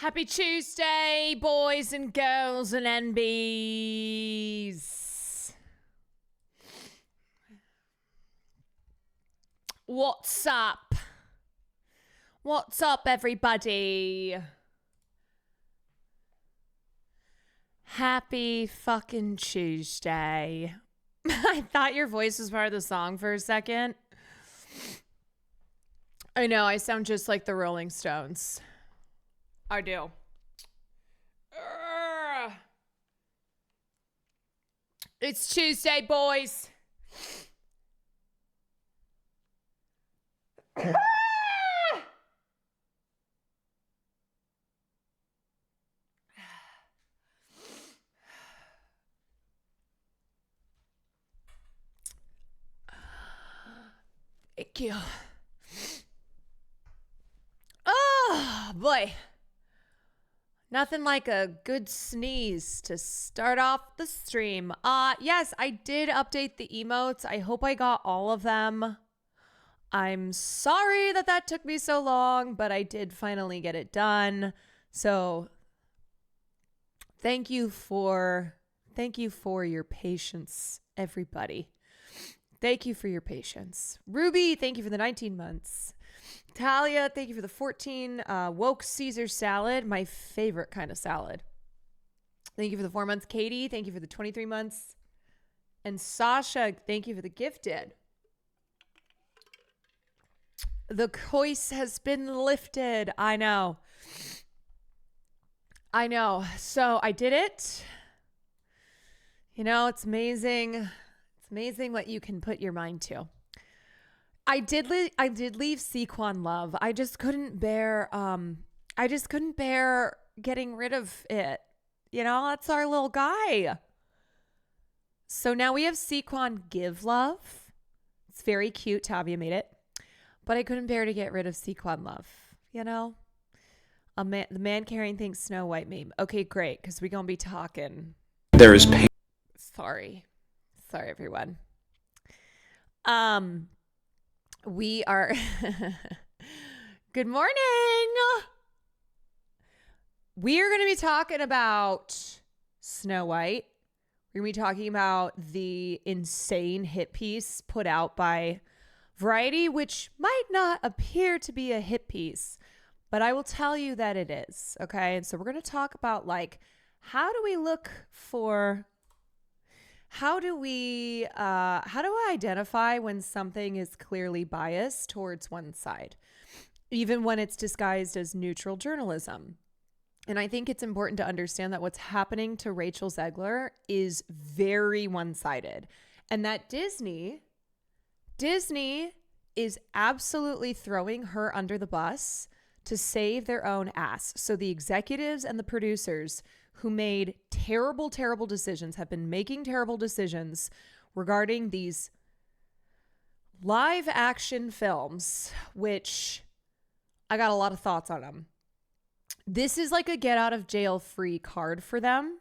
Happy Tuesday, boys and girls and NBs. What's up? What's up, everybody? Happy fucking Tuesday. I thought your voice was part of the song for a second. I know, I sound just like the Rolling Stones. I do. It's Tuesday, boys. Thank you. Oh, boy. Nothing like a good sneeze to start off the stream. Yes, I did update the emotes. I hope I got all of them. I'm sorry that took me so long, but I did finally get it done. So thank you for your patience, everybody. Thank you for your patience. Ruby, thank you for the 19 months. Talia, thank you for the 14. Woke Caesar salad, my favorite kind of salad. Thank you for the 4 months. Katie, thank you for the 23 months. And Sasha, thank you for the gifted. The curse has been lifted. I know. So I did it. You know, it's amazing. It's amazing what you can put your mind to. I did leave Kwan love. I just couldn't bear getting rid of it. You know, that's our little guy. So now we have Kwan give love. It's very cute. Tavia made it. But I couldn't bear to get rid of Kwan love. You know? The man carrying things Snow White meme. Okay, great, because we're gonna be talking. There is pain. Sorry, everyone. We are. Good morning. We are going to be talking about Snow White. We're going to be talking about the insane hit piece put out by Variety, which might not appear to be a hit piece, but I will tell you that it is. Okay. And so we're going to talk about, like, how do I identify when something is clearly biased towards one side, even when it's disguised as neutral journalism? And I think it's important to understand that what's happening to Rachel Zegler is very one-sided, and that Disney is absolutely throwing her under the bus to save their own ass. So the executives and the producers who made terrible, terrible decisions have been making terrible decisions regarding these live action films, which I got a lot of thoughts on them. This is like a get out of jail free card for them.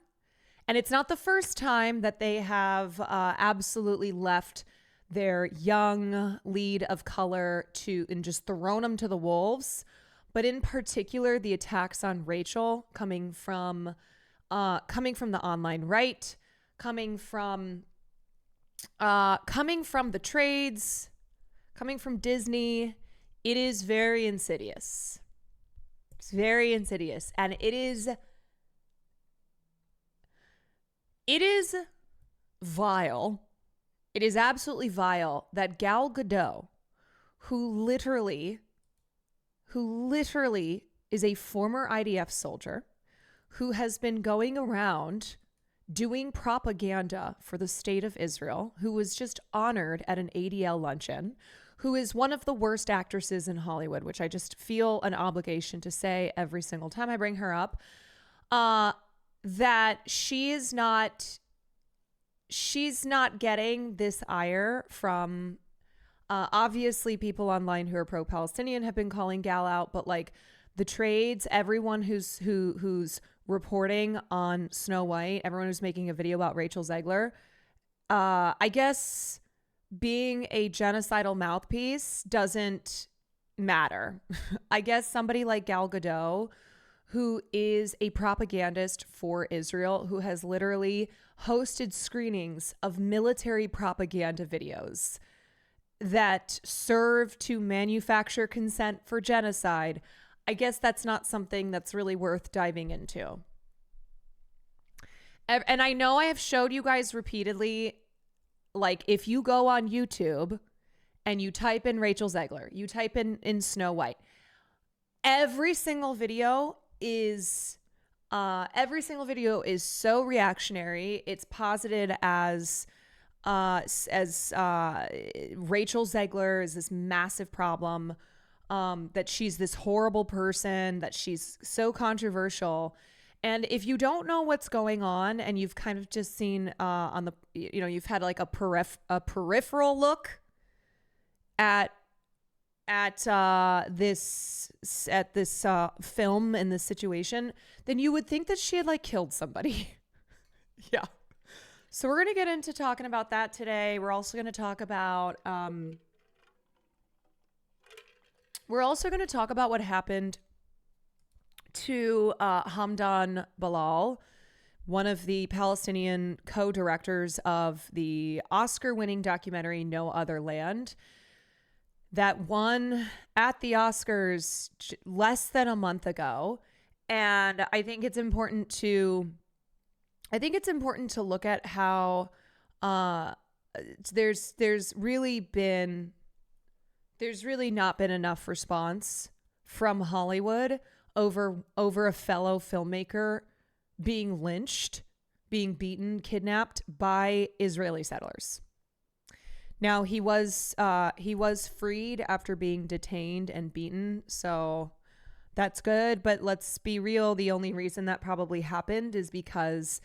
And it's not the first time that they have absolutely left their young lead of color and just thrown them to the wolves. But in particular, the attacks on Rachel coming from the online right, coming from the trades, coming from Disney, it is very insidious. It's very insidious, and it is vile. It is absolutely vile that Gal Gadot, who literally is a former IDF soldier, who has been going around doing propaganda for the state of Israel, who was just honored at an ADL luncheon, who is one of the worst actresses in Hollywood, which I just feel an obligation to say every single time I bring her up, that she's not getting this ire from obviously people online who are pro-Palestinian have been calling Gal out, but like the trades, everyone who's reporting on Snow White, everyone who's making a video about Rachel Zegler, I guess being a genocidal mouthpiece doesn't matter. I guess somebody like Gal Gadot, who is a propagandist for Israel, who has literally hosted screenings of military propaganda videos that serve to manufacture consent for genocide. I guess that's not something that's really worth diving into. And I know I have showed you guys repeatedly, like if you go on YouTube and you type in Rachel Zegler, you type in Snow White, every single video is so reactionary. It's posited as Rachel Zegler is this massive problem, that she's this horrible person, that she's so controversial. And if you don't know what's going on, and you've kind of just seen you've had like a peripheral look at this film in this situation, then you would think that she had like killed somebody. Yeah. So we're going to get into talking about that today. We're also going to talk about what happened to Hamdan Bilal, one of the Palestinian co-directors of the Oscar-winning documentary No Other Land, that won at the Oscars less than a month ago. And I think it's important to look at how there's really not been enough response from Hollywood over a fellow filmmaker being lynched, being beaten, kidnapped by Israeli settlers. Now he was freed after being detained and beaten, so that's good. But let's be real, the only reason that probably happened is because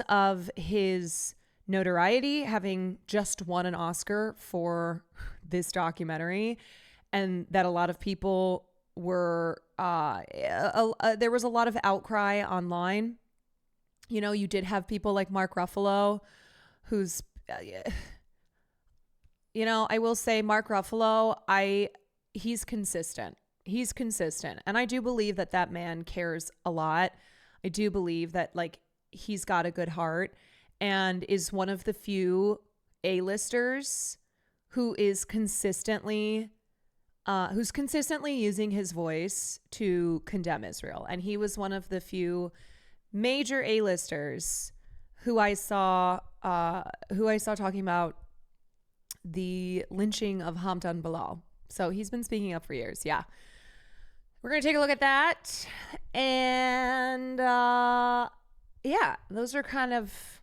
of his notoriety, having just won an Oscar for this documentary, and that a lot of people were there was a lot of outcry online. You know, you did have people like Mark Ruffalo, who's I will say Mark Ruffalo, he's consistent. He's consistent. And I do believe that man cares a lot. I do believe that like he's got a good heart and is one of the few A-listers who's consistently using his voice to condemn Israel. And he was one of the few major A-listers who I saw talking about the lynching of Hamdan Bilal. So he's been speaking up for years. Yeah. We're going to take a look at that. And yeah, those are kind of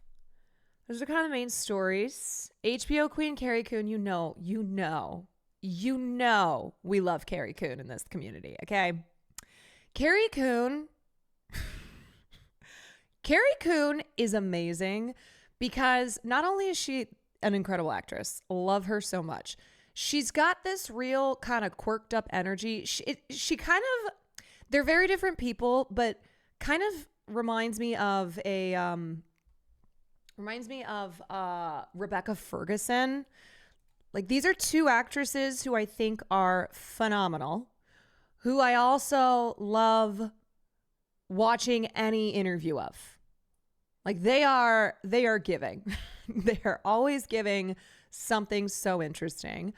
the main stories. HBO Queen Carrie Coon, you know, we love Carrie Coon in this community, okay? Carrie Coon is amazing because not only is she an incredible actress, love her so much, she's got this real kind of quirked up energy. She kind of, they're very different people, but kind of reminds me of Rebecca Ferguson. Like, these are two actresses who I think are phenomenal, who I also love watching any interview of. Like, they are giving. They are always giving something so interesting.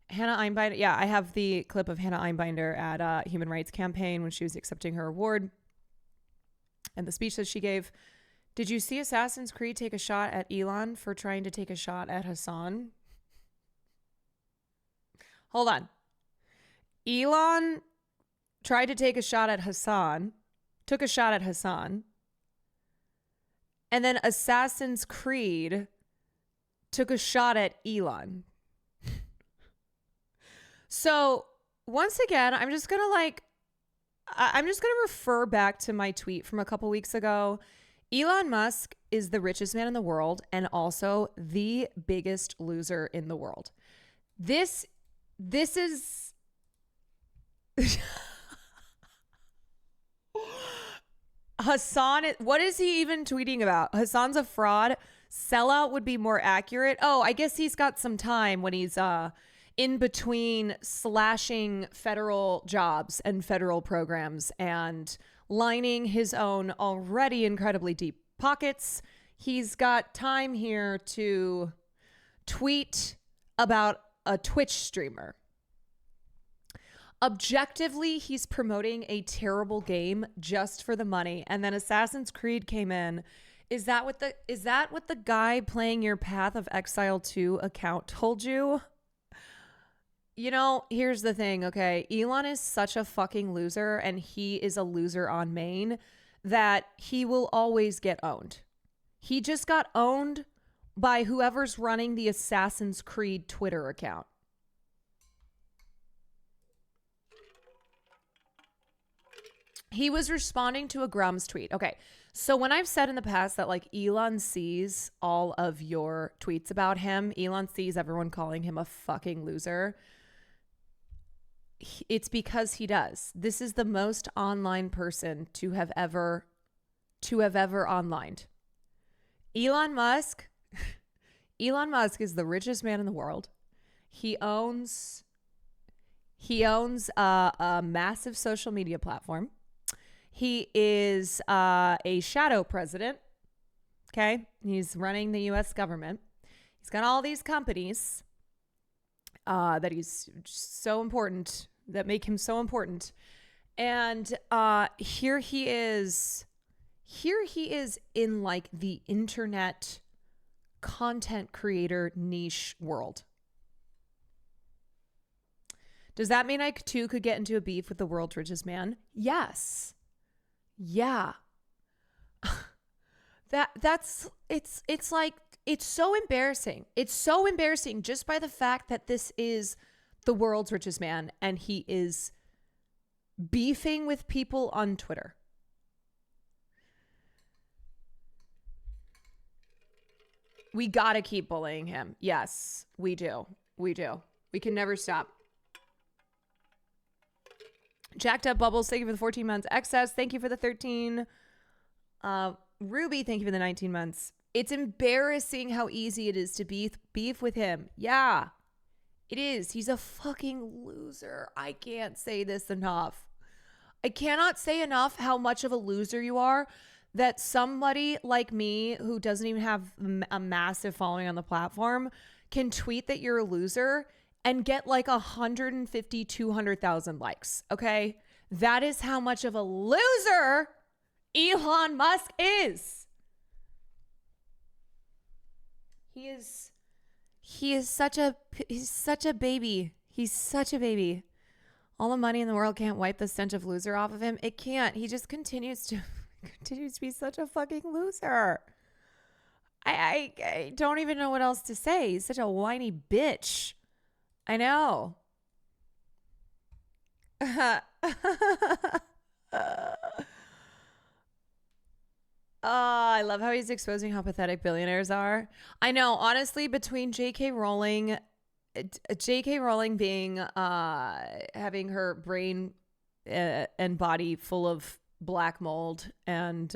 Hannah Einbinder, yeah, I have the clip of Hannah Einbinder at Human Rights Campaign when she was accepting her award and the speech that she gave. Did you see Assassin's Creed take a shot at Elon for trying to take a shot at Hassan? Hold on. Elon tried to take a shot at Hassan, took a shot at Hassan, and then Assassin's Creed took a shot at Elon. So once again, I'm just going to refer back to my tweet from a couple weeks ago. Elon Musk is the richest man in the world and also the biggest loser in the world. This is Hassan. What is he even tweeting about? Hassan's a fraud. Sellout would be more accurate. Oh, I guess he's got some time when he's in between slashing federal jobs and federal programs and lining his own already incredibly deep pockets, he's got time here to tweet about a Twitch streamer. Objectively, he's promoting a terrible game just for the money. And then Assassin's Creed came in. Is that what the guy playing your Path of Exile 2 account told you? You know, here's the thing, okay? Elon is such a fucking loser, and he is a loser on main, that he will always get owned. He just got owned by whoever's running the Assassin's Creed Twitter account. He was responding to a Grum's tweet. Okay, so when I've said in the past that like Elon sees all of your tweets about him, Elon sees everyone calling him a fucking loser, it's because he does. This is the most online person to have ever onlined. Elon Musk is the richest man in the world. He owns a massive social media platform. He is a shadow president. Okay. He's running the US government. He's got all these companies that he's so important, that make him so important. And here he is in like the internet content creator niche world. Does that mean I too could get into a beef with the world's richest man? Yes. Yeah. It's like, it's so embarrassing. It's so embarrassing just by the fact that this is the world's richest man and he is beefing with people on Twitter. We got to keep bullying him. Yes, we do. We do. We can never stop. Jacked Up Bubbles, thank you for the 14 months. Excess, thank you for the 13. Ruby, thank you for the 19 months. It's embarrassing how easy it is to beef with him. Yeah, it is. He's a fucking loser. I can't say this enough. I cannot say enough how much of a loser you are, that somebody like me who doesn't even have a massive following on the platform can tweet that you're a loser and get like 150, 200,000 likes. Okay. That is how much of a loser Elon Musk is. He is such a baby. He's such a baby. All the money in the world can't wipe the stench of loser off of him. It can't. He just continues to be such a fucking loser. I don't even know what else to say. He's such a whiny bitch. I know. I love how he's exposing how pathetic billionaires are. I know, honestly, between J.K. Rowling being having her brain and body full of black mold and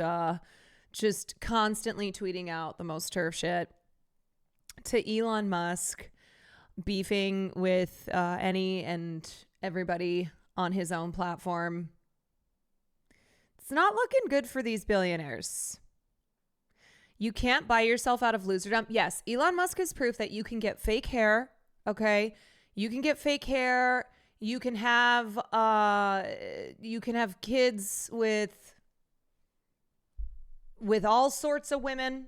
just constantly tweeting out the most turf shit, to Elon Musk beefing with any and everybody on his own platform. It's not looking good for these billionaires. You can't buy yourself out of loserdom. Yes, Elon Musk is proof that you can get fake hair. Okay, you can get fake hair. You can have kids with all sorts of women.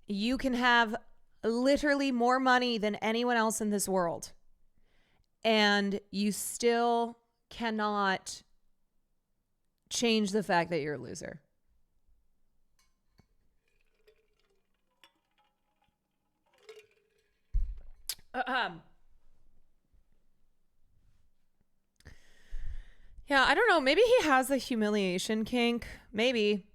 You can have literally more money than anyone else in this world, and you still cannot change the fact that you're a loser. Yeah, I don't know. Maybe he has a humiliation kink. Maybe.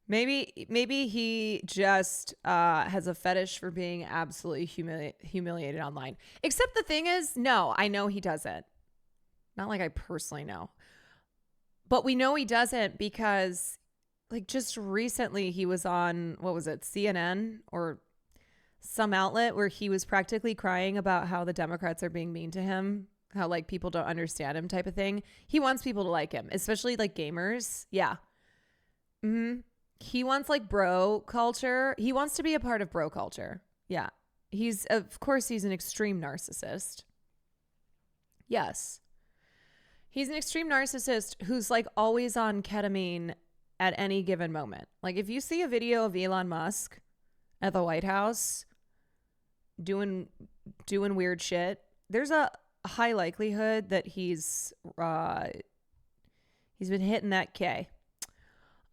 Maybe he just has a fetish for being absolutely humiliated online. Except the thing is, no, I know he doesn't. Not like I personally know. But we know he doesn't because like just recently he was on, what was it, CNN or some outlet where he was practically crying about how the Democrats are being mean to him, how like people don't understand him type of thing. He wants people to like him, especially like gamers. Yeah. He wants like bro culture. He wants to be a part of bro culture. Yeah. Of course, he's an extreme narcissist. Yes. He's an extreme narcissist who's like always on ketamine at any given moment. Like if you see a video of Elon Musk at the White House doing weird shit, there's a high likelihood that he's been hitting that K.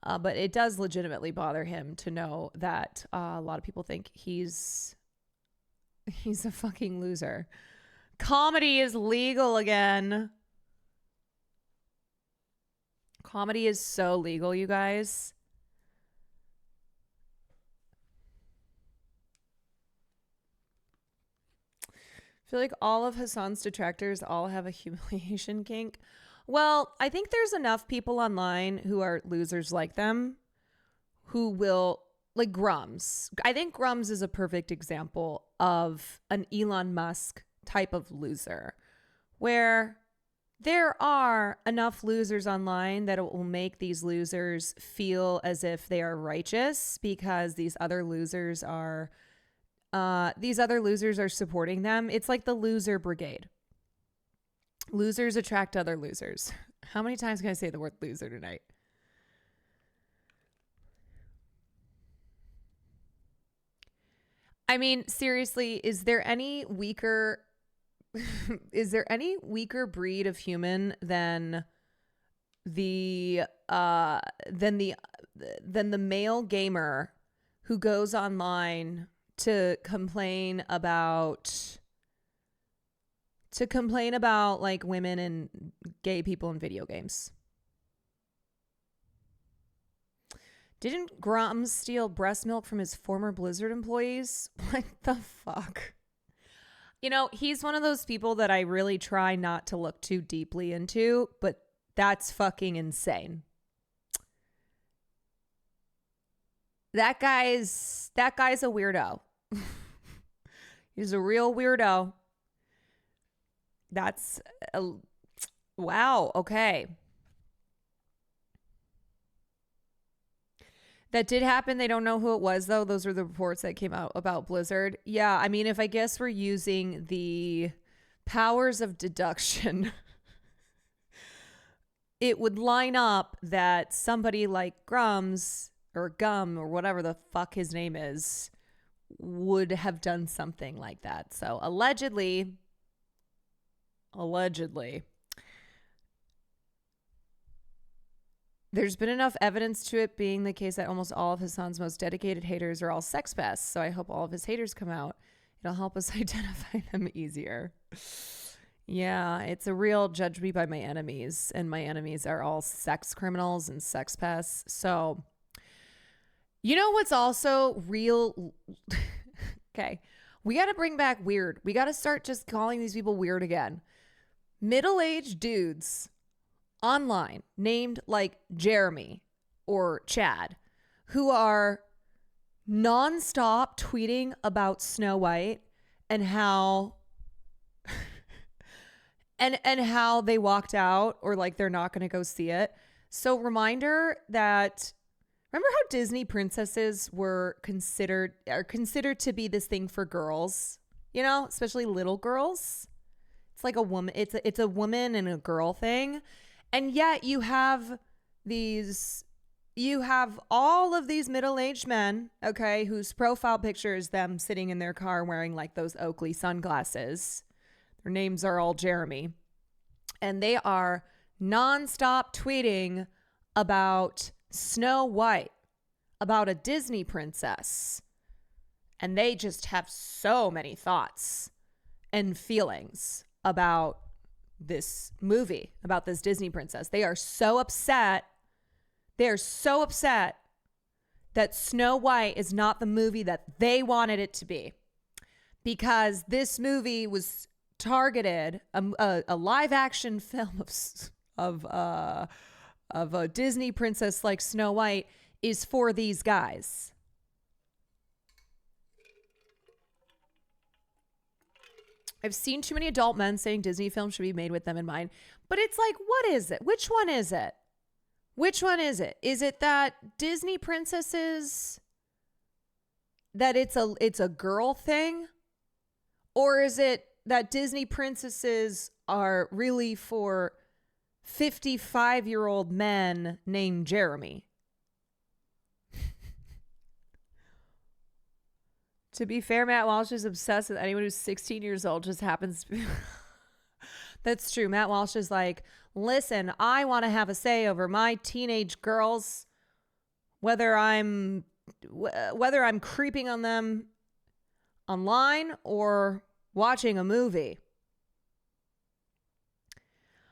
But it does legitimately bother him to know that a lot of people think he's a fucking loser. Comedy is legal again. Comedy is so legal, you guys. I feel like all of Hassan's detractors all have a humiliation kink. Well, I think there's enough people online who are losers like them who will, like Grums. I think Grums is a perfect example of an Elon Musk type of loser where there are enough losers online that it will make these losers feel as if they are righteous because these other losers are supporting them. It's like the loser brigade. Losers attract other losers. How many times can I say the word loser tonight? I mean, seriously, is there any weaker breed of human than the male gamer who goes online to complain about like women and gay people in video games? Didn't Grums steal breast milk from his former Blizzard employees? What the fuck? You know, he's one of those people that I really try not to look too deeply into, but that's fucking insane. That guy's a weirdo. He's a real weirdo. Wow. Okay. That did happen. They don't know who it was, though. Those are the reports that came out about Blizzard. Yeah, I mean, if I guess we're using the powers of deduction, it would line up that somebody like Grums or Gum or whatever the fuck his name is would have done something like that. So allegedly, there's been enough evidence to it being the case that almost all of Hassan's most dedicated haters are all sex pests. So I hope all of his haters come out. It'll help us identify them easier. Yeah, it's a real judge me by my enemies. And my enemies are all sex criminals and sex pests. So, you know what's also real? Okay, we got to bring back weird. We got to start just calling these people weird again. Middle-aged dudes online named like Jeremy or Chad who are nonstop tweeting about Snow White and how and how they walked out or like they're not going to go see it. So remember how Disney princesses are considered to be this thing for girls, you know, especially little girls. It's like a woman, it's a woman and a girl thing. And yet you have all of these middle-aged men, okay, whose profile picture is them sitting in their car wearing like those Oakley sunglasses. Their names are all Jeremy. And they are nonstop tweeting about Snow White, about a Disney princess. And they just have so many thoughts and feelings about this movie, about this Disney princess. They are so upset. They are so upset that Snow White is not the movie that they wanted it to be, because this movie was targeted, a live action film of a Disney princess like Snow White is for these guys. I've seen too many adult men saying Disney films should be made with them in mind. But it's like, what is it? Which one is it? Which one is it? Is it that Disney princesses, that it's a girl thing? Or is it that Disney princesses are really for 55-year-old men named Jeremy? To be fair, Matt Walsh is obsessed with anyone who's 16 years old. Just happens to be. That's true. Matt Walsh is like, listen, I want to have a say over my teenage girls, whether I'm creeping on them online or watching a movie.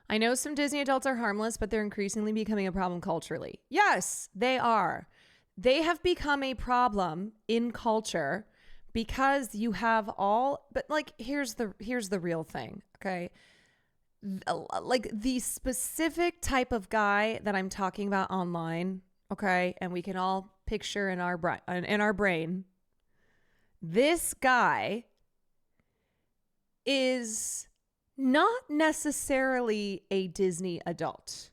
I know some Disney adults are harmless, but they're increasingly becoming a problem culturally. Yes, they are. They have become a problem in culture because you have all, but like, here's the real thing. Okay. Like the specific type of guy that I'm talking about online. Okay. And we can all picture in our brain, this guy is not necessarily a Disney adult.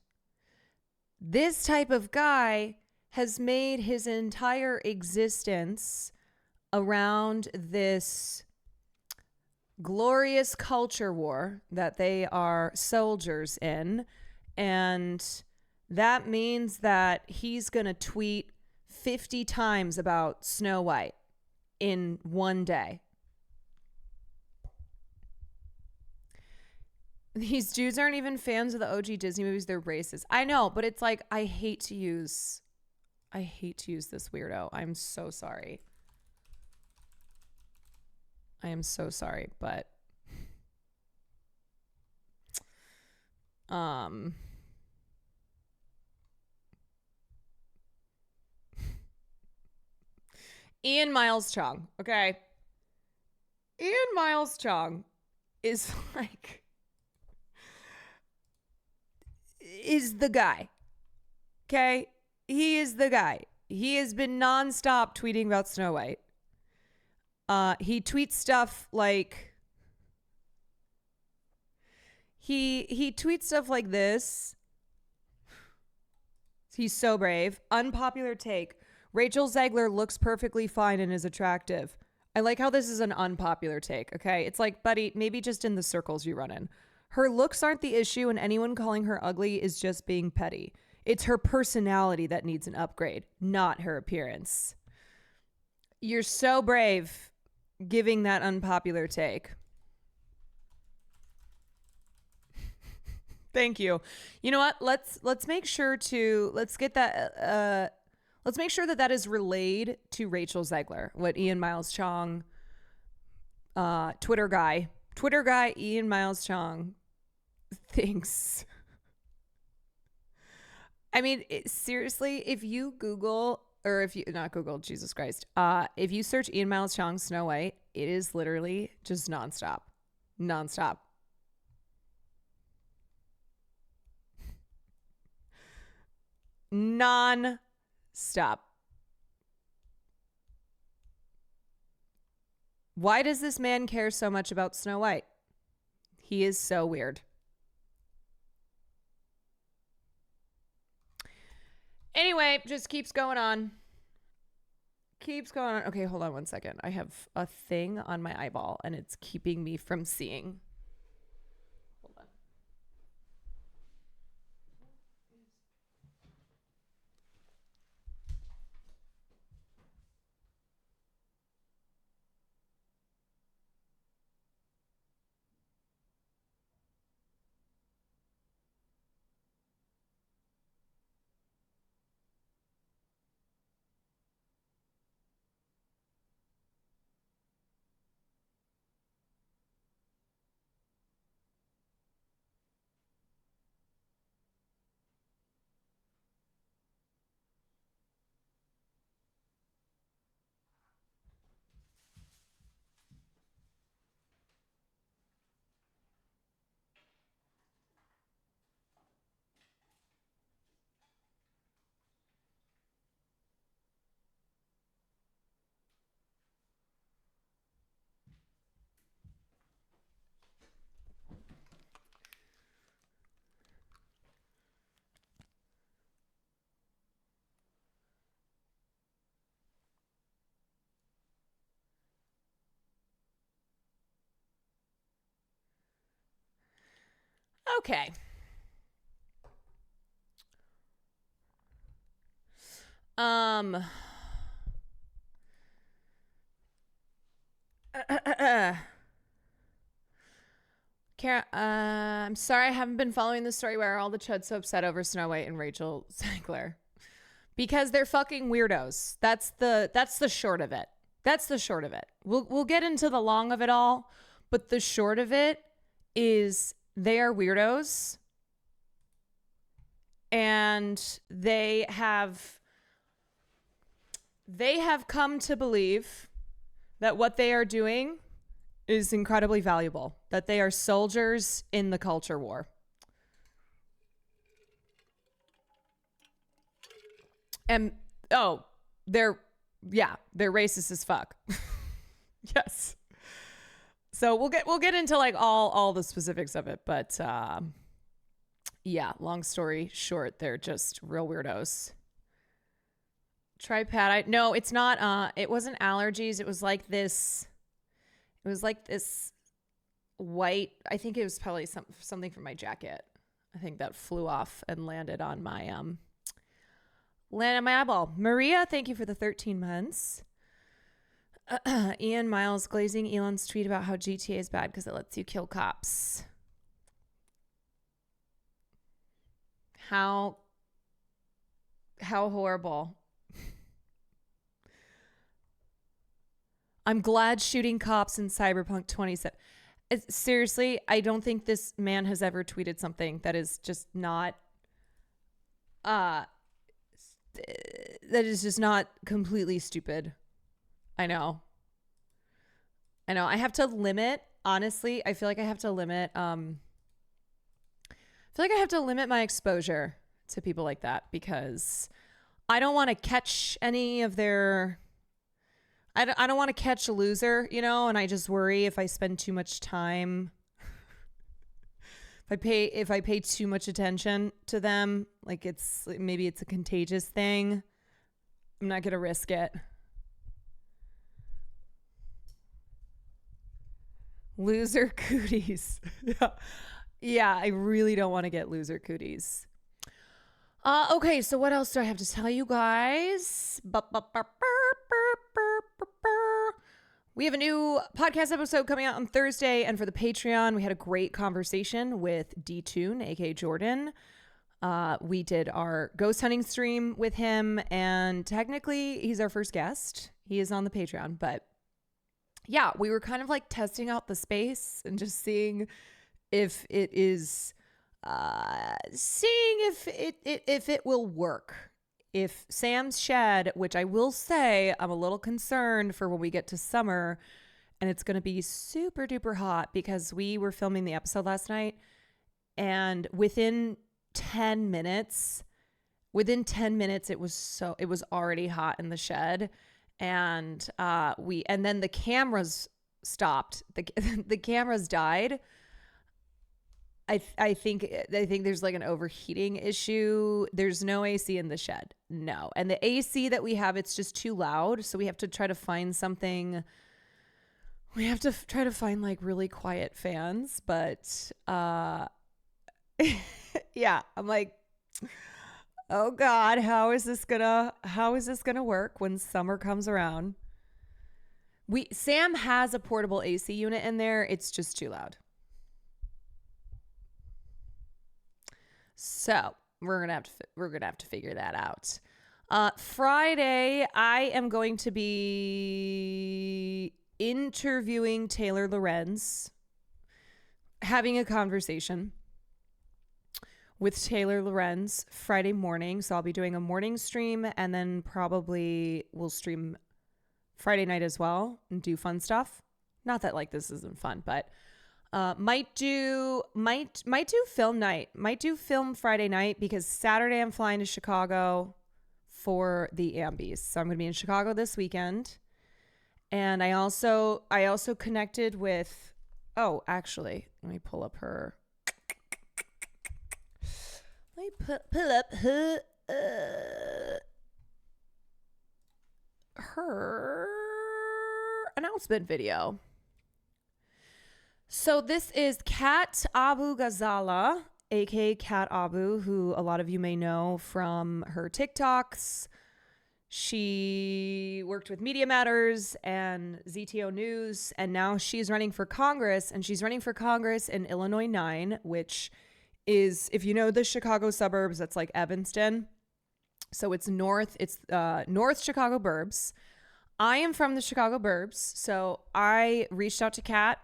This type of guy has made his entire existence around this glorious culture war that they are soldiers in. And that means that he's going to tweet 50 times about Snow White in one day. These dudes aren't even fans of the OG Disney movies. They're racist. I know, but it's like, I hate to use this weirdo. I'm so sorry. I am so sorry, but Ian Miles Chong, okay? Ian Miles Chong is like, is the guy, okay? He is the guy. He has been nonstop tweeting about Snow White. He tweets stuff like, he tweets stuff like this. He's so brave. Unpopular take. Rachel Zegler looks perfectly fine and is attractive. I like how this is an unpopular take, okay? It's like, buddy, maybe just in the circles you run in. Her looks aren't the issue, and anyone calling her ugly is just being petty. It's her personality that needs an upgrade, not her appearance. You're so brave giving that unpopular take. Thank you. You know what? Let's make sure to let's make sure that is relayed to Rachel Zegler. What Ian Miles Chong, Twitter guy Ian Miles Chong thinks. I mean, seriously, if you Google, or if you not Google, Jesus Christ, if you search Ian Miles Chong Snow White, it is literally just nonstop. Non-stop. Why does this man care so much about Snow White? He is so weird. Anyway, just keeps going on. Keeps going on. Okay, hold on one second. I have a thing on my eyeball and it's keeping me from seeing. Hold on. Okay. Kara, I'm sorry I haven't been following the story. Why are all the chuds so upset over Snow White and Rachel Zegler? Because they're fucking weirdos. That's the short of it. That's the short of it. We'll get into the long of it all, but the short of it is they are weirdos, and they have come to believe that what they are doing is incredibly valuable, that they are soldiers in the culture war. And they're racist as fuck. Yes. So we'll get into like all the specifics of it, but yeah, long story short, they're just real weirdos. No, it's not. It wasn't allergies. It was like this white. I think it was probably something from my jacket. I think that flew off and landed on my eyeball. Maria, thank you for the 13 months. Ian Miles glazing Elon's tweet about how GTA is bad because it lets you kill cops. How horrible. I'm glad shooting cops in Cyberpunk 27. Seriously, I don't think this man has ever tweeted something that is just not that is just not completely stupid. I know. I have to limit, honestly, I feel like I have to limit my exposure to people like that because I don't want to catch any of their I don't want to catch a loser, and I just worry if I spend too much time if I pay too much attention to them, like maybe it's a contagious thing. I'm not going to risk it. Loser cooties. Yeah, I really don't want to get loser cooties. Okay, so what else do I have to tell you guys? We have a new podcast episode coming out on Thursday, and for the Patreon, we had a great conversation with D-Tune, aka Jordan. We did our ghost hunting stream with him, and technically, he's our first guest. He is on the Patreon, but yeah, we were kind of like testing out the space and just seeing if it is, if it will work. If Sam's shed, which I will say I'm a little concerned for when we get to summer and it's going to be super duper hot because we were filming the episode last night and within 10 minutes it was already hot in the shed and then the cameras stopped. The cameras died. I think there's like an overheating issue. There's no AC in the shed. No. And the AC that we have, it's just too loud. So we have to try to find something. We have to try to find like really quiet fans. But yeah, I'm like, oh God, how is this gonna work when summer comes around? Sam has a portable AC unit in there. It's just too loud. So we're gonna have to figure that out. Friday, I am going to be interviewing Taylor Lorenz, having a conversation with Taylor Lorenz Friday morning. So I'll be doing a morning stream, and then probably we'll stream Friday night as well and do fun stuff. Not that like this isn't fun, but. Might do film night. Might do film Friday night because Saturday I'm flying to Chicago for the Ambies. So I'm going to be in Chicago this weekend. And I also connected with, actually, let me pull up her. Let me pull up her announcement video. So this is Kat Abu Ghazala, aka Kat Abu, who a lot of you may know from her TikToks. She worked with Media Matters and ZTO News, and now she's running for Congress, and she's running for Congress in Illinois 9, which is, if you know the Chicago suburbs, that's like Evanston. So it's North Chicago burbs. I am from the Chicago burbs, so I reached out to Kat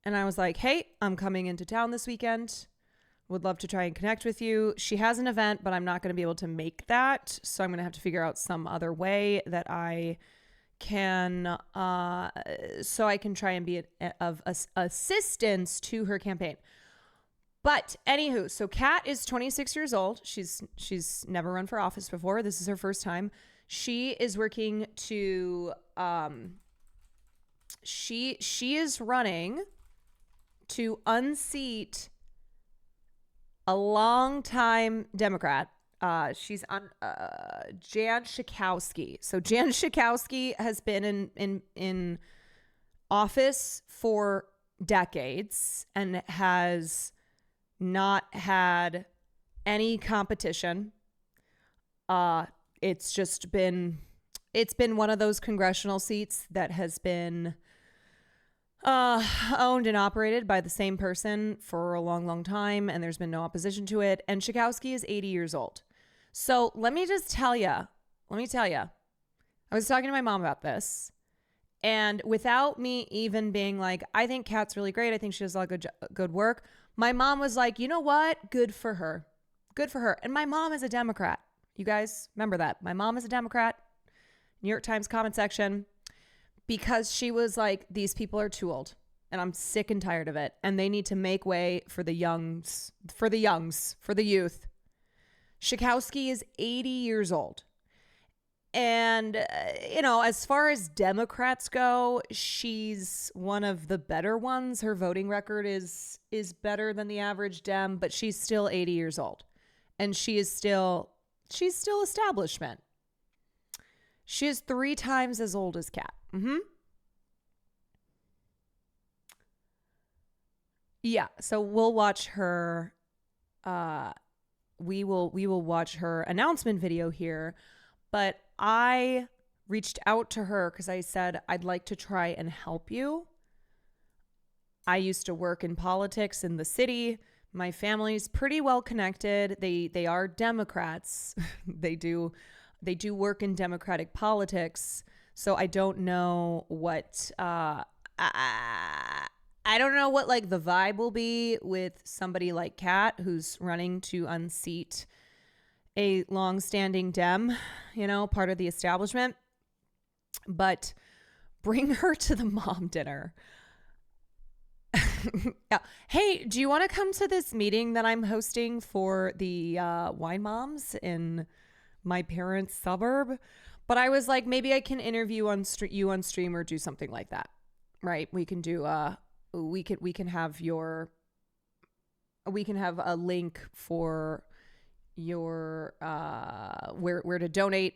and I was like, hey, I'm coming into town this weekend. Would love to try and connect with you. She has an event, but I'm not going to be able to make that. So I'm going to have to figure out some other way that I can, so I can try and be of assistance to her campaign. But anywho, so Kat is 26 years old. She's never run for office before. This is her first time. She is working to, she is running to unseat a longtime Democrat. She's on Jan Schakowsky. So Jan Schakowsky has been in office for decades and has not had any competition. It's been one of those congressional seats that has been owned and operated by the same person for a long, long time, and there's been no opposition to it. And Schakowsky is 80 years old. So let me tell you, I was talking to my mom about this, and without me even being like, I think Kat's really great, I think she does a lot of good work, my mom was like, you know what? Good for her. Good for her. And my mom is a Democrat. You guys remember that. My mom is a Democrat. New York Times comment section. Because she was like, these people are too old and I'm sick and tired of it. And they need to make way for the youth. Schakowsky is 80 years old. And, as far as Democrats go, she's one of the better ones. Her voting record is better than the average Dem, but she's still 80 years old. And she's still establishment. She is 3 times as old as Kat. Yeah, so we'll watch her. We will watch her announcement video here. But I reached out to her because I said, I'd like to try and help you. I used to work in politics in the city. My family's pretty well connected. They are Democrats. They do work in Democratic politics. So I don't know what I don't know what like the vibe will be with somebody like Kat, who's running to unseat a long-standing Dem, part of the establishment. But bring her to the mom dinner. Yeah. Hey, do you want to come to this meeting that I'm hosting for the wine moms in my parents' suburb? But I was like, maybe I can interview you on stream or do something like that, right? We can do we can have a link for your where to donate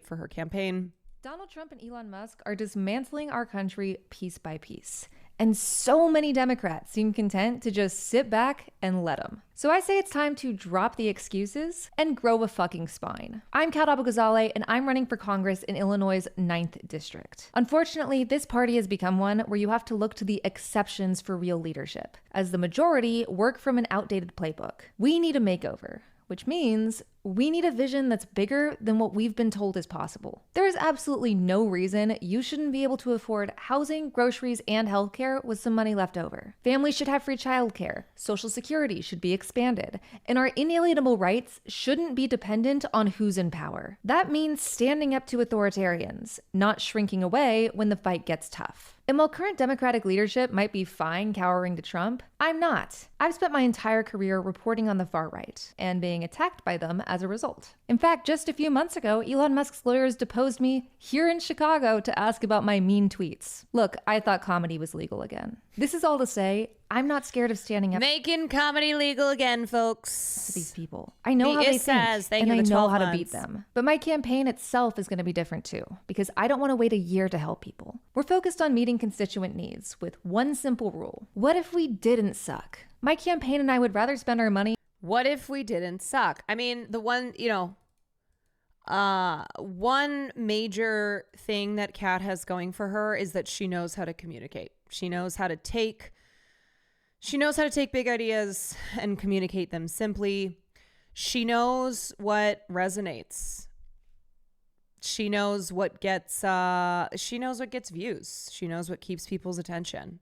for her campaign. Donald Trump and Elon Musk are dismantling our country piece by piece. And so many Democrats seem content to just sit back and let them. So I say it's time to drop the excuses and grow a fucking spine. I'm Kat Abu Ghazaleh, and I'm running for Congress in Illinois' 9th District. Unfortunately, this party has become one where you have to look to the exceptions for real leadership, as the majority work from an outdated playbook. We need a makeover, which means we need a vision that's bigger than what we've been told is possible. There is absolutely no reason you shouldn't be able to afford housing, groceries, and healthcare with some money left over. Families should have free childcare, Social Security should be expanded, and our inalienable rights shouldn't be dependent on who's in power. That means standing up to authoritarians, not shrinking away when the fight gets tough. And while current Democratic leadership might be fine cowering to Trump, I'm not. I've spent my entire career reporting on the far right and being attacked by them as a result. In fact, just a few months ago, Elon Musk's lawyers deposed me here in Chicago to ask about my mean tweets. Look, I thought comedy was legal again. This is all to say, I'm not scared of standing up Making comedy legal again, folks. to these people. I know how they think, and I know how to beat them. But my campaign itself is going to be different too, because I don't want to wait a year to help people. We're focused on meeting constituent needs with one simple rule. What if we didn't suck? My campaign and I would rather spend our money. What if we didn't suck? I mean, the one, one major thing that Kat has going for her is that she knows how to communicate. She knows how to take big ideas and communicate them simply. She knows what resonates. She knows what gets views. She knows what keeps people's attention.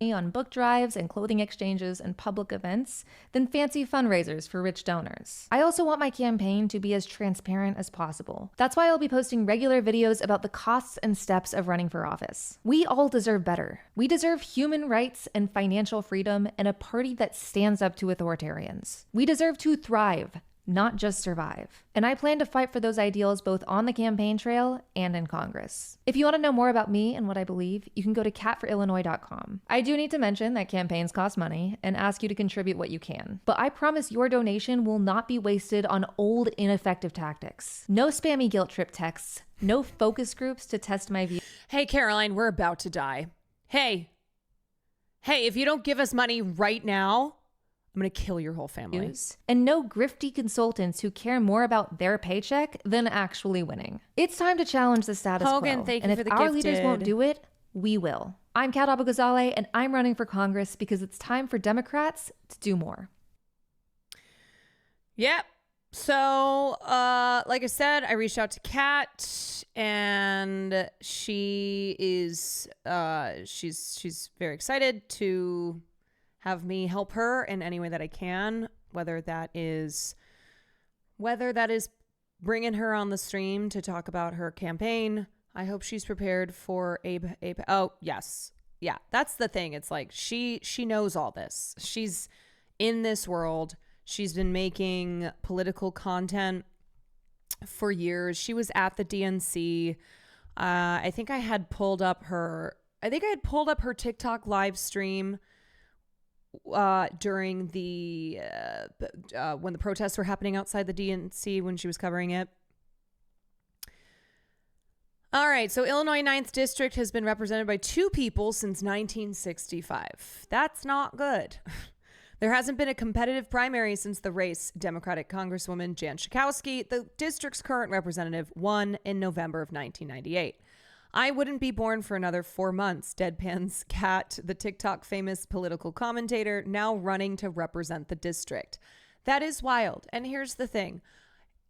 On book drives and clothing exchanges and public events than fancy fundraisers for rich donors. I also want my campaign to be as transparent as possible. That's why I'll be posting regular videos about the costs and steps of running for office. We all deserve better. We deserve human rights and financial freedom and a party that stands up to authoritarians. We deserve to thrive, not just survive. And I plan to fight for those ideals both on the campaign trail and in Congress. If you want to know more about me and what I believe, you can go to catforillinois.com. I do need to mention that campaigns cost money and ask you to contribute what you can. But I promise your donation will not be wasted on old, ineffective tactics. No spammy guilt trip texts, no focus groups to test my views. Hey, Caroline, we're about to die. Hey, if you don't give us money right now, I'm going to kill your whole family. And no grifty consultants who care more about their paycheck than actually winning. It's time to challenge the status Hogan, quo. thank you and for if the our gifted. leaders won't do it, we will. I'm Kat Abou-Ghazaleh, and I'm running for Congress because it's time for Democrats to do more. Yep. So, like I said, I reached out to Kat, and she is, she's very excited to have me help her in any way that I can, whether that is bringing her on the stream to talk about her campaign. I hope she's prepared for oh, yes. Yeah, that's the thing. It's like she knows all this. She's in this world. She's been making political content for years. She was at the DNC. I think I had pulled up her TikTok live stream during the when the protests were happening outside the DNC when she was covering it. All right, so Illinois 9th District has been represented by two people since 1965. That's not good. There hasn't been a competitive primary since the race Democratic Congresswoman Jan Schakowsky, the district's current representative, won in November of 1998. I wouldn't be born for another 4 months, deadpans Kat, the TikTok famous political commentator, now running to represent the district. That is wild. And here's the thing.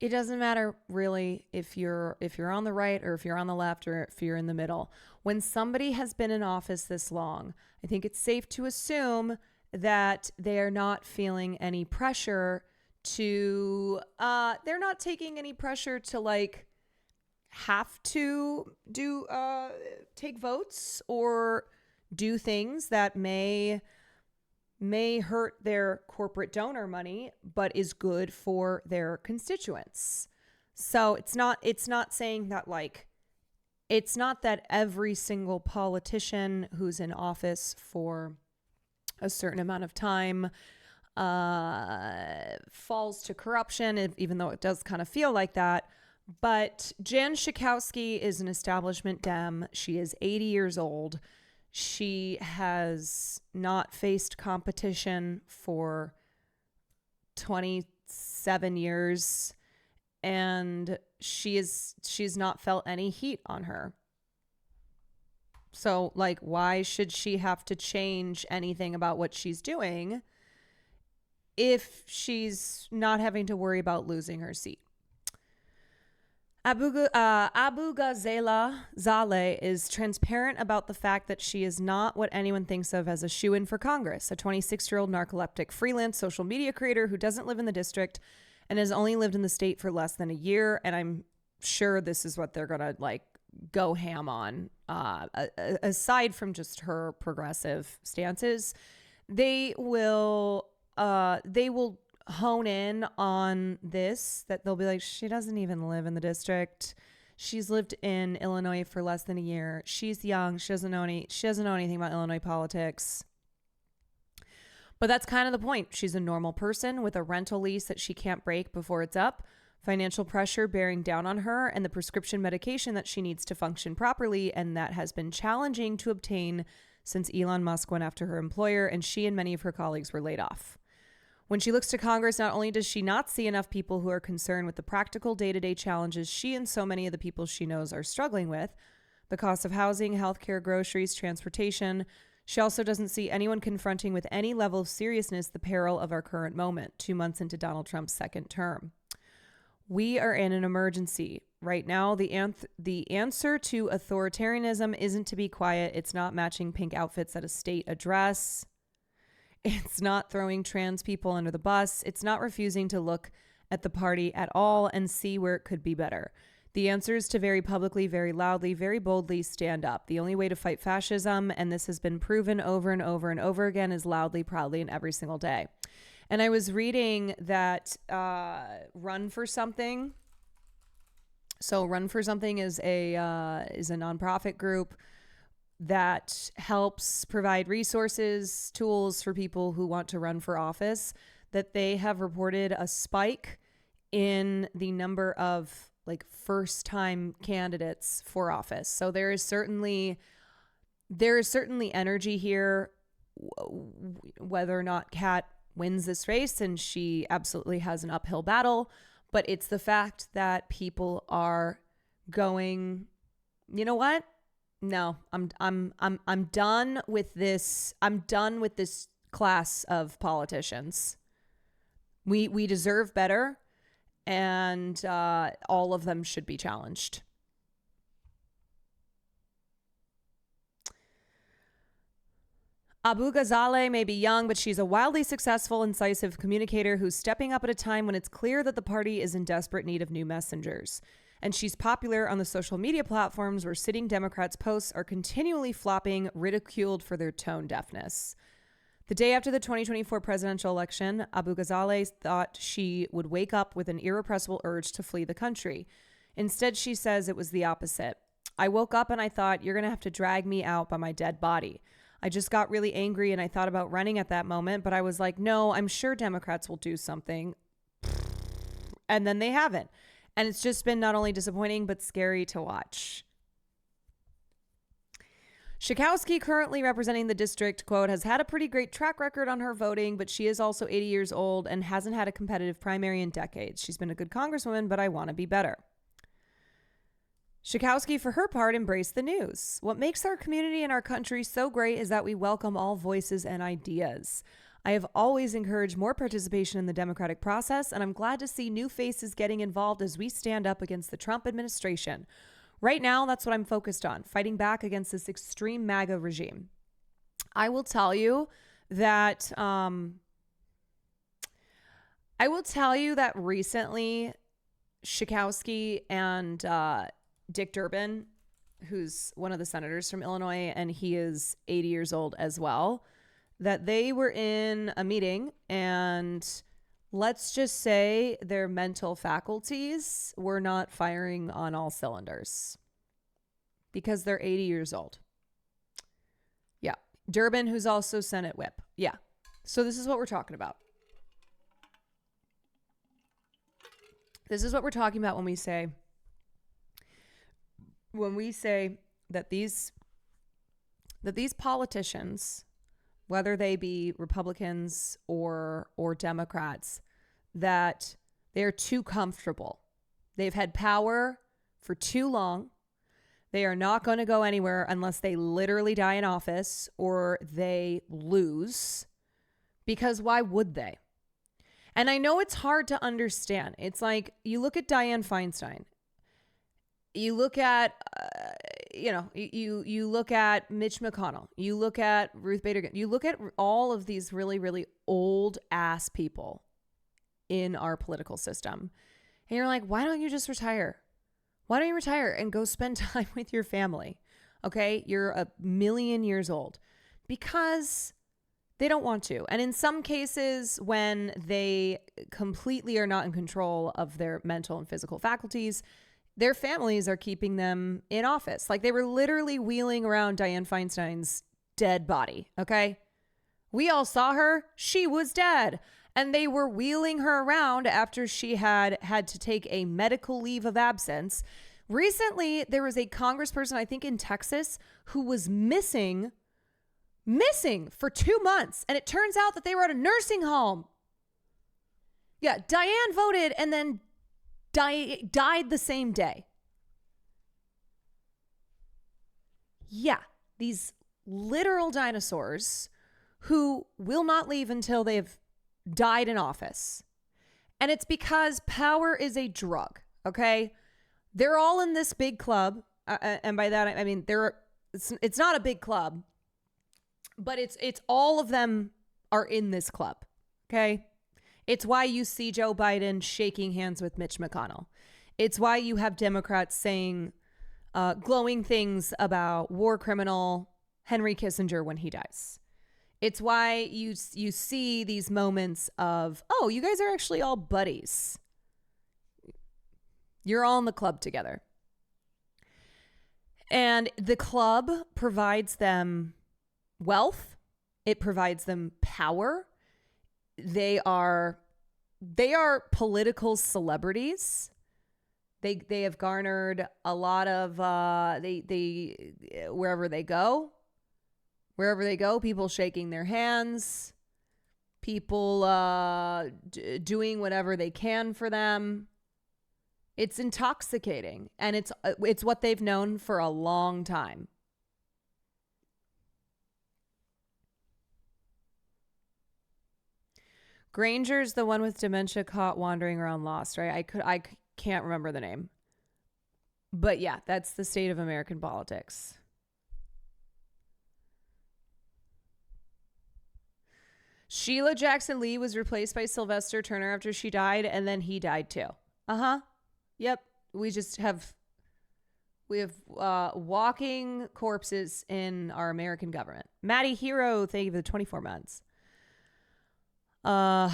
It doesn't matter really if you're on the right or if you're on the left or if you're in the middle. When somebody has been in office this long, I think it's safe to assume that they are not feeling any pressure to, they're not taking any pressure to like have to take votes or do things that may hurt their corporate donor money, but is good for their constituents. So it's not saying that like, it's not that every single politician who's in office for a certain amount of time falls to corruption, even though it does kind of feel like that. But Jan Schakowsky is an establishment Dem. She is 80 years old. She has not faced competition for 27 years, and she's not felt any heat on her. So, like, why should she have to change anything about what she's doing if she's not having to worry about losing her seat? Abou-Ghazaleh is transparent about the fact that she is not what anyone thinks of as a shoo-in for Congress, a 26-year-old narcoleptic freelance social media creator who doesn't live in the district and has only lived in the state for less than a year. And I'm sure this is what they're going to like go ham on. Aside from just her progressive stances, they will hone in on this, that they'll be like, she doesn't even live in the district. She's lived in Illinois for less than a year. She's young. She doesn't know anything about Illinois politics. But that's kind of the point. She's a normal person with a rental lease that she can't break before it's up, financial pressure bearing down on her, and the prescription medication that she needs to function properly, and that has been challenging to obtain since Elon Musk went after her employer and she and many of her colleagues were laid off. When she looks to Congress, not only does she not see enough people who are concerned with the practical day-to-day challenges she and so many of the people she knows are struggling with, the cost of housing, healthcare, groceries, transportation, she also doesn't see anyone confronting with any level of seriousness the peril of our current moment, 2 months into Donald Trump's second term. We are in an emergency. Right now, the answer to authoritarianism isn't to be quiet. It's not matching pink outfits at a state address. It's not throwing trans people under the bus. It's not refusing to look at the party at all and see where it could be better. The answer is to very publicly, very loudly, very boldly stand up. The only way to fight fascism, and this has been proven over and over and over again, is loudly, proudly, and every single day. And I was reading that Run for Something. So Run for Something is a nonprofit group that helps provide resources, tools for people who want to run for office, that they have reported a spike in the number of like first-time candidates for office. So there is certainly energy here, whether or not Kat wins this race, and she absolutely has an uphill battle, but it's the fact that people are going, you know what? No, I'm done with this. I'm done with this class of politicians. We deserve better, and all of them should be challenged. Abu Ghazaleh may be young, but she's a wildly successful, incisive communicator who's stepping up at a time when it's clear that the party is in desperate need of new messengers. And she's popular on the social media platforms where sitting Democrats' posts are continually flopping, ridiculed for their tone deafness. The day after the 2024 presidential election, Abu Ghazaleh thought she would wake up with an irrepressible urge to flee the country. Instead, she says it was the opposite. I woke up and I thought, you're going to have to drag me out by my dead body. I just got really angry and I thought about running at that moment, but I was like, no, I'm sure Democrats will do something. And then they haven't. And it's just been not only disappointing, but scary to watch. Schakowsky, currently representing the district, quote, has had a pretty great track record on her voting, but she is also 80 years old and hasn't had a competitive primary in decades. She's been a good congresswoman, but I want to be better. Schakowsky, for her part, embraced the news. What makes our community and our country so great is that we welcome all voices and ideas. I have always encouraged more participation in the democratic process, and I'm glad to see new faces getting involved as we stand up against the Trump administration. Right now, that's what I'm focused on, fighting back against this extreme MAGA regime. I will tell you that recently Schakowsky and Dick Durbin, who's one of the senators from Illinois, and he is 80 years old as well, that they were in a meeting, and let's just say their mental faculties were not firing on all cylinders because they're 80 years old. Yeah. Durbin, who's also Senate whip. Yeah. So this is what we're talking about. This is what we're talking about when we say that these politicians, whether they be Republicans or Democrats, that they're too comfortable. They've had power for too long. They are not going to go anywhere unless they literally die in office or they lose, because why would they? And I know it's hard to understand. It's like you look at Dianne Feinstein. You look at, you look at Mitch McConnell. You look at Ruth Bader Ginsburg. You look at all of these really, really old ass people in our political system. And you're like, why don't you just retire? Why don't you retire and go spend time with your family? Okay, you're a million years old. Because They don't want to. And in some cases, when they completely are not in control of their mental and physical faculties, their families are keeping them in office. Like, they were literally wheeling around Dianne Feinstein's dead body, okay? We all saw her. She was dead. And they were wheeling her around after she had to take a medical leave of absence. Recently, there was a congressperson, I think in Texas, who was missing for 2 months. And it turns out that they were at a nursing home. Yeah, Dianne voted and then died the same day. Yeah, these literal dinosaurs who will not leave until they've died in office. And it's because power is a drug, okay? They're all in this big club. And by that, I mean, it's not a big club, but it's all of them are in this club, okay? It's why you see Joe Biden shaking hands with Mitch McConnell. It's why you have Democrats saying glowing things about war criminal Henry Kissinger when he dies. It's why you see these moments of, oh, you guys are actually all buddies. You're all in the club together. And the club provides them wealth. It provides them power. They are political celebrities. They have garnered a lot of they wherever they go, people shaking their hands, people doing whatever they can for them. It's intoxicating, and it's what they've known for a long time. Granger's the one with dementia caught wandering around lost, right? I can't remember the name. But yeah, that's the state of American politics. Sheila Jackson Lee was replaced by Sylvester Turner after she died, and then he died too. Yep. We have walking corpses in our American government. Maddie Hero, thank you for the 24 months. Abu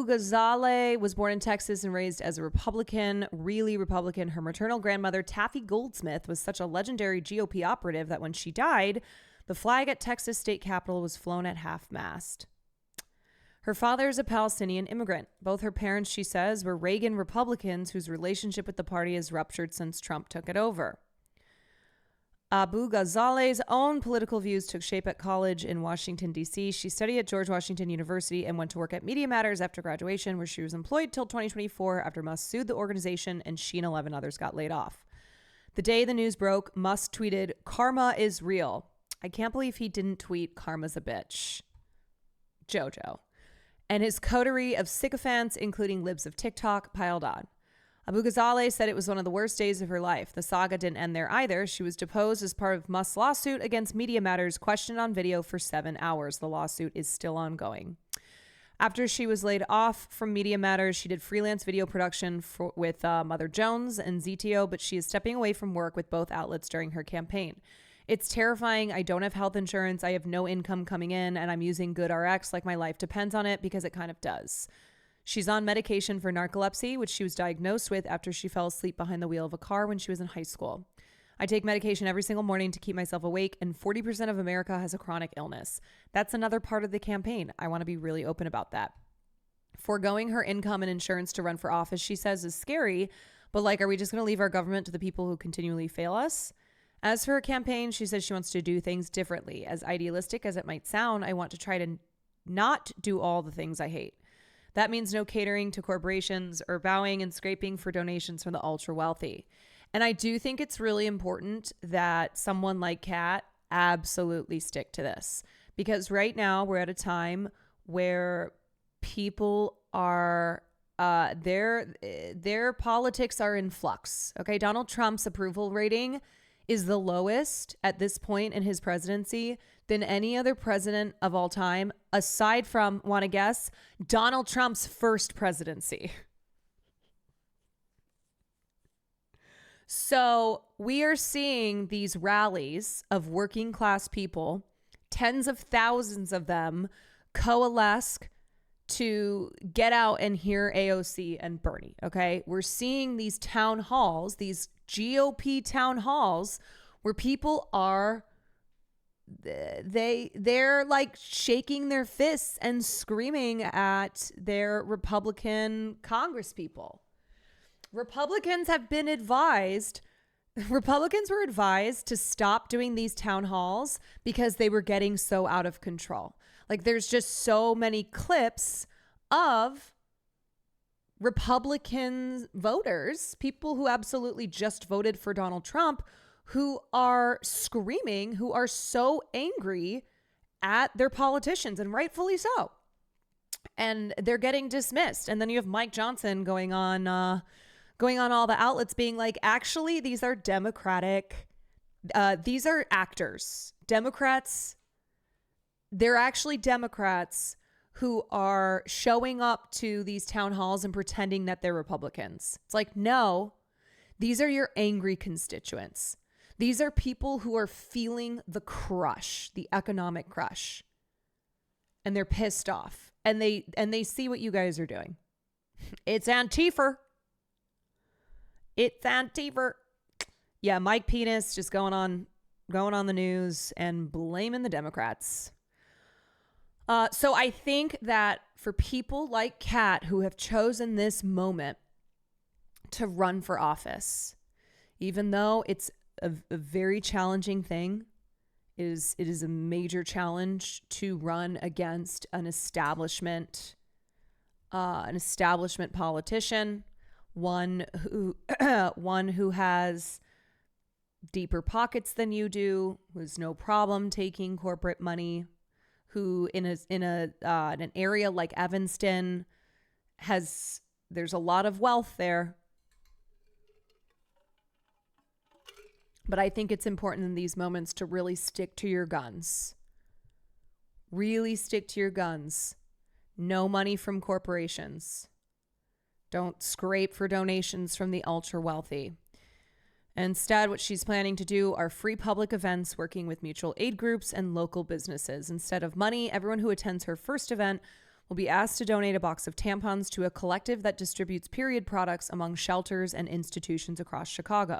Ghazaleh was born in Texas and raised as a Republican, really Republican. Her maternal grandmother, Taffy Goldsmith, was such a legendary GOP operative that when she died, the flag at Texas state capitol was flown at half-mast. Her father is a Palestinian immigrant. Both her parents, she says, were Reagan Republicans whose relationship with the party has ruptured since Trump took it over. Abu Ghazaleh's own political views took shape at college in Washington, D.C. She studied at George Washington University and went to work at Media Matters after graduation, where she was employed till 2024 after Musk sued the organization and she and 11 others got laid off. The day the news broke, Musk tweeted, "Karma is real." I can't believe he didn't tweet "Karma's a bitch." Jojo. And his coterie of sycophants, including libs of TikTok, piled on. Abu Ghazaleh said it was one of the worst days of her life. The saga didn't end there either. She was deposed as part of Musk's lawsuit against Media Matters, questioned on video for 7 hours. The lawsuit is still ongoing. After she was laid off from Media Matters, she did freelance video production with Mother Jones and ZTO, but she is stepping away from work with both outlets during her campaign. It's terrifying. I don't have health insurance. I have no income coming in, and I'm using GoodRx like my life depends on it, because it kind of does. She's on medication for narcolepsy, which she was diagnosed with after she fell asleep behind the wheel of a car when she was in high school. I take medication every single morning to keep myself awake, and 40% of America has a chronic illness. That's another part of the campaign. I want to be really open about that. Foregoing her income and insurance to run for office, she says, is scary, but are we just going to leave our government to the people who continually fail us? As for her campaign, she says she wants to do things differently. As idealistic as it might sound, I want to try to not do all the things I hate. That means no catering to corporations or bowing and scraping for donations from the ultra wealthy. And I do think it's really important that someone like Kat absolutely stick to this, because right now we're at a time where people are their politics are in flux. Okay, Donald Trump's approval rating is the lowest at this point in his presidency than any other president of all time, aside from, want to guess, Donald Trump's first presidency. So we are seeing these rallies of working class people tens of thousands of them coalesce to get out and hear AOC and Bernie. Okay. We're seeing these town halls, these GOP town halls where people are, they're like shaking their fists and screaming at their Republican Congress people. Republicans were advised to stop doing these town halls because they were getting so out of control. Like there's just so many clips of Republican voters, people who absolutely just voted for Donald Trump, who are screaming, who are so angry at their politicians, and rightfully so. And they're getting dismissed. And then you have Mike Johnson going on all the outlets being like, actually, these are Democratic, these are actors. Democrats, they're actually Democrats who are showing up to these town halls and pretending that they're Republicans. It's like, no, these are your angry constituents. These are people who are feeling the crush, the economic crush. And they're pissed off. And they see what you guys are doing. It's Antifa. It's Antifa. Yeah, Mike Penis just going on the news and blaming the Democrats. So I think that for people like Kat who have chosen this moment to run for office, even though it's a very challenging thing, it is a major challenge to run against an establishment politician, one who has deeper pockets than you do, who has no problem taking corporate money, who in an area like Evanston there's a lot of wealth there. But I think it's important in these moments to really stick to your guns. Really stick to your guns. No money from corporations. Don't scrape for donations from the ultra wealthy. Instead, what she's planning to do are free public events working with mutual aid groups and local businesses. Instead of money, everyone who attends her first event will be asked to donate a box of tampons to a collective that distributes period products among shelters and institutions across Chicago.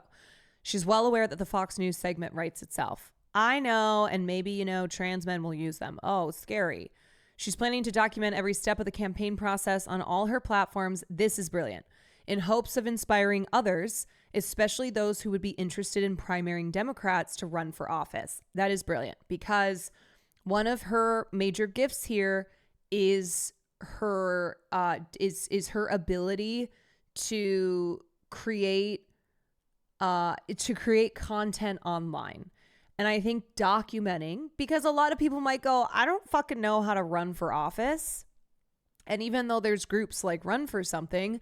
She's well aware that the Fox News segment writes itself. I know, and maybe, trans men will use them. Oh, scary. She's planning to document every step of the campaign process on all her platforms. This is brilliant. In hopes of inspiring others, especially those who would be interested in primarying Democrats to run for office. That is brilliant because one of her major gifts here is her ability to create content online. And I think documenting, because a lot of people might go, I don't fucking know how to run for office. And even though there's groups like Run for Something,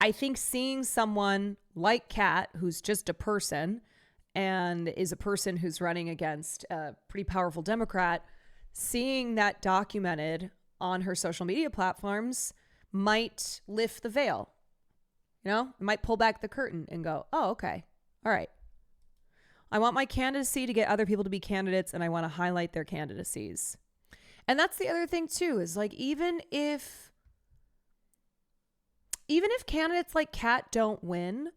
I think seeing someone like Kat, who's just a person and is a person who's running against a pretty powerful Democrat, seeing that documented on her social media platforms might lift the veil. It might pull back the curtain and go, oh, okay. All right. I want my candidacy to get other people to be candidates, and I want to highlight their candidacies. And that's the other thing too, is like, even if candidates like Kat don't win,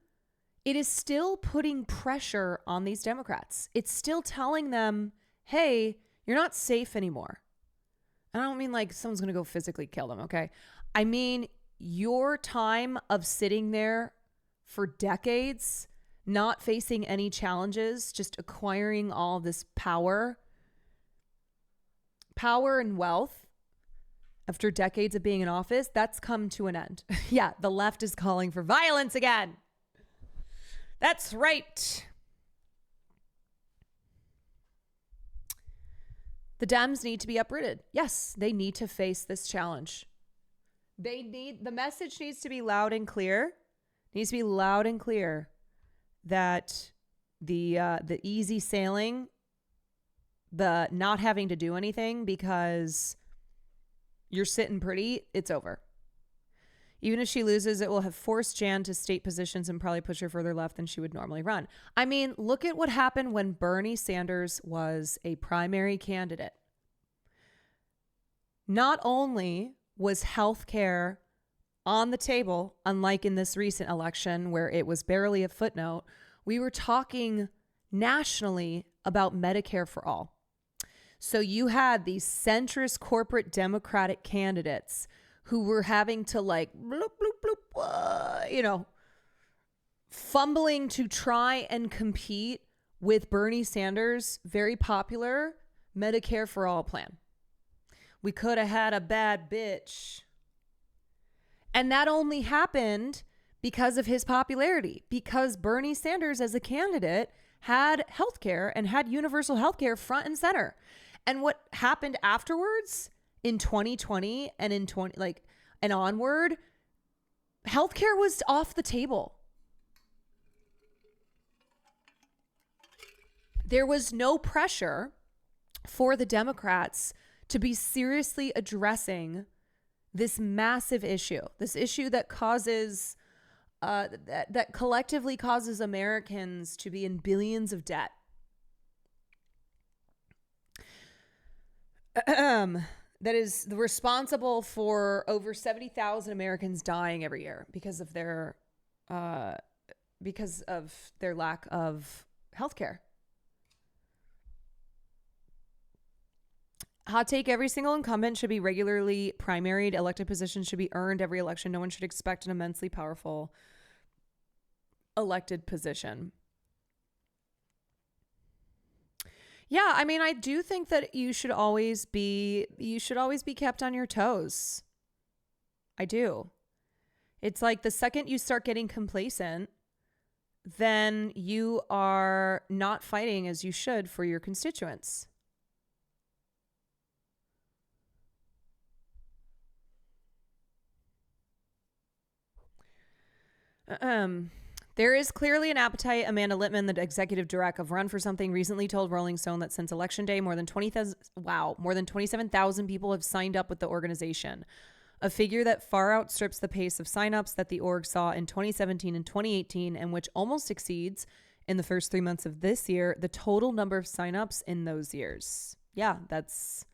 it is still putting pressure on these Democrats. It's still telling them, hey, you're not safe anymore. And I don't mean like someone's going to go physically kill them, okay? I mean, your time of sitting there for decades, not facing any challenges, just acquiring all this power and wealth after decades of being in office, that's come to an end. Yeah, the left is calling for violence again. That's right. The Dems need to be uprooted. Yes, they need to face this challenge. The message needs to be loud and clear. It needs to be loud and clear that the easy sailing, the not having to do anything because you're sitting pretty, it's over. Even if she loses, it will have forced Jan to state positions and probably push her further left than she would normally run. I mean, look at what happened when Bernie Sanders was a primary candidate. not only was healthcare on the table, unlike in this recent election where it was barely a footnote, we were talking nationally about Medicare for all. So you had these centrist corporate Democratic candidates who were having to like, bloop, bloop, bloop, fumbling to try and compete with Bernie Sanders' very popular Medicare for all plan. We could have had a bad bitch. And that only happened because of his popularity, because Bernie Sanders as a candidate had healthcare and had universal healthcare front and center. And what happened afterwards in 2020 and and onward, healthcare was off the table. There was no pressure for the Democrats to be seriously addressing this massive issue, this issue that causes, that collectively causes Americans to be in billions of debt. That is responsible for over 70,000 Americans dying every year because of their lack of healthcare. Hot take, every single incumbent should be regularly primaried. Elected positions should be earned every election. No one should expect an immensely powerful elected position. Yeah, I mean, I do think that you should always be kept on your toes. I do. It's like the second you start getting complacent, then you are not fighting as you should for your constituents. There is clearly an appetite. Amanda Littman, the executive director of Run for Something, recently told Rolling Stone that since Election Day, more than 27,000 people have signed up with the organization, a figure that far outstrips the pace of signups that the org saw in 2017 and 2018, and which almost exceeds, in the first 3 months of this year, the total number of signups in those years. Yeah, that's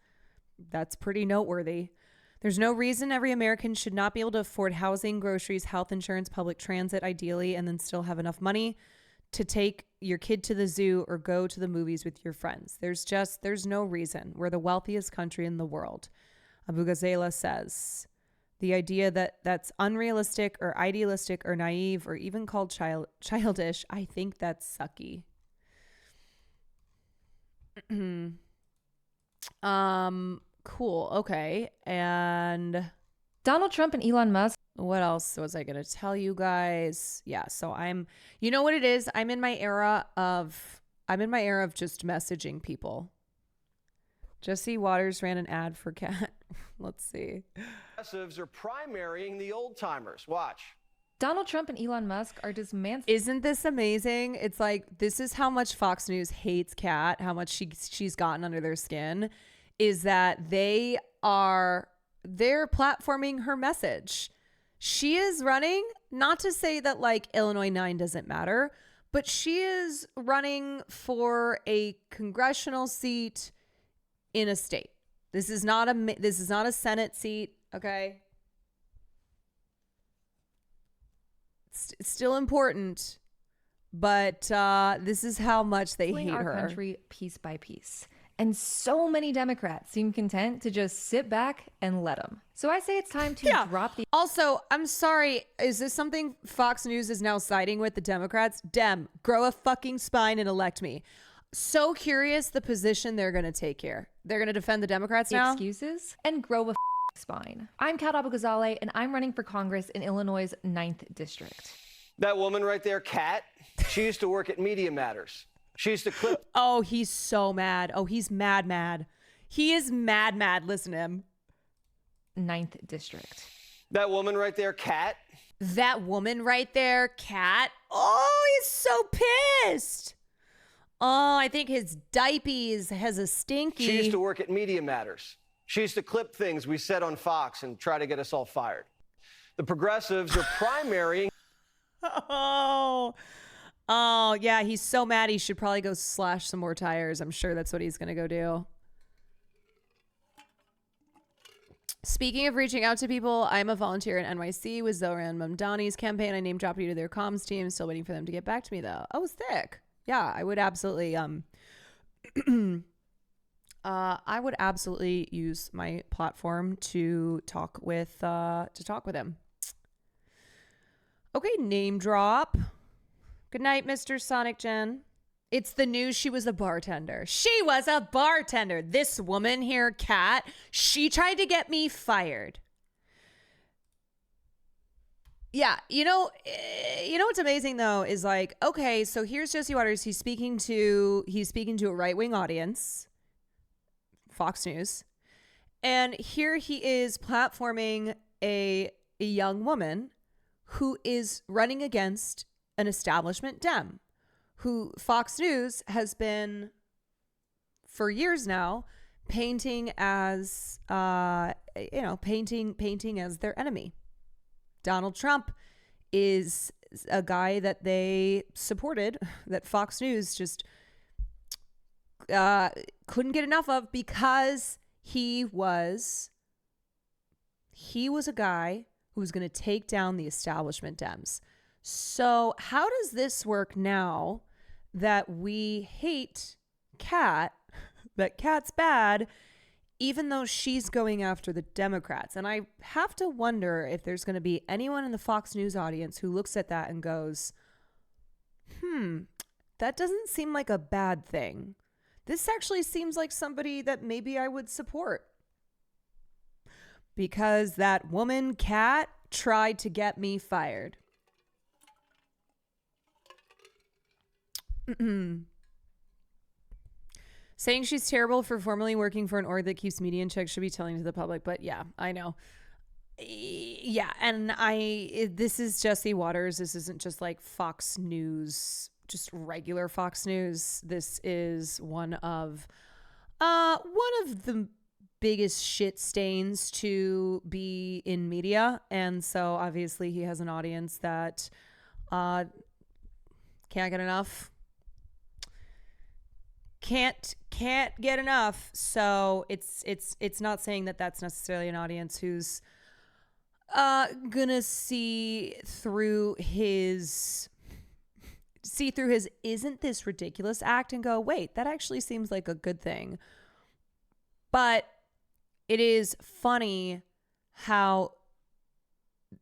pretty noteworthy. There's no reason every American should not be able to afford housing, groceries, health insurance, public transit, ideally, and then still have enough money to take your kid to the zoo or go to the movies with your friends. There's no reason. We're the wealthiest country in the world. Abu Ghazala says, the idea that that's unrealistic or idealistic or naive or even called childish, I think that's sucky. Cool. Okay. And Donald Trump and Elon Musk. What else was I going to tell you guys? Yeah. So you know what it is? I'm in my era of just messaging people. Jesse Waters ran an ad for Cat. Let's see. Progressives are primarying the old timers. Watch. Donald Trump and Elon Musk are dismantling. Isn't this amazing? It's like, this is how much Fox News hates Cat, how much she's gotten under their skin. Is that they're platforming her message. She is running, not to say that like Illinois 9 doesn't matter, but she is running for a congressional seat in a state. This is not a Senate seat, okay? It's still important, but this is how much they hate our her. Country piece by piece. And so many Democrats seem content to just sit back and let them. So I say it's time to drop the... Also, I'm sorry. Is this something Fox News is now siding with the Democrats? Dem, grow a fucking spine and elect me. So curious the position they're going to take here. They're going to defend the Democrats now? Excuses and grow a spine. I'm Kat Abou-Ghazaleh, and I'm running for Congress in Illinois' 9th District. That woman right there, Kat, she used to work at Media Matters. She used to clip. Oh, he's so mad. Oh, he's mad. He is mad. Listen to him. 9th District. That woman right there, Kat. That woman right there, Kat. Oh, he's so pissed. Oh, I think his diapies has a stinky. She used to work at Media Matters. She used to clip things we said on Fox and try to get us all fired. The progressives are primarying. Oh, yeah, he's so mad he should probably go slash some more tires. I'm sure that's what he's going to go do. Speaking of reaching out to people, I'm a volunteer in NYC with Zoran Mamdani's campaign. I name dropped you to their comms team. Still waiting for them to get back to me though. Oh, sick. Yeah, I would absolutely I would absolutely use my platform to talk with him. Okay, name drop. Good night, Mr. Sonic Jen. It's the news she was a bartender. She was a bartender. This woman here, Kat, she tried to get me fired. Yeah, you know what's amazing though is like, okay, so here's Jesse Waters. He's speaking to a right-wing audience, Fox News, and here he is platforming a young woman who is running against an establishment Dem, who Fox News has been for years now painting as painting as their enemy. Donald Trump is a guy that they supported, that Fox News just couldn't get enough of, because he was a guy who was going to take down the establishment Dems. So how does this work now that we hate Kat, that Kat's bad, even though she's going after the Democrats? And I have to wonder if there's going to be anyone in the Fox News audience who looks at that and goes, that doesn't seem like a bad thing. This actually seems like somebody that maybe I would support. Because that woman, Kat, tried to get me fired. Saying she's terrible for formerly working for an org that keeps media in check should be telling to the public. But yeah, I know. Yeah, and this is Jesse Waters. This isn't just like Fox News, just regular Fox News. This is one of the biggest shit stains to be in media, and so obviously he has an audience that can't get enough. Can't get enough. So it's not saying that that's necessarily an audience who's gonna see through his isn't this ridiculous act and go, wait, that actually seems like a good thing. But it is funny how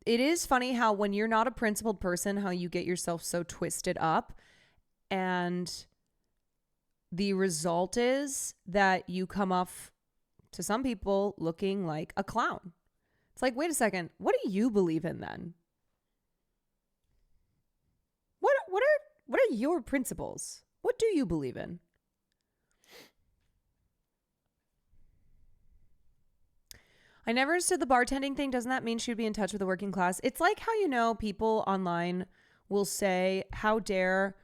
when you're not a principled person, how you get yourself so twisted up, and the result is that you come off to some people looking like a clown. It's like, wait a second, what do you believe in then? What are your principles? What do you believe in? I never understood the bartending thing. Doesn't that mean she'd be in touch with the working class? It's like how, people online will say, how dare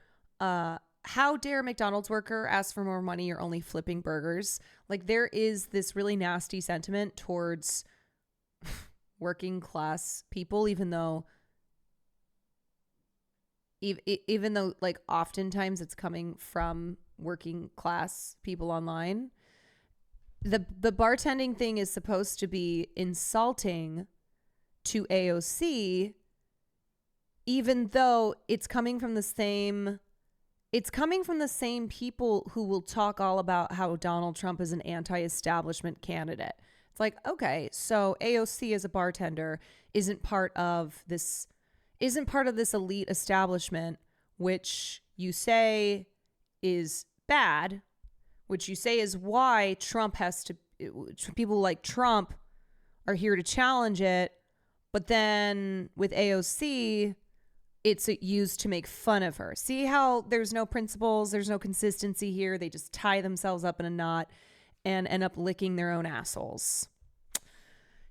McDonald's worker ask for more money? You're only flipping burgers. Like, there is this really nasty sentiment towards working class people, even though like oftentimes it's coming from working class people online. The bartending thing is supposed to be insulting to AOC, even though it's coming from the same people who will talk all about how Donald Trump is an anti-establishment candidate. It's like, okay, so AOC as a bartender isn't part of this elite establishment, which you say is bad, which you say is why people like Trump are here to challenge it. But then with AOC, it's used to make fun of her. See how there's no principles, there's no consistency here. They just tie themselves up in a knot and end up licking their own assholes.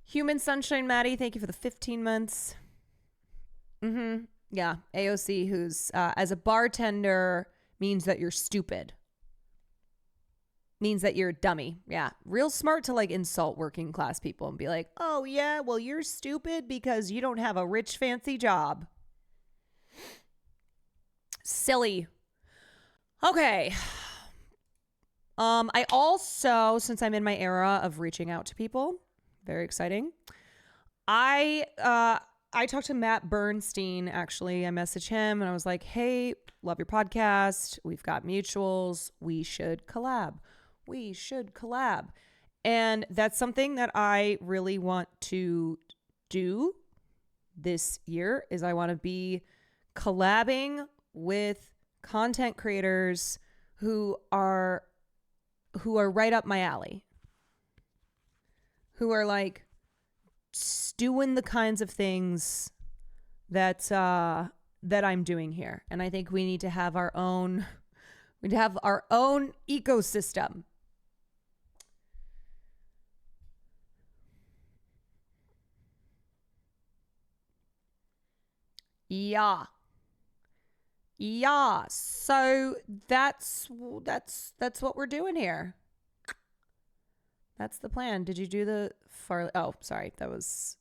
Human Sunshine Maddie, thank you for the 15 months. Yeah, AOC, who's as a bartender, means that you're stupid. Means that you're a dummy. Yeah, real smart to like insult working class people and be like, oh yeah, well you're stupid because you don't have a rich fancy job. Silly. Okay. I also, since I'm in my era of reaching out to people, Very exciting. I talked to Matt Bernstein, actually. I messaged him and I was like, hey, love your podcast. We've got mutuals. We should collab. We should collab. And that's something that I really want to do this year is I want to be collabing with content creators who are right up my alley. Who are like doing the kinds of things that I'm doing here. And I think we need to have our own ecosystem. Yeah. Yeah. So that's what we're doing here. That's the plan. Did you do the Farley? Oh, sorry. That was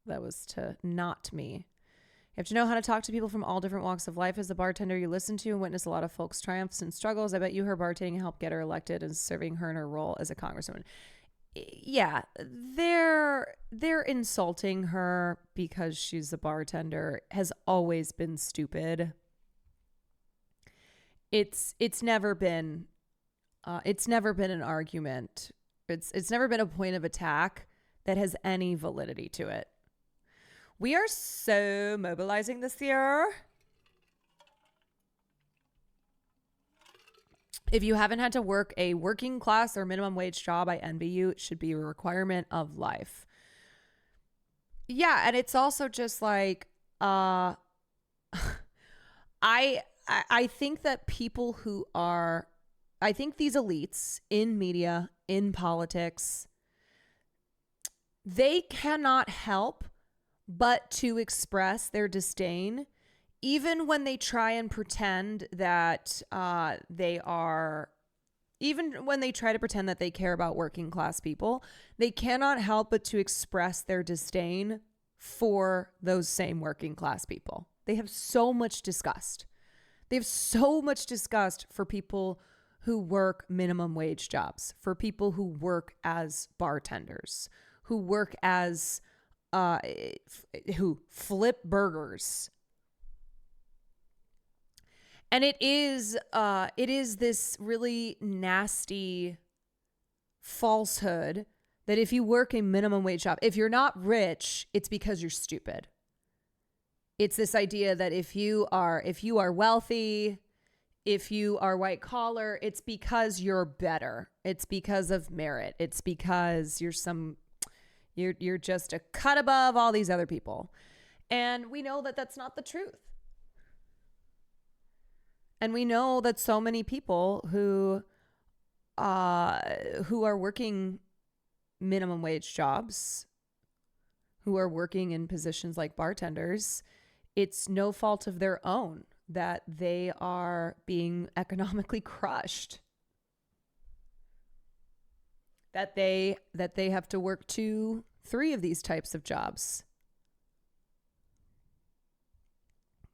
to not me. You have to know how to talk to people from all different walks of life. As a bartender, you listen to and witness a lot of folks' triumphs and struggles. I bet you her bartending helped get her elected and serving her in her role as a congresswoman. Yeah, they're insulting her because she's a bartender has always been stupid. It's never been an argument. It's never been a point of attack that has any validity to it. We are so mobilizing this year. If you haven't had to work a working class or minimum wage job, I envy you. It should be a requirement of life. Yeah, and it's also just like I think that people who are I think these elites in media, in politics, they cannot help but to express their disdain, even when they try and pretend that even when they try to pretend that they care about working class people, they cannot help but to express their disdain for those same working class people. They have so much disgust. They have so much disgust for people who work minimum wage jobs, for people who work as bartenders, who work as who flip burgers. And it is this really nasty falsehood that if you work a minimum wage job, if you're not rich, it's because you're stupid. It's this idea that if you are wealthy, if you are white collar, it's because you're better. It's because of merit. It's because you're just a cut above all these other people. And we know that that's not the truth. And we know that so many people who are working minimum wage jobs, who are working in positions like bartenders, it's no fault of their own that they are being economically crushed. That they have to work 2, 3 of these types of jobs.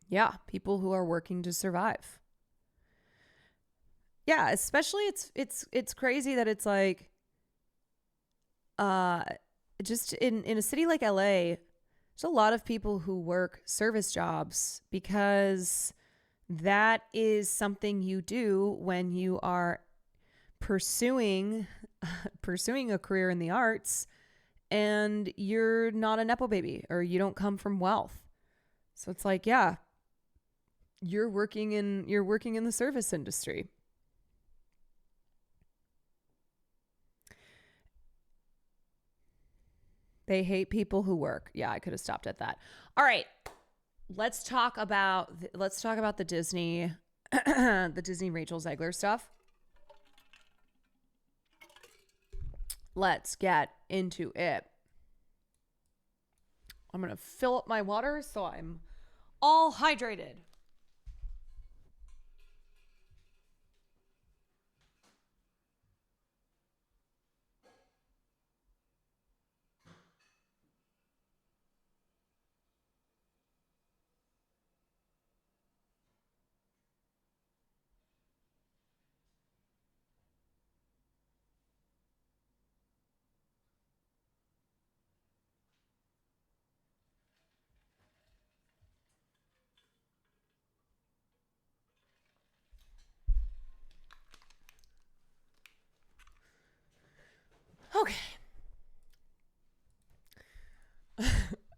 Yeah, people who are working to survive. Yeah, especially it's crazy that it's like just in a city like LA, there's a lot of people who work service jobs because that is something you do when you are pursuing a career in the arts and you're not a nepo baby or you don't come from wealth. So it's like, yeah, you're working in the service industry. They hate people who work. Yeah, I could have stopped at that. All right. Let's talk about the Disney the Disney Rachel Zegler stuff. Let's get into it. I'm going to fill up my water so I'm all hydrated.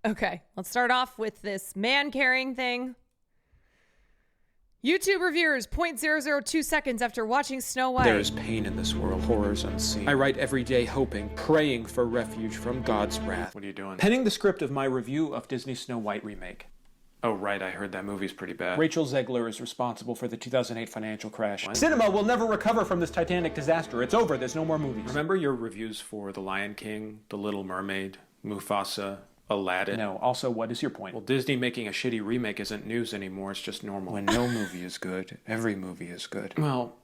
Okay, let's start off with this man carrying thing. YouTube reviewers 0.002 seconds after watching Snow White. There is pain in this world, horrors unseen. I write every day hoping, praying for refuge from God's wrath. What are you doing? Penning the script of my review of Disney's Snow White remake. Oh, right, I heard that movie's pretty bad. Rachel Zegler is responsible for the 2008 financial crash. What? Cinema will never recover from this Titanic disaster. It's over, there's no more movies. Remember your reviews for The Lion King, The Little Mermaid, Mufasa, Aladdin? No, also, what is your point? Well, Disney making a shitty remake isn't news anymore, it's just normal. When no movie is good, every movie is good. Well,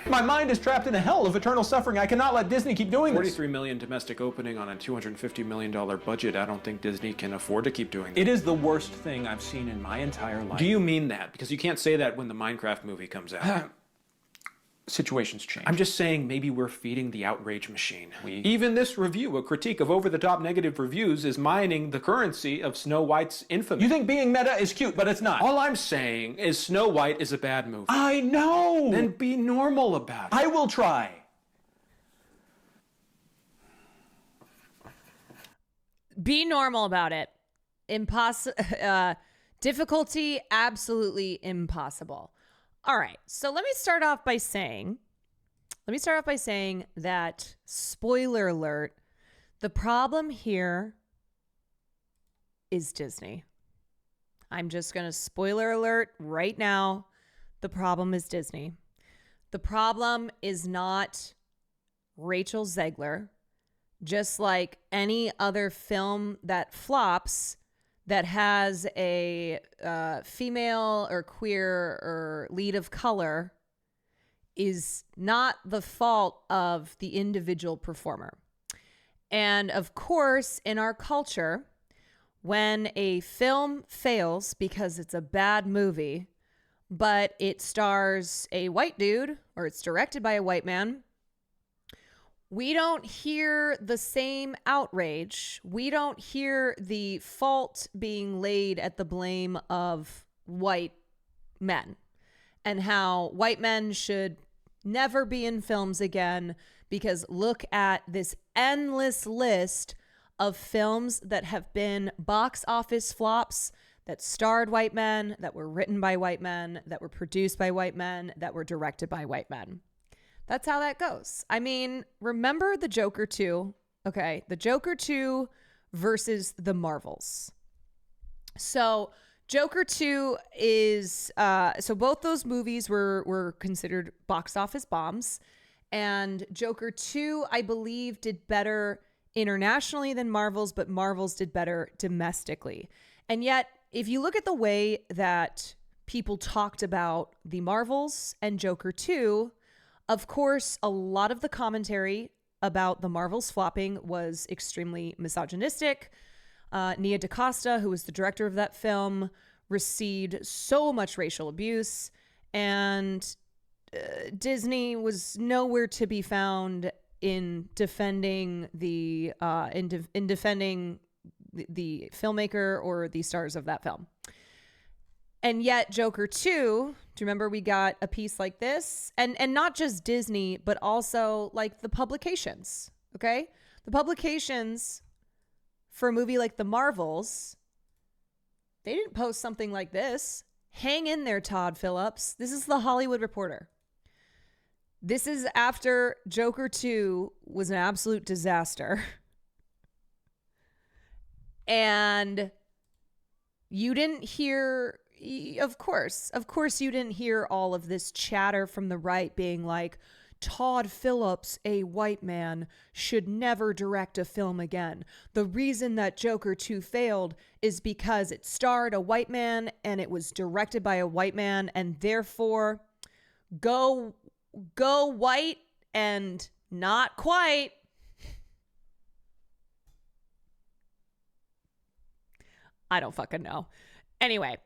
my mind is trapped in a hell of eternal suffering. I cannot let Disney keep doing this. $43 million domestic opening on a $250 million budget. I don't think Disney can afford to keep doing that. It is the worst thing I've seen in my entire life. Do you mean that? Because you can't say that when the Minecraft movie comes out. Situations change. I'm just saying maybe we're feeding the outrage machine. Even this review, a critique of over-the-top negative reviews, is mining the currency of Snow White's infamy. You think being meta is cute, but it's not. All I'm saying is Snow White is a bad movie. I know! Then be normal about it. I will try. Be normal about it. Difficulty, absolutely impossible. All right, so let me start off by saying that, spoiler alert, the problem here is Disney. I'm just going to spoiler alert right now. The problem is Disney. The problem is not Rachel Zegler. Just like any other film that flops, that has a female or queer or lead of color, is not the fault of the individual performer. And of course, in our culture, when a film fails because it's a bad movie, but it stars a white dude or it's directed by a white man, we don't hear the same outrage. We don't hear the fault being laid at the blame of white men and how white men should never be in films again, because look at this endless list of films that have been box office flops, that starred white men, that were written by white men, that were produced by white men, that were directed by white men. That's how that goes. I mean, remember the Joker 2? Okay, the Joker 2 versus the Marvels. So Joker 2 is, so both those movies were considered box office bombs. And Joker 2, I believe, did better internationally than Marvels, but Marvels did better domestically. And yet, if you look at the way that people talked about the Marvels and Joker 2, of course, a lot of the commentary about the Marvels flopping was extremely misogynistic. Nia DaCosta, who was the director of that film, received so much racial abuse, and Disney was nowhere to be found in defending the the filmmaker or the stars of that film. And yet Joker 2, do you remember we got a piece like this? And not just Disney, but also like the publications, okay? The publications for a movie like The Marvels, they didn't post something like this. Hang in there, Todd Phillips. This is the Hollywood Reporter. This is after Joker 2 was an absolute disaster. And you didn't hear... Of course you didn't hear all of this chatter from the right being like, Todd Phillips, a white man, should never direct a film again. The reason that Joker 2 failed is because it starred a white man and it was directed by a white man, and therefore go white and not quite. I don't fucking know. Anyway,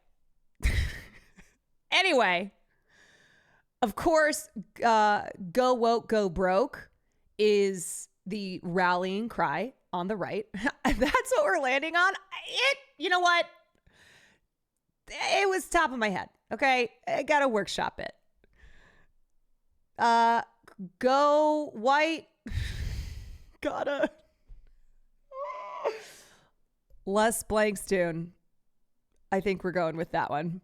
of course, go woke, go broke is the rallying cry on the right. That's what we're landing on. You know what? It was top of my head. Okay. I got to workshop it. Go white. Gotta. Les Blankstoon. I think we're going with that one.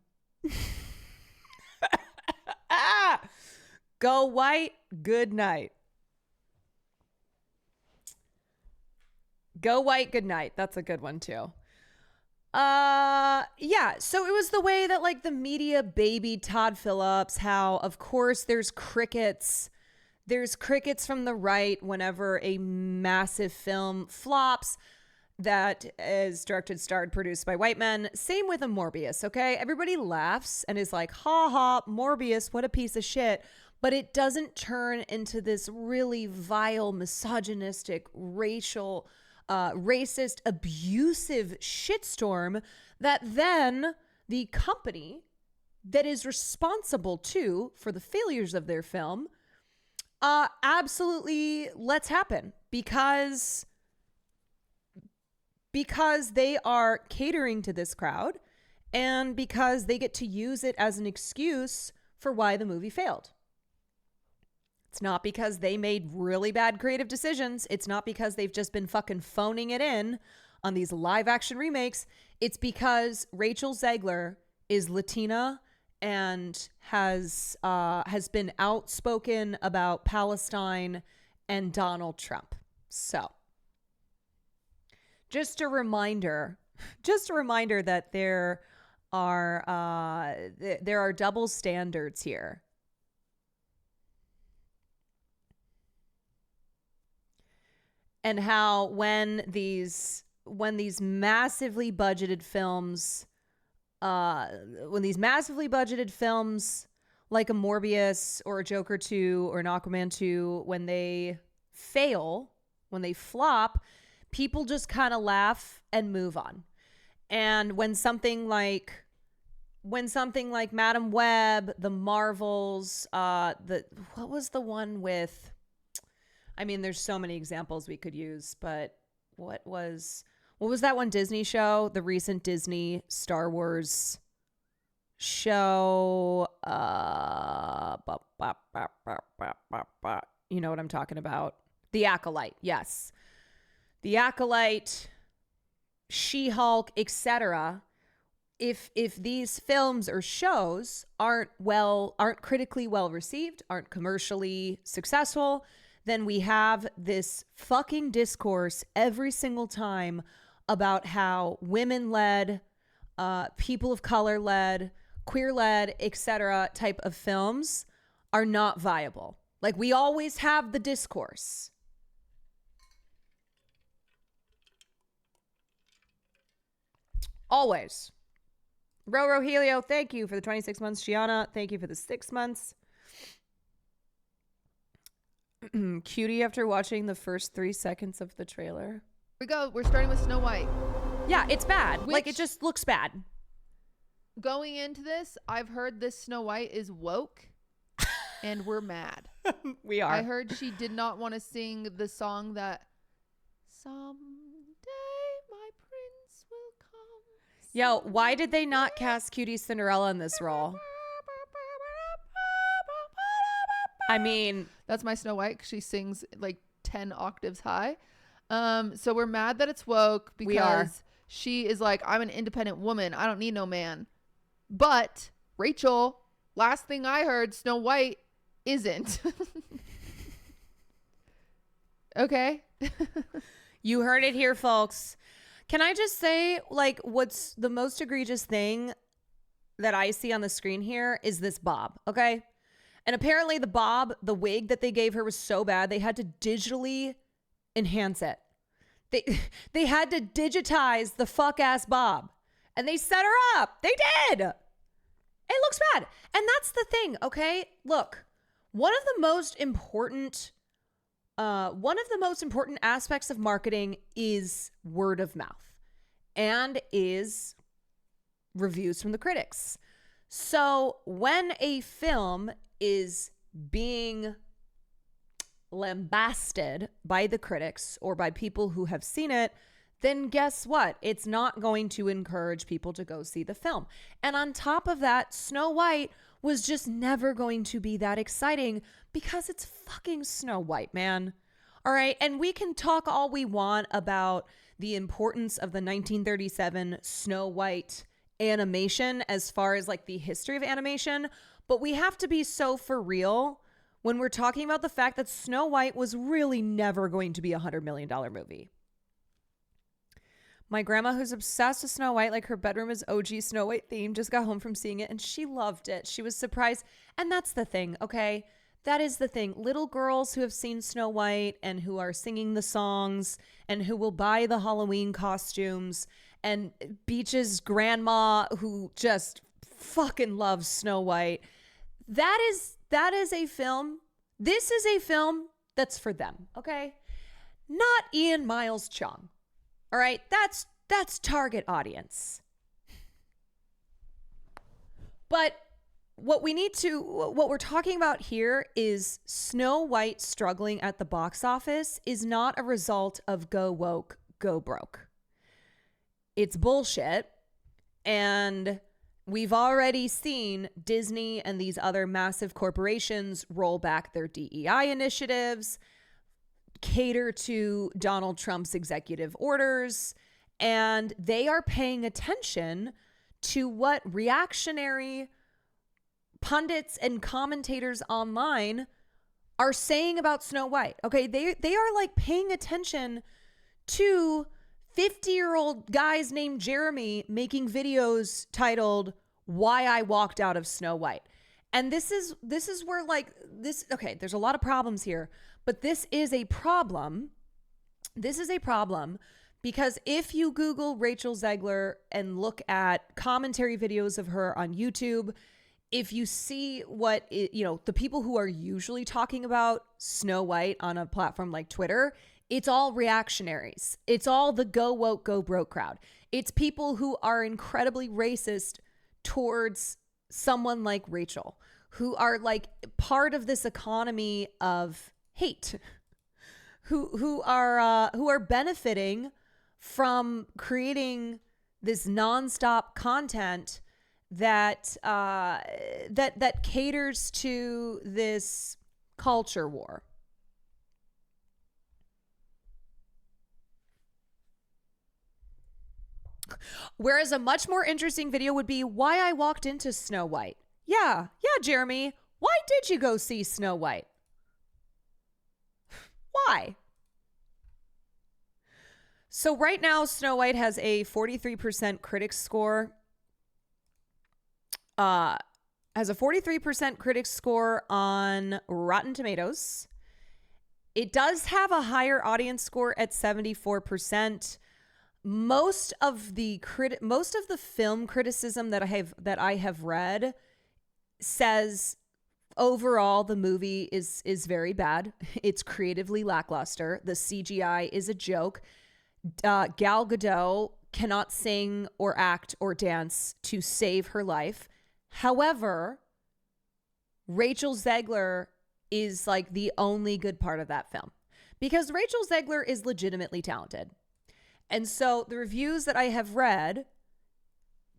Go white, good night. Go white, good night. That's a good one too. Yeah, so it was the way that like the media babied Todd Phillips, how of course there's crickets from the right whenever a massive film flops that is directed, starred, produced by white men. Same with a Morbius, okay? Everybody laughs and is like, ha ha, Morbius, what a piece of shit. But it doesn't turn into this really vile, misogynistic, racial, racist, abusive shitstorm that then the company that is responsible too for the failures of their film absolutely lets happen because they are catering to this crowd and because they get to use it as an excuse for why the movie failed. It's not because they made really bad creative decisions. It's not because they've just been fucking phoning it in on these live action remakes. It's because Rachel Zegler is Latina and has been outspoken about Palestine and Donald Trump. So just a reminder that there are double standards here. And how when these massively budgeted films like a Morbius or a Joker 2 or an Aquaman 2, when they fail, when they flop, people just kind of laugh and move on. And when something like Madam Web, The Marvels, what was the one with, I mean, there's so many examples we could use, but what was that one Disney show? The recent Disney Star Wars show. You know what I'm talking about? The Acolyte. Yes. The Acolyte, She-Hulk, etc. If these films or shows aren't critically well received, aren't commercially successful, then we have this fucking discourse every single time about how women-led, people of color-led, queer-led, etc. type of films are not viable. Like, we always have the discourse. Always. Roro Helio, thank you for the 26 months. Gianna, thank you for the 6 months. Cutie after watching the first 3 seconds of the trailer. We're starting with Snow White. Yeah, it's bad. Like, it just looks bad. Going into this, I've heard this Snow White is woke and we're mad. We are. I heard she did not want to sing the song that someday my prince will come. Yo, why did they not cast Cutie Cinderella in this role? I mean, that's my Snow White. She sings like 10 octaves high. So we're mad that it's woke because she is like, I'm an independent woman. I don't need no man. But Rachel, last thing I heard, Snow White isn't. Okay. You heard it here, folks. Can I just say, like, what's the most egregious thing that I see on the screen here is this bob, okay? And apparently the wig that they gave her was so bad, they had to digitally enhance it. They had to digitize the fuck-ass bob. And they set her up. They did. It looks bad. And that's the thing, okay? Look, one of the most important aspects of marketing is word of mouth and is reviews from the critics. So when a film is being lambasted by the critics or by people who have seen it, then guess what? It's not going to encourage people to go see the film. And on top of that, Snow White was just never going to be that exciting because it's fucking Snow White, man. All right. And we can talk all we want about the importance of the 1937 Snow White animation as far as like the history of animation, but we have to be so for real when we're talking about the fact that Snow White was really never going to be $100 million movie. My grandma, who's obsessed with Snow White, like her bedroom is OG Snow White themed, just got home from seeing it and she loved it. She was surprised. And that's the thing, okay? That is the thing. Little girls who have seen Snow White and who are singing the songs and who will buy the Halloween costumes, and Beach's grandma who just fucking loves Snow White. That is a film. This is a film that's for them, okay? Not Ian Miles Chung. All right, that's target audience. But what we're talking about here is Snow White struggling at the box office is not a result of go woke, go broke. It's bullshit. And we've already seen Disney and these other massive corporations roll back their DEI initiatives, cater to Donald Trump's executive orders, and they are paying attention to what reactionary pundits and commentators online are saying about Snow White. Okay, they are like paying attention to 50-year-old guys named Jeremy making videos titled "Why I Walked Out of Snow White." And this is where like this, okay, there's a lot of problems here, but this is a problem. This is a problem because if you Google Rachel Zegler and look at commentary videos of her on YouTube, if you see the people who are usually talking about Snow White on a platform like Twitter, it's all reactionaries. It's all the go woke, go broke crowd. It's people who are incredibly racist towards someone like Rachel, who are like part of this economy of hate, who are benefiting from creating this nonstop content that caters to this culture war. Whereas a much more interesting video would be why I walked into Snow White. Yeah, Jeremy, why did you go see Snow White? Why? So right now, Snow White has a 43% critics score. Has a 43% critics score on Rotten Tomatoes. It does have a higher audience score at 74%. Most of the film criticism that I have read says overall the movie is very bad. It's creatively lackluster. The CGI is a joke. Gal Gadot cannot sing or act or dance to save her life. However, Rachel Zegler is like the only good part of that film because Rachel Zegler is legitimately talented. And so the reviews that I have read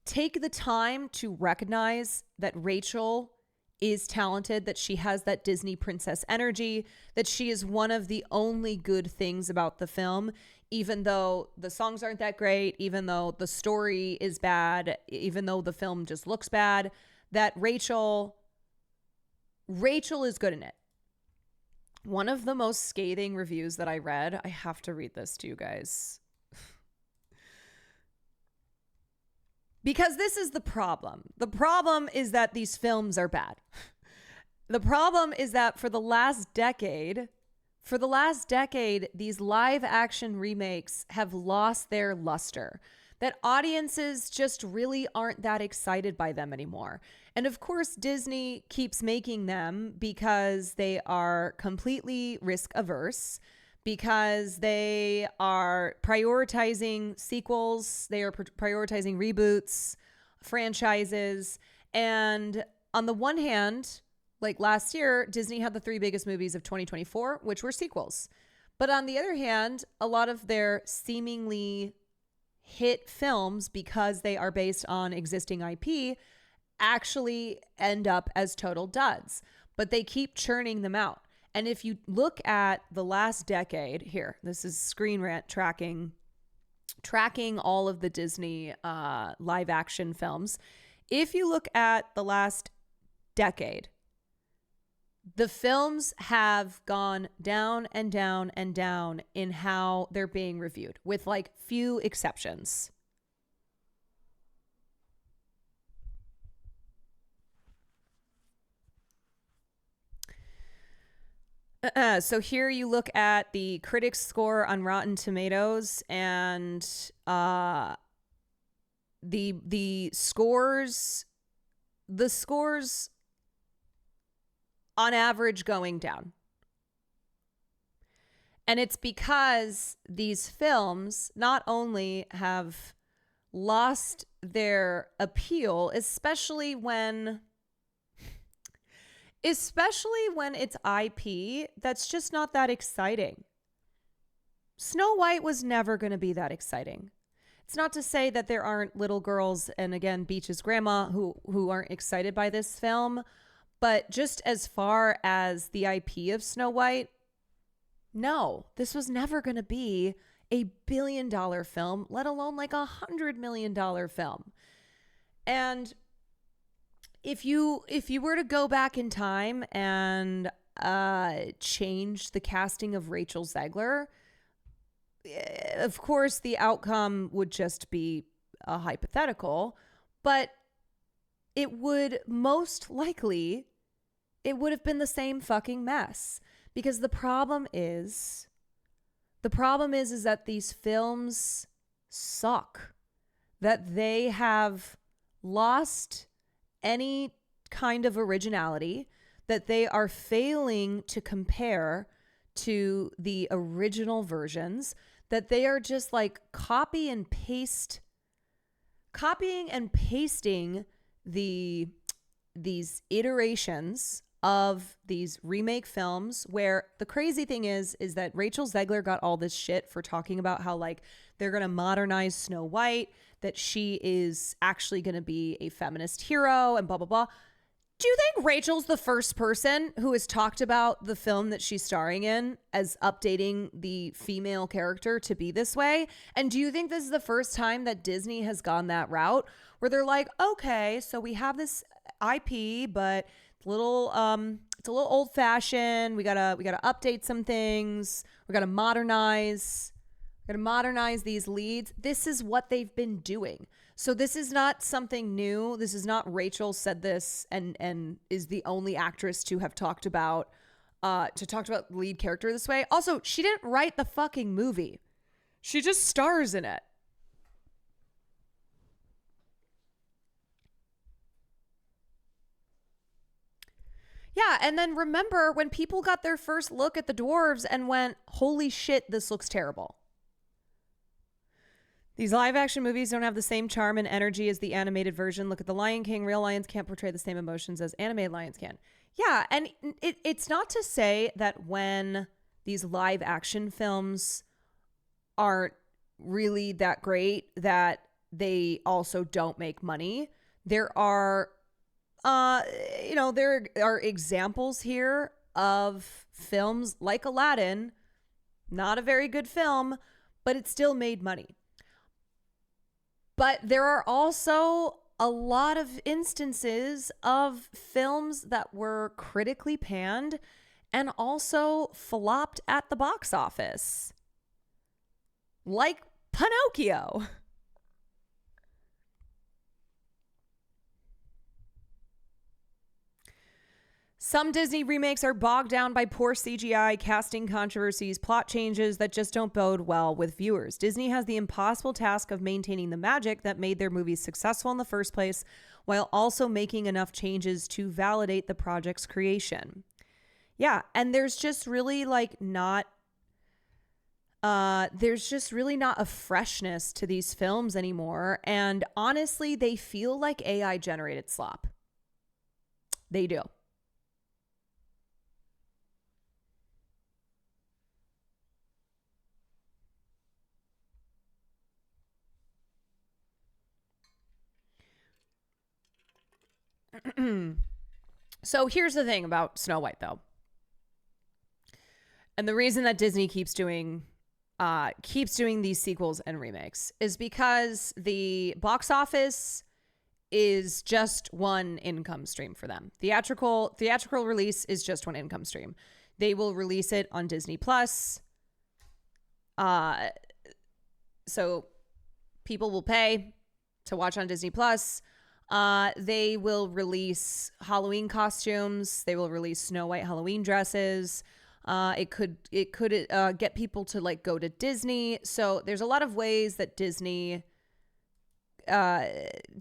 take the time to recognize that Rachel is talented, that she has that Disney princess energy, that she is one of the only good things about the film, even though the songs aren't that great, even though the story is bad, even though the film just looks bad, that Rachel is good in it. One of the most scathing reviews that I read, I have to read this to you guys. Because this is the problem. The problem is that these films are bad. The problem is that for the last decade, these live action remakes have lost their luster. That audiences just really aren't that excited by them anymore. And of course, Disney keeps making them because they are completely risk averse, because they are prioritizing sequels, they are prioritizing reboots, franchises. And on the one hand, like last year, Disney had the 3 biggest movies of 2024, which were sequels. But on the other hand, a lot of their seemingly hit films, because they are based on existing IP, actually end up as total duds. But they keep churning them out. And if you look at the last decade, here, this is Screen Rant tracking tracking all of the Disney live action films. If you look at the last decade, the films have gone down and down and down in how they're being reviewed, with like few exceptions. So here you look at the critics' score on Rotten Tomatoes, and the scores on average going down. And it's because these films not only have lost their appeal, especially when it's IP that's just not that exciting. Snow White was never going to be that exciting. It's not to say that there aren't little girls, and again, Beach's grandma, who aren't excited by this film, but just as far as the IP of Snow White, no, this was never going to be a $1 billion film, let alone like $100 million film. And if you were to go back in time and change the casting of Rachel Zegler, of course the outcome would just be a hypothetical, but it would most likely, it would have been the same fucking mess. Because the problem is that these films suck, that they have lost any kind of originality, that they are failing to compare to the original versions, that they are just like copying and pasting these iterations of these remake films, where the crazy thing is that Rachel Zegler got all this shit for talking about how like they're going to modernize Snow White, that she is actually going to be a feminist hero and blah, blah, blah. Do you think Rachel's the first person who has talked about the film that she's starring in as updating the female character to be this way? And do you think this is the first time that Disney has gone that route, where they're like, okay, so we have this IP, but it's a little old fashioned. We gotta update some things. We gotta modernize these leads. This is what they've been doing. So this is not something new. This is not Rachel said this and is the only actress to have talked about the lead character this way. Also, she didn't write the fucking movie. She just stars in it. Yeah, and then remember when people got their first look at the dwarves and went, holy shit, this looks terrible. These live action movies don't have the same charm and energy as the animated version. Look at The Lion King. Real lions can't portray the same emotions as animated lions can. Yeah, and it's not to say that when these live action films aren't really that great that they also don't make money. There are there are examples here of films like Aladdin, not a very good film, but it still made money. But there are also a lot of instances of films that were critically panned and also flopped at the box office, like Pinocchio. Some Disney remakes are bogged down by poor CGI, casting controversies, plot changes that just don't bode well with viewers. Disney has the impossible task of maintaining the magic that made their movies successful in the first place, while also making enough changes to validate the project's creation. Yeah, and there's just really not a freshness to these films anymore. And honestly, they feel like AI generated slop. They do. So here's the thing about Snow White, though. And the reason that Disney keeps doing keeps doing these sequels and remakes is because the box office is just one income stream for them. Theatrical release is just one income stream. They will release it on Disney Plus. So people will pay to watch on Disney Plus. They will release Halloween costumes. They will release Snow White Halloween dresses. It could get people to like go to Disney. So there's a lot of ways that Disney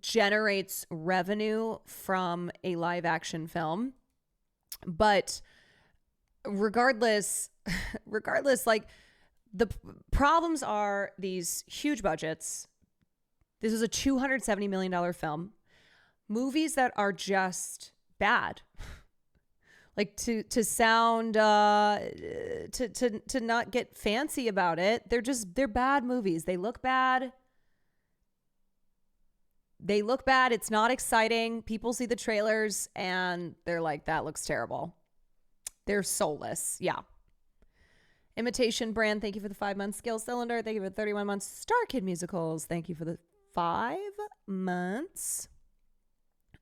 generates revenue from a live action film. But regardless, like the problems are these huge budgets. This is a $270 million film. Movies that are just bad. Like to sound to not get fancy about it, they're bad movies. They look bad. It's not exciting. People see the trailers and they're like, that looks terrible. They're soulless. Yeah. Imitation Brand, thank you for the 5 months. Skill Cylinder, thank you for the 31 months. Star Kid Musicals, thank you for the 5 months.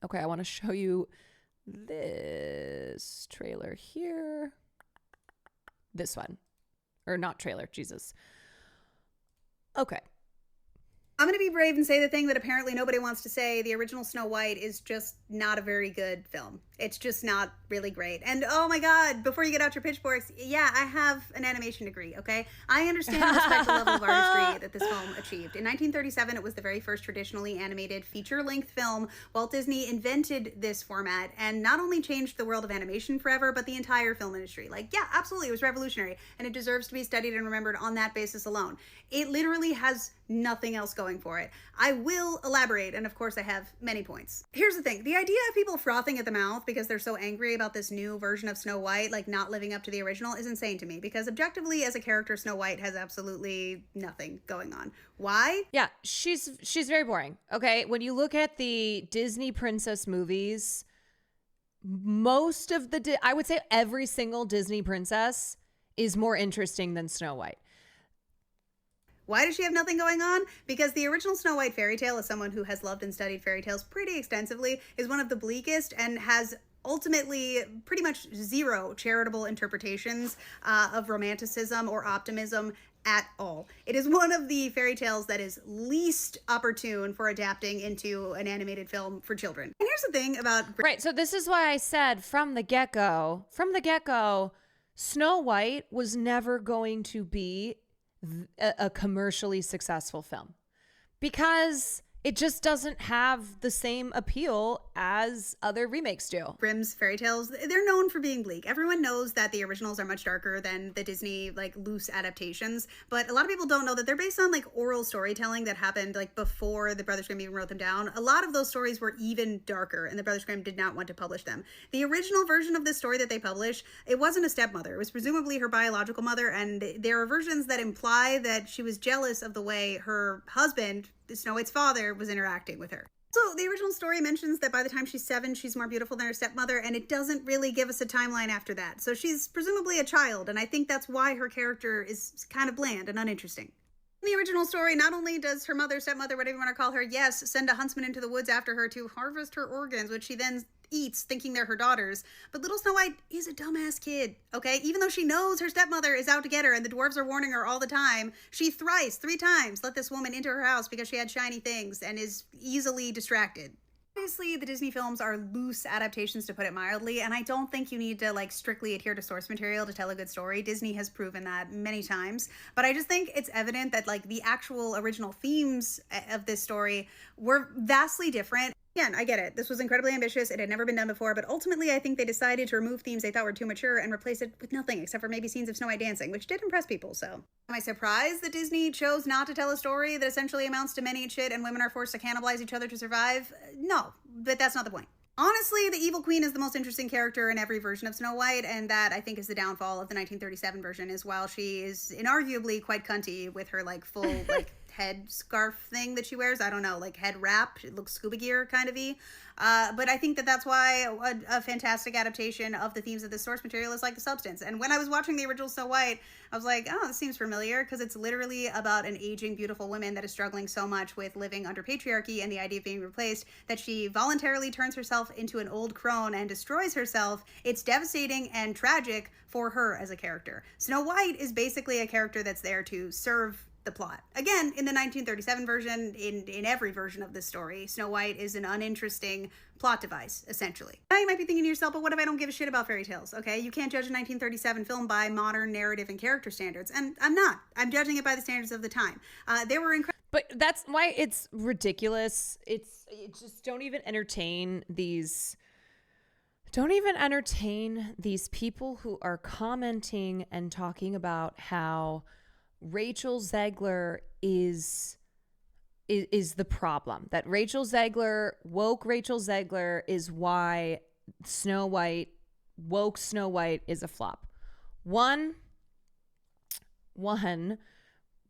Okay, I want to show you this trailer here. This one. Or not trailer, Jesus. Okay. I'm going to be brave and say the thing that apparently nobody wants to say. The original Snow White is just not a very good film. It's just not really great. And oh my God, before you get out your pitchforks, yeah, I have an animation degree, okay? I understand and respect the level of artistry that this film achieved. In 1937, it was the very first traditionally animated feature-length film. Walt Disney invented this format and not only changed the world of animation forever, but the entire film industry. Like, yeah, absolutely, it was revolutionary, and it deserves to be studied and remembered on that basis alone. It literally has nothing else going for it. I will elaborate, and of course I have many points. Here's the thing. The idea of people frothing at the mouth because they're so angry about this new version of Snow White, like not living up to the original, is insane to me, because objectively as a character, Snow White has absolutely nothing going on. Why? Yeah, she's very boring. Okay, when you look at the Disney princess movies, most of I would say every single Disney princess is more interesting than Snow White. Why does she have nothing going on? Because the original Snow White fairy tale, as someone who has loved and studied fairy tales pretty extensively, is one of the bleakest and has ultimately pretty much zero charitable interpretations of romanticism or optimism at all. It is one of the fairy tales that is least opportune for adapting into an animated film for children. And here's the thing about... Right, so this is why I said from the get-go, Snow White was never going to be a commercially successful film because it just doesn't have the same appeal as other remakes do. Grimm's fairy tales, they're known for being bleak. Everyone knows that the originals are much darker than the Disney like loose adaptations, but a lot of people don't know that they're based on like oral storytelling that happened like before the Brothers Grimm even wrote them down. A lot of those stories were even darker and the Brothers Grimm did not want to publish them. The original version of this story that they published, it wasn't a stepmother. It was presumably her biological mother, and there are versions that imply that she was jealous of the way her husband, Snow White's father, was interacting with her. So the original story mentions that by the time she's 7, she's more beautiful than her stepmother, and it doesn't really give us a timeline after that. So she's presumably a child, and I think that's why her character is kind of bland and uninteresting. In the original story, not only does her mother, stepmother, whatever you want to call her, yes, send a huntsman into the woods after her to harvest her organs, which she then eats thinking they're her daughters, but little Snow White is a dumbass kid, okay? Even though she knows her stepmother is out to get her and the dwarves are warning her all the time, she 3 times let this woman into her house because she had shiny things and is easily distracted. Obviously, the Disney films are loose adaptations, to put it mildly, and I don't think you need to like strictly adhere to source material to tell a good story. Disney has proven that many times, but I just think it's evident that like the actual original themes of this story were vastly different. Again, I get it. This was incredibly ambitious. It had never been done before, but ultimately I think they decided to remove themes they thought were too mature and replace it with nothing except for maybe scenes of Snow White dancing, which did impress people, so. Am I surprised that Disney chose not to tell a story that essentially amounts to men eat shit and women are forced to cannibalize each other to survive? No, but that's not the point. Honestly, the evil queen is the most interesting character in every version of Snow White, and that I think is the downfall of the 1937 version, is while she is inarguably quite cunty with her like full like head scarf thing that she wears. I don't know, like head wrap. It looks scuba gear kind of y. But I think that that's why a fantastic adaptation of the themes of the source material is like the substance. And when I was watching the original Snow White, I was like, oh, this seems familiar, because it's literally about an aging, beautiful woman that is struggling so much with living under patriarchy and the idea of being replaced that she voluntarily turns herself into an old crone and destroys herself. It's devastating and tragic for her as a character. Snow White is basically a character that's there to serve the plot. Again, in the 1937 version, in every version of this story, Snow White is an uninteresting plot device, essentially. Now you might be thinking to yourself, but what if I don't give a shit about fairy tales, okay? You can't judge a 1937 film by modern narrative and character standards, and I'm not. I'm judging it by the standards of the time. They were incredible. But that's why it's ridiculous. It just don't even entertain these people who are commenting and talking about how Rachel Zegler is the problem. That woke Rachel Zegler is why woke Snow White is a flop. One,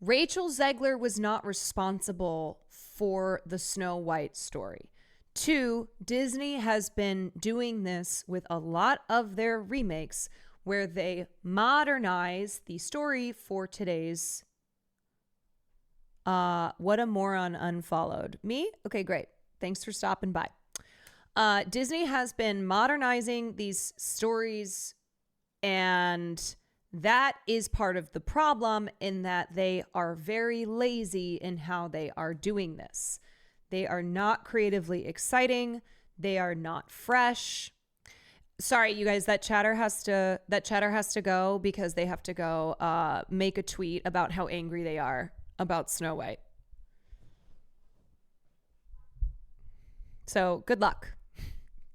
Rachel Zegler was not responsible for the Snow White story. 2, Disney has been doing this with a lot of their remakes where they modernize the story for today's what a moron unfollowed me. Okay, great. Thanks for stopping by. Disney has been modernizing these stories, and that is part of the problem, in that they are very lazy in how they are doing this. They are not creatively exciting. They are not fresh. Sorry, you guys, that chatter has to go because they have to go make a tweet about how angry they are about Snow White. So good luck.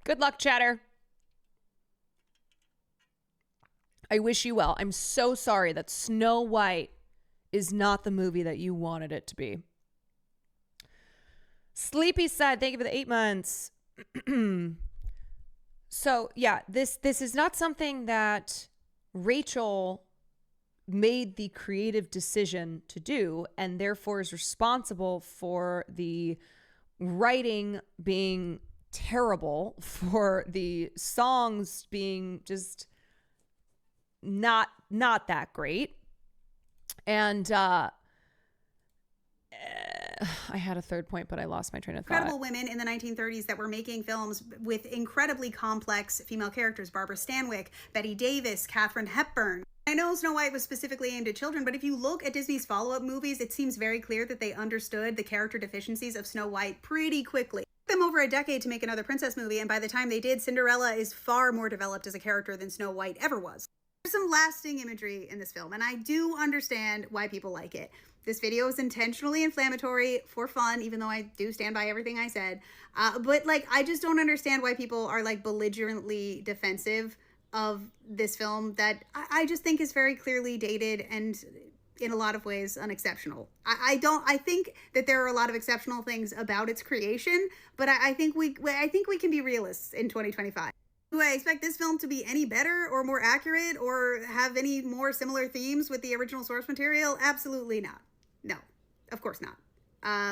Good luck, chatter. I wish you well. I'm so sorry that Snow White is not the movie that you wanted it to be. Sleepy said, thank you for the 8 months. So yeah, this is not something that Rachel made the creative decision to do, and therefore is responsible for the writing being terrible, for the songs being just not that great. And I had a third point, but I lost my train of thought. Incredible women in the 1930s that were making films with incredibly complex female characters. Barbara Stanwyck, Betty Davis, Katharine Hepburn. I know Snow White was specifically aimed at children, but if you look at Disney's follow-up movies, it seems very clear that they understood the character deficiencies of Snow White pretty quickly. It took them over a decade to make another princess movie, and by the time they did, Cinderella is far more developed as a character than Snow White ever was. There's some lasting imagery in this film, and I do understand why people like it. This video is intentionally inflammatory for fun, even though I do stand by everything I said. But like, I just don't understand why people are like belligerently defensive of this film that I just think is very clearly dated and in a lot of ways unexceptional. I think that there are a lot of exceptional things about its creation, but I think we can be realists in 2025. Do I expect this film to be any better or more accurate or have any more similar themes with the original source material? Absolutely not. No, of course not.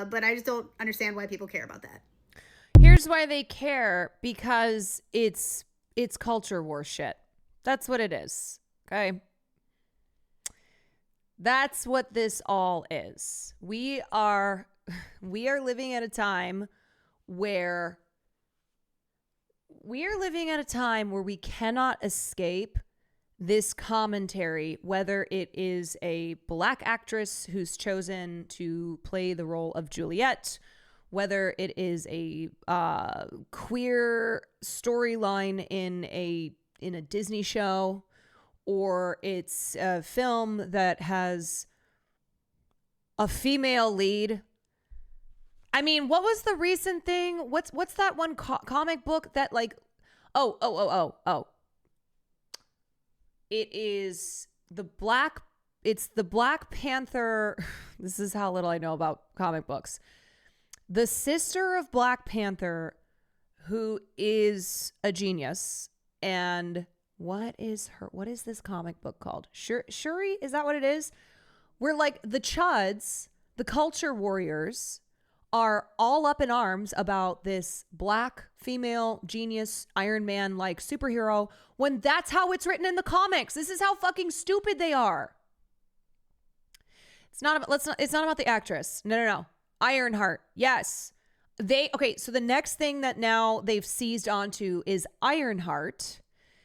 But I just don't understand why people care about that. Here's why they care, because it's culture war shit. That's what it is. Okay. That's what this all is. We are living at a time where we cannot escape this commentary, whether it is a black actress who's chosen to play the role of Juliet, whether it is a queer storyline in a Disney show, or it's a film that has a female lead. I mean, what was the recent thing? What's that one comic book that like, oh. It's the Black Panther. This is how little I know about comic books. The sister of Black Panther, who is a genius. And what is this comic book called? Shuri? Is that what it is? Where like the the culture warriors are all up in arms about this black female genius Iron Man like superhero when that's how it's written in the comics. This is how fucking stupid they are. It's not about the actress. No. Ironheart. Yes. So the next thing that now they've seized onto is Ironheart.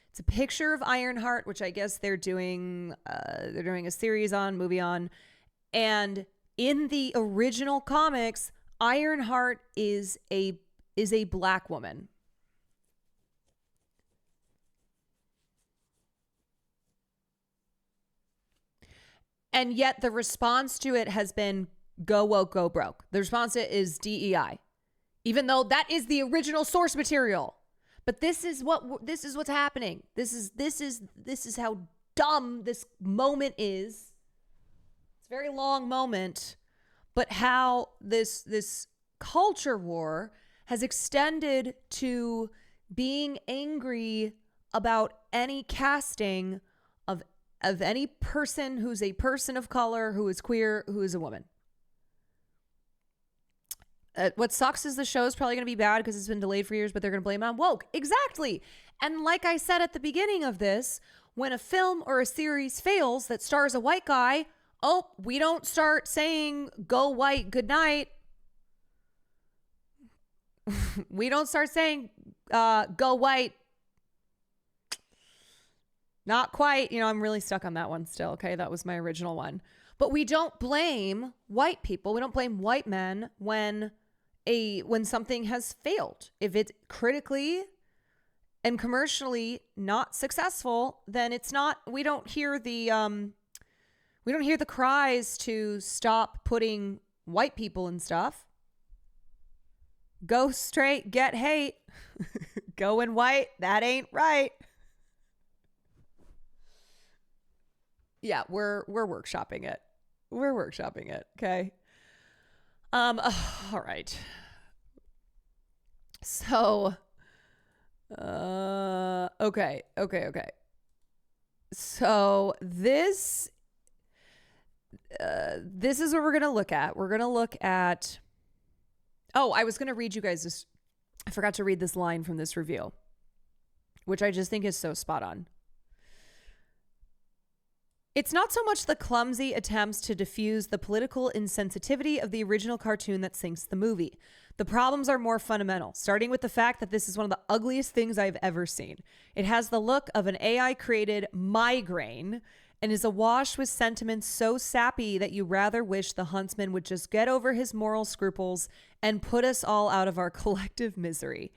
It's a picture of Ironheart, which I guess they're doing a series on, movie on. And in the original comics, Ironheart is a black woman. And yet the response to it has been go woke, go broke. The response to it is DEI, even though that is the original source material. But this is what's happening. This is how dumb this moment is. It's a very long moment, but how this culture war has extended to being angry about any casting of any person who's a person of color, who is queer, who is a woman. What sucks is the show is probably going to be bad because it's been delayed for years, but they're going to blame it on woke. Exactly. And like I said at the beginning of this, when a film or a series fails that stars a white guy, we don't start saying go white, good night. We don't start saying go white. Not quite. I'm really stuck on that one still. Okay. That was my original one. But we don't blame white people. We don't blame white men when something has failed. If it's critically and commercially not successful, then it's not, we don't hear the cries to stop putting white people in stuff. Go straight, get hate. Going white, that ain't right. Yeah, we're workshopping it. Okay. All right. So, okay. So this is what we're going to look at. We're going to look at, I was going to read you guys this. I forgot to read this line from this review, which I just think is so spot on. It's not so much the clumsy attempts to diffuse the political insensitivity of the original cartoon that sinks the movie. The problems are more fundamental, starting with the fact that this is one of the ugliest things I've ever seen. It has the look of an AI-created migraine and is awash with sentiments so sappy that you rather wish the huntsman would just get over his moral scruples and put us all out of our collective misery.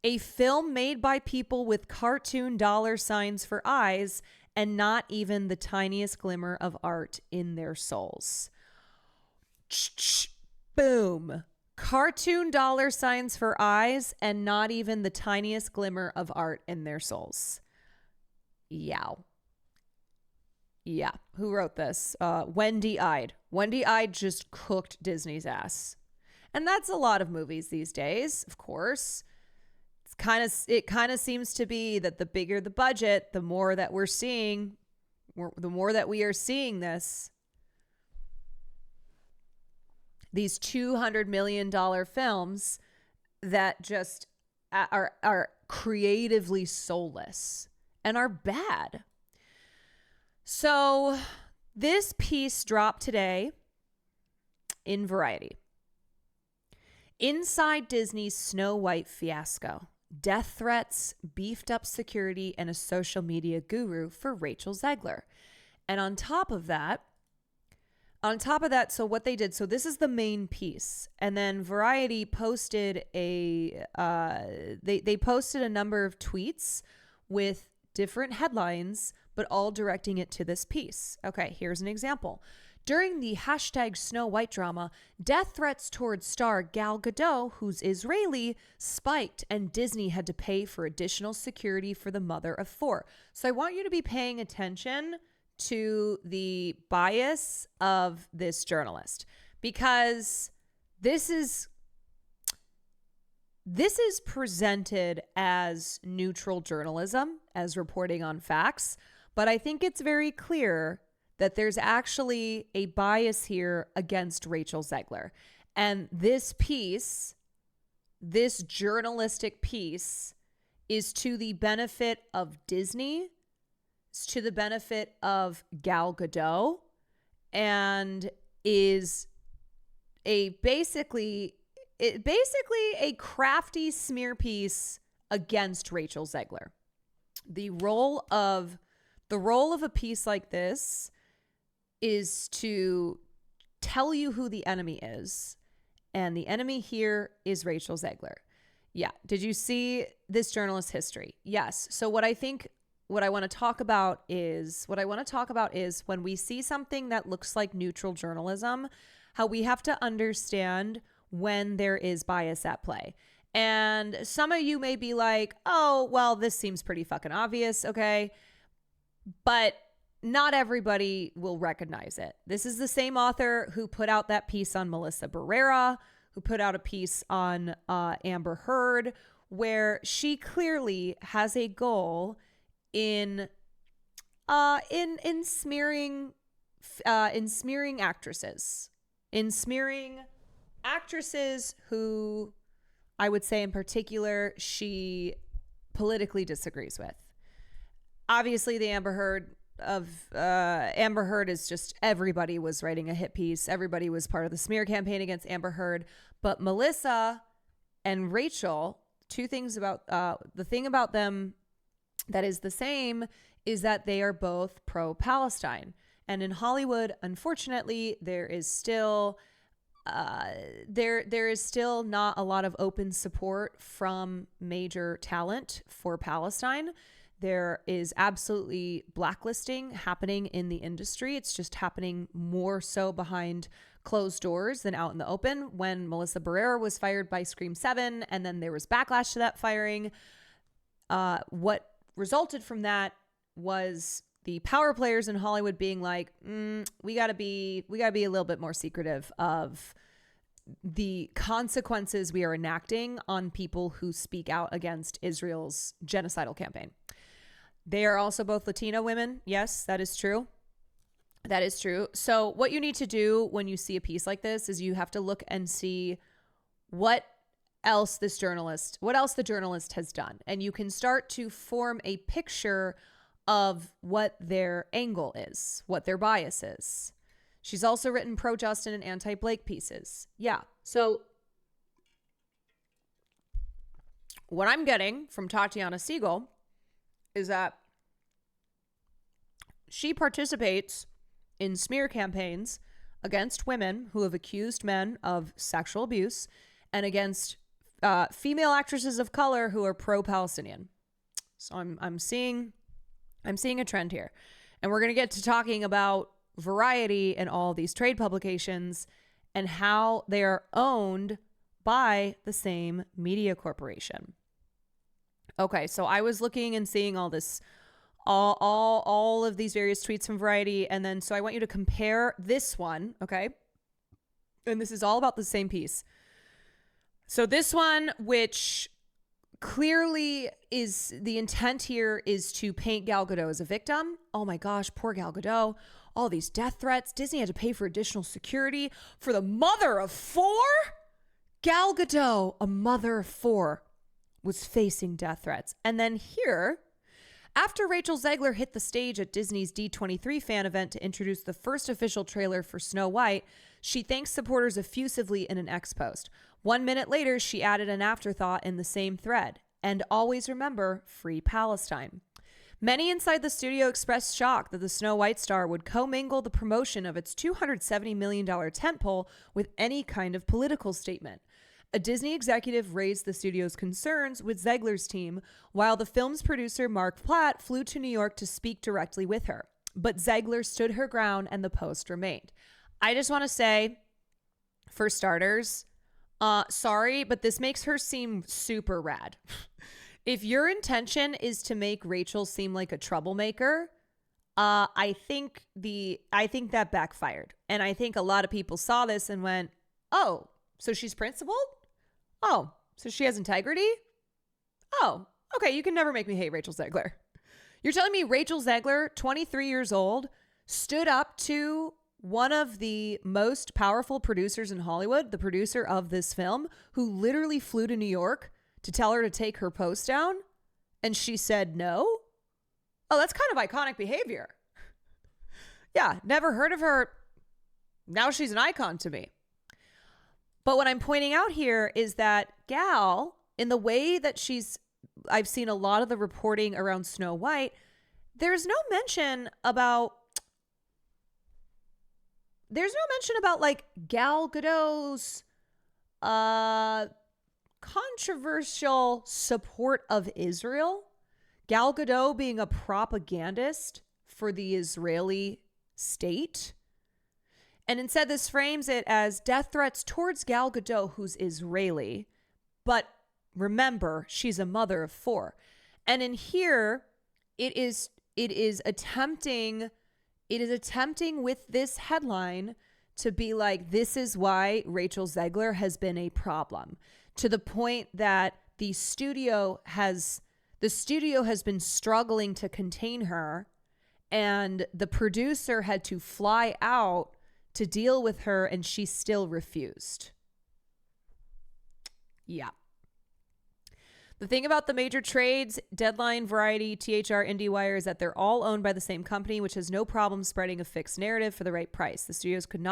A film made by people with cartoon dollar signs for eyes and not even the tiniest glimmer of art in their souls. Boom. Cartoon dollar signs for eyes and not even the tiniest glimmer of art in their souls. Yow. Yeah. Who wrote this? Wendy Ide. Wendy Ide just cooked Disney's ass. And that's a lot of movies these days, of course. It kind of seems to be that the bigger the budget, the more that we are seeing this. These $200 million films that just are creatively soulless and are bad. So this piece dropped today in Variety. Inside Disney's Snow White fiasco. Death threats, beefed up security, and a social media guru for Rachel Zegler. And on top of that, so what they did, so this is the main piece. And then Variety posted they posted a number of tweets with different headlines, but all directing it to this piece. Okay, here's an example. During the hashtag Snow White drama, death threats towards star Gal Gadot, who's Israeli, spiked, and Disney had to pay for additional security for the mother of four. So I want you to be paying attention to the bias of this journalist, because this is presented as neutral journalism, as reporting on facts, but I think it's very clear that there's actually a bias here against Rachel Zegler. And this piece, this journalistic piece, is to the benefit of Disney, it's to the benefit of Gal Gadot, and is basically a crafty smear piece against Rachel Zegler. The role of a piece like this is to tell you who the enemy is, and the enemy here is Rachel Zegler. Yeah. Did you see this journalist history? Yes. So what I want to talk about is when we see something that looks like neutral journalism, how we have to understand when there is bias at play. And some of you may be like, oh, well, this seems pretty fucking obvious. Okay. But not everybody will recognize it. This is the same author who put out that piece on Melissa Barrera, who put out a piece on Amber Heard, where she clearly has a goal in smearing actresses who I would say in particular she politically disagrees with. Obviously, the Amber Heard is just, everybody was writing a hit piece. Everybody was part of the smear campaign against Amber Heard. But Melissa and Rachel, two things about the thing about them that is the same is that they are both pro-Palestine. And in Hollywood, unfortunately, there is still not a lot of open support from major talent for Palestine. There is absolutely blacklisting happening in the industry. It's just happening more so behind closed doors than out in the open. When Melissa Barrera was fired by Scream 7, and then there was backlash to that firing, what resulted from that was the power players in Hollywood being like, we gotta be a little bit more secretive of the consequences we are enacting on people who speak out against Israel's genocidal campaign. They are also both Latina women. Yes, that is true. That is true. So what you need to do when you see a piece like this is you have to look and see what else the journalist has done. And you can start to form a picture of what their angle is, what their bias is. She's also written pro-Justin and anti-Blake pieces. Yeah. So what I'm getting from Tatiana Siegel is that she participates in smear campaigns against women who have accused men of sexual abuse and against female actresses of color who are pro-Palestinian. So I'm seeing a trend here. And we're going to get to talking about Variety and all these trade publications and how they are owned by the same media corporation. Okay, so I was looking and seeing all this, all of these various tweets from Variety, and then so I want you to compare this one, okay? And this is all about the same piece. So this one, which clearly is the intent here, is to paint Gal Gadot as a victim. Oh my gosh, poor Gal Gadot. All these death threats. Disney had to pay for additional security for the mother of 4? Gal Gadot, a mother of 4, was facing death threats. And then here, after Rachel Zegler hit the stage at Disney's D23 fan event to introduce the first official trailer for Snow White, she thanks supporters effusively in an X post. 1 minute later, she added an afterthought in the same thread. And always remember, free Palestine. Many inside the studio expressed shock that the Snow White star would commingle the promotion of its $270 million tentpole with any kind of political statement. A Disney executive raised the studio's concerns with Zegler's team, while the film's producer Mark Platt flew to New York to speak directly with her. But Zegler stood her ground and the post remained. I just want to say, for starters, sorry, but this makes her seem super rad. If your intention is to make Rachel seem like a troublemaker, I think that backfired. And I think a lot of people saw this and went, oh, so she's principled? Oh, so she has integrity? Oh, okay, you can never make me hate Rachel Zegler. You're telling me Rachel Zegler, 23 years old, stood up to one of the most powerful producers in Hollywood, the producer of this film, who literally flew to New York to tell her to take her post down. And she said no. Oh, that's kind of iconic behavior. Yeah, never heard of her. Now she's an icon to me. But what I'm pointing out here is that Gal, in the way that I've seen a lot of the reporting around Snow White, there's no mention about like Gal Gadot's controversial support of Israel. Gal Gadot being a propagandist for the Israeli state. And instead, this frames it as death threats towards Gal Gadot, who's Israeli. But remember, she's a mother of 4. And in here, it is attempting with this headline to be like, this is why Rachel Zegler has been a problem, to the point that the studio has been struggling to contain her, and the producer had to fly out to deal with her, and she still refused. Yeah. The thing about the major trades, Deadline, Variety, THR, IndieWire, is that they're all owned by the same company, which has no problem spreading a fixed narrative for the right price. The studios could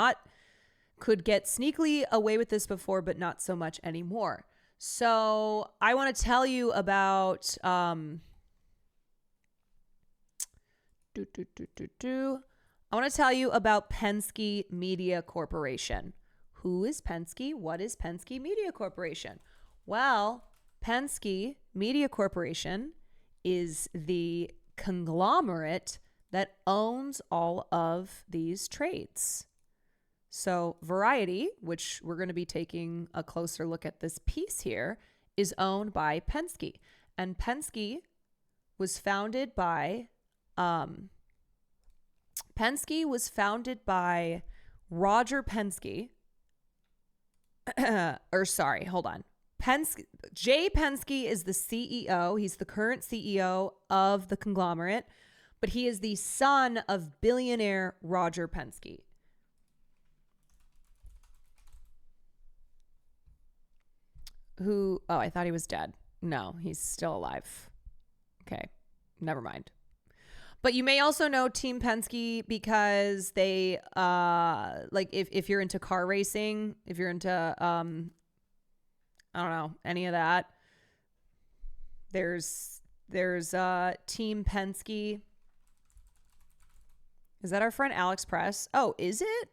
get sneakily away with this before, but not so much anymore. So I want to tell you about I want to tell you about Penske Media Corporation. Who is Penske? What is Penske Media Corporation? Well, Penske Media Corporation is the conglomerate that owns all of these trades. So Variety, which we're going to be taking a closer look at this piece here, is owned by Penske. And Penske was founded by Roger Penske. Jay Penske is the CEO. He's the current CEO of the conglomerate, but he is the son of billionaire Roger Penske. I thought he was dead. No, he's still alive. Okay, never mind. But you may also know Team Penske because they, like if you're into car racing, if you're into, I don't know, any of that, there's Team Penske. Is that our friend Alex Press? Oh, is it?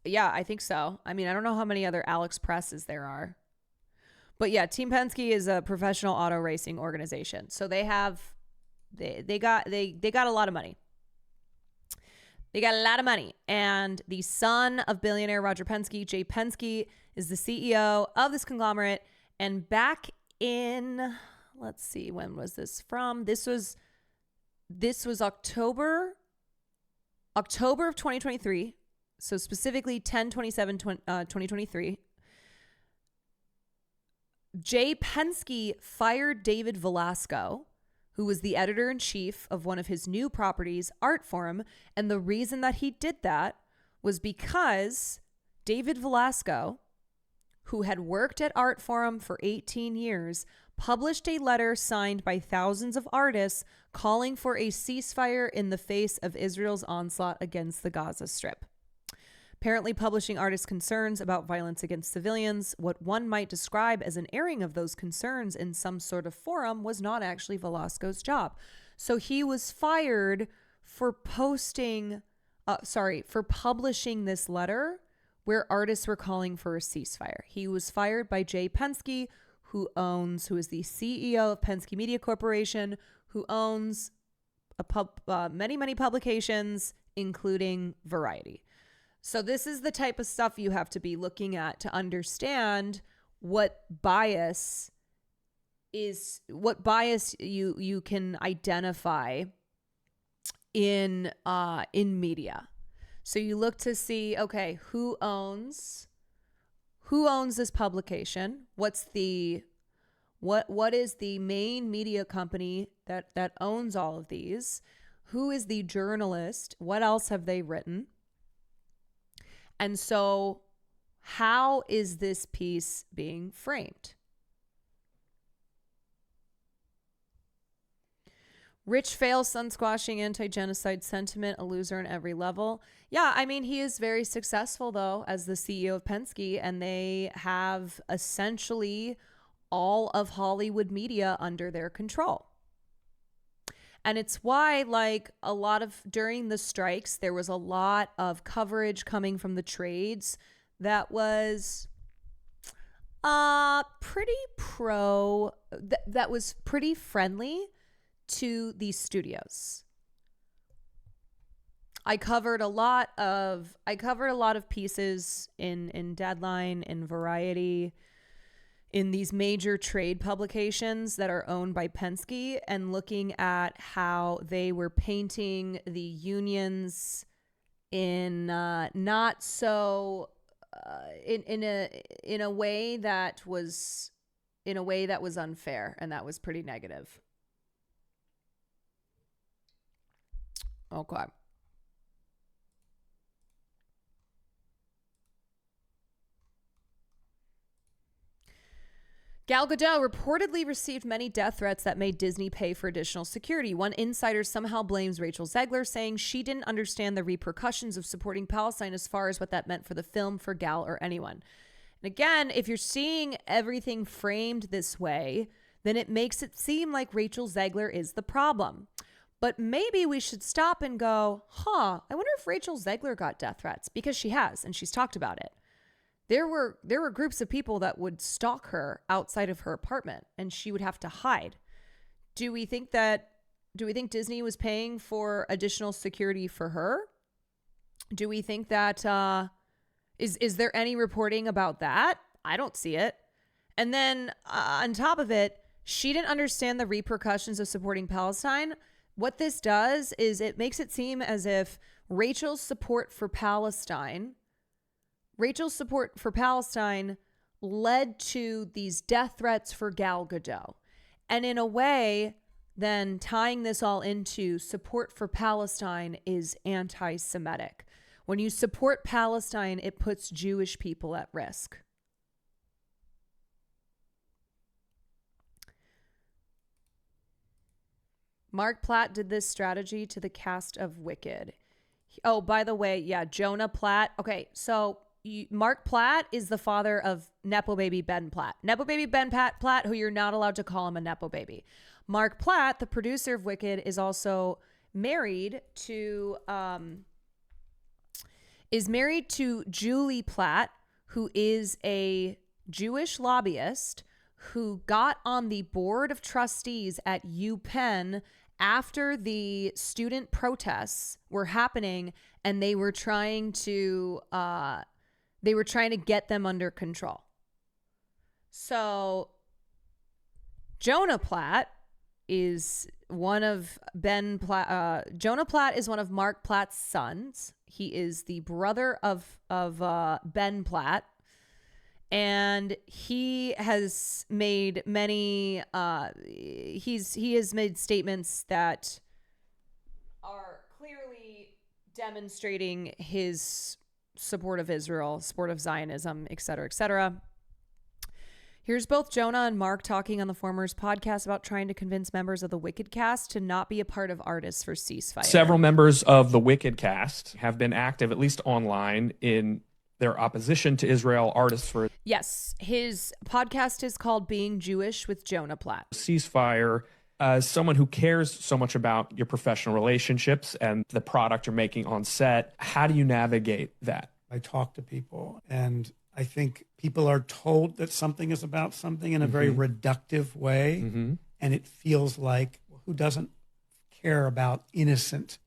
Yeah, I think so. I mean, I don't know how many other Alex Presses there are. But yeah, Team Penske is a professional auto racing organization. So they got a lot of money. They got a lot of money. And the son of billionaire Roger Penske, Jay Penske, is the CEO of this conglomerate. And back in, let's see, when was this from? This was October of 2023. So specifically 10/27/2023. Jay Penske fired David Velasco, who was the editor-in-chief of one of his new properties, Art Forum. And the reason that he did that was because David Velasco, who had worked at Art Forum for 18 years, published a letter signed by thousands of artists calling for a ceasefire in the face of Israel's onslaught against the Gaza Strip. Apparently publishing artists' concerns about violence against civilians, what one might describe as an airing of those concerns in some sort of forum, was not actually Velasco's job. So he was fired for publishing this letter where artists were calling for a ceasefire. He was fired by Jay Penske, who is the CEO of Penske Media Corporation, who owns many publications, including Variety. So this is the type of stuff you have to be looking at to understand what bias you can identify in media. So you look to see, okay, who owns this publication? What's the What is the main media company that owns all of these? Who is the journalist? What else have they written? And so how is this piece being framed? Rich fails sun squashing anti-genocide sentiment, a loser on every level. Yeah, I mean, he is very successful, though, as the CEO of Penske, and they have essentially all of Hollywood media under their control. And it's why, like, a lot of, during the strikes, there was a lot of coverage coming from the trades that was pretty that was pretty friendly to these studios. I covered a lot of pieces in Deadline, in Variety, in these major trade publications that are owned by Penske, and looking at how they were painting the unions in not so in a way that was unfair, and that was pretty negative. Okay. Gal Gadot reportedly received many death threats that made Disney pay for additional security. One insider somehow blames Rachel Zegler, saying she didn't understand the repercussions of supporting Palestine as far as what that meant for the film, for Gal, or anyone. And again, if you're seeing everything framed this way, then it makes it seem like Rachel Zegler is the problem. But maybe we should stop and go, I wonder if Rachel Zegler got death threats, because she has, and she's talked about it. There were groups of people that would stalk her outside of her apartment, and she would have to hide. Do we think Disney was paying for additional security for her? Do we think that is there any reporting about that? I don't see it. And then on top of it, she didn't understand the repercussions of supporting Palestine. What this does is it makes it seem as if Rachel's support for Palestine led to these death threats for Gal Gadot. And in a way, then tying this all into support for Palestine is anti-Semitic. When you support Palestine, it puts Jewish people at risk. Mark Platt did this strategy to the cast of Wicked. Oh, by the way, yeah, Jonah Platt. Okay, so Mark Platt is the father of Nepo baby Ben Platt. Nepo baby Ben Platt, who you're not allowed to call him a Nepo baby. Mark Platt, the producer of Wicked, is also married to Julie Platt, who is a Jewish lobbyist who got on the board of trustees at UPenn after the student protests were happening, and they were trying to get them under control. So Jonah Platt is one of Jonah Platt is one of Mark Platt's sons. He is the brother of Ben Platt. And he has made many he has made statements that are clearly demonstrating his support of Israel, support of Zionism, et cetera, et cetera. Here's both Jonah and Mark talking on the former's podcast about trying to convince members of the Wicked cast to not be a part of Artists for Ceasefire. Several members of the Wicked cast have been active, at least online, in their opposition to Israel. Artists for Yes, his podcast is called Being Jewish with Jonah Platt. Ceasefire. As someone who cares so much about your professional relationships and the product you're making on set, how do you navigate that? I talk to people, and I think people are told that something is about something in a very reductive way, and it feels like, who doesn't care about innocent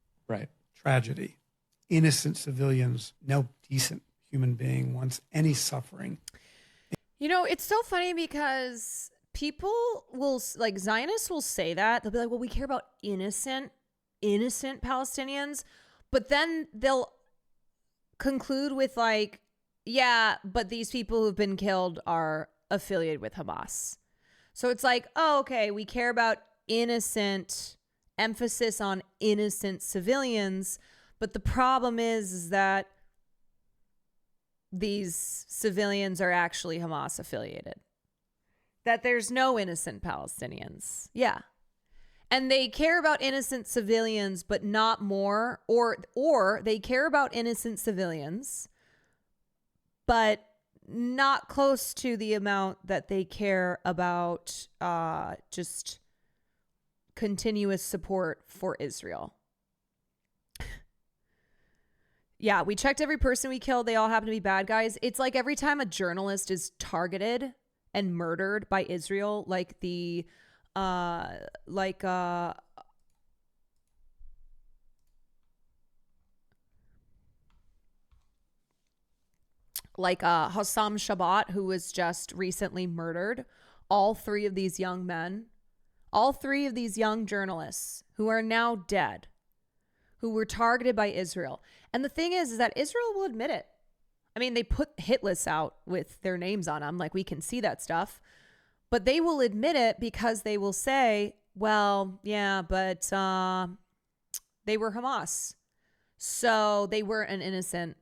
tragedy? Innocent civilians, no decent human being wants any suffering. You know, it's so funny because people will, like, Zionists will say that. They'll be like, well, we care about innocent Palestinians. But then they'll conclude with, like, yeah, but these people who've been killed are affiliated with Hamas. So it's like, oh, okay, we care about emphasis on innocent civilians. But the problem is that these civilians are actually Hamas affiliated. That there's no innocent Palestinians. Yeah. And they care about innocent civilians, but not more, or they care about innocent civilians, but not close to the amount that they care about just continuous support for Israel. Yeah, we checked every person we killed. They all happen to be bad guys. It's like every time a journalist is targeted and murdered by Israel, like the like Hossam Shabbat, who was just recently murdered. All three of these young journalists who are now dead, who were targeted by Israel. And the thing is that Israel will admit it. I mean, they put hit lists out with their names on them, like we can see that stuff. But they will admit it because they will say, well, yeah, but they were Hamas. So they weren't an innocent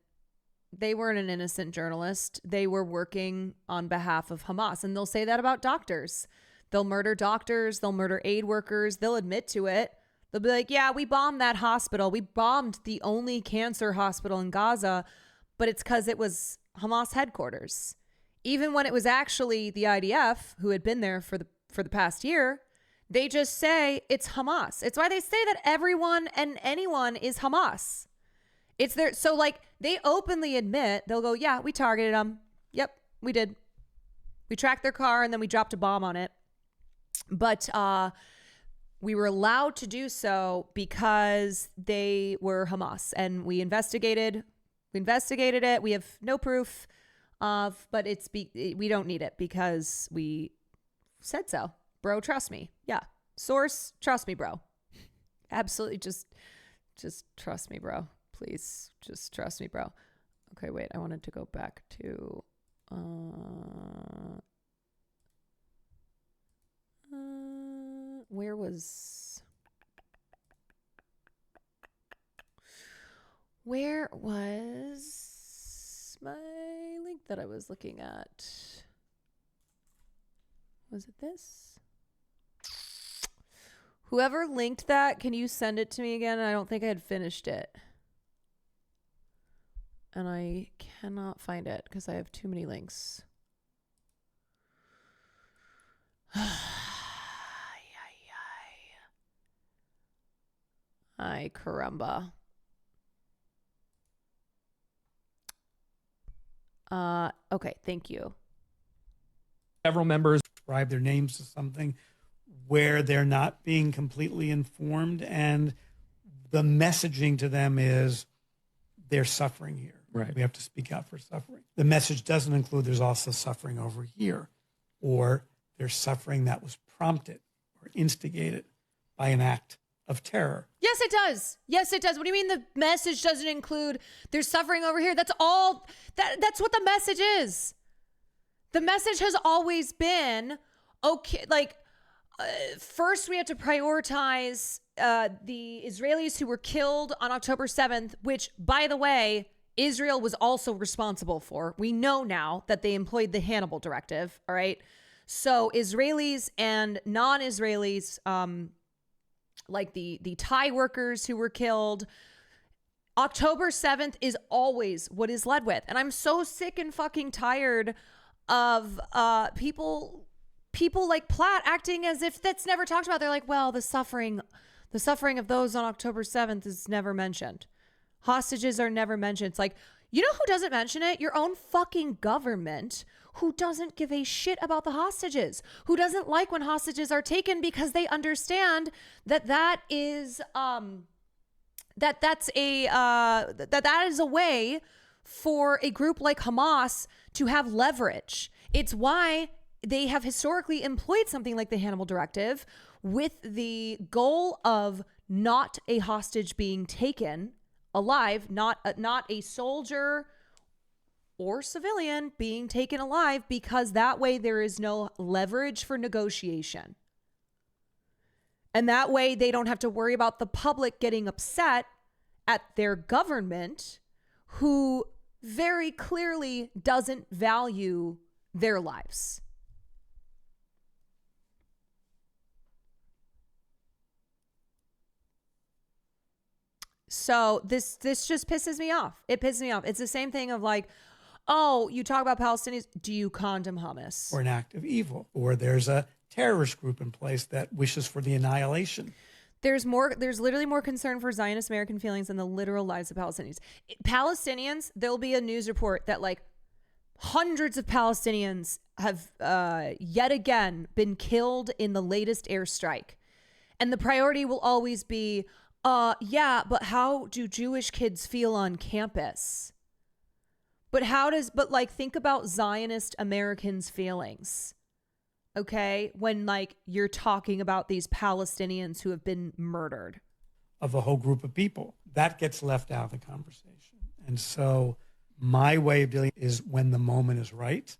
journalist. They were working on behalf of Hamas. And they'll say that about doctors. They'll murder doctors. They'll murder aid workers. They'll admit to it. They'll be like, yeah, we bombed that hospital. We bombed the only cancer hospital in Gaza, but it's because it was Hamas headquarters. Even when it was actually the IDF who had been there for the past year, they just say it's Hamas. It's why they say that everyone and anyone is Hamas. It's their, so like they openly admit, they'll go, yeah, we targeted them. Yep, we did. We tracked their car and then we dropped a bomb on it. But we were allowed to do so because they were Hamas, and we investigated it. We have no proof of, but we don't need it because we said so. Bro, trust me. Yeah. Source, trust me, bro. Absolutely. Just trust me, bro. Please just trust me, bro. Okay, wait. I wanted to go back to where was my link that I was looking at? Was it this? Whoever linked that, can you send it to me again? I don't think I had finished it. And I cannot find it because I have too many links. Ay, caramba. Okay, thank you. Several members ascribe their names to something where they're not being completely informed, and the messaging to them is they're suffering here. Right. We have to speak out for suffering. The message doesn't include there's also suffering over here, or there's suffering that was prompted or instigated by an act of terror. Yes, it does. Yes, it does. What do you mean the message doesn't include there's suffering over here? That's all. That's what the message is. The message has always been, okay, like, first we have to prioritize the Israelis who were killed on October 7th, which, by the way, Israel was also responsible for. We know now that they employed the Hannibal Directive, all right? So Israelis and non-Israelis, like the Thai workers who were killed, October 7th is always what is led with. And I'm so sick and fucking tired of people like Platt acting as if that's never talked about. They're like, well, the suffering of those on October 7th is never mentioned. Hostages are never mentioned. It's like, you know who doesn't mention it? Your own fucking government, who doesn't give a shit about the hostages, who doesn't like when hostages are taken because they understand that is that is a way for a group like Hamas to have leverage. It's why they have historically employed something like the Hannibal Directive with the goal of not a hostage being taken alive, not a soldier or civilian being taken alive, because that way there is no leverage for negotiation. And that way they don't have to worry about the public getting upset at their government, who very clearly doesn't value their lives. So this just pisses me off. It pisses me off. It's the same thing of like, oh, you talk about Palestinians. Do you condemn hummus? Or an act of evil, or there's a terrorist group in place that wishes for the annihilation. There's literally more concern for Zionist American feelings than the literal lives of Palestinians. Palestinians, there'll be a news report that like hundreds of Palestinians have yet again been killed in the latest airstrike. And the priority will always be, yeah, but how do Jewish kids feel on campus? But think about Zionist Americans' feelings. Okay, when like you're talking about these Palestinians who have been murdered. Of a whole group of people. That gets left out of the conversation. And so my way of dealing is, when the moment is right,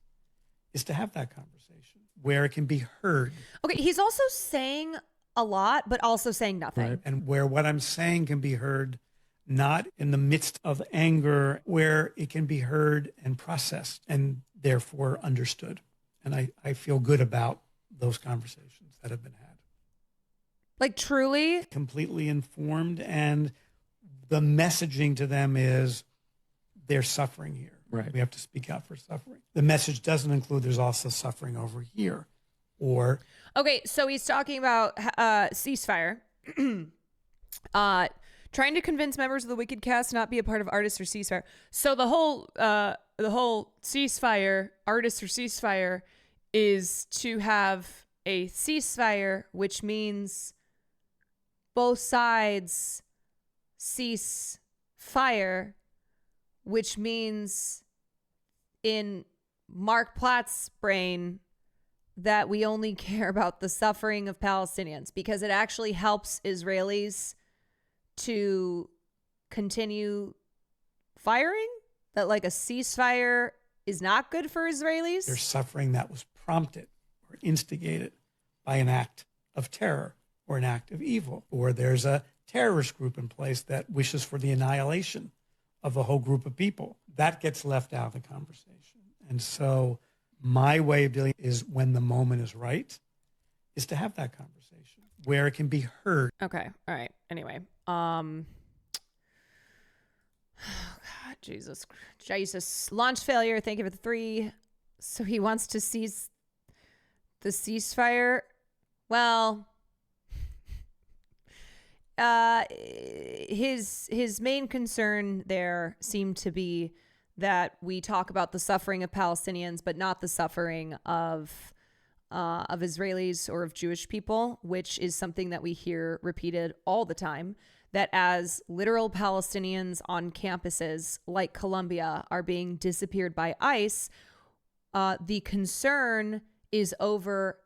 is to have that conversation where it can be heard. Okay, he's also saying a lot, but also saying nothing. Right. And where what I'm saying can be heard, not in the midst of anger, where it can be heard and processed and therefore understood. And I feel good about those conversations that have been had. Like truly? Completely informed. And the messaging to them is they're suffering here. Right. We have to speak out for suffering. The message doesn't include there's also suffering over here. Or okay, so he's talking about ceasefire. Trying to convince members of the Wicked Cast not be a part of Artists or Ceasefire. So the whole ceasefire, Artists or Ceasefire, is to have a ceasefire, which means both sides cease fire, which means in Mark Platt's brain that we only care about the suffering of Palestinians, because it actually helps Israelis to continue firing, that like a ceasefire is not good for Israelis. there's suffering that was prompted or instigated by an act of terror or an act of evil, or there's a terrorist group in place that wishes for the annihilation of a whole group of people. That gets left out of the conversation. And so my way of dealing is, when the moment is right, is to have that conversation where it can be heard. Okay. All right. Anyway. God, Jesus. Launch failure. Thank you for the 3. So he wants to cease the ceasefire. Well, his main concern there seemed to be that we talk about the suffering of Palestinians, but not the suffering of Israelis or of Jewish people, which is something that we hear repeated all the time, that as literal Palestinians on campuses like Columbia are being disappeared by ICE, the concern is over,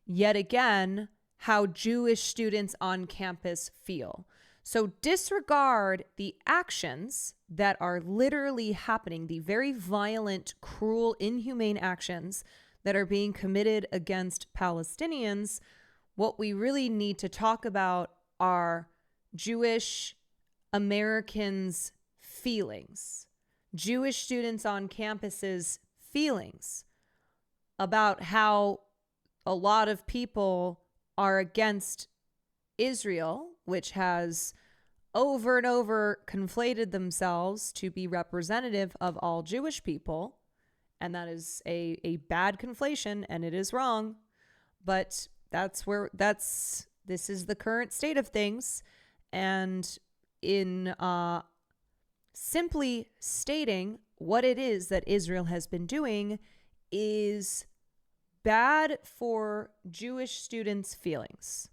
yet again, how Jewish students on campus feel. So disregard the actions that are literally happening, the very violent, cruel, inhumane actions that are being committed against Palestinians. What we really need to talk about are Jewish Americans' feelings, Jewish students on campuses' feelings about how a lot of people are against Israel, which has over and over conflated themselves to be representative of all Jewish people. And that is a bad conflation, and it is wrong. But this is the current state of things. And in simply stating what it is that Israel has been doing is bad for Jewish students' feelings.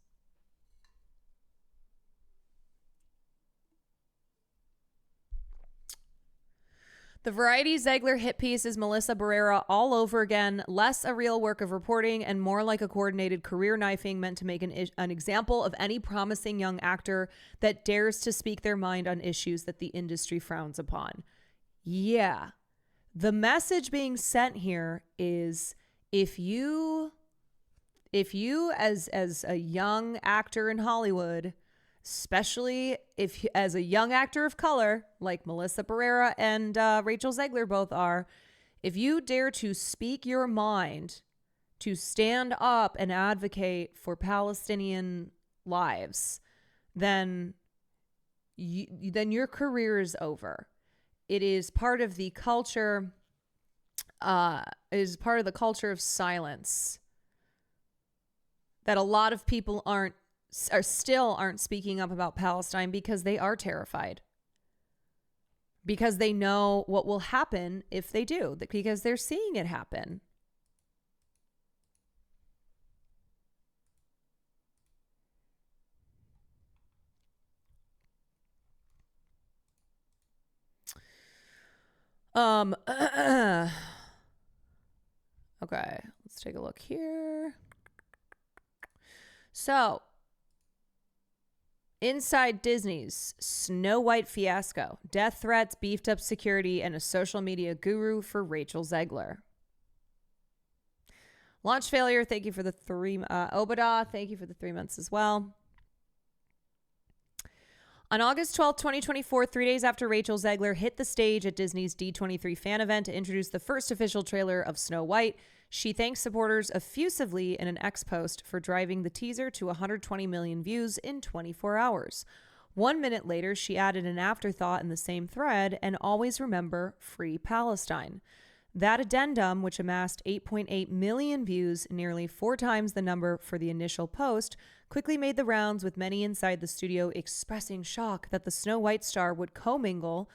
The Variety Zegler hit piece is Melissa Barrera all over again, less a real work of reporting and more like a coordinated career knifing meant to make an example of any promising young actor that dares to speak their mind on issues that the industry frowns upon. Yeah. The message being sent here is if you as a young actor in Hollywood, especially if as a young actor of color like Melissa Barrera and Rachel Zegler both are, if you dare to speak your mind, to stand up and advocate for Palestinian lives, then your career is over. It is part of the culture. Is part of the culture of silence that a lot of people still aren't speaking up about Palestine because they are terrified. Because they know what will happen if they do, because they're seeing it happen. Okay, let's take a look here. So, inside Disney's Snow White fiasco, death threats, beefed up security, and a social media guru for Rachel Zegler. Launch failure, thank you for the 3 Obada, thank you for the 3 months as well. On August 12, 2024, 3 days after Rachel Zegler hit the stage at Disney's D23 fan event to introduce the first official trailer of Snow White, she thanked supporters effusively in an X post for driving the teaser to 120 million views in 24 hours. 1 minute later, she added an afterthought in the same thread, and always remember, free Palestine. That addendum, which amassed 8.8 million views, nearly 4 times the number for the initial post, quickly made the rounds, with many inside the studio expressing shock that the Snow White star would commingle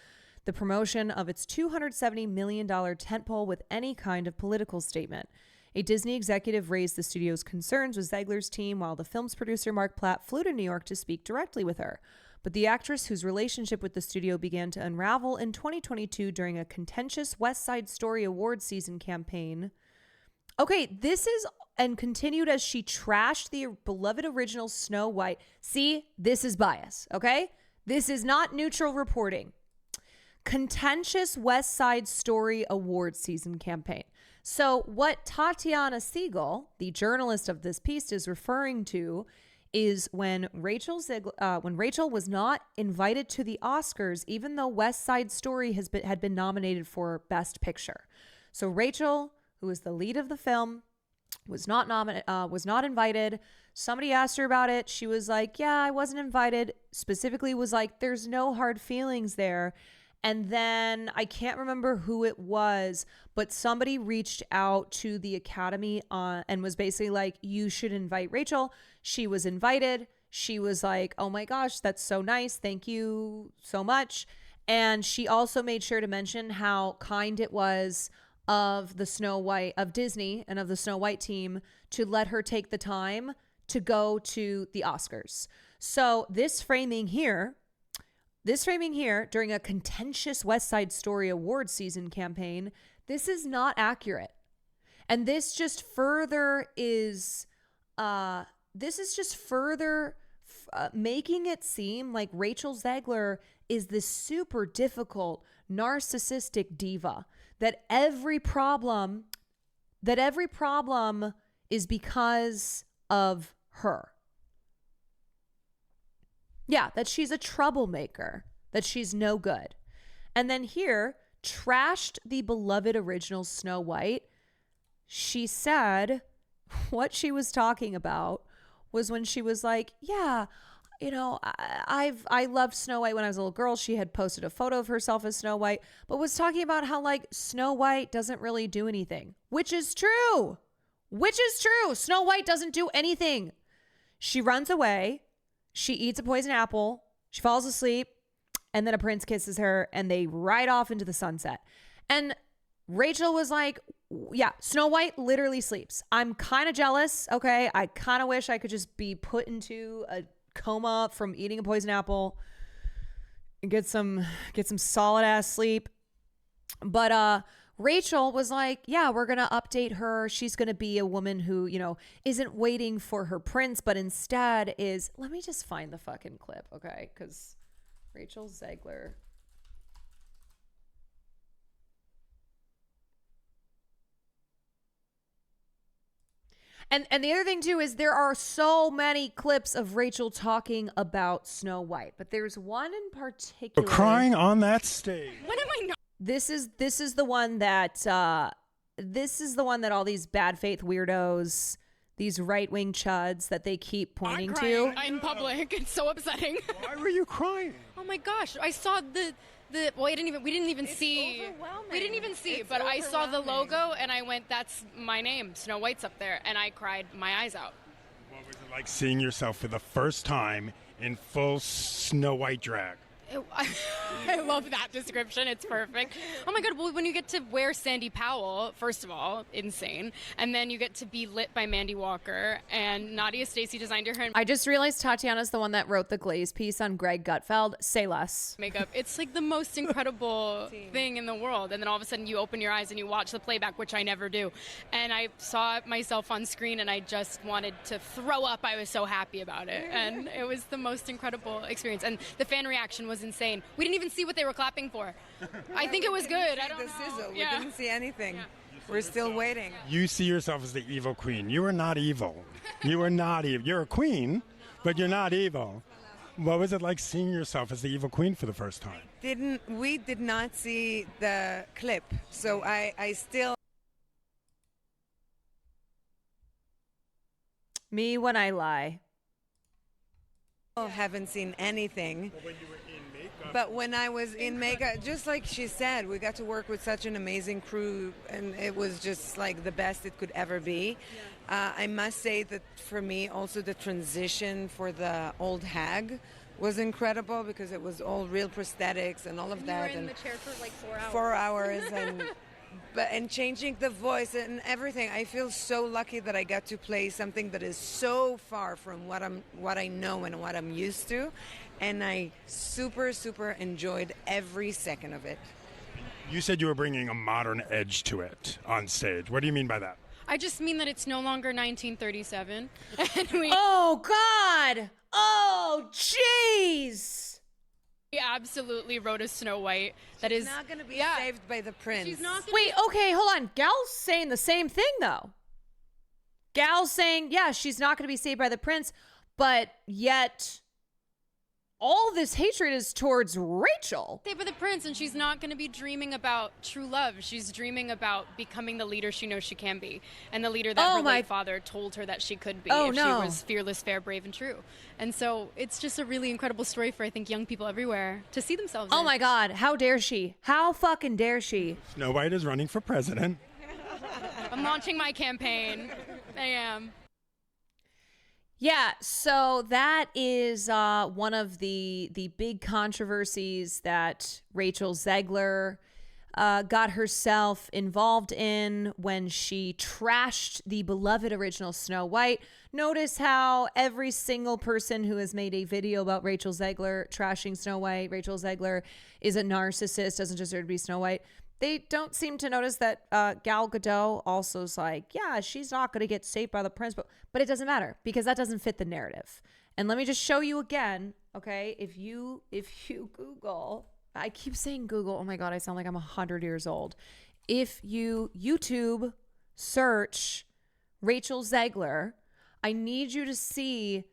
the promotion of its $270 million tentpole with any kind of political statement. A Disney executive raised the studio's concerns with Zegler's team, while the film's producer Mark Platt flew to New York to speak directly with her. But the actress, whose relationship with the studio began to unravel in 2022 during a contentious West Side Story Awards season campaign. Okay, this is, and continued as she trashed the beloved original Snow White. See, this is bias, okay? This is not neutral reporting. Contentious West Side Story Awards season campaign. So what Tatiana Siegel, the journalist of this piece, is referring to is when Rachel was not invited to the Oscars, even though West Side Story had been nominated for Best Picture. So Rachel, who is the lead of the film, was not invited. Somebody asked her about it. She was like, "Yeah, I wasn't invited." Specifically, was like, "There's no hard feelings there." And then I can't remember who it was, but somebody reached out to the Academy and was basically like, "You should invite Rachel." She was invited. She was like, "Oh my gosh, that's so nice. Thank you so much." And she also made sure to mention how kind it was of Disney and of the Snow White team to let her take the time to go to the Oscars. So this framing here during a contentious West Side Story Awards season campaign, this is not accurate. And this just further is, making it seem like Rachel Zegler is this super difficult, narcissistic diva, that every problem is because of her. Yeah, that she's a troublemaker, that she's no good. And then here, trashed the beloved original Snow White. She said what she was talking about was when she was like, "Yeah, you know, I loved Snow White when I was a little girl." She had posted a photo of herself as Snow White, but was talking about how like Snow White doesn't really do anything, which is true. Snow White doesn't do anything. She runs away. She eats a poison apple. She falls asleep. And then a prince kisses her and they ride off into the sunset. And Rachel was like, "Yeah, Snow White literally sleeps. I'm kind of jealous. Okay. I kind of wish I could just be put into a coma from eating a poison apple and get some solid ass sleep." But Rachel was like, "Yeah, we're going to update her. She's going to be a woman who, you know, isn't waiting for her prince, but instead is," let me just find the fucking clip, okay? Because Rachel Zegler. And the other thing too is there are so many clips of Rachel talking about Snow White, but there's one in particular. Crying on that stage. When am I not? This is the one that all these bad faith weirdos, these right-wing chuds that they keep pointing to. In public. It's so upsetting. Why were you crying? Oh my gosh, I saw the well, we didn't even see, but I saw the logo and I went, that's my name, Snow White's up there, and I cried my eyes out. What was it like seeing yourself for the first time in full Snow White drag? I love that description. It's perfect. Oh my God. Well, when you get to wear Sandy Powell, first of all, insane. And then you get to be lit by Mandy Walker, and Nadia Stacey designed her hair and I just realized Tatiana's the one that wrote the Glaze piece on Greg Gutfeld. Say less. makeup. It's like the most incredible thing in the world. And then all of a sudden you open your eyes and you watch the playback, which I never do. And I saw myself on screen and I just wanted to throw up. I was so happy about it. And it was the most incredible experience. And the fan reaction was insane. We didn't even see what they were clapping for. I think it was good. I don't know. Sizzle. We didn't see anything. We're still waiting. You see yourself as the evil queen. You are not evil. You are not evil. You're a queen, but you're not evil. What was it like seeing yourself as the evil queen for the first time? We did not see the clip, so I still Me when I lie. haven't seen anything. But when I was in makeup, just like she said, we got to work with such an amazing crew, and it was just like the best it could ever be. I must say that for me, also the transition for the old hag was incredible because it was all real prosthetics and all of that. You were in the chair for like 4 hours. 4 hours and changing the voice and everything. I feel so lucky that I got to play something that is so far from what I know and what I'm used to, and I super enjoyed every second of it. You said you were bringing a modern edge to it on stage. What do you mean by that? I just mean that it's no longer 1937. Oh, God! Oh, jeez! We absolutely wrote a Snow White that is not going to be saved by the prince. She's not gonna Wait, okay, hold on. Gal's saying the same thing, though. Gal's saying, yeah, she's not going to be saved by the prince, but yet all this hatred is towards Rachel. saved by the prince, and she's not going to be dreaming about true love. She's dreaming about becoming the leader she knows she can be, and the leader that her late father told her that she could be if she was fearless, fair, brave, and true. And so it's just a really incredible story for, I think, young people everywhere to see themselves in. Oh my God, how dare she? How fucking dare she? Snow White is running for president. I'm launching my campaign. I am. Yeah, so that is one of the big controversies that Rachel Zegler got herself involved in when she trashed the beloved original Snow White. Notice how every single person who has made a video about Rachel Zegler trashing Snow White, Rachel Zegler is a narcissist, doesn't deserve to be Snow White. They don't seem to notice that Gal Gadot also is like, yeah, she's not going to get saved by the prince, but it doesn't matter because that doesn't fit the narrative. And let me just show you again, okay? If you Google, I keep saying Google. Oh my God, I sound like I'm 100 years old. If you YouTube search Rachel Zegler, I need you to see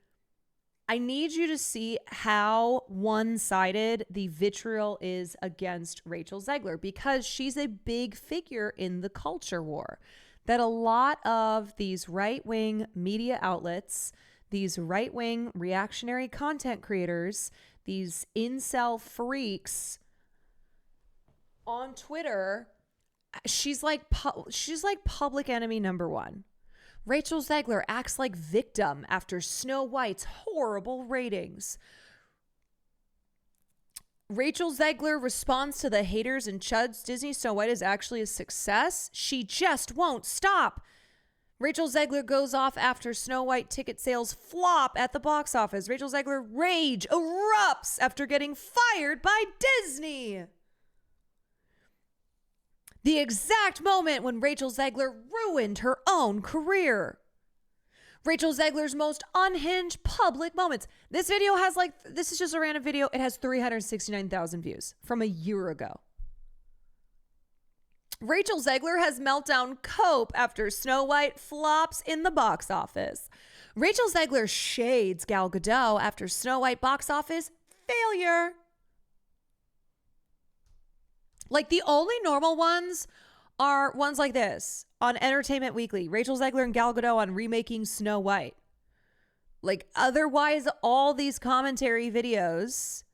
how one-sided the vitriol is against Rachel Zegler because she's a big figure in the culture war that a lot of these right-wing media outlets, these right-wing reactionary content creators, these incel freaks on Twitter, she's like public enemy number one. Rachel Zegler acts like victim after Snow White's horrible ratings. Rachel Zegler responds to the haters and chuds. Disney Snow White is actually a success. She just won't stop. Rachel Zegler goes off after Snow White ticket sales flop at the box office. Rachel Zegler rage erupts after getting fired by Disney. The exact moment when Rachel Zegler ruined her own career. Rachel Zegler's most unhinged public moments. This video has this is just a random video. It has 369,000 views from a year ago. Rachel Zegler has meltdown cope after Snow White flops in the box office. Rachel Zegler shades Gal Gadot after Snow White box office failure. Like, the only normal ones are ones like this on Entertainment Weekly. Rachel Zegler and Gal Gadot on remaking Snow White. Like, otherwise, all these commentary videos,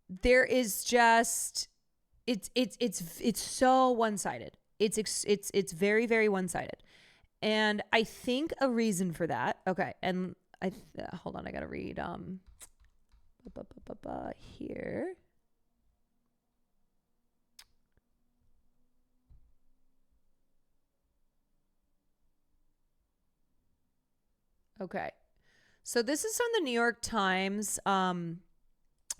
there is just, it's so one-sided. It's very, very one-sided. And I think a reason for that, okay, and hold on, I gotta read here. Okay. So this is from the New York Times.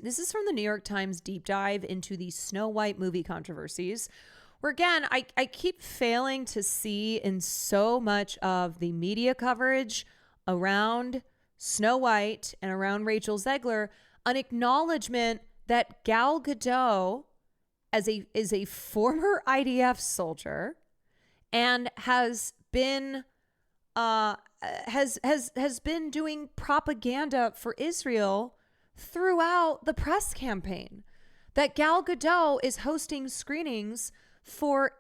This is from the New York Times deep dive into the Snow White movie controversies, where again, I keep failing to see in so much of the media coverage around Snow White and around Rachel Zegler an acknowledgement that Gal Gadot is a former IDF soldier and has been has been doing propaganda for Israel throughout the press campaign. That Gal Gadot is hosting screenings for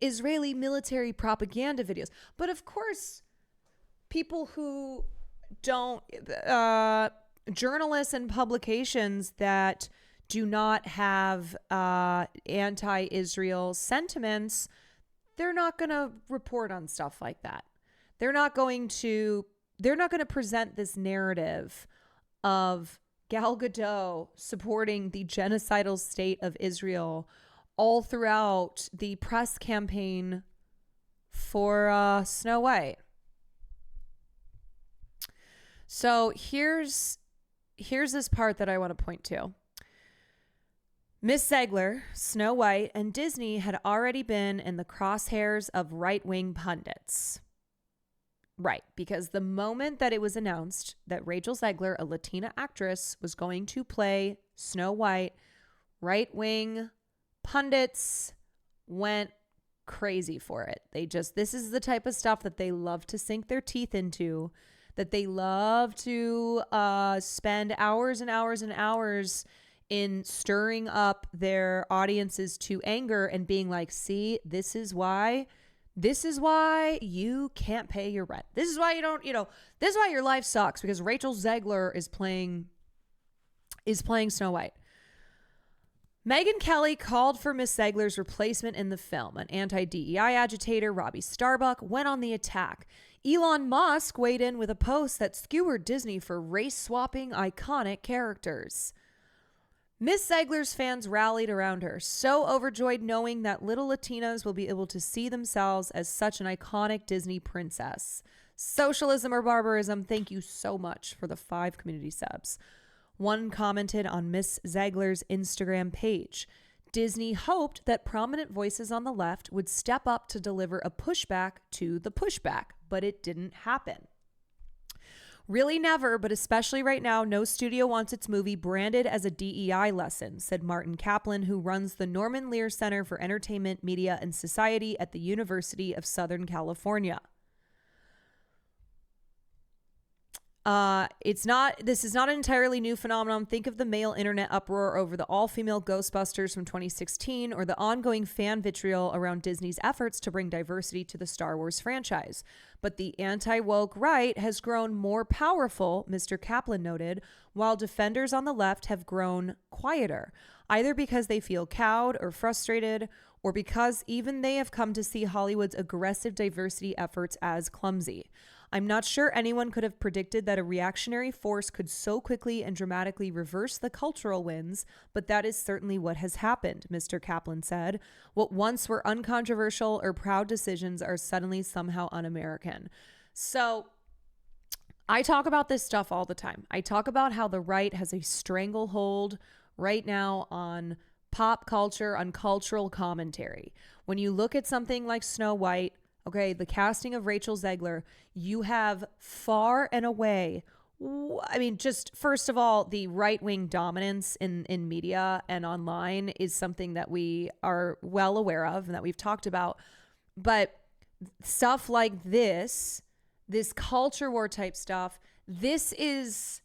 Israeli military propaganda videos. But of course, people who don't, journalists and publications that do not have anti-Israel sentiments, they're not going to report on stuff like that. They're not going to present this narrative of Gal Gadot supporting the genocidal state of Israel all throughout the press campaign for Snow White. So here's this part that I want to point to. Miss Zegler, Snow White, and Disney had already been in the crosshairs of right-wing pundits. Right, because the moment that it was announced that Rachel Zegler, a Latina actress, was going to play Snow White, right-wing pundits went crazy for it. This is the type of stuff that they love to sink their teeth into, that they love to spend hours and hours and hours in stirring up their audiences to anger and being like, see, this is why you can't pay your rent. This is why you don't, this is why your life sucks, because Rachel Zegler is playing Snow White. Megyn Kelly called for Miss Zegler's replacement in the film. An anti-DEI agitator, Robbie Starbuck, went on the attack. Elon Musk weighed in with a post that skewered Disney for race-swapping iconic characters. Miss Zegler's fans rallied around her, so overjoyed knowing that little Latinas will be able to see themselves as such an iconic Disney princess. Socialism or barbarism, thank you so much for the 5 community subs. One commented on Miss Zegler's Instagram page. Disney hoped that prominent voices on the left would step up to deliver a pushback to the pushback, but it didn't happen. Really never, but especially right now, no studio wants its movie branded as a DEI lesson, said Martin Kaplan, who runs the Norman Lear Center for Entertainment, Media, and Society at the University of Southern California. This is not an entirely new phenomenon. Think of the male internet uproar over the all-female Ghostbusters from 2016 or the ongoing fan vitriol around Disney's efforts to bring diversity to the Star Wars franchise. But the anti-woke right has grown more powerful, Mr. Kaplan noted, while defenders on the left have grown quieter, either because they feel cowed or frustrated, or because even they have come to see Hollywood's aggressive diversity efforts as clumsy. I'm not sure anyone could have predicted that a reactionary force could so quickly and dramatically reverse the cultural winds, but that is certainly what has happened, Mr. Kaplan said. What once were uncontroversial or proud decisions are suddenly somehow un-American. So I talk about this stuff all the time. I talk about how the right has a stranglehold right now on pop culture, on cultural commentary. When you look at something like Snow White, okay, the casting of Rachel Zegler, you have far and away I mean, just first of all, the right-wing dominance in media and online is something that we are well aware of and that we've talked about. But stuff like this culture war type stuff, this is,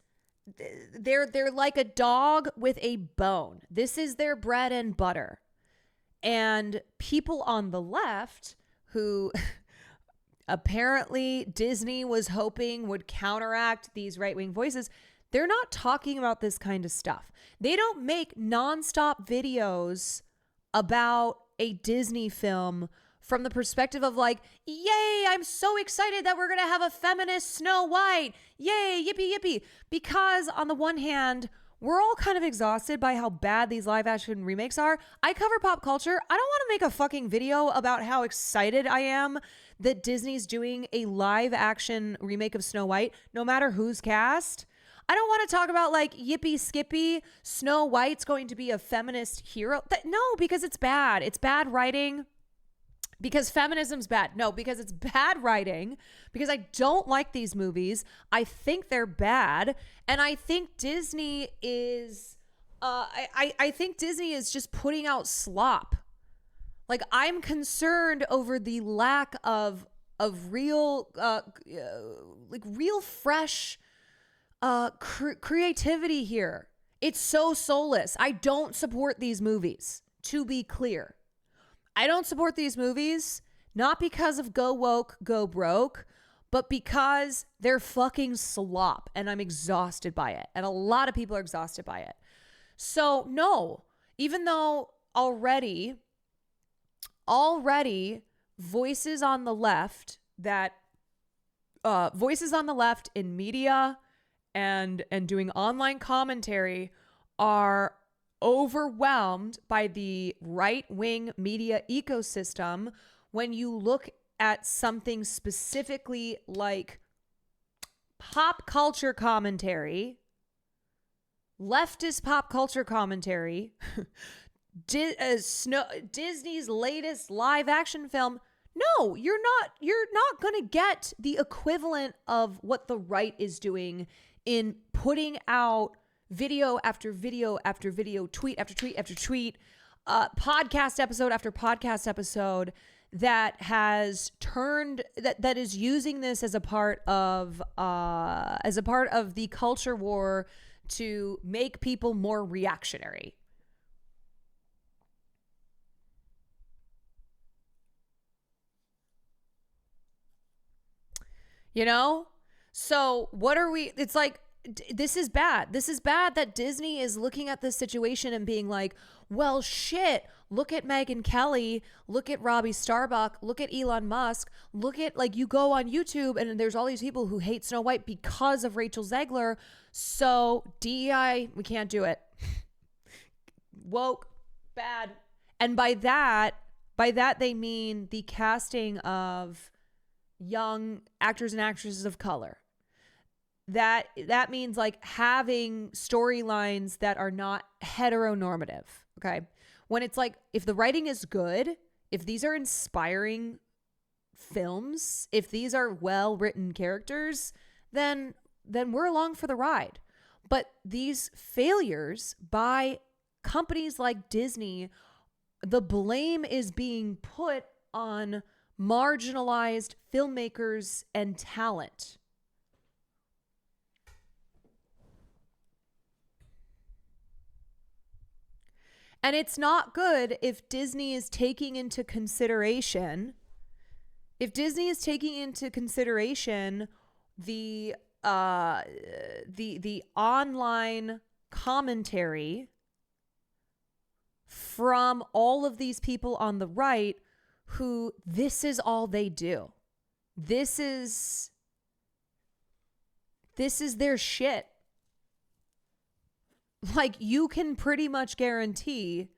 they're like a dog with a bone. This is their bread and butter. And people on the left who apparently Disney was hoping would counteract these right-wing voices, they're not talking about this kind of stuff. They don't make nonstop videos about a Disney film from the perspective of like, yay, I'm so excited that we're going to have a feminist Snow White. Yay, yippee, yippee. Because on the one hand, we're all kind of exhausted by how bad these live action remakes are. I cover pop culture. I don't want to make a fucking video about how excited I am that Disney's doing a live action remake of Snow White, no matter who's cast. I don't want to talk about like yippee skippy, Snow White's going to be a feminist hero. No, because it's bad. It's bad writing. Because feminism's bad. No, because it's bad writing. Because I don't like these movies. I think they're bad. And I think Disney is I think Disney is just putting out slop. Like, I'm concerned over the lack of real real fresh creativity here. It's so soulless. I don't support these movies, to be clear. I don't support these movies, not because of go woke, go broke, but because they're fucking slop and I'm exhausted by it. And a lot of people are exhausted by it. So no, even though already voices on the left in media and doing online commentary are overwhelmed by the right-wing media ecosystem. When you look at something specifically like pop culture commentary, leftist pop culture commentary, Disney's latest live action film, no, you're not going to get the equivalent of what the right is doing in putting out video after video after video, tweet after tweet after tweet, podcast episode after podcast episode that has turned that is using this as a part of the culture war to make people more reactionary. You know? So what are we, it's like, this is bad. This is bad that Disney is looking at this situation and being like, well, shit, look at Megyn Kelly, look at Robbie Starbuck, look at Elon Musk, look at, like, you go on YouTube and there's all these people who hate Snow White because of Rachel Zegler. So DEI, we can't do it. Woke, bad. And by that they mean the casting of young actors and actresses of color. That means like having storylines that are not heteronormative. Okay. When it's like, if the writing is good, if these are inspiring films, if these are well-written characters, then we're along for the ride. But these failures by companies like Disney, the blame is being put on marginalized filmmakers and talent. And it's not good if Disney is taking into consideration the online commentary from all of these people on the right who this is all they do. This is their shit. Like, you can pretty much guarantee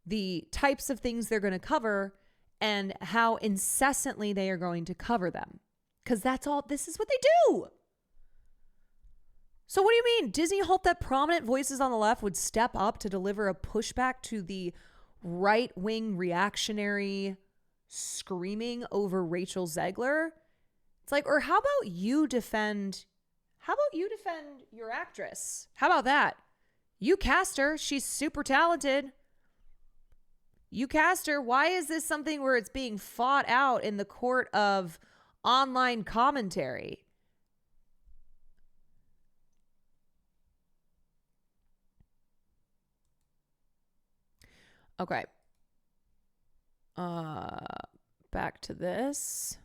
the types of things they're going to cover and how incessantly they are going to cover them. Because this is what they do. So what do you mean? Disney hoped that prominent voices on the left would step up to deliver a pushback to the right-wing reactionary screaming over Rachel Zegler? It's like, or how about you defend How about you defend your actress? How about that? You cast her. She's super talented. You cast her. Why is this something where it's being fought out in the court of online commentary? Okay. Back to this.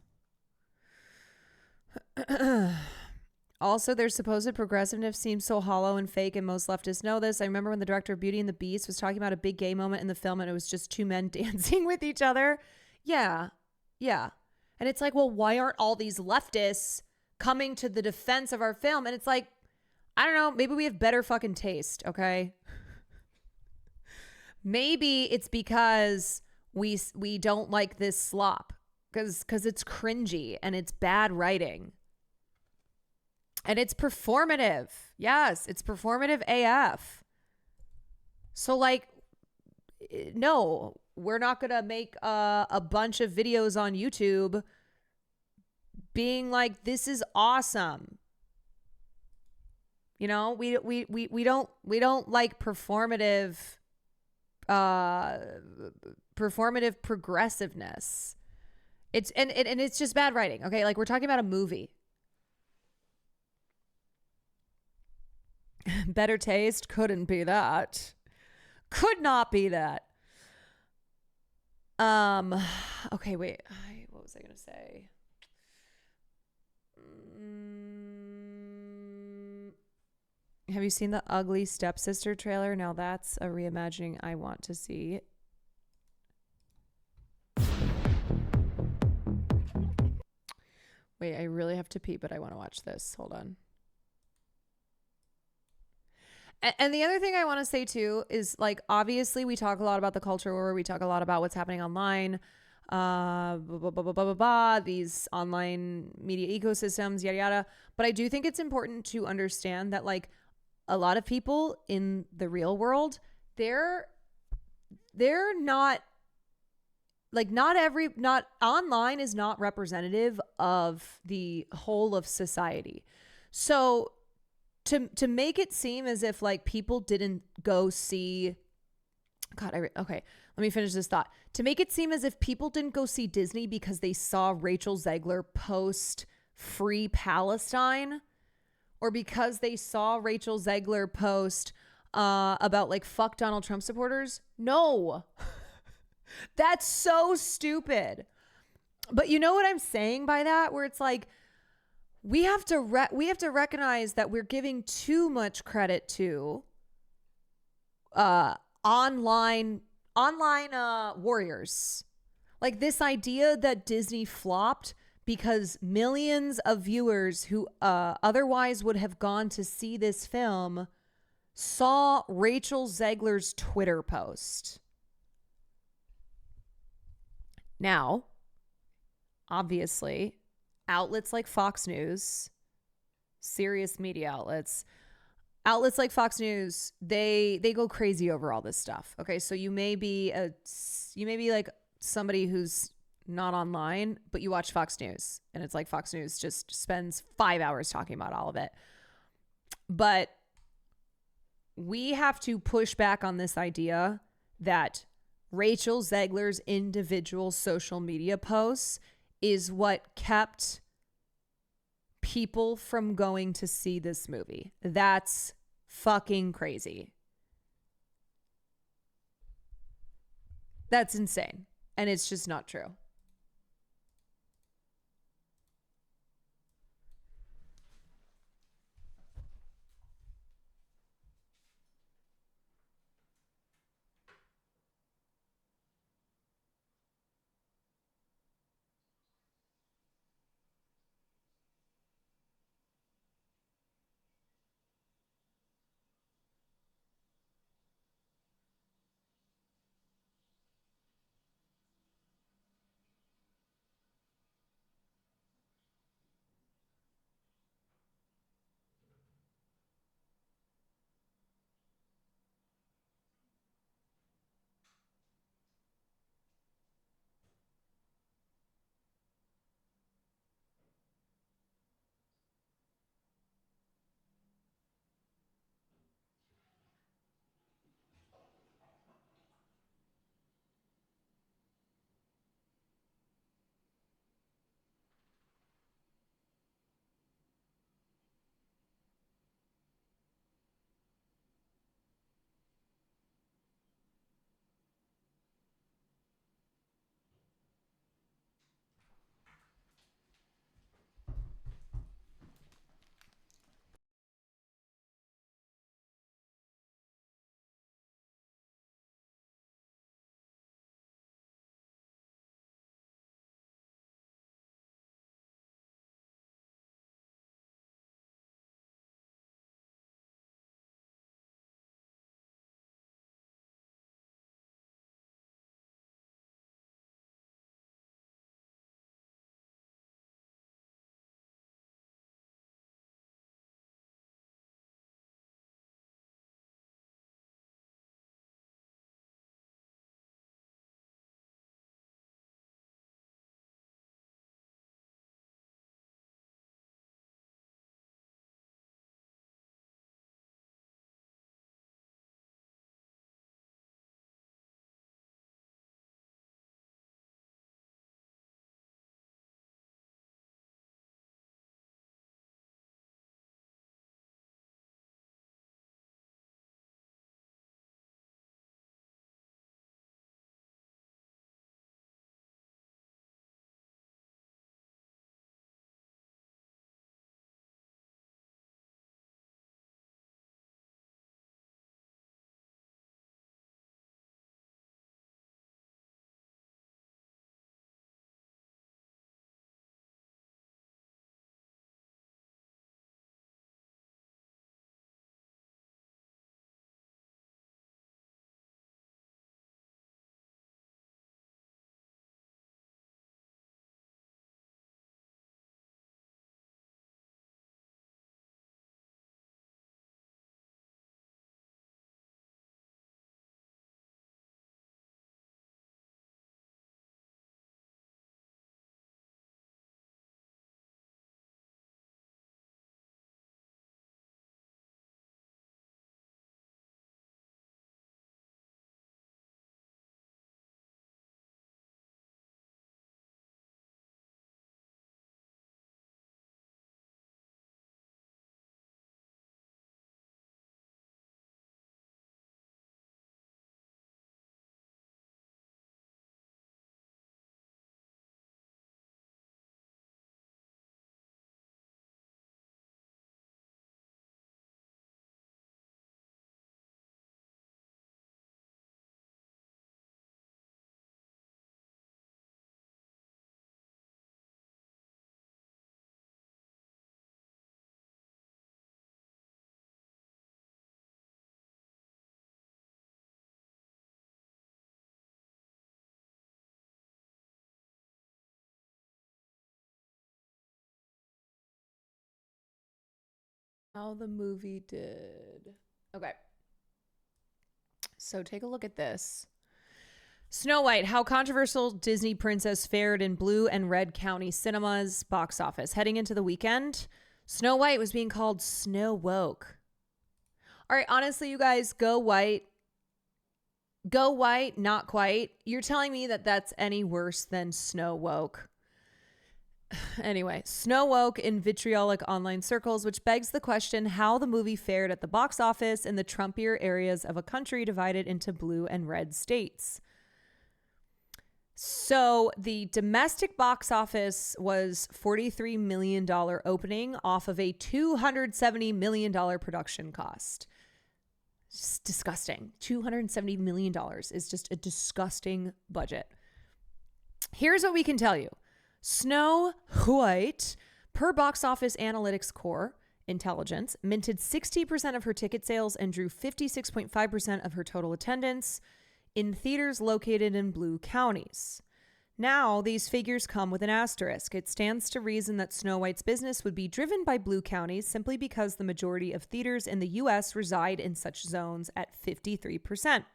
Also, their supposed progressiveness seems so hollow and fake, and most leftists know this. I remember when the director of Beauty and the Beast was talking about a big gay moment in the film, and it was just two men dancing with each other. Yeah. Yeah. And it's like, well, why aren't all these leftists coming to the defense of our film? And it's like, I don't know, maybe we have better fucking taste, okay? Maybe it's because we don't like this slop because it's cringy and it's bad writing. And it's performative. Yes, it's performative AF. So like, no, we're not going to make a bunch of videos on YouTube being like, this is awesome. You know, we don't like performative progressiveness. It's and it's just bad writing. Okay, like we're talking about a movie. Better taste couldn't be that. Could not be that. Okay, wait. What was I gonna say? Have you seen the Ugly Stepsister trailer? Now that's a reimagining I want to see. Wait, I really have to pee, but I want to watch this. Hold on. And the other thing I want to say too is, like, obviously we talk a lot about the culture war. We talk a lot about what's happening online, these online media ecosystems, yada, yada. But I do think it's important to understand that, like, a lot of people in the real world, they're not, like, not online is not representative of the whole of society. So to make it seem as if, like, people didn't go see, okay, let me finish this thought. To make it seem as if people didn't go see Disney because they saw Rachel Zegler post Free Palestine, or because they saw Rachel Zegler post about, like, fuck Donald Trump supporters. No, that's so stupid. But you know what I'm saying by that? Where it's like, we have to recognize that we're giving too much credit to online warriors. Like, this idea that Disney flopped because millions of viewers who otherwise would have gone to see this film saw Rachel Zegler's Twitter post. Now, obviously, outlets like Fox News, serious media outlets like Fox News, they go crazy over all this stuff. Okay, so you may be like somebody who's not online, but you watch Fox News, and it's like Fox News just spends 5 hours talking about all of it. But we have to push back on this idea that Rachel Zegler's individual social media posts is what kept people from going to see this movie. That's fucking crazy. That's insane. And it's just not true. How the movie did. Okay. So take a look at this. Snow White, how controversial Disney princess fared in blue and red county cinemas box office. Heading into the weekend, Snow White was being called Snow Woke. All right, honestly, you guys, go white. Go white, not quite. You're telling me that that's any worse than Snow Woke. Anyway, Snow Woke in vitriolic online circles, which begs the question how the movie fared at the box office in the Trumpier areas of a country divided into blue and red states. So the domestic box office was $43 million opening off of a $270 million production cost. It's disgusting. $270 million is just a disgusting budget. Here's what we can tell you. Snow White, per box office analytics core intelligence, minted 60% of her ticket sales and drew 56.5% of her total attendance in theaters located in blue counties. Now, these figures come with an asterisk. It stands to reason that Snow White's business would be driven by blue counties simply because the majority of theaters in the U.S. reside in such zones at 53%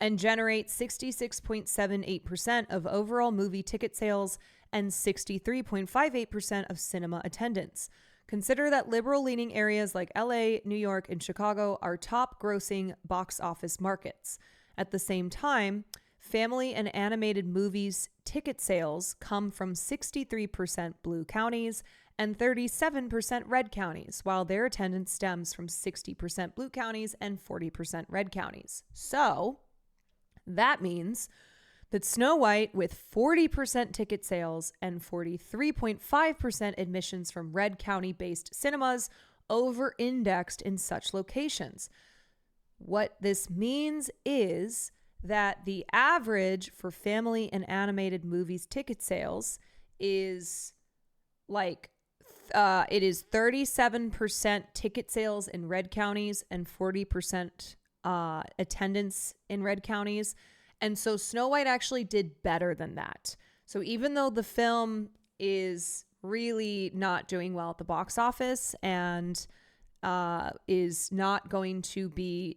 and generate 66.78% of overall movie ticket sales and 63.58% of cinema attendance. Consider that liberal-leaning areas like LA, New York, and Chicago are top-grossing box office markets. At the same time, family and animated movies ticket sales come from 63% blue counties and 37% red counties, while their attendance stems from 60% blue counties and 40% red counties. So that means that Snow White, with 40% ticket sales and 43.5% admissions from red county-based cinemas, over-indexed in such locations. What this means is that the average for family and animated movies ticket sales is it is 37% ticket sales in red counties and 40% attendance in red counties. And so Snow White actually did better than that. So even though the film is really not doing well at the box office and is not going to be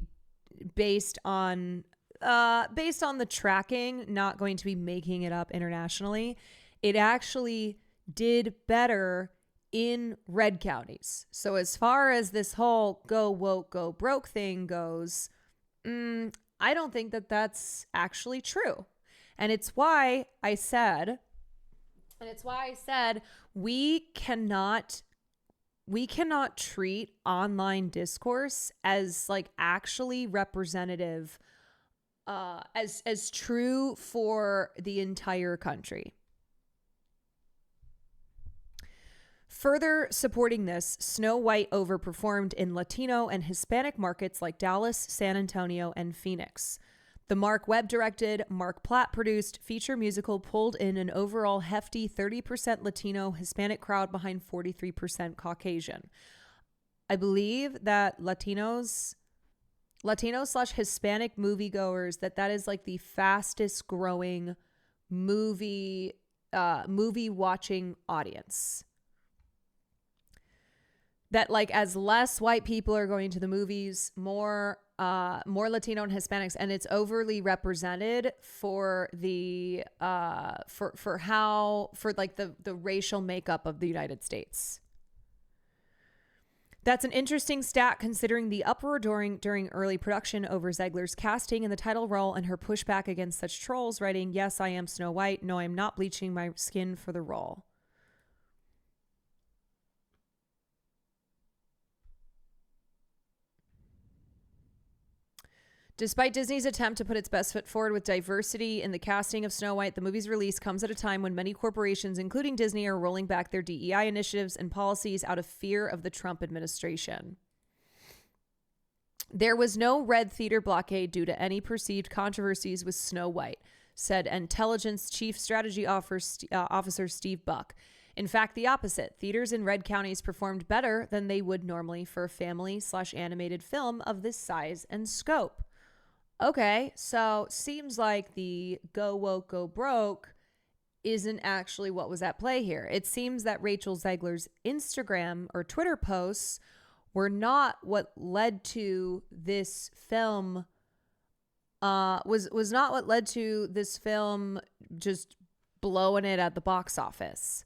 based on the tracking, not going to be making it up internationally, it actually did better in red counties. So as far as this whole go woke, go broke thing goes, I don't think that that's actually true. And it's why I said we cannot treat online discourse as like actually representative, as true for the entire country. Further supporting this, Snow White overperformed in Latino and Hispanic markets like Dallas, San Antonio, and Phoenix. The Mark Webb directed, Mark Platt produced feature musical pulled in an overall hefty 30% Latino Hispanic crowd behind 43% Caucasian. I believe that Latino / Hispanic moviegoers, that is like the fastest growing movie watching audience. That like as less white people are going to the movies, more Latino and Hispanics, and it's overly represented for the the racial makeup of the United States. That's an interesting stat considering the uproar during early production over Zegler's casting in the title role and her pushback against such trolls, writing, "Yes, I am Snow White. No, I'm not bleaching my skin for the role." Despite Disney's attempt to put its best foot forward with diversity in the casting of Snow White, the movie's release comes at a time when many corporations, including Disney, are rolling back their DEI initiatives and policies out of fear of the Trump administration. There was no red theater blockade due to any perceived controversies with Snow White, said Intelligence Chief Strategy Officer Steve Buck. In fact, the opposite. Theaters in red counties performed better than they would normally for a family/animated film of this size and scope. Okay, so seems like the go woke, go broke isn't actually what was at play here. It seems that Rachel Zegler's Instagram or Twitter posts were not what led to this film was not what led to this film just blowing it at the box office.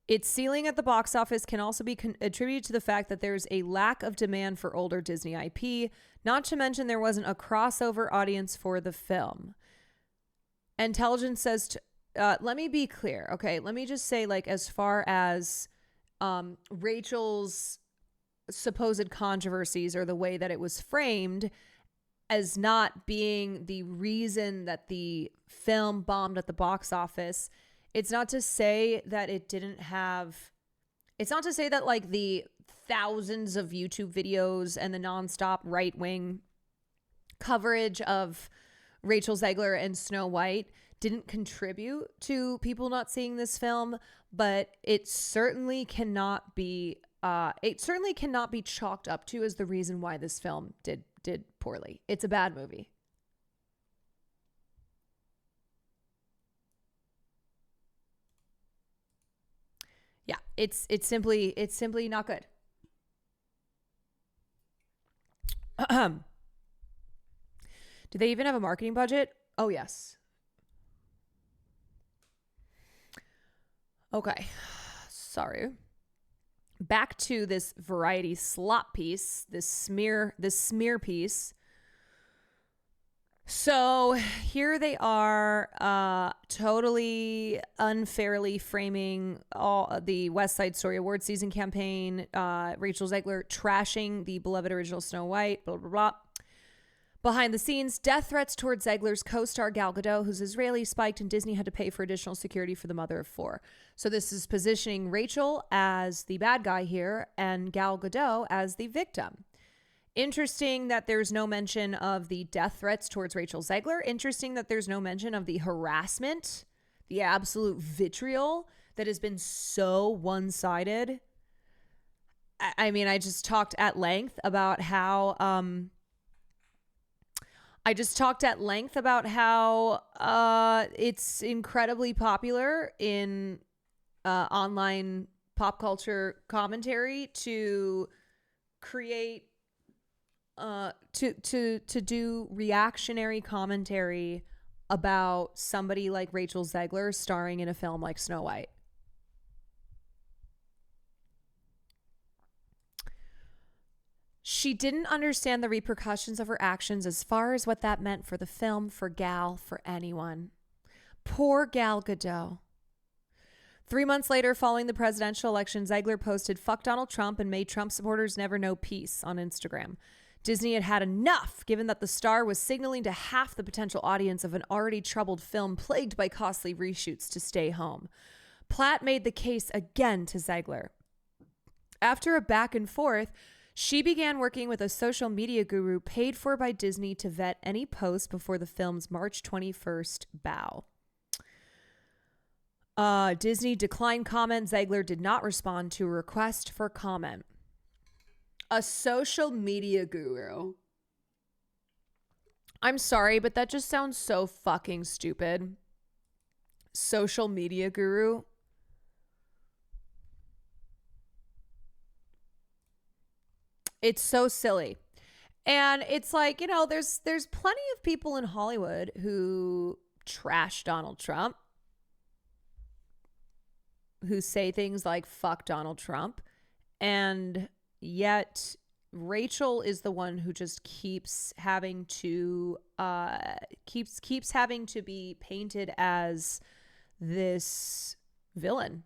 Its ceiling at the box office can also be attributed to the fact that there's a lack of demand for older Disney IP, not to mention there wasn't a crossover audience for the film. Intelligence says, let me be clear, okay? Let me just say, like, as far as Rachel's supposed controversies or the way that it was framed as not being the reason that the film bombed at the box office, it's not to say that it didn't have, it's not to say that like the thousands of YouTube videos and the nonstop right-wing coverage of Rachel Zegler and Snow White didn't contribute to people not seeing this film, but it certainly cannot be chalked up to as the reason why this film did poorly. It's a bad movie. Yeah, it's simply not good. Do they even have a marketing budget? Oh, yes. Okay. Sorry. Back to this variety slop piece, this smear piece. So here they are, totally unfairly framing all the West Side Story Award season campaign. Rachel Zegler trashing the beloved original Snow White, blah, blah, blah. Behind the scenes, death threats towards Zegler's co-star Gal Gadot, who's Israeli, spiked, and Disney had to pay for additional security for the mother of four. So this is positioning Rachel as the bad guy here and Gal Gadot as the victim. Interesting that there's no mention of the death threats towards Rachel Zegler. Interesting that there's no mention of the harassment, the absolute vitriol that has been so one-sided. I mean, I just talked at length about how it's incredibly popular in online pop culture commentary to create to do reactionary commentary about somebody like Rachel Zegler starring in a film like Snow White. She didn't understand the repercussions of her actions as far as what that meant for the film, for Gal, for anyone. Poor Gal Gadot. 3 months later, following the presidential election, Zegler posted "Fuck Donald Trump" and "May Trump supporters never know peace" on Instagram. Disney had had enough, given that the star was signaling to half the potential audience of an already troubled film plagued by costly reshoots to stay home. Platt made the case again to Zegler. After a back and forth, she began working with a social media guru paid for by Disney to vet any posts before the film's March 21st bow. Disney declined comment. Zegler did not respond to a request for comment. A social media guru. I'm sorry, but that just sounds so fucking stupid. Social media guru. It's so silly. And it's like, you know, there's plenty of people in Hollywood who trash Donald Trump, who say things like "fuck Donald Trump," and yet Rachel is the one who just keeps having to keeps having to be painted as this villain.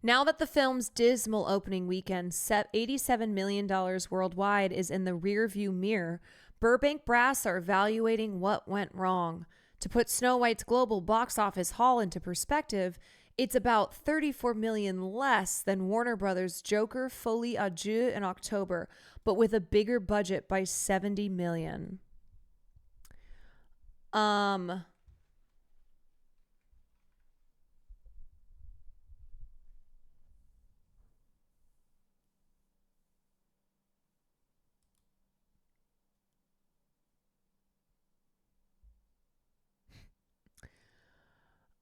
Now that the film's dismal opening weekend, set $87 million worldwide, is in the rearview mirror, Burbank brass are evaluating what went wrong. To put Snow White's global box office haul into perspective, it's about $34 million less than Warner Brothers' Joker Folie à Deux in October, but with a bigger budget by $70 million.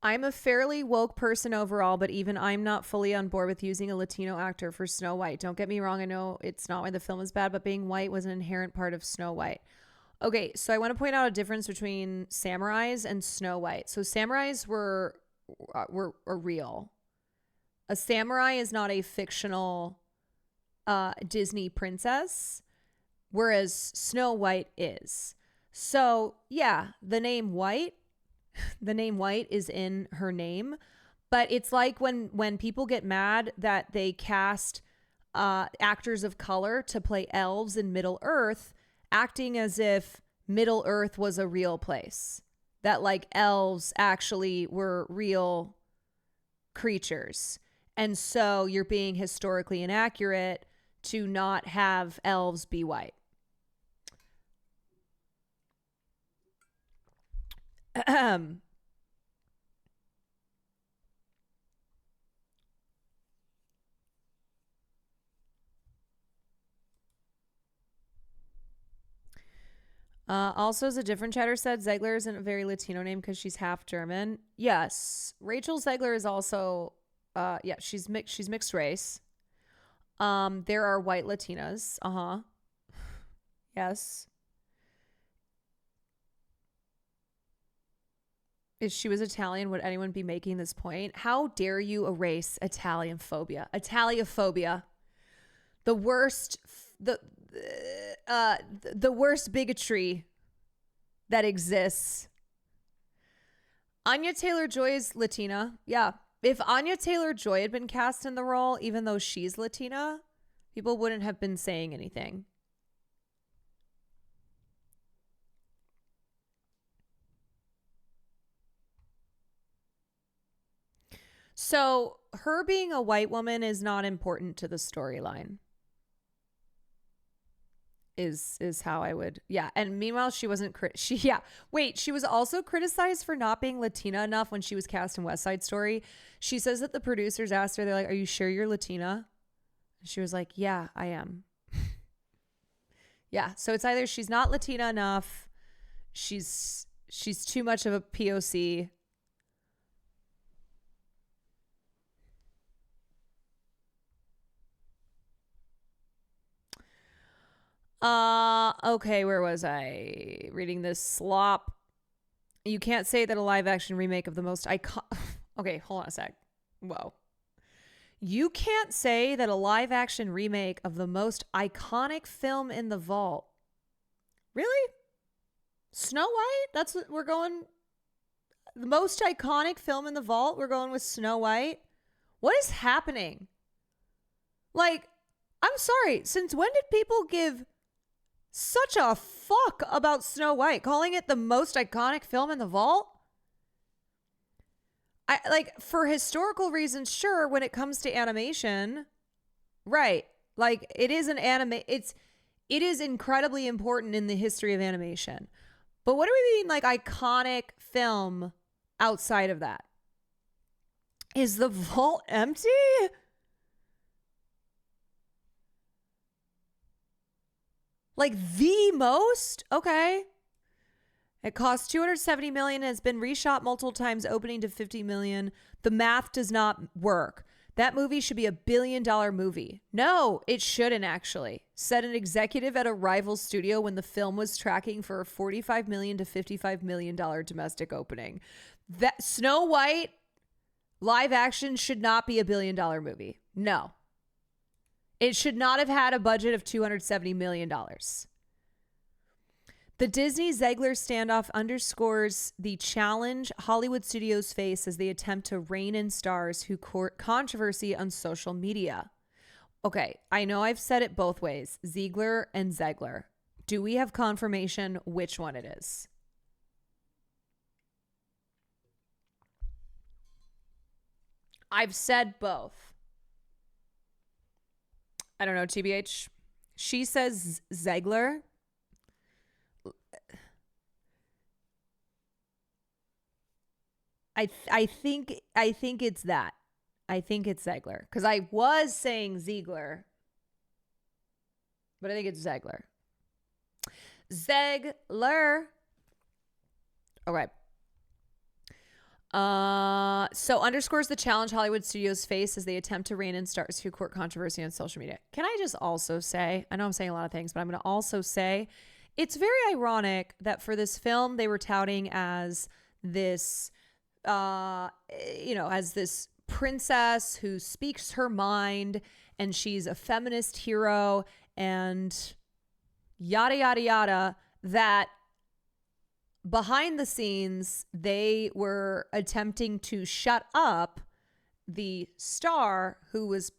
I'm a fairly woke person overall, but even I'm not fully on board with using a Latino actor for Snow White. Don't get me wrong. I know it's not why the film is bad, but being white was an inherent part of Snow White. Okay, so I want to point out a difference between samurais and Snow White. So samurais were real. A samurai is not a fictional Disney princess, whereas Snow White is. So yeah, the name White is in her name, but it's like when people get mad that they cast actors of color to play elves in Middle Earth, acting as if Middle Earth was a real place, that like elves actually were real creatures. And so you're being historically inaccurate to not have elves be white. Also, as a different chatter said, Zegler isn't a very Latino name because she's half German. Yes, Rachel Zegler is also, she's mixed race. There are white Latinas. Yes. If she was Italian, would anyone be making this point? How dare you erase Italian phobia? Italiophobia. The worst, the worst bigotry that exists. Anya Taylor-Joy is Latina. Yeah. If Anya Taylor-Joy had been cast in the role, even though she's Latina, people wouldn't have been saying anything. So her being a white woman is not important to the storyline. Is how I would, yeah. And meanwhile, she wasn't, she was also criticized for not being Latina enough when she was cast in West Side Story. She says that the producers asked her, they're like, "Are you sure you're Latina?" And she was like, "Yeah, I am." Yeah. So it's either she's not Latina enough, she's too much of a POC. Okay, where was I reading this slop? You can't say that a live action remake of the most okay, hold on a sec. Whoa. You can't say that a live action remake of the most iconic film in the vault. Really? Snow White? That's what we're going. The most iconic film in the vault? We're going with Snow White? What is happening? Like, I'm sorry. Since when did people give such a fuck about Snow White, calling it the most iconic film in the vault? I like, for historical reasons, sure. When it comes to animation, right? Like, it is an it is incredibly important in the history of animation. But what do we mean, like, iconic film outside of that? Is the vault empty? Like, the most? Okay. It cost $270 million and has been reshot multiple times, opening to $50 million. The math does not work. That movie should be $1 billion movie. No, it shouldn't actually, said an executive at a rival studio when the film was tracking for a $45 million to $55 million domestic opening. That Snow White live action should not be $1 billion movie. No. It should not have had a budget of $270 million. The Disney Zegler standoff underscores the challenge Hollywood studios face as they attempt to rein in stars who court controversy on social media. Okay, I know I've said it both ways, Ziegler and Zegler. Do we have confirmation which one it is? I've said both. I don't know, TBH. She says Zegler. I think it's that. I think it's Zegler. Because I was saying Ziegler. But I think it's Zegler. Zegler. Okay. So underscores the challenge Hollywood studios face as they attempt to rein in stars who court controversy on social media. Can I just also say, I know I'm saying a lot of things, but I'm going to also say it's very ironic that for this film, they were touting as this, as this princess who speaks her mind and she's a feminist hero and yada, yada, yada, that behind the scenes, they were attempting to shut up the star who was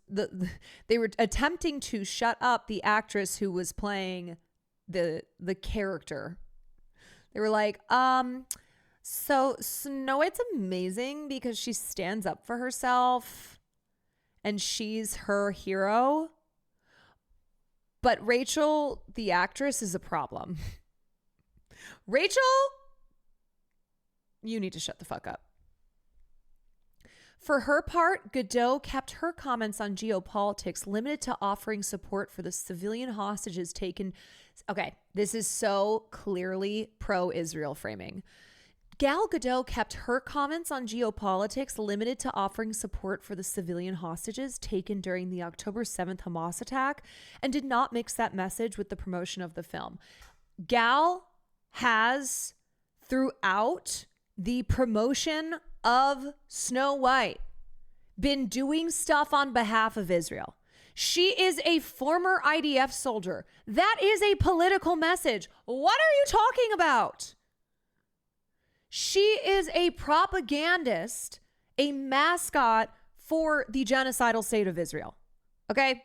they were attempting to shut up the actress who was playing the character. They were like, so Snow White's amazing because she stands up for herself and she's her hero. But Rachel, the actress, is a problem. Rachel, you need to shut the fuck up. For her part, Godot kept her comments on geopolitics limited to offering support for the civilian hostages taken. Okay, this is so clearly pro-Israel framing. Gal Gadot kept her comments on geopolitics limited to offering support for the civilian hostages taken during the October 7th Hamas attack and did not mix that message with the promotion of the film. Gal has, throughout the promotion of Snow White, been doing stuff on behalf of Israel. She is a former IDF soldier. That is a political message. What are you talking about? She is a propagandist, a mascot for the genocidal state of Israel. Okay?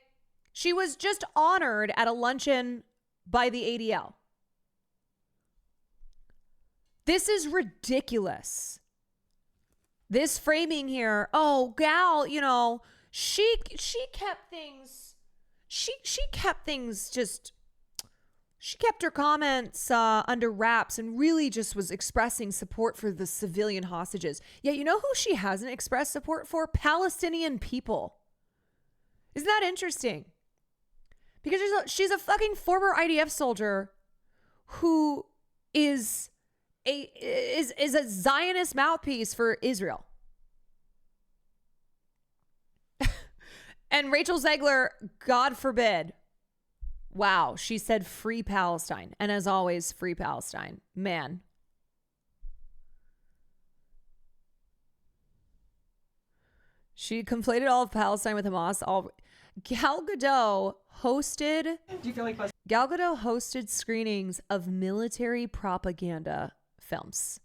She was just honored at a luncheon by the ADL. This is ridiculous. This framing here, oh, Gal, she kept things, she kept her comments under wraps and really just was expressing support for the civilian hostages. Yet you know who she hasn't expressed support for? Palestinian people. Isn't that interesting? Because she's a fucking former IDF soldier who is a Zionist mouthpiece for Israel. And Rachel Zegler, God forbid. Wow, she said free Palestine. And as always, free Palestine. Man. She conflated all of Palestine with Hamas. Gal Gadot hosted screenings of military propaganda films.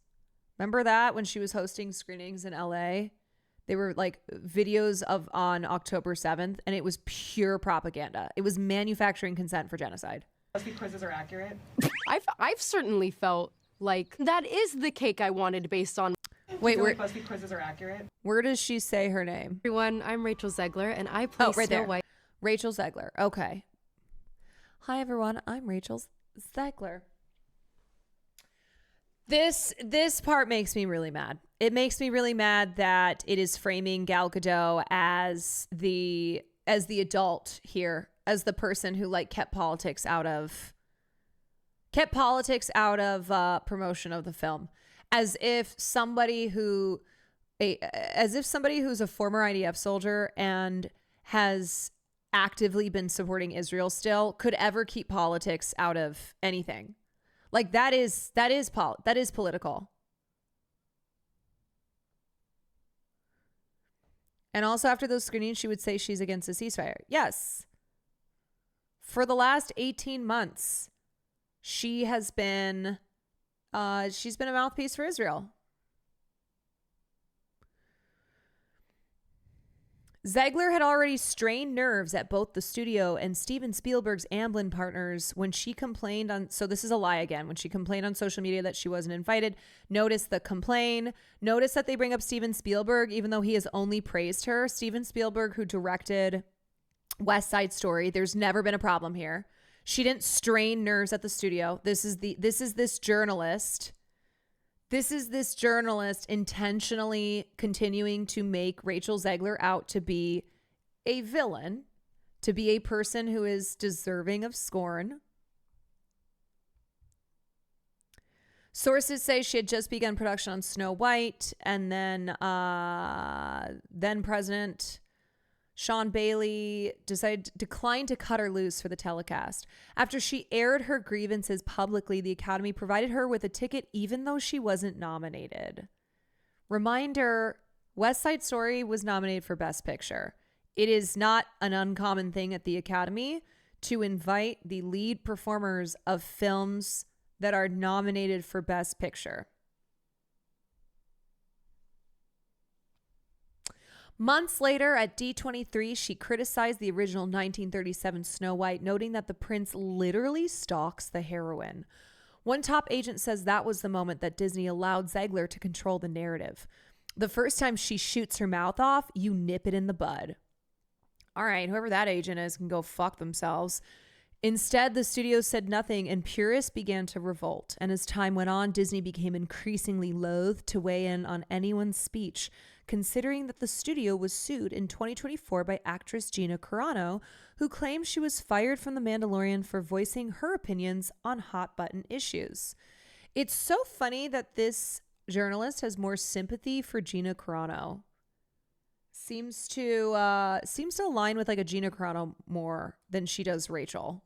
Remember that when she was hosting screenings in LA? They were like videos on October 7th, and it was pure propaganda. It was manufacturing consent for genocide. BuzzFeed quizzes are accurate. I've certainly felt like that is the cake I wanted based on. Wait, where BuzzFeed quizzes are accurate? Where does she say her name? Everyone, I'm Rachel Zegler, and I play Snow White. Rachel Zegler. Okay. Hi everyone, I'm Rachel Zegler. This part makes me really mad. It makes me really mad that it is framing Gal Gadot as the adult here, as the person who kept politics out of promotion of the film, as if somebody who's a former IDF soldier and has actively been supporting Israel still could ever keep politics out of anything. That is political. And also after those screenings, she would say she's against a ceasefire. Yes. For the last 18 months, she's been a mouthpiece for Israel. Zegler had already strained nerves at both the studio and Steven Spielberg's Amblin partners when she complained so this is a lie again, when she complained on social media that she wasn't invited. Notice that they bring up Steven Spielberg, even though he has only praised her. Steven Spielberg, who directed West Side Story. There's never been a problem here. She didn't strain nerves at the studio. This is this journalist intentionally continuing to make Rachel Zegler out to be a villain, to be a person who is deserving of scorn. Sources say she had just begun production on Snow White, and then President Sean Bailey declined to cut her loose for the telecast. After she aired her grievances publicly, the Academy provided her with a ticket even though she wasn't nominated. Reminder, West Side Story was nominated for Best Picture. It is not an uncommon thing at the Academy to invite the lead performers of films that are nominated for Best Picture. Months later, at D23, she criticized the original 1937 Snow White, noting that the prince literally stalks the heroine. One top agent says that was the moment that Disney allowed Zegler to control the narrative. The first time she shoots her mouth off, you nip it in the bud. All right, whoever that agent is can go fuck themselves. Instead, the studio said nothing, and purists began to revolt. And as time went on, Disney became increasingly loath to weigh in on anyone's speech, considering that the studio was sued in 2024 by actress Gina Carano, who claimed she was fired from The Mandalorian for voicing her opinions on hot-button issues. It's so funny that this journalist has more sympathy for Gina Carano. Seems to align with like a Gina Carano more than she does Rachel.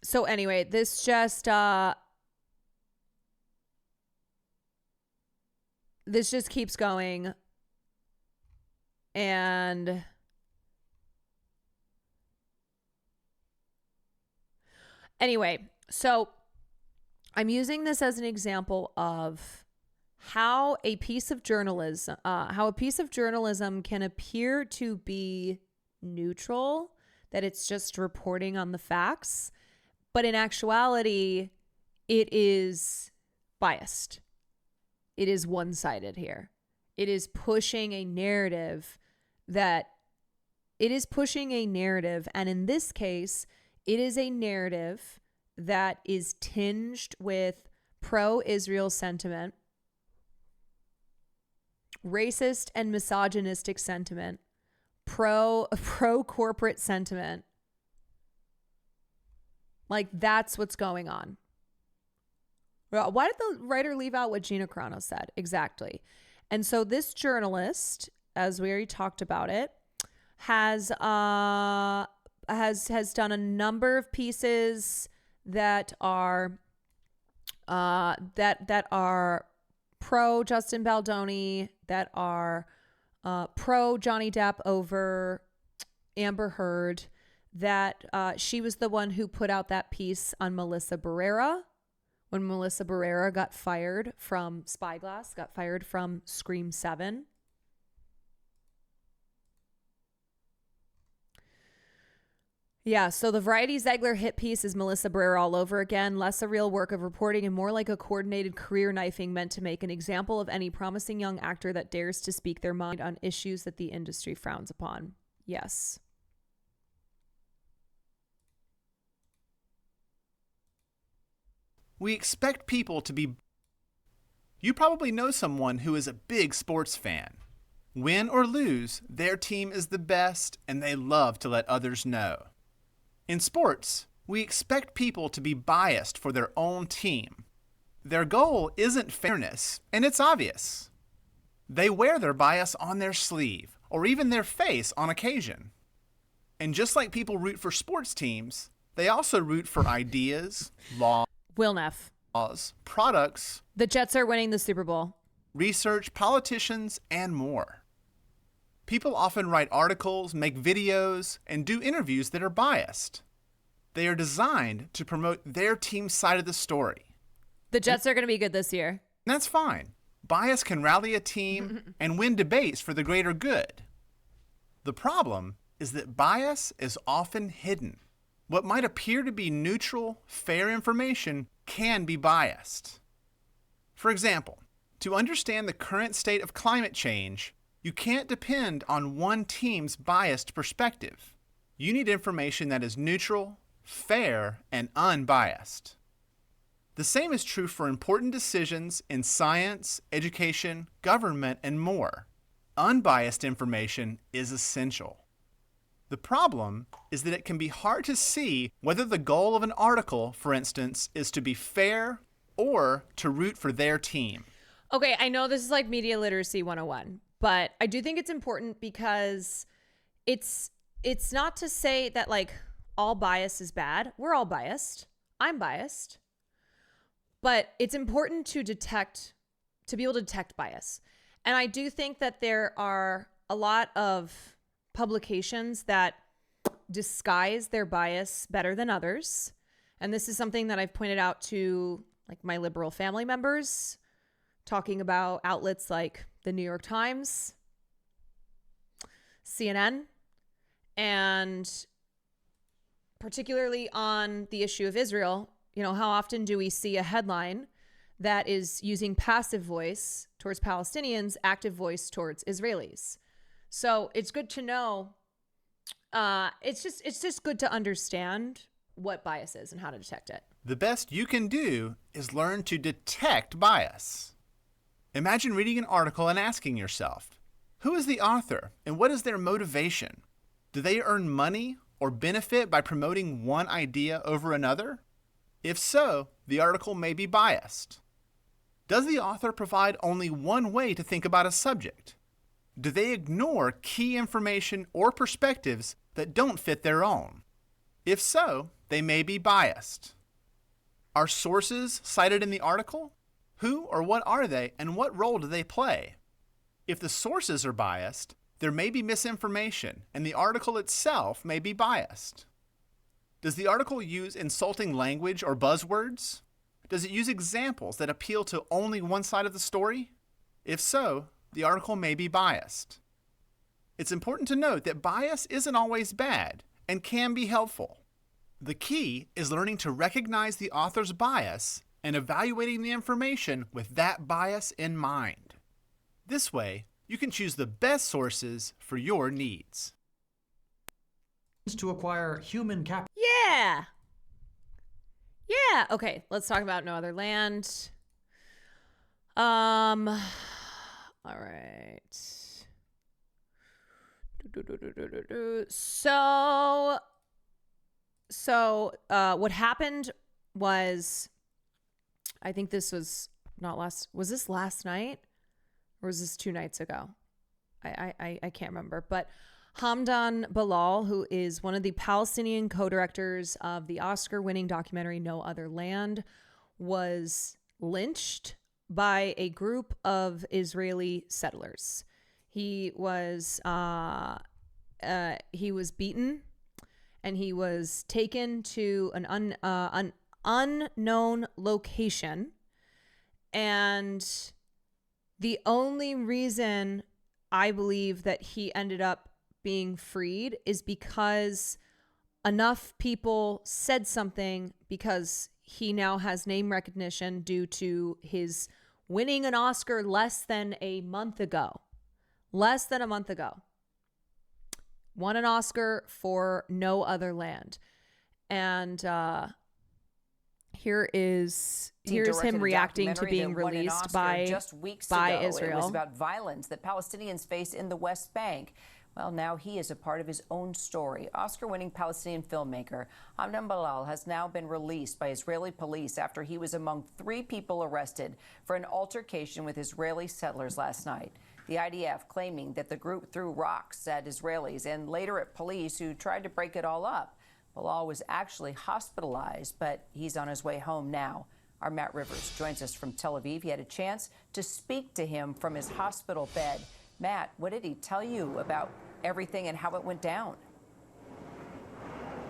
So anyway, this just keeps going. And anyway, so I'm using this as an example of how a piece of journalism can appear to be neutral, that it's just reporting on the facts, but in actuality, it is biased. It is one-sided here. It is pushing a narrative, and in this case, it is a narrative that is tinged with pro-Israel sentiment, racist and misogynistic sentiment, pro-corporate sentiment. Like, that's what's going on. Why did the writer leave out what Gina Carano said? Exactly. And so this journalist, as we already talked about it, has done a number of pieces that are pro Justin Baldoni, that are pro Johnny Depp over Amber Heard, that she was the one who put out that piece on Melissa Barrera when Melissa Barrera got fired from Spyglass, got fired from Scream 7. Yeah, so the Variety Zegler hit piece is Melissa Barrera all over again, less a real work of reporting and more like a coordinated career knifing meant to make an example of any promising young actor that dares to speak their mind on issues that the industry frowns upon. Yes. We expect people to be... You probably know someone who is a big sports fan. Win or lose, their team is the best and they love to let others know. In sports, we expect people to be biased for their own team. Their goal isn't fairness, and it's obvious. They wear their bias on their sleeve, or even their face on occasion. And just like people root for sports teams, they also root for ideas, Will Neff. products. The Jets are winning the Super Bowl. Research, politicians, and more. People often write articles, make videos, and do interviews that are biased. They are designed to promote their team's side of the story. The Jets are going to be good this year. That's fine. Bias can rally a team and win debates for the greater good. The problem is that bias is often hidden. What might appear to be neutral, fair information can be biased. For example, to understand the current state of climate change, you can't depend on one team's biased perspective. You need information that is neutral, fair, and unbiased. The same is true for important decisions in science, education, government, and more. Unbiased information is essential. The problem is that it can be hard to see whether the goal of an article, for instance, is to be fair or to root for their team. Okay, I know this is like media literacy 101, but I do think it's important because it's not to say that like all bias is bad. We're all biased. I'm biased. But it's important to be able to detect bias. And I do think that there are a lot of publications that disguise their bias better than others. And this is something that I've pointed out to like my liberal family members, talking about outlets like the New York Times, CNN, and particularly on the issue of Israel. You know, how often do we see a headline that is using passive voice towards Palestinians, active voice towards Israelis? So it's good to know. It's just good to understand what bias is and how to detect it. The best you can do is learn to detect bias. Imagine reading an article and asking yourself, who is the author and what is their motivation? Do they earn money or benefit by promoting one idea over another? If so, the article may be biased. Does the author provide only one way to think about a subject? Do they ignore key information or perspectives that don't fit their own? If so, they may be biased. Are sources cited in the article? Who or what are they, and what role do they play? If the sources are biased, there may be misinformation, and the article itself may be biased. Does the article use insulting language or buzzwords? Does it use examples that appeal to only one side of the story? If so, the article may be biased. It's important to note that bias isn't always bad and can be helpful. The key is learning to recognize the author's bias and evaluating the information with that bias in mind. This way, you can choose the best sources for your needs. To acquire human capital. Yeah. Okay, let's talk about No Other Land. All right. So what happened was, I think this was was this last night or was this 2 nights ago? I can't remember, but Hamdan Bilal, who is one of the Palestinian co-directors of the Oscar-winning documentary No Other Land, was lynched by a group of Israeli settlers. He was beaten, and he was taken to an unknown location. And the only reason I believe that he ended up being freed is because enough people said something, because he now has name recognition due to his winning an Oscar less than a month ago. Won an Oscar for No Other Land. And here's him reacting to being released by Israel. It was about violence that Palestinians face in the West Bank. Well, now he is a part of his own story. Oscar-winning Palestinian filmmaker Hamdan Bilal has now been released by Israeli police after he was among 3 people arrested for an altercation with Israeli settlers last night. The IDF claiming that the group threw rocks at Israelis and later at police who tried to break it all up. Bilal was actually hospitalized, but he's on his way home now. Our Matt Rivers joins us from Tel Aviv. He had a chance to speak to him from his hospital bed. Matt, what did he tell you about everything and how it went down?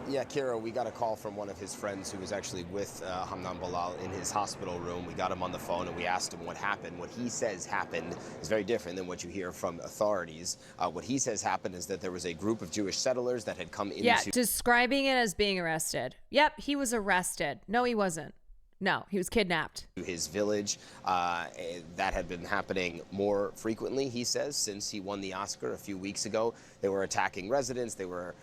Yeah, Kira, we got a call from one of his friends who was actually with Hamdan Bilal in his hospital room. We got him on the phone and we asked him what happened. What he says happened is very different than what you hear from authorities. What he says happened is that there was a group of Jewish settlers that had come into... Yeah, describing it as being arrested. Yep, he was arrested. No, he wasn't. No, he was kidnapped. His village, that had been happening more frequently, he says, since he won the Oscar a few weeks ago. They were attacking residents. They were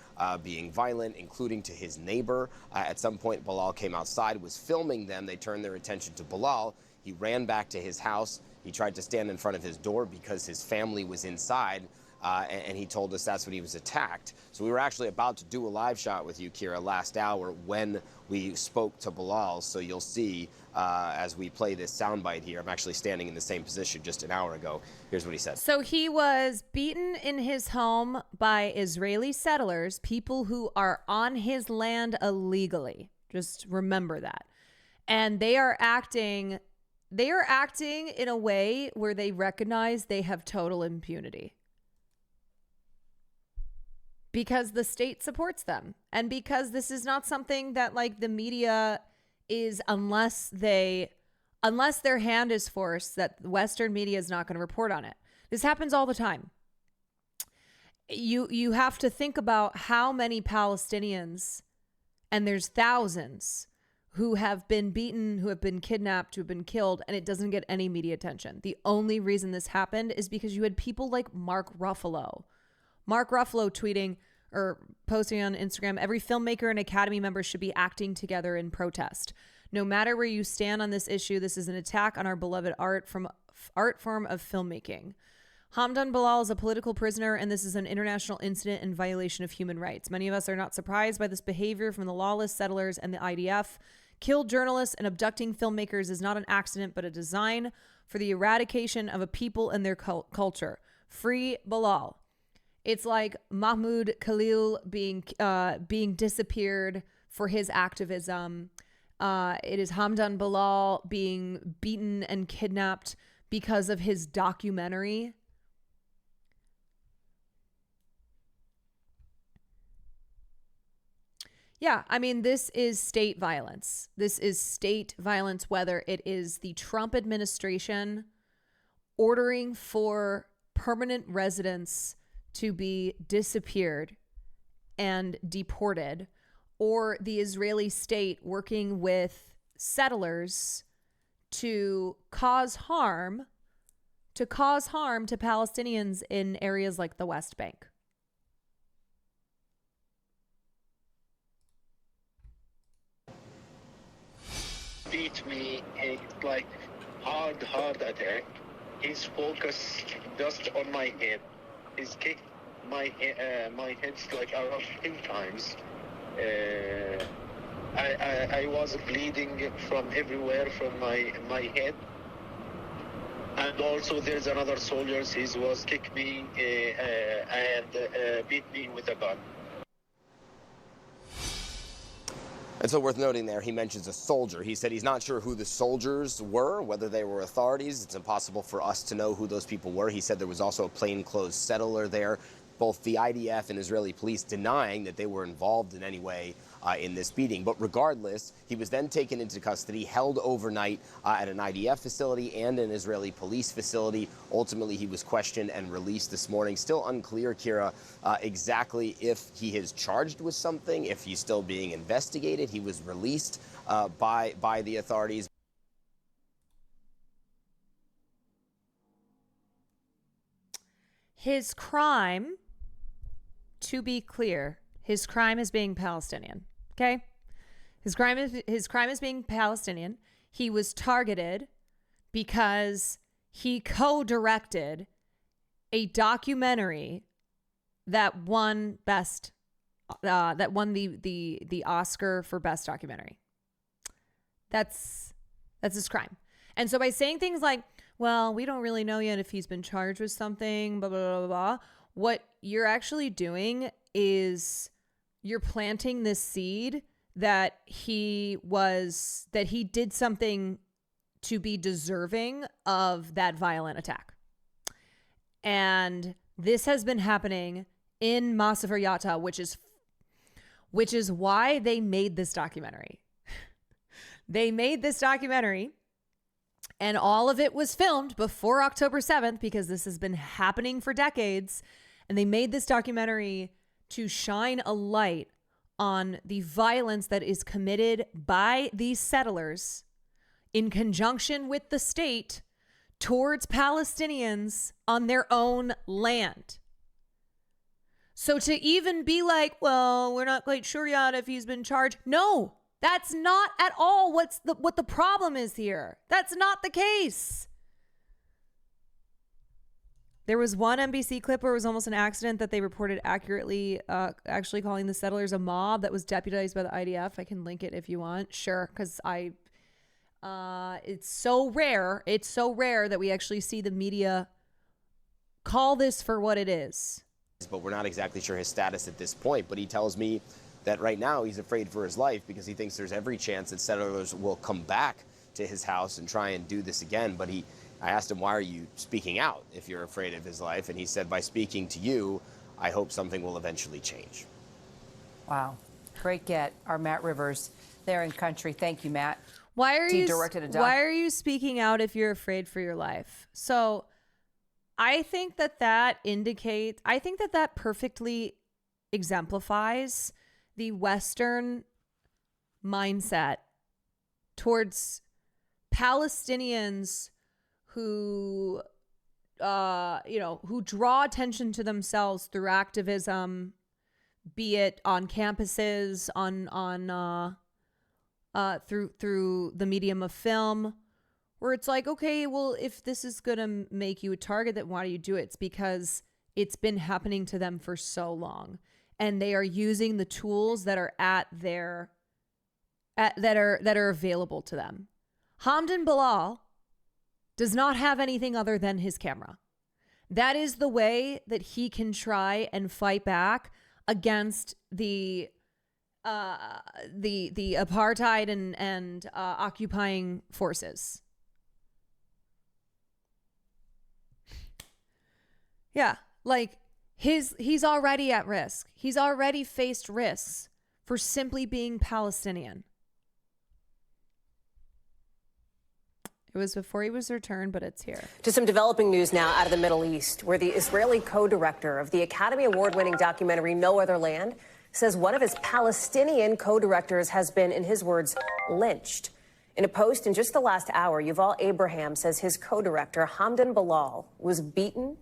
being violent, including to his neighbor. At some point, Bilal came outside, was filming them. They turned their attention to Bilal. He ran back to his house. He tried to stand in front of his door because his family was inside. and he told us that's when he was attacked. So we were actually about to do a live shot with you, Kira, last hour when we spoke to Bilal. So you'll see as we play this soundbite here, I'm actually standing in the same position just an hour ago. Here's what he said. So he was beaten in his home by Israeli settlers, people who are on his land illegally. Just remember that. And they are acting in a way where they recognize they have total impunity. Because the state supports them. And because this is not something that like the media is, unless their hand is forced, that Western media is not going to report on it. This happens all the time. You have to think about how many Palestinians, and there's thousands, who have been beaten, who have been kidnapped, who have been killed, and it doesn't get any media attention. The only reason this happened is because you had people like Mark Ruffalo tweeting or posting on Instagram, every filmmaker and Academy member should be acting together in protest. No matter where you stand on this issue, this is an attack on our beloved art form of filmmaking. Hamdan Bilal is a political prisoner, and this is an international incident in violation of human rights. Many of us are not surprised by this behavior from the lawless settlers and the IDF. Killed journalists and abducting filmmakers is not an accident, but a design for the eradication of a people and their culture. Free Bilal. It's like Mahmoud Khalil being disappeared for his activism. It is Hamdan Bilal being beaten and kidnapped because of his documentary. Yeah, I mean, this is state violence. This is state violence, whether it is the Trump administration ordering for permanent residents to be disappeared and deported, or the Israeli state working with settlers to cause harm to Palestinians in areas like the West Bank. Beat me like hard attack. He's focused just on my head. He's kicked my head like around 10 times. I was bleeding from everywhere from my head. And also there's another soldier, he was kicked me and beat me with a gun. And so worth noting there, he mentions a soldier. He said he's not sure who the soldiers were, whether they were authorities. It's impossible for us to know who those people were. He said there was also a plainclothes settler there. Both the IDF and Israeli police denying that they were involved in any way in this beating. But regardless, he was then taken into custody, held overnight at an IDF facility and an Israeli police facility. Ultimately, he was questioned and released this morning. Still unclear, Kira, exactly if he is charged with something, if he's still being investigated. He was released by the authorities. His crime, to be clear, his crime is being Palestinian. Okay? His crime is being Palestinian. He was targeted because he co-directed a documentary that won the Oscar for best documentary. That's his crime. And so by saying things like, well, we don't really know yet if he's been charged with something, blah, blah, blah, blah, what you're actually doing is you're planting this seed that he did something to be deserving of that violent attack. And this has been happening in Masafer Yatta, which is why they made this documentary. They made this documentary, and all of it was filmed before October 7th because this has been happening for decades. And they made this documentary to shine a light on the violence that is committed by these settlers in conjunction with the state towards Palestinians on their own land. So to even be like, well, we're not quite sure yet if he's been charged. No, that's not at all what the problem is here. That's not the case. There was one NBC clip where it was almost an accident that they reported accurately, actually calling the settlers a mob that was deputized by the IDF. I can link it if you want. Sure, because it's so rare. It's so rare that we actually see the media call this for what it is. But we're not exactly sure his status at this point. But he tells me that right now he's afraid for his life because he thinks there's every chance that settlers will come back to his house and try and do this again. But I asked him, why are you speaking out if you're afraid of his life? And he said, by speaking to you, I hope something will eventually change. Wow. Great get. Our Matt Rivers there in country. Thank you, Matt. Why are you speaking out if you're afraid for your life? So I think that perfectly exemplifies the Western mindset towards Palestinians who draw attention to themselves through activism, be it on campuses, through the medium of film, where it's like, okay, well, if this is gonna make you a target, then why do you do it? It's because it's been happening to them for so long, and they are using the tools that are that are available to them. Hamdan Bilal does not have anything other than his camera. That is the way that he can try and fight back against the apartheid and occupying forces. Yeah, like he's already at risk. He's already faced risks for simply being Palestinian. It was before he was returned, but it's here. To some developing news now out of the Middle East, where the Israeli co-director of the Academy Award-winning documentary No Other Land says one of his Palestinian co-directors has been, in his words, lynched. In a post in just the last hour, Yuval Abraham says his co-director, Hamdan Bilal, was beaten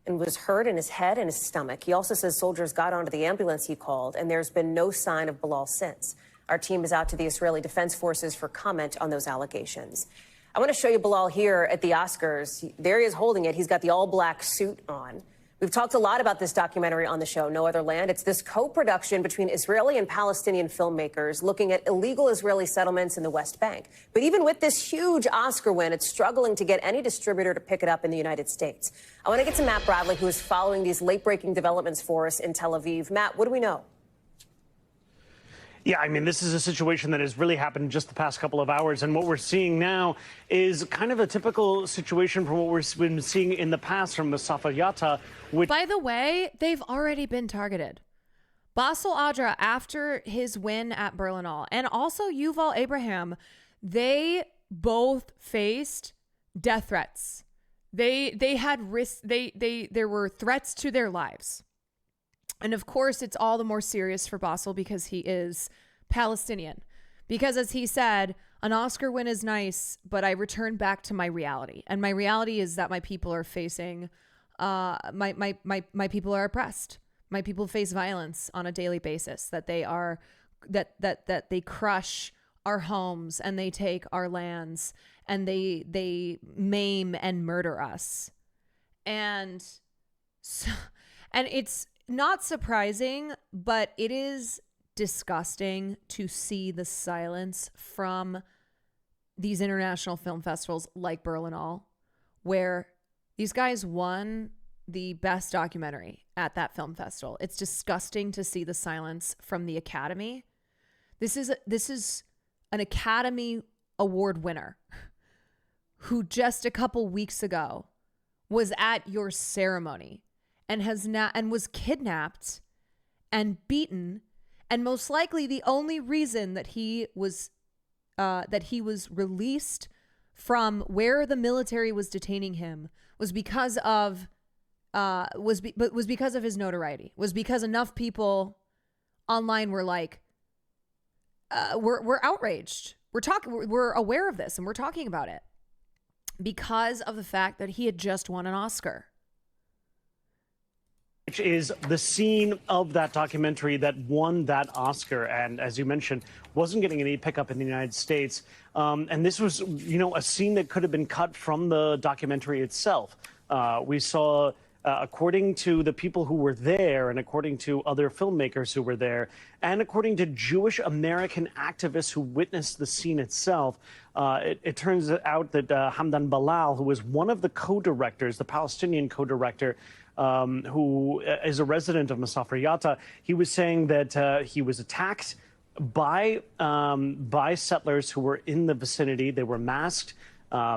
and was hurt in his head and his stomach. He also says soldiers got onto the ambulance he called, and there's been no sign of Bilal since. Our team is out to the Israeli Defense Forces for comment on those allegations. I want to show you Bilal here at the Oscars. There he is holding it. He's got the all-black suit on. We've talked a lot about this documentary on the show, No Other Land. It's this co-production between Israeli and Palestinian filmmakers looking at illegal Israeli settlements in the West Bank. But even with this huge Oscar win, it's struggling to get any distributor to pick it up in the United States. I want to get to Matt Bradley, who is following these late-breaking developments for us in Tel Aviv. Matt, what do we know? Yeah, I mean, this is a situation that has really happened in just the past couple of hours. And what we're seeing now is kind of a typical situation from what we've been seeing in the past from Mustafa Yatta. By the way, they've already been targeted. Bassel Adra, after his win at Berlinale, and also Yuval Abraham, they both faced death threats. They had risks. There were threats to their lives. And of course, it's all the more serious for Bassel because he is Palestinian. Because as he said, an Oscar win is nice, but I return back to my reality. And my reality is that my people are facing, my people are oppressed. My people face violence on a daily basis, that they are, that they crush our homes and they take our lands and they maim and murder us. And so, and it's not surprising, but it is disgusting to see the silence from these international film festivals like Berlinale, where these guys won the best documentary at that film festival. It's disgusting to see the silence from the Academy. This is an Academy Award winner who just a couple weeks ago was at your ceremony and was kidnapped and beaten, and most likely the only reason that he was released from where the military was detaining him was because of his notoriety. Was because enough people online were like, we're outraged. We're aware of this and we're talking about it because of the fact that he had just won an Oscar. Which is the scene of that documentary that won that Oscar, and as you mentioned, wasn't getting any pickup in the United States. And this was, a scene that could have been cut from the documentary itself. We saw, according to the people who were there and according to other filmmakers who were there, and according to Jewish American activists who witnessed the scene itself, it turns out that Hamdan Balal, who was one of the co-directors, the Palestinian co-director, who is a resident of Masafer Yatta, he was saying that he was attacked by settlers who were in the vicinity. They were masked.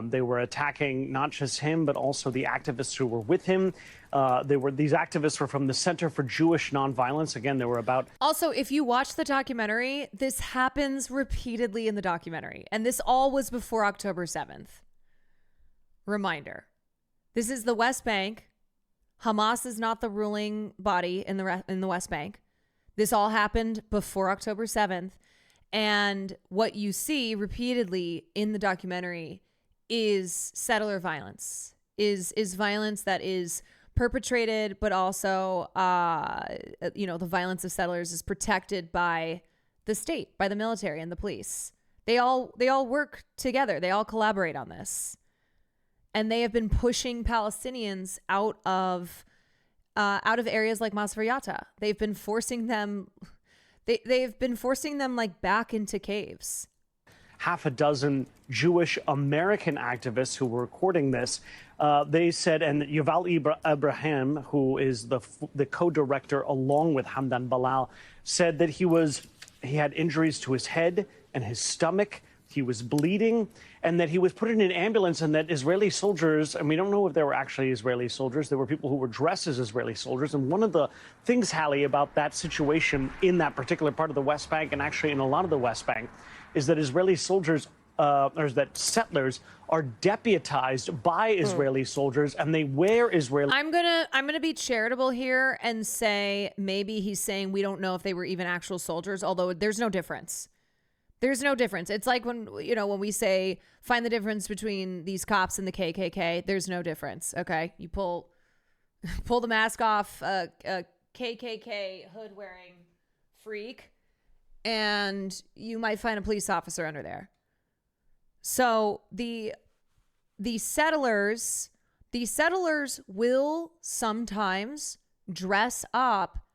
They were attacking not just him, but also the activists who were with him. These activists were from the Center for Jewish Nonviolence. Again, they were about. Also, if you watch the documentary, this happens repeatedly in the documentary. And this all was before October 7th. Reminder. This is the West Bank. Hamas is not the ruling body in the West Bank. This all happened before October 7th. And what you see repeatedly in the documentary is settler violence, is violence that is perpetrated, but also, the violence of settlers is protected by the state, by the military and the police. They all work together. They all collaborate on this. And they have been pushing Palestinians out of areas like Masafer Yatta. They've been forcing them. They've been forcing them like back into caves. Half a dozen Jewish American activists who were recording this. They said, and Yuval Abraham, who is the co-director along with Hamdan Balal, said that he had injuries to his head and his stomach. He was bleeding, and that he was put in an ambulance, and that Israeli soldiers, and we don't know if they were actually Israeli soldiers, there were people who were dressed as Israeli soldiers. And one of the things, Hallie, about that situation in that particular part of the West Bank, and actually in a lot of the West Bank, is that Israeli soldiers, or that settlers are deputized by Israeli soldiers, and they wear Israeli. I'm gonna be charitable here and say maybe he's saying we don't know if they were even actual soldiers, although there's no difference. There's no difference. It's like when we say find the difference between these cops and the KKK. There's no difference. Okay, you pull the mask off a KKK hood wearing freak, and you might find a police officer under there. So the settlers will sometimes dress up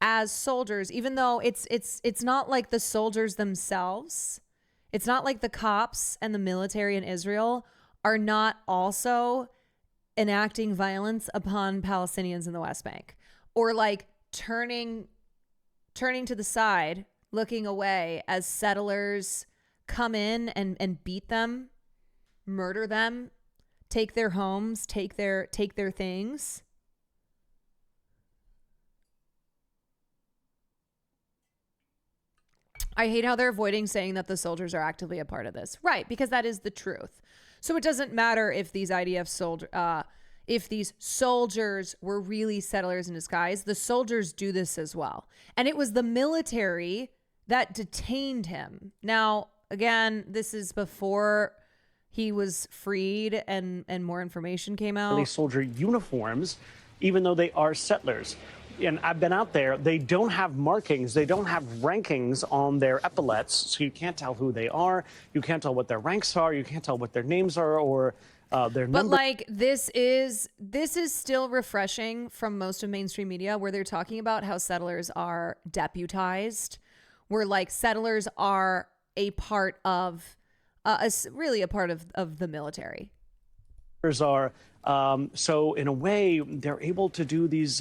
as soldiers, even though it's not like the soldiers themselves. It's not like the cops and the military in Israel are not also enacting violence upon Palestinians in the West Bank, or like turning to the side, looking away as settlers come in and beat them, murder them, take their homes, take their things. I hate how they're avoiding saying that the soldiers are actively a part of this. Right, because that is the truth. So it doesn't matter if these if these soldiers were really settlers in disguise. The soldiers do this as well. And it was the military that detained him. Now, again, this is before he was freed and more information came out. Soldier uniforms, even though they are settlers. And I've been out there. They don't have markings. They don't have rankings on their epaulets, so you can't tell who they are. You can't tell what their ranks are. You can't tell what their names are or their numbers. But like this is still refreshing from most of mainstream media, where they're talking about how settlers are deputized, where like settlers are a part of really a part of the military. Are so in a way they're able to do these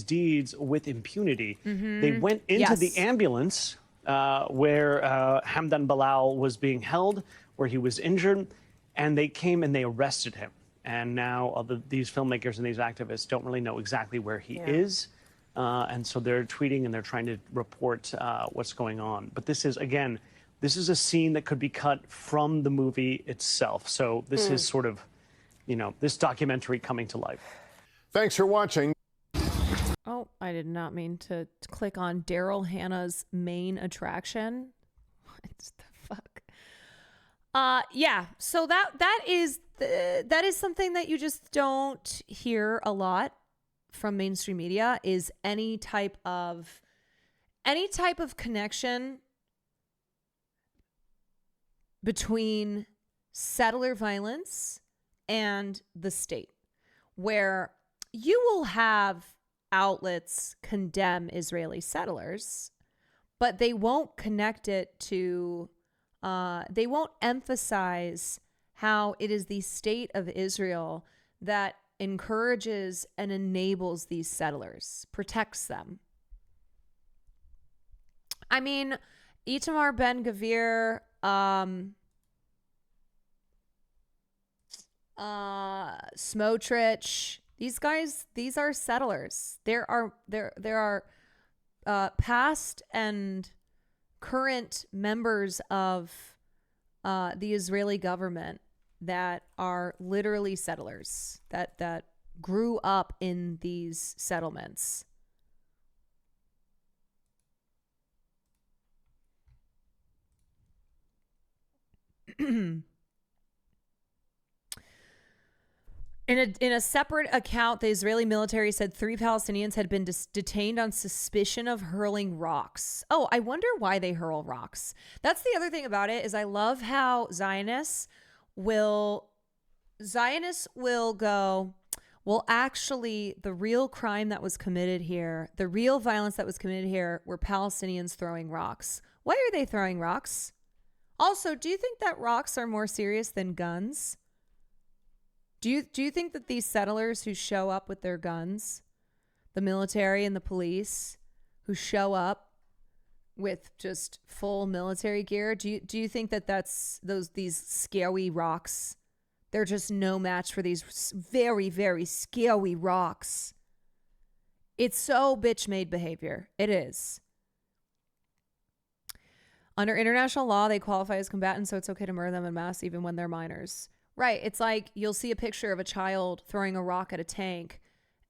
deeds with impunity. Mm-hmm. They went into the ambulance where Hamdan Balal was being held, where he was injured, and they came and they arrested him. And now these filmmakers and these activists don't really know exactly where he is. And so they're tweeting and they're trying to report what's going on. But this is a scene that could be cut from the movie itself. So this is sort of, this documentary coming to life. Thanks for watching. Oh, I did not mean to click on Daryl Hannah's main attraction. What the fuck? Yeah. So that is something that you just don't hear a lot from mainstream media, is any type of connection between settler violence and the state. where you will have outlets condemn Israeli settlers, but they won't connect it to, they won't emphasize how it is the state of Israel that encourages and enables these settlers, protects them. I mean, Itamar Ben-Gvir, Smotrich, these guys, these are settlers. There are past and current members of the Israeli government that are literally settlers that grew up in these settlements. In a separate account, the Israeli military said 3 Palestinians had been detained on suspicion of hurling rocks. Oh, I wonder why they hurl rocks. That's the other thing about it, is I love how Zionists will go, well, actually, the real crime that was committed here, the real violence that was committed here were Palestinians throwing rocks. Why are they throwing rocks? Also, do you think that rocks are more serious than guns? Do you think that these settlers who show up with their guns, the military and the police who show up with just full military gear, do you think that these scary rocks, they're just no match for these very, very scary rocks? It's so bitch-made behavior. It is. Under international law, they qualify as combatants, so it's okay to murder them en masse even when they're minors. Right. It's like you'll see a picture of a child throwing a rock at a tank,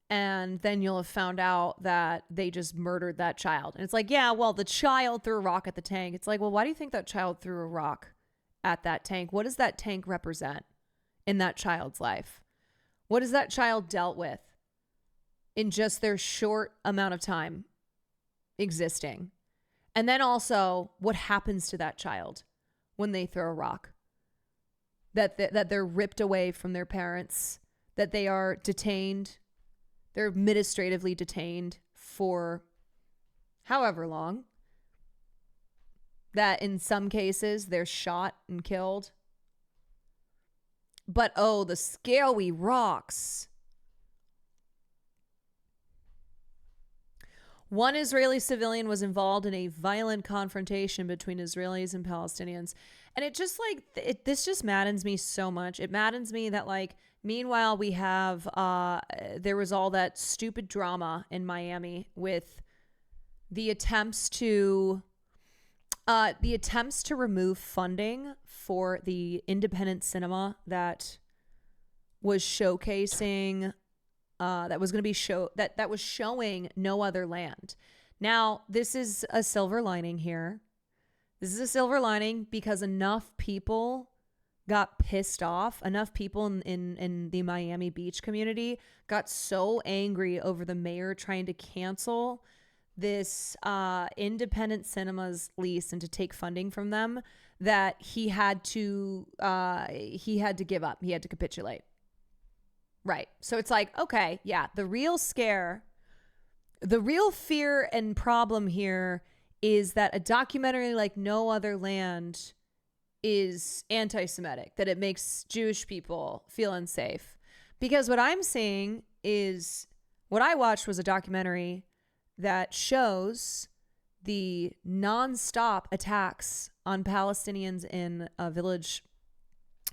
and then you'll have found out that they just murdered that child. And it's like, yeah, well, the child threw a rock at the tank. It's like, well, why do you think that child threw a rock at that tank? What does that tank represent in that child's life? What has that child dealt with in just their short amount of time existing? And then also, what happens to that child when they throw a rock? That they're ripped away from their parents, that they are detained, they're administratively detained for however long, that in some cases they're shot and killed. But oh, the scary rocks. One Israeli civilian was involved in a violent confrontation between Israelis and Palestinians. And it just this just maddens me so much. It maddens me that meanwhile we have, there was all that stupid drama in Miami with the attempts to remove funding for the independent cinema that was showcasing that was going to be that was showing No Other Land. Now, this is a silver lining here. This is a silver lining because enough people got pissed off. Enough people in the Miami Beach community got so angry over the mayor trying to cancel this independent cinema's lease and to take funding from them that he had to give up. He had to capitulate. Right. So it's like, okay, yeah, the real fear and problem here is that a documentary like No Other Land is anti-Semitic, that it makes Jewish people feel unsafe. Because what I'm seeing is, what I watched was a documentary that shows the nonstop attacks on Palestinians in a village,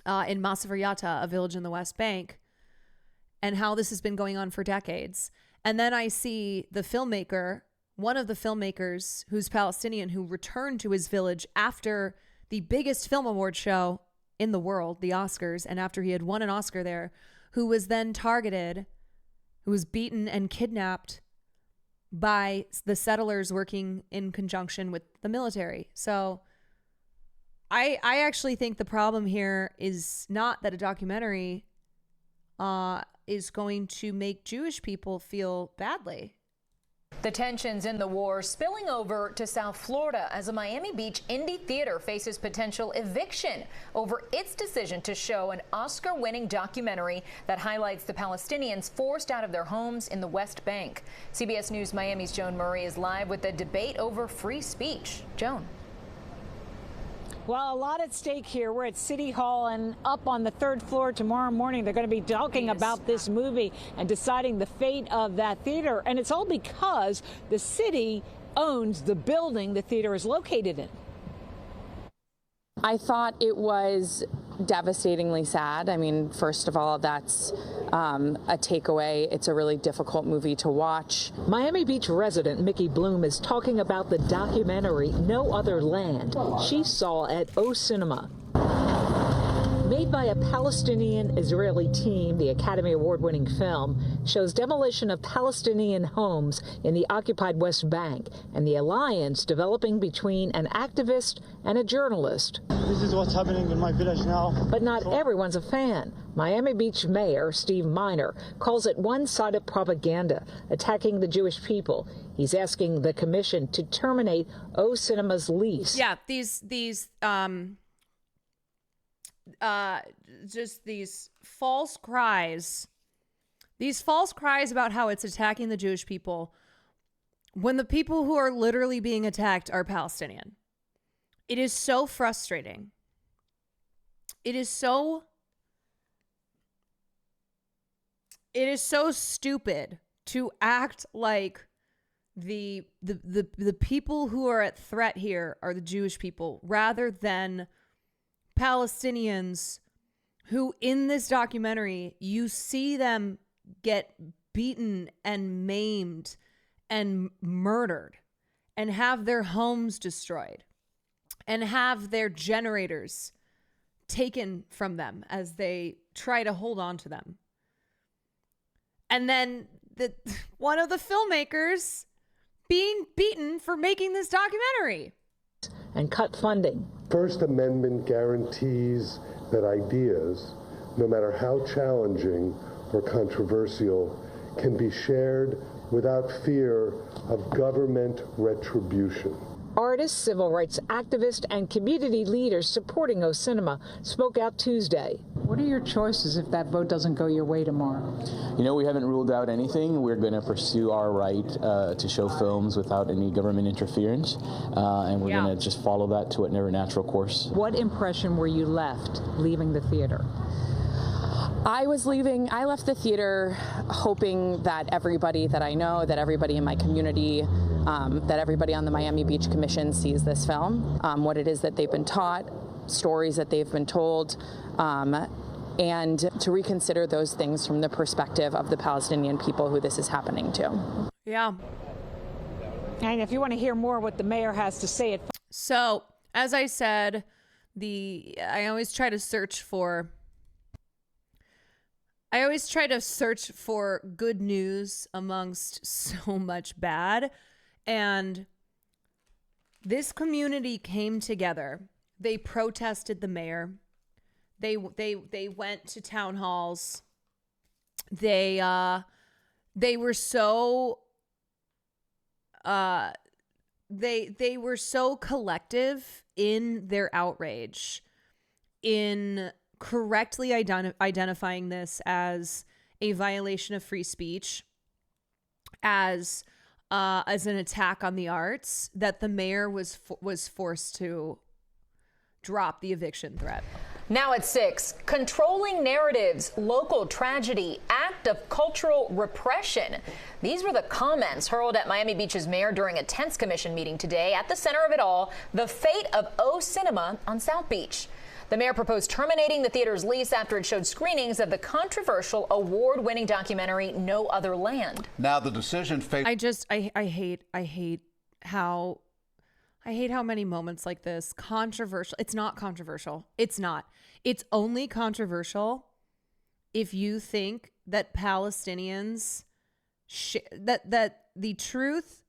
in Masafer Yatta, a village in the West Bank, and how this has been going on for decades. And then I see the filmmaker, one of the filmmakers who's Palestinian, who returned to his village after the biggest film award show in the world, the Oscars, and after he had won an Oscar there, who was then targeted, who was beaten and kidnapped by the settlers working in conjunction with the military. So I actually think the problem here is not that a documentary is going to make Jewish people feel badly. The tensions in the war spilling over to South Florida as a Miami Beach indie theater faces potential eviction over its decision to show an Oscar-winning documentary that highlights the Palestinians forced out of their homes in the West Bank. CBS News Miami's Joan Murray is live with the debate over free speech. Joan. Well, a lot at stake here. We're at City Hall, and up on the third floor tomorrow morning, they're going to be talking about this movie and deciding the fate of that theater. And it's all because the city owns the building the theater is located in. I thought it was devastatingly sad. I mean, first of all, that's a takeaway. It's a really difficult movie to watch. Miami Beach resident Mickey Bloom is talking about the documentary No Other Land she saw at O Cinema. Made by a Palestinian-Israeli team, the Academy Award-winning film shows demolition of Palestinian homes in the occupied West Bank and the alliance developing between an activist and a journalist. This is what's happening in my village now. But not everyone's a fan. Miami Beach Mayor Steve Miner calls it one-sided propaganda, attacking the Jewish people. He's asking the commission to terminate O Cinema's lease. Yeah, just these false cries about how it's attacking the Jewish people when the people who are literally being attacked are Palestinian. It is so frustrating. It is so stupid to act like the people who are at threat here are the Jewish people rather than Palestinians who in this documentary, you see them get beaten and maimed and murdered and have their homes destroyed and have their generators taken from them as they try to hold on to them. And then one of the filmmakers being beaten for making this documentary. And cut funding. First Amendment guarantees that ideas, no matter how challenging or controversial, can be shared without fear of government retribution. Artists, civil rights activists, and community leaders supporting O Cinema spoke out Tuesday. What are your choices if that vote doesn't go your way tomorrow? You know, we haven't ruled out anything. We're going to pursue our right to show films without any government interference, and we're going to just follow that to whatever natural course. What impression were you left leaving the theater? I left the theater hoping that everybody that I know, that everybody in my community, that everybody on the Miami Beach Commission sees this film, what it is that they've been taught, stories that they've been told, and to reconsider those things from the perspective of the Palestinian people who this is happening to. Yeah. And if you want to hear more what the mayor has to say. So, as I said, I always try to search for good news amongst so much bad. And this community came together. They protested the mayor. They went to town halls. They were so they were so collective in their outrage, in correctly identifying this as a violation of free speech, as an attack on the arts, that the mayor was forced to drop the eviction threat. Now at 6, controlling narratives, local tragedy, act of cultural repression. These were the comments hurled at Miami Beach's mayor during a tense commission meeting today. At the center of it all, the fate of O Cinema on South Beach. The mayor proposed terminating the theater's lease after it showed screenings of the controversial award-winning documentary No Other Land. Now the decision I hate how many moments like this controversial. It's not controversial. It's not. It's only controversial if you think that Palestinians that the truth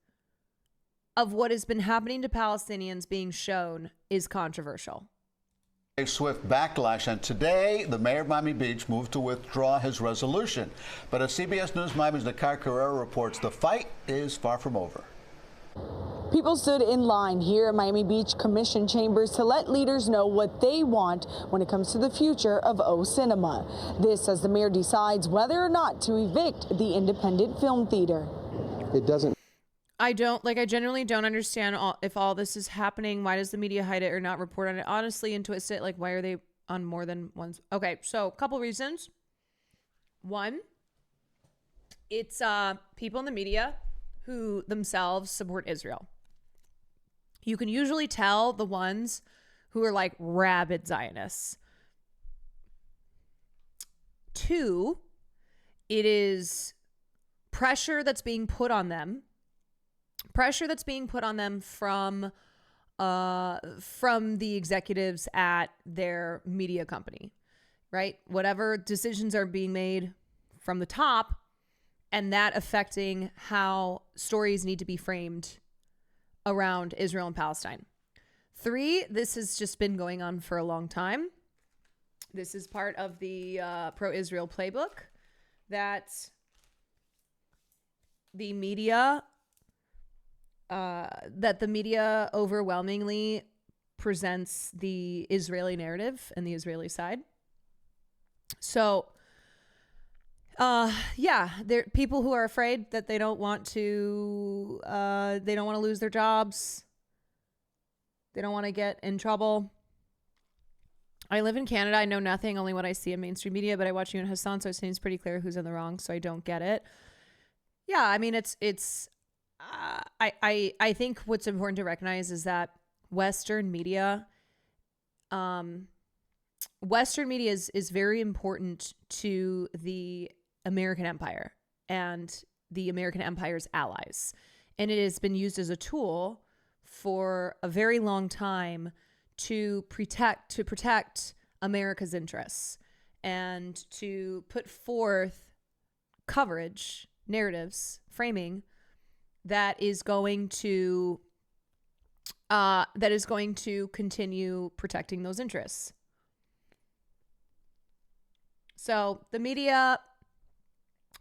of what has been happening to Palestinians being shown is controversial. A swift backlash, and today the mayor of Miami Beach moved to withdraw his resolution. But as CBS News Miami's Nakar Carrera reports, the fight is far from over. People stood in line here at Miami Beach Commission chambers to let leaders know what they want when it comes to the future of O Cinema. This as the mayor decides whether or not to evict the independent film theater. It doesn't. I genuinely don't understand if all this is happening. Why does the media hide it or not report on it honestly and twist it? Like, why are they on more than one? Okay, so a couple reasons. One, it's people in the media who themselves support Israel. You can usually tell the ones who are like rabid Zionists. Two, it is pressure that's being put on them. Pressure that's being put on them from the executives at their media company, right? Whatever decisions are being made from the top, and that affecting how stories need to be framed around Israel and Palestine. Three, this has just been going on for a long time. This is part of the pro-Israel playbook that the media overwhelmingly presents the Israeli narrative and the Israeli side. So, there are people who are afraid that they don't want to lose their jobs. They don't want to get in trouble. I live in Canada. I know nothing, only what I see in mainstream media, but I watch you and Hassan, so it seems pretty clear who's in the wrong, so I don't get it. Yeah, I mean, I think what's important to recognize is that Western media is very important to the American empire and the American empire's allies. And it has been used as a tool for a very long time to protect America's interests and to put forth coverage, narratives, framing that is going to continue protecting those interests. So the media,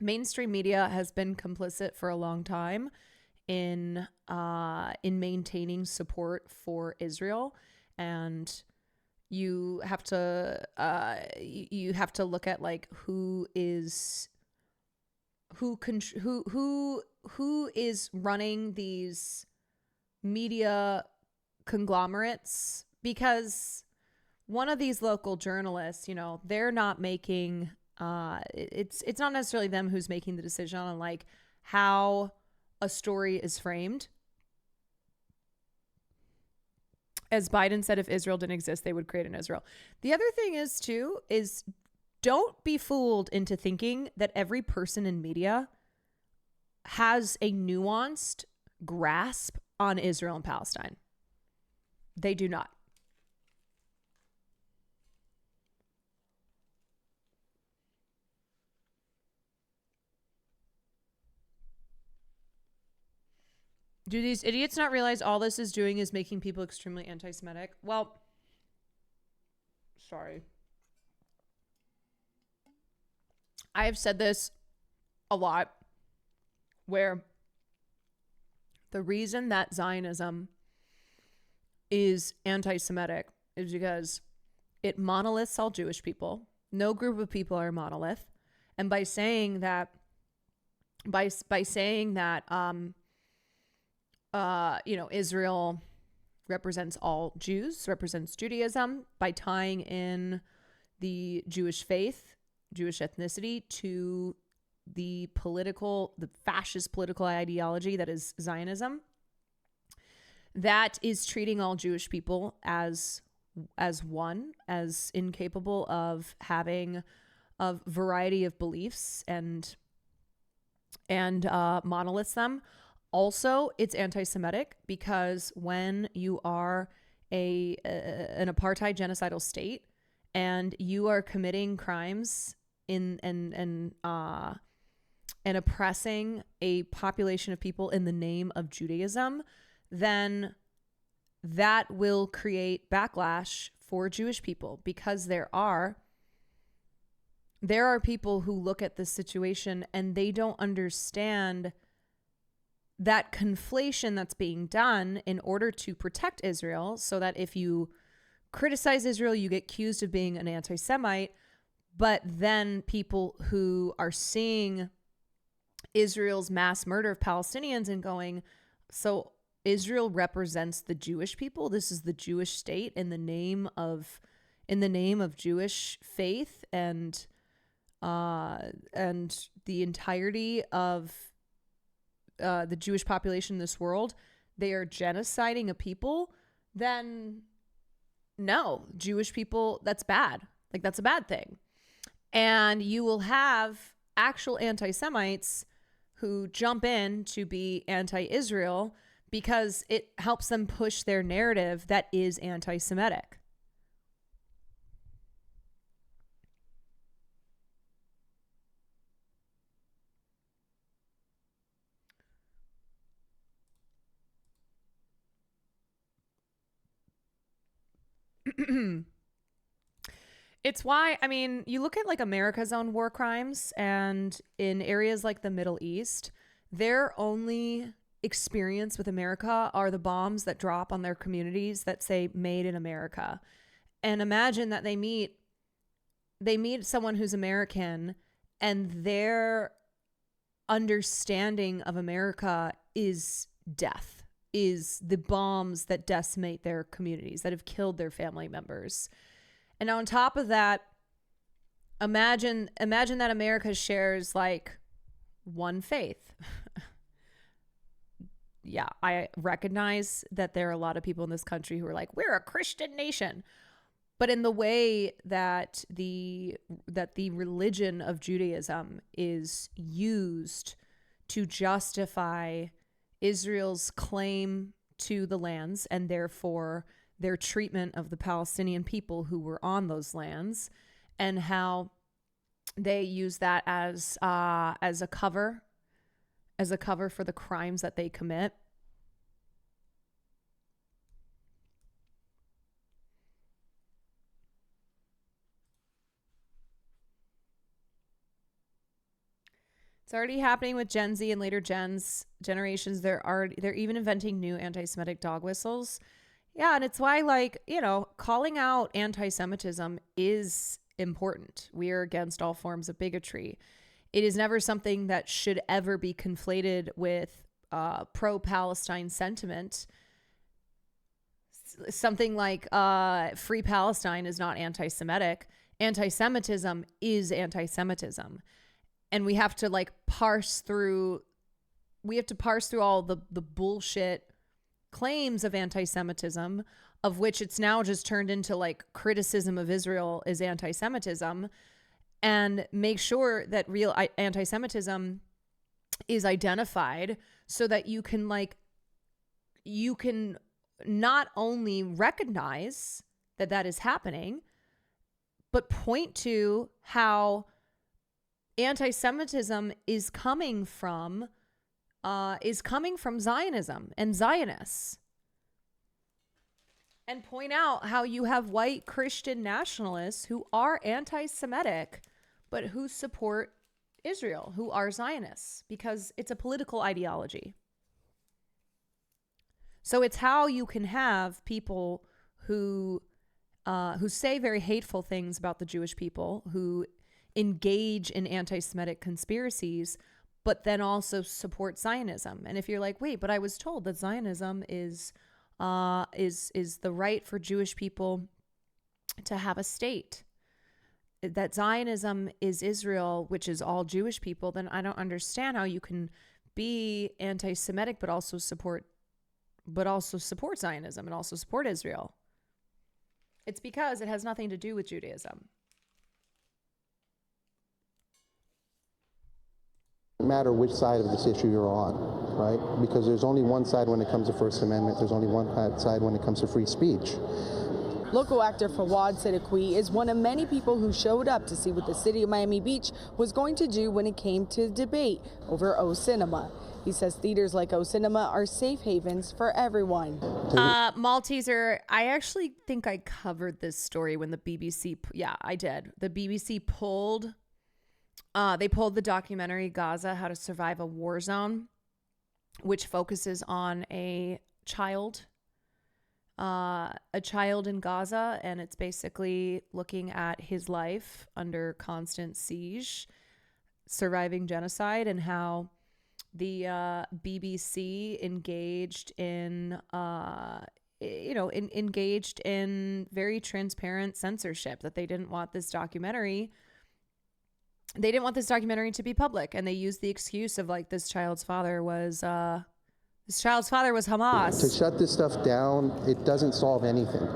mainstream media, has been complicit for a long time in maintaining support for Israel, and you have to look at like who is running these media conglomerates, because one of these local journalists, they're not making it's not necessarily them who's making the decision on like how a story is framed. As Biden said, if Israel didn't exist, they would create an Israel. The other thing is don't be fooled into thinking that every person in media has a nuanced grasp on Israel and Palestine. They do not. Do these idiots not realize all this is doing is making people extremely anti-Semitic? Well, sorry. I have said this a lot, where the reason that Zionism is anti-Semitic is because it monoliths all Jewish people. No group of people are a monolith. And by saying that Israel represents all Jews, represents Judaism, by tying in the Jewish faith, Jewish ethnicity to the fascist political ideology that is Zionism, that is treating all Jewish people as one, as incapable of having a variety of beliefs and monoliths them. Also, it's anti-Semitic because when you are an apartheid genocidal state and you are committing crimes and oppressing a population of people in the name of Judaism, then that will create backlash for Jewish people, because there are people who look at this situation and they don't understand that conflation that's being done in order to protect Israel, so that if you criticize Israel, you get accused of being an anti-Semite. But then people who are seeing Israel's mass murder of Palestinians and going, so Israel represents the Jewish people. This is the Jewish state in the name of Jewish faith and the entirety of the Jewish population in this world. They are genociding a people. Then no, Jewish people, that's bad. Like, that's a bad thing. And you will have actual anti-Semites who jump in to be anti-Israel because it helps them push their narrative that is anti-Semitic. It's why, I mean, you look at like America's own war crimes, and in areas like the Middle East, their only experience with America are the bombs that drop on their communities that say made in America. And imagine that they meet someone who's American, and their understanding of America is death, is the bombs that decimate their communities, that have killed their family members. And on top of that, imagine that America shares like one faith. Yeah, I recognize that there are a lot of people in this country who are like, we're a Christian nation. But in the way that the religion of Judaism is used to justify Israel's claim to the lands, and therefore their treatment of the Palestinian people who were on those lands, and how they use that as a cover for the crimes that they commit. It's already happening with Gen Z and later generations. They're even inventing new anti-Semitic dog whistles. Yeah, and it's why, like, you know, calling out anti-Semitism is important. We are against all forms of bigotry. It is never something that should ever be conflated with pro-Palestine sentiment. Something like Free Palestine is not anti-Semitic. Anti-Semitism is anti-Semitism. And we have to parse through all the bullshit claims of anti-Semitism, of which it's now just turned into like criticism of Israel is anti-Semitism, and make sure that real anti-Semitism is identified, so that you can not only recognize that is happening, but point to how anti-Semitism is coming from Zionism and Zionists, and point out how you have white Christian nationalists who are anti-Semitic, but who support Israel, who are Zionists, because it's a political ideology. So it's how you can have people who say very hateful things about the Jewish people, who engage in anti-Semitic conspiracies, but then also support Zionism. And if you're like, wait, but I was told that Zionism is the right for Jewish people to have a state, that Zionism is Israel, which is all Jewish people, then I don't understand how you can be anti-Semitic but also support Zionism and also support Israel. It's because it has nothing to do with Judaism. Matter which side of this issue you're on, right? Because there's only one side when it comes to First Amendment. There's only one side when it comes to free speech. Local actor Fawad Siddiqui is one of many people who showed up to see what the city of Miami Beach was going to do when it came to the debate over O Cinema. He says theaters like O Cinema are safe havens for everyone. Malteser, I actually think I covered this story when the BBC, yeah, I did. The BBC pulled the documentary Gaza, How to Survive a War Zone, which focuses on a child in Gaza, and it's basically looking at his life under constant siege, surviving genocide, and how the BBC engaged in engaged in very transparent censorship, that they didn't want this documentary to be public, and they used the excuse of like this child's father was Hamas. To shut this stuff down, it doesn't solve anything.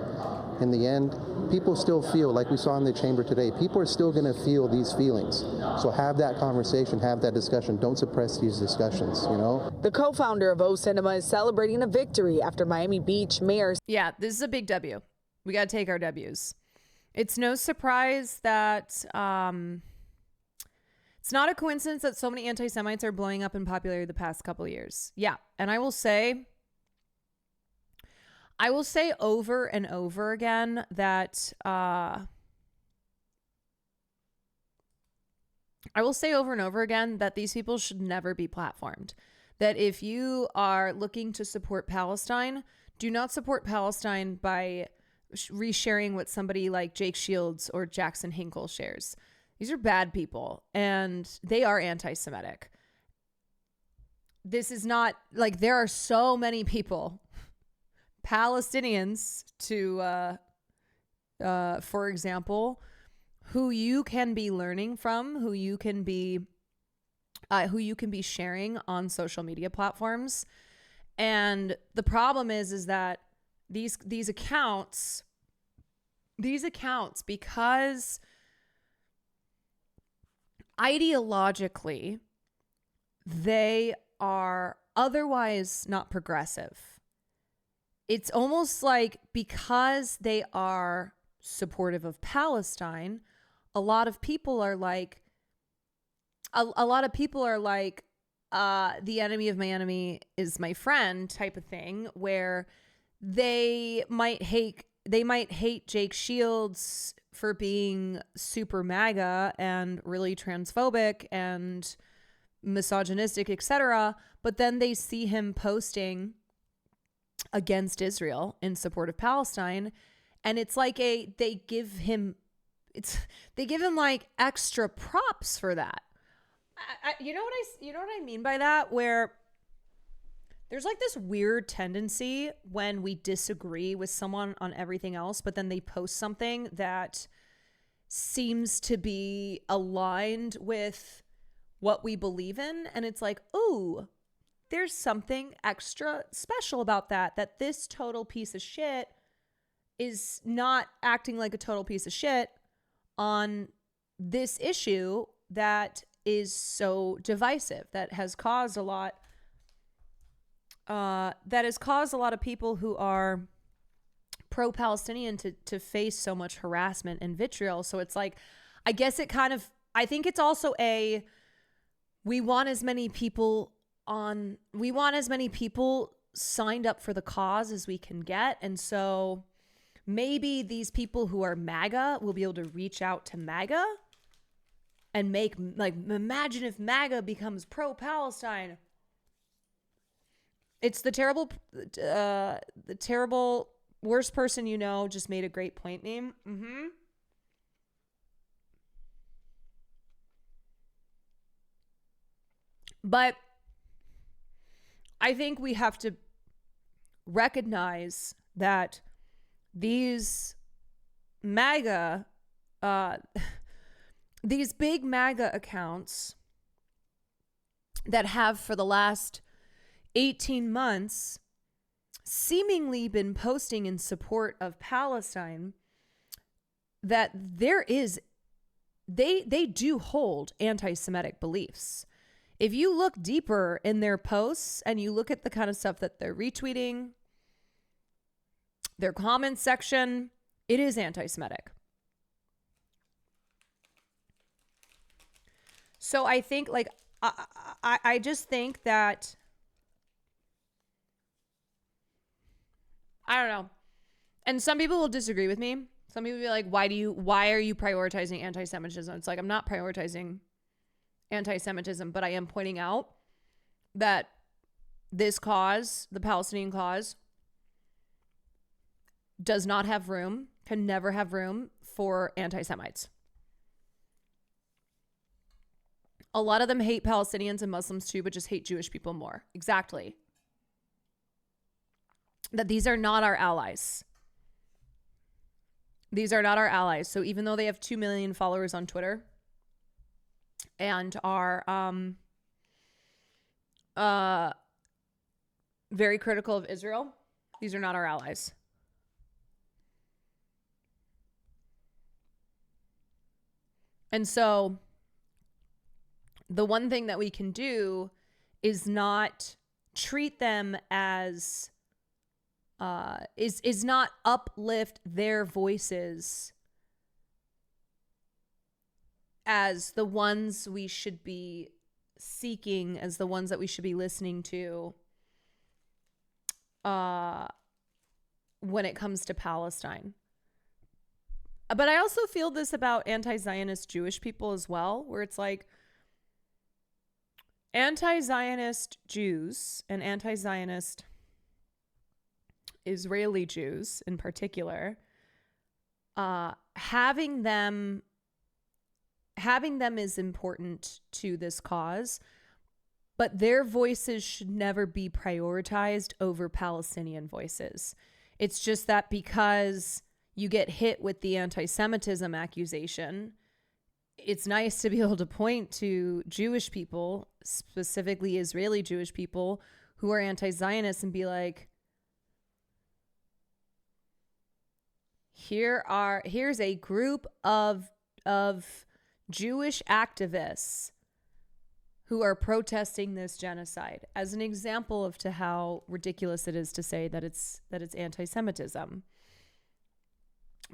In the end, people still feel, like we saw in the chamber today, people are still going to feel these feelings. So have that conversation, have that discussion. Don't suppress these discussions, you know? The co-founder of O Cinema is celebrating a victory after Miami Beach Mayor. Yeah, this is a big W. We got to take our W's. It's no surprise that it's not a coincidence that so many anti-Semites are blowing up in popularity the past couple of years. Yeah, and I will say over and over again that these people should never be platformed. That if you are looking to support Palestine, do not support Palestine by resharing what somebody like Jake Shields or Jackson Hinkle shares. These are bad people, and they are anti-Semitic. This is not like, there are so many people, Palestinians for example, who you can be learning from, who you can be sharing on social media platforms. And the problem is that these accounts, because ideologically they are otherwise not progressive. It's almost like because they are supportive of Palestine, a lot of people are like, the enemy of my enemy is my friend type of thing, where they might hate Jake Shields for being super MAGA and really transphobic and misogynistic, etc. But then they see him posting against Israel in support of Palestine, and it's like they give him like extra props for that. You know what I mean by that, where there's like this weird tendency when we disagree with someone on everything else, but then they post something that seems to be aligned with what we believe in, and it's like, ooh, there's something extra special about that this total piece of shit is not acting like a total piece of shit on this issue that is so divisive, that has caused a lot of people who are pro-Palestinian to face so much harassment and vitriol. So it's like, I guess I think it's also we want as many people signed up for the cause as we can get. And so maybe these people who are MAGA will be able to reach out to MAGA and make, like, imagine if MAGA becomes pro-Palestine. It's the terrible worst person you know just made a great point name. But I think we have to recognize that these MAGA, these big MAGA accounts that have for the last 18 months seemingly been posting in support of Palestine, that they do hold anti-Semitic beliefs. If you look deeper in their posts and you look at the kind of stuff that they're retweeting, their comment section, it is anti-Semitic. So I think, like, I just think that, I don't know. And some people will disagree with me. Some people will be like, why are you prioritizing anti-Semitism? It's like, I'm not prioritizing anti-Semitism, but I am pointing out that this cause, the Palestinian cause, does not have room, can never have room for anti-Semites. A lot of them hate Palestinians and Muslims too, but just hate Jewish people more. Exactly. That these are not our allies. These are not our allies. So even though they have 2 million followers on Twitter and are very critical of Israel, these are not our allies. And so the one thing that we can do is not treat them as is not uplift their voices as the ones we should be seeking, as the ones that we should be listening to when it comes to Palestine. But I also feel this about anti-Zionist Jewish people as well, where it's like anti-Zionist Jews and anti-Zionist Israeli Jews in particular, having them is important to this cause, but their voices should never be prioritized over Palestinian voices. It's just that because you get hit with the anti-Semitism accusation, it's nice to be able to point to Jewish people, specifically Israeli Jewish people, who are anti-Zionist and be like, here's a group of Jewish activists who are protesting this genocide, as an example of to how ridiculous it is to say that it's anti-Semitism.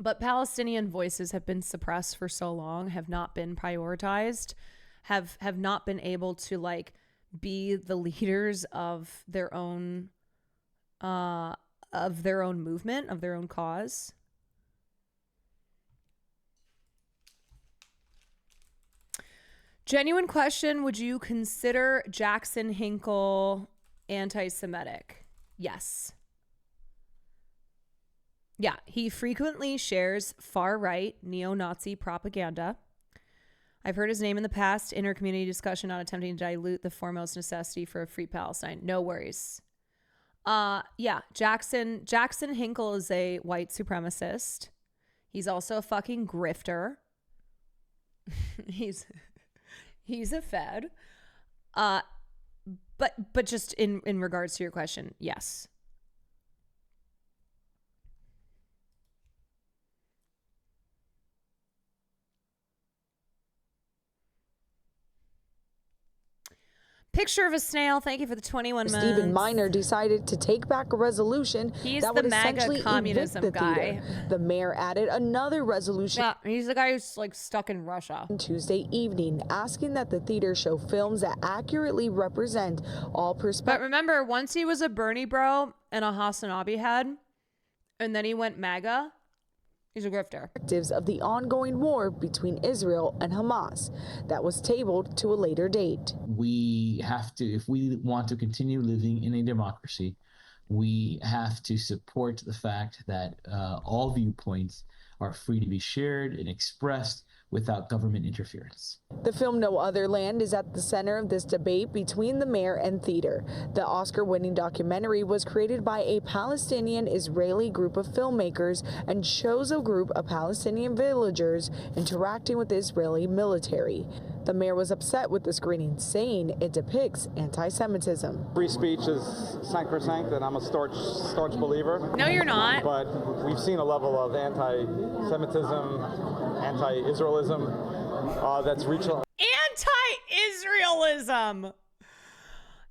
But Palestinian voices have been suppressed for so long, have not been prioritized, have not been able to like be the leaders of their own movement, of their own cause. Genuine question, would you consider Jackson Hinkle anti-Semitic? Yes. Yeah, he frequently shares far-right neo-Nazi propaganda. I've heard his name in the past, inter-community discussion, not attempting to dilute the foremost necessity for a free Palestine. No worries. Yeah, Jackson Hinkle is a white supremacist. He's also a fucking grifter. He's a Fed. But just in regards to your question, yes. Picture of a snail. Thank you for the 21 months. Stephen Miner decided to take back a resolution that would essentially evict the theater. The mayor added another resolution. Yeah, he's the guy who's like stuck in Russia. Tuesday evening, asking that the theater show films that accurately represent all perspectives. But remember, once he was a Bernie bro and a Hasanabi head, and then he went MAGA. He's a grifter. Of the ongoing war between Israel and Hamas that was tabled to a later date. We have to, if we want to continue living in a democracy, we have to support the fact that all viewpoints are free to be shared and expressed without government interference. The film No Other Land is at the center of this debate between the mayor and theater. The Oscar-winning documentary was created by a Palestinian-Israeli group of filmmakers and shows a group of Palestinian villagers interacting with the Israeli military. The mayor was upset with the screening, saying it depicts anti-Semitism. Free speech is sacrosanct, and I'm a staunch believer. No, you're not. But we've seen a level of anti-Semitism, anti-Israelism that's reached. Anti-Israelism.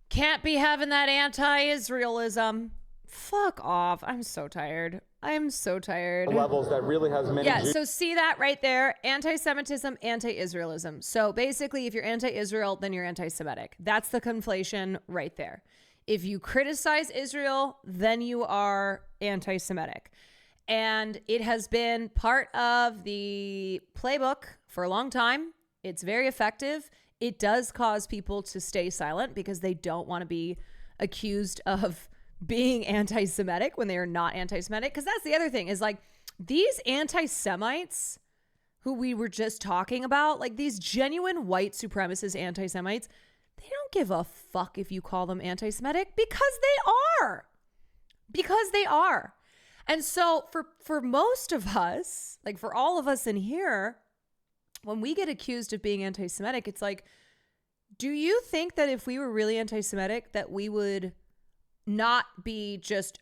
Can't be having that anti-Israelism. Fuck off. I'm so tired. I'm so tired. Levels that really has many. Yeah, so see that right there? Anti-Semitism, anti-Israelism. So basically, if you're anti-Israel, then you're anti-Semitic. That's the conflation right there. If you criticize Israel, then you are anti-Semitic. And it has been part of the playbook for a long time. It's very effective. It does cause people to stay silent because they don't want to be accused of being anti-Semitic when they are not anti-Semitic. Because that's the other thing is like these anti-Semites who we were just talking about, like these genuine white supremacist anti-Semites, they don't give a fuck if you call them anti-Semitic because they are. Because they are. And so for most of us, like for all of us in here, when we get accused of being anti-Semitic, it's like, do you think that if we were really anti-Semitic that we would not be just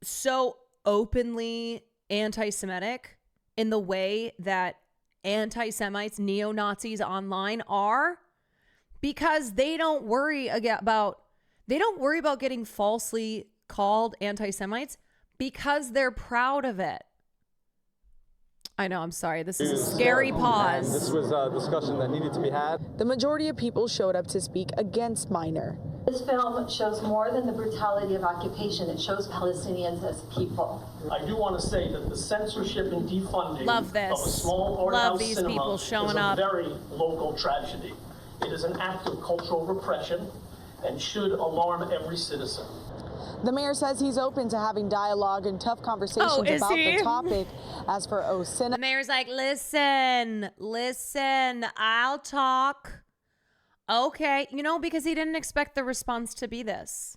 so openly anti-Semitic in the way that anti-Semites, neo-Nazis online are? Because they don't worry about getting falsely called anti-Semites because they're proud of it. I know, I'm sorry. This is a scary pause. And this was a discussion that needed to be had. The majority of people showed up to speak against Minor. This film shows more than the brutality of occupation. It shows Palestinians as people. I do want to say that the censorship and defunding Love this. of a small art Love house these cinema people showing is a up. very local tragedy. It is an act of cultural repression and should alarm every citizen. The mayor says he's open to having dialogue and tough conversations about the topic. As for O Cinema, the mayor's like, listen, I'll talk. Okay. You know, because he didn't expect the response to be this.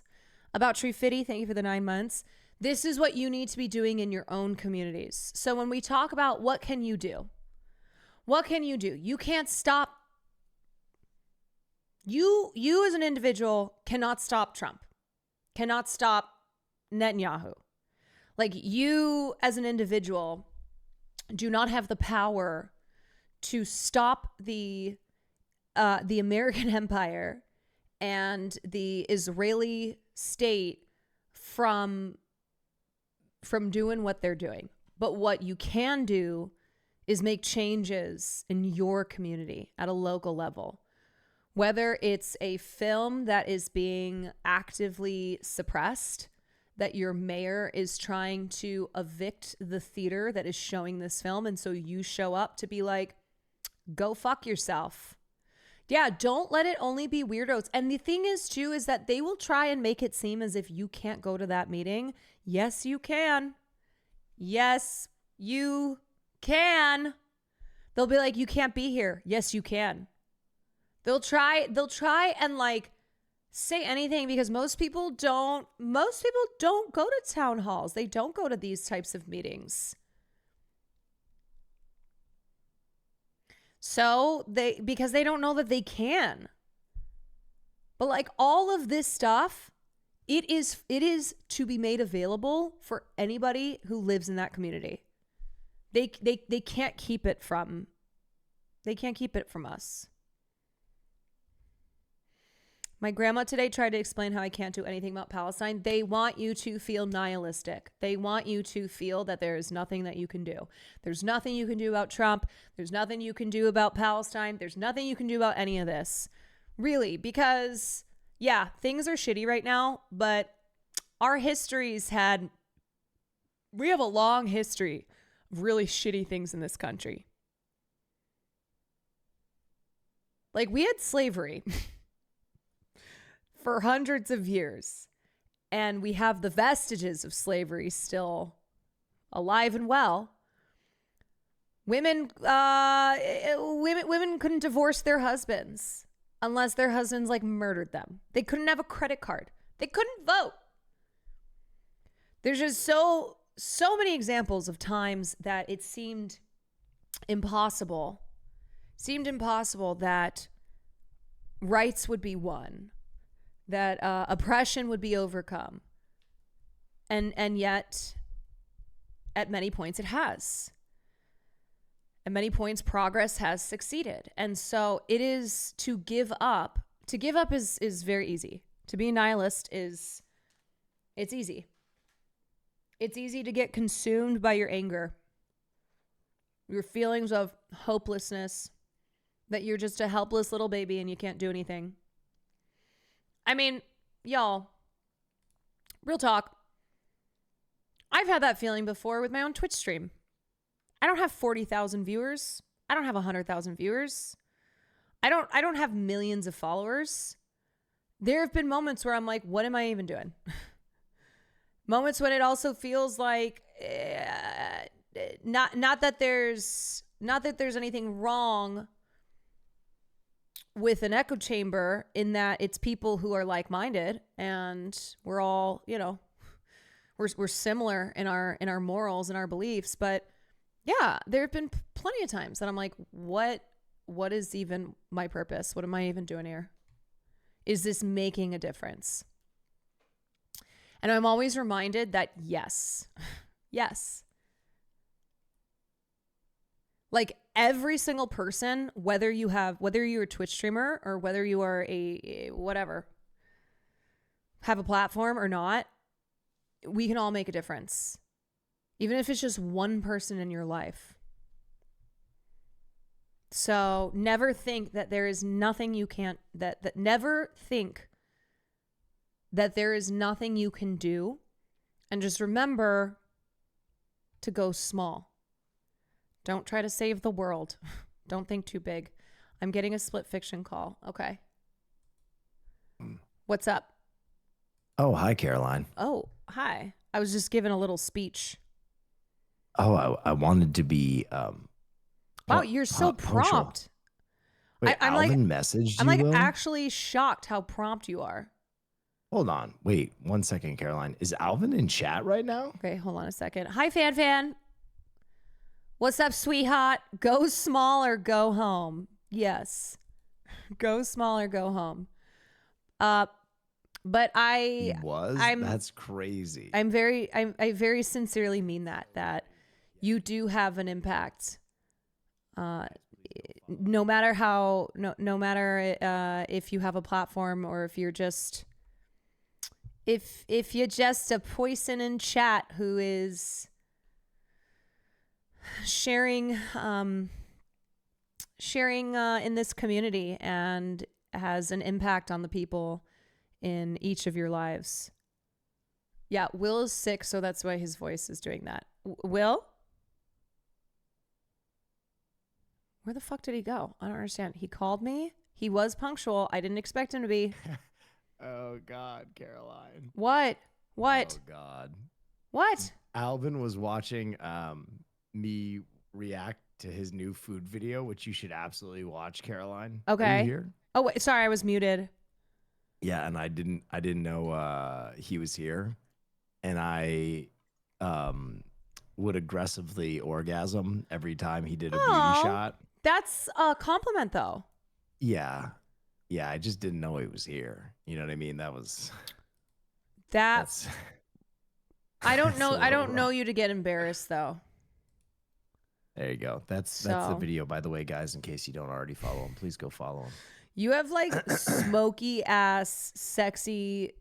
About Tree Fitty, thank you for the 9 months. This is what you need to be doing in your own communities. So when we talk about what can you do? What can you do? You can't stop. You as an individual cannot stop Trump. Cannot stop Netanyahu. Like, you as an individual do not have the power to stop the American empire and the Israeli state from doing what they're doing. But what you can do is make changes in your community at a local level. Whether it's a film that is being actively suppressed, that your mayor is trying to evict the theater that is showing this film, and so you show up to be like, go fuck yourself. Yeah, don't let it only be weirdos. And the thing is, too, is that they will try and make it seem as if you can't go to that meeting. Yes, you can. Yes, you can. They'll be like, you can't be here. Yes, you can. They'll try and like say anything because most people don't go to town halls. They don't go to these types of meetings. So because they don't know that they can. But like all of this stuff, it is to be made available for anybody who lives in that community. They can't keep it from us. My grandma today tried to explain how I can't do anything about Palestine. They want you to feel nihilistic. They want you to feel that there is nothing that you can do. There's nothing you can do about Trump. There's nothing you can do about Palestine. There's nothing you can do about any of this. Really, because, yeah, things are shitty right now, but our histories we have a long history of really shitty things in this country. Like, we had slavery for hundreds of years, and we have the vestiges of slavery still alive and well. Women couldn't divorce their husbands unless their husbands like murdered them. They couldn't have a credit card. They couldn't vote. There's just so many examples of times that it seemed impossible that rights would be won, that oppression would be overcome. And yet, at many points, it has. At many points, progress has succeeded. And so it is to give up. To give up is very easy. To be a nihilist it's easy. It's easy to get consumed by your anger, your feelings of hopelessness, that you're just a helpless little baby and you can't do anything. I mean, y'all, real talk. I've had that feeling before with my own Twitch stream. I don't have 40,000 viewers. I don't have 100,000 viewers. I don't have millions of followers. There have been moments where I'm like, what am I even doing? Moments when it also feels like not that there's anything wrong with an echo chamber, in that it's people who are like-minded and we're all, we're similar in our morals and our beliefs. But yeah, there have been plenty of times that I'm like, what is even my purpose? What am I even doing here? Is this making a difference? And I'm always reminded that yes. Like every single person, whether you're a Twitch streamer or whether you are a whatever, have a platform or not, we can all make a difference. Even if it's just one person in your life. So never think that there is nothing you can't, never think that there is nothing you can do. And just remember to go small. Don't try to save the world. Don't think too big. I'm getting a split fiction call. Okay. What's up? Oh, hi, Caroline. Oh, hi. I was just giving a little speech. Oh, I wanted to be. Wow, you're so prompt. Wait, I'm Alvin messaged I'm you, like Will? actually shocked how prompt you are. Hold on. Wait 1 second, Caroline. Is Alvin in chat right now? Okay, hold on a second. Hi, Fan. What's up, sweetheart? Go small or go home. Yes. Go small or go home. But That's crazy. I very sincerely mean that you do have an impact. No matter if you have a platform or if you're just if you're just a person in chat who is sharing in this community and has an impact on the people in each of your lives. Yeah, Will is sick, so that's why his voice is doing that. Will? Where the fuck did he go? I don't understand. He called me. He was punctual. I didn't expect him to be. Oh, God, Caroline. What? Oh, God. What? Alvin was watching me react to his new food video, which you should absolutely watch, Caroline. Okay. Are you here? Oh, wait, sorry, I was muted. Yeah, and I didn't know he was here, and I would aggressively orgasm every time he did a beauty shot. That's a compliment, though. Yeah, I just didn't know he was here. You know what I mean? That's I don't know. I don't know you to get embarrassed, though. There you go. That's the video, by the way, guys. In case you don't already follow him, please go follow him. You have like smoky ass, sexy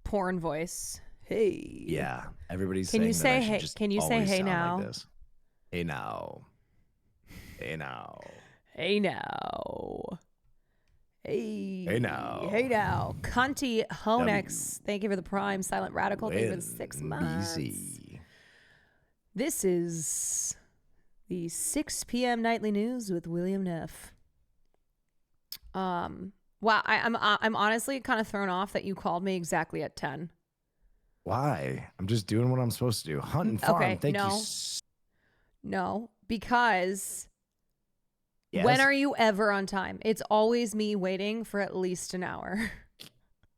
porn voice. Hey. Yeah, everybody's Can saying you that say I should hey? just Can you say always hey sound now? like this. Hey now. Hey now. Hey now. Hey. Hey now. Hey now. Cunty Honex. Thank you for the prime. Silent Radical. Thank you for the 6 months. Easy. This is the 6 p.m. nightly news with William Neff. Wow, I'm honestly kind of thrown off that you called me exactly at 10. Why? I'm just doing what I'm supposed to do. Hunt and farm. Okay, Thank no. you. No, because Yes? when are you ever on time? It's always me waiting for at least an hour.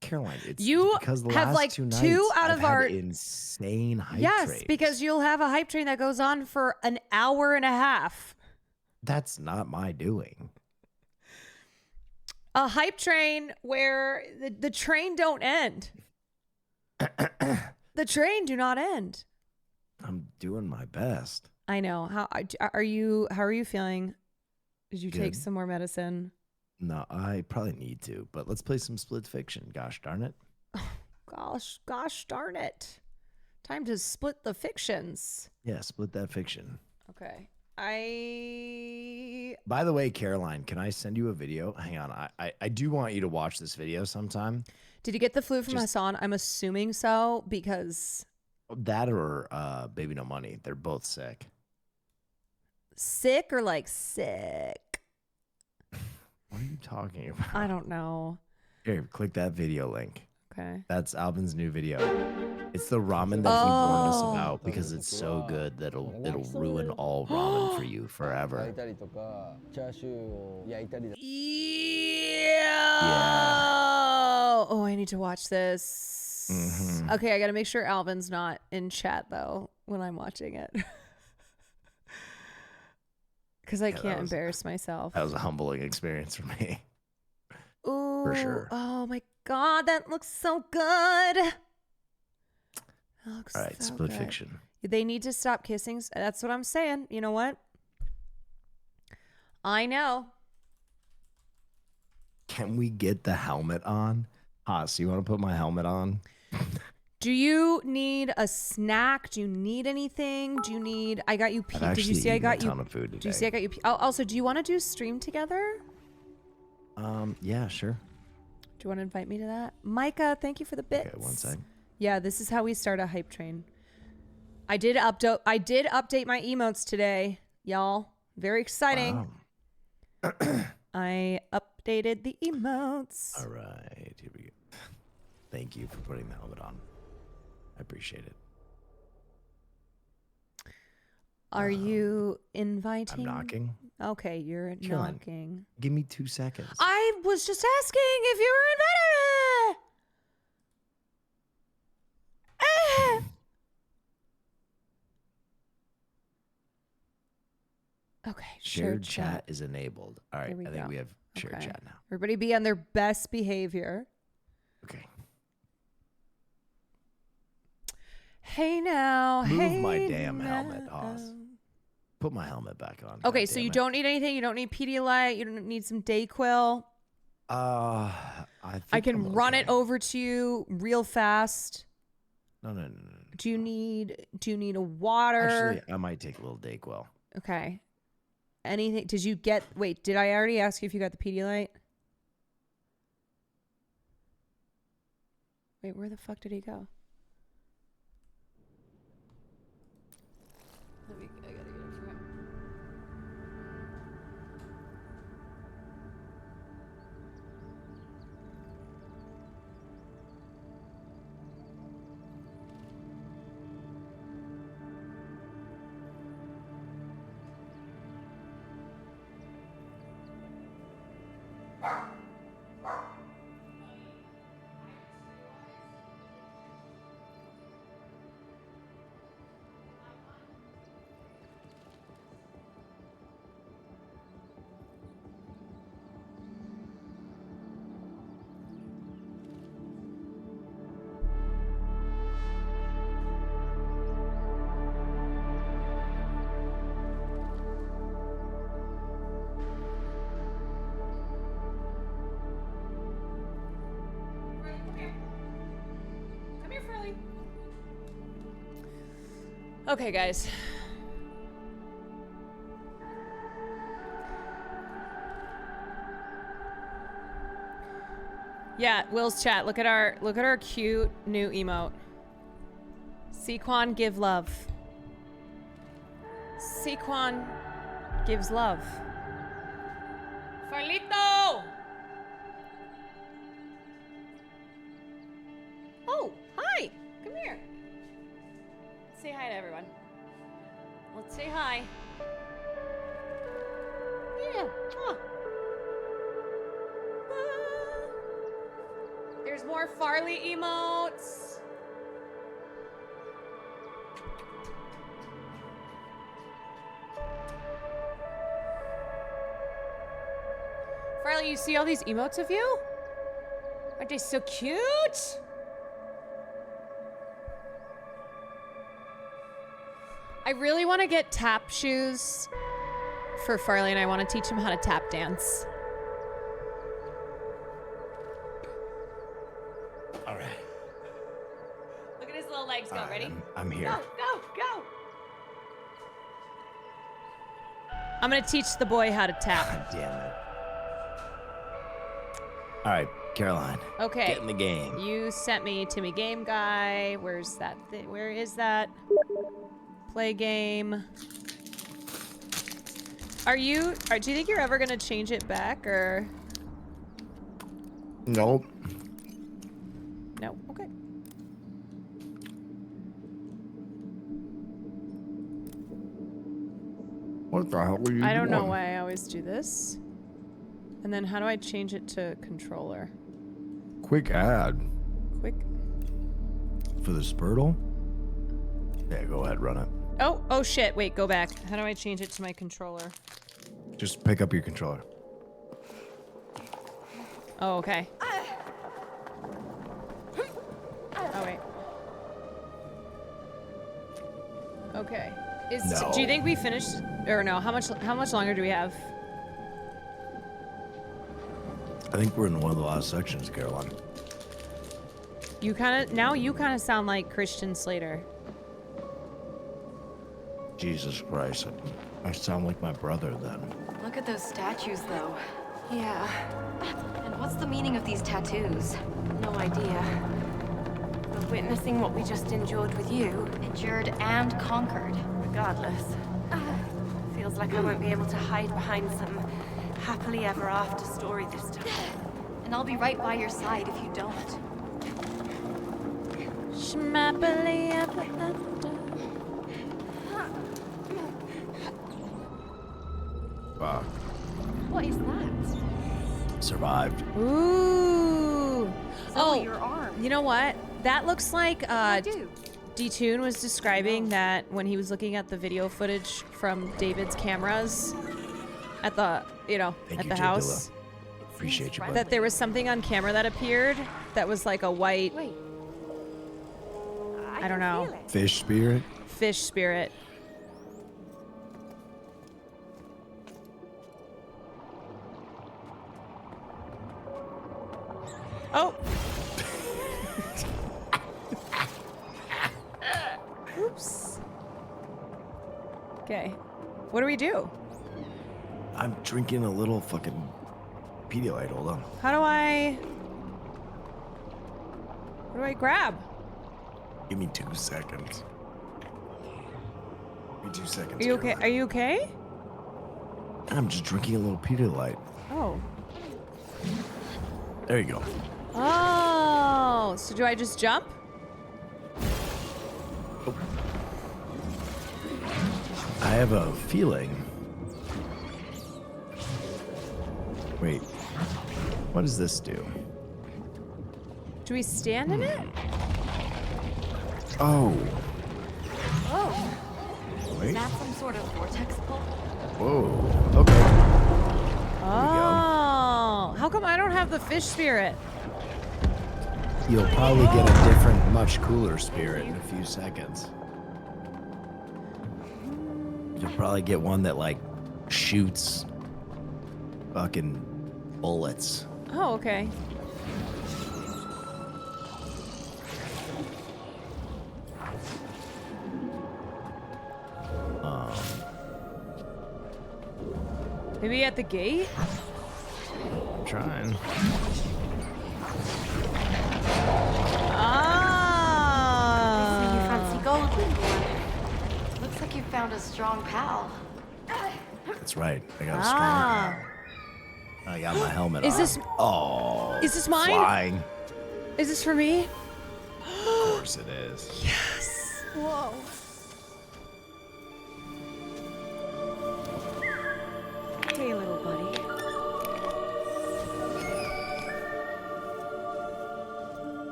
Caroline, it's You because the have last like 2 nights, two out I've of had our insane hype yes, trains. because you'll have a hype train that goes on for an hour and a half. That's not my doing. A hype train where the train don't end. The train do not end. I'm doing my best. I know. How are you feeling? Did you take Good. some more medicine? No, I probably need to, but let's play some split fiction. Gosh darn it. Gosh darn it. Time to split the fictions. Yeah, split that fiction. Okay. By the way, Caroline, can I send you a video? Hang on. I do want you to watch this video sometime. Did you get the flu from Hassan? I'm assuming so, because that or Baby No Money. They're both sick. Sick or like sick? What are you talking about? I don't know. Here, click that video link. Okay. That's Alvin's new video. It's the ramen that he warned us about because it's so good that it'll ruin all ramen for you forever. Yeah. Oh, I need to watch this. Mm-hmm. Okay, I got to make sure Alvin's not in chat though when I'm watching it. Because I can't embarrass myself. That was a humbling experience for me. Ooh, for sure. Oh my God, that looks so good. All right, split fiction. They need to stop kissing. That's what I'm saying. You know what? I know. Can we get the helmet on? Haas, you want to put my helmet on? Do you need a snack? Do you need anything? Do you need? I got you. Did you see I got you? A ton of food today. Do you see I got you? Oh, also, do you want to do stream together? Yeah, sure. Do you want to invite me to that? Micah, thank you for the bits. Okay, one sec. Yeah, this is how we start a hype train. I did update my emotes today, y'all. Very exciting. Wow. I updated the emotes. All right, here we go. Thank you for putting the helmet on. I appreciate it. Are you inviting? I'm knocking. Okay, you're Caroline, knocking. Give me 2 seconds. I was just asking if you were inviting. Okay, shared chat is enabled. All right, I think we have shared chat now. Everybody be on their best behavior. Okay. Hey now. Move my damn helmet, Oz. Put my helmet back on. Okay, so you don't need anything. You don't need Pedialyte. You don't need some Dayquil. I can run it over to you real fast. No. Do you need a water? Actually, I might take a little Dayquil. Okay. Anything? Did you get? Wait, did I already ask you if you got the Pedialyte? Wait, where the fuck did he go? I gotta get it for him. Okay, guys. Yeah, Will's chat. Look at our cute new emote. Kwan give love. Kwan gives love. Farlito! Oh, hi. Come here. Say hi to everyone. Let's say hi. Yeah. There's more Farley emotes. Farley, you see all these emotes of you? Aren't they so cute? I really want to get tap shoes for Farley, and I want to teach him how to tap dance. All right. Look at his little legs go. Ready? I'm here. Go. I'm gonna teach the boy how to tap. God damn it. All right, Caroline. Okay. Get in the game. You sent me Timmy Game Guy. Where's that? Where is that? Play game. Do you think you're ever gonna change it back or? Nope. No. Okay. What the hell were you doing? I don't know why I always do this. And then how do I change it to controller? Quick ad. Quick. For the Spurtle? Yeah, go ahead, run it. Oh shit. Wait, go back. How do I change it to my controller? Just pick up your controller. Oh, okay. Oh, wait. Okay. No. Do you think we finished or no? How much longer do we have? I think we're in one of the last sections, Caroline. You kind of sound like Christian Slater. Jesus Christ. I sound like my brother then. Look at those statues, though. Yeah. And what's the meaning of these tattoos? No idea. But witnessing what we just endured with you... Endured and conquered. Regardless. Feels like I won't be able to hide behind some happily ever after story this time. And I'll be right by your side if you don't. Schmappily ever after. Wow. What is that? Survived. Ooh. Oh, your arm. You know what? That looks like D-Tune was describing that when he was looking at the video footage from David's cameras at the, Thank at you, the Jay house. Dilla. Appreciate you, bud. That there was something on camera that appeared that was like a white. Wait. I don't know. Fish spirit? Fish spirit. Oh. Oops. Okay. What do we do? I'm drinking a little fucking Pedialyte. Hold on. How do I... What do I grab? Give me 2 seconds. Give me 2 seconds. Are you okay? Caroline. Are you okay? I'm just drinking a little Pedialyte. Oh. There you go. Oh. So do I just jump? I have a feeling. Wait. What does this do? Do we stand in it? Oh. Oh. Wait. Is that some sort of vortex pull? Whoa. Okay. Oh. How come I don't have the fish spirit? You'll probably get a different, much cooler spirit in a few seconds. You'll probably get one that, like, shoots fucking bullets. Oh, okay. Maybe at the gate? I'm trying. I see you Ah. fancy gold, little one. Looks like you found a strong pal. That's right. I got a strong. I got my helmet Is on. this- Oh. Is this mine? Flying. Is this for me? Of course it is. Yes. Whoa. Hey, little buddy.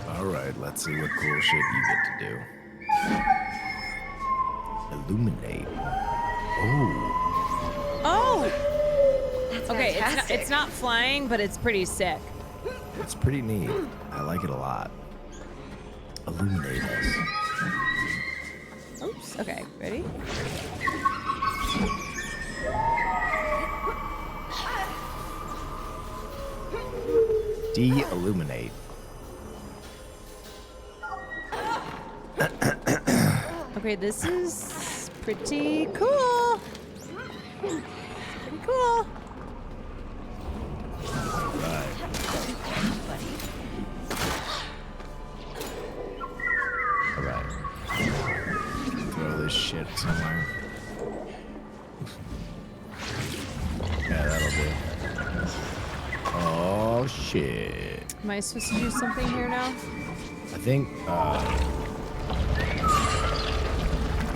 All right, let's see what cool shit you get to do. Illuminate. Oh. Oh. That's Okay, fantastic. it's not flying, but it's pretty sick. It's pretty neat. I like it a lot. Illuminate us. Oops. Okay, ready? De-illuminate. Okay, this is pretty cool. Pretty cool. Alright. Alright. Throw this shit somewhere. Yeah, that'll do. Oh, shit. Am I supposed to do something here now? I think, I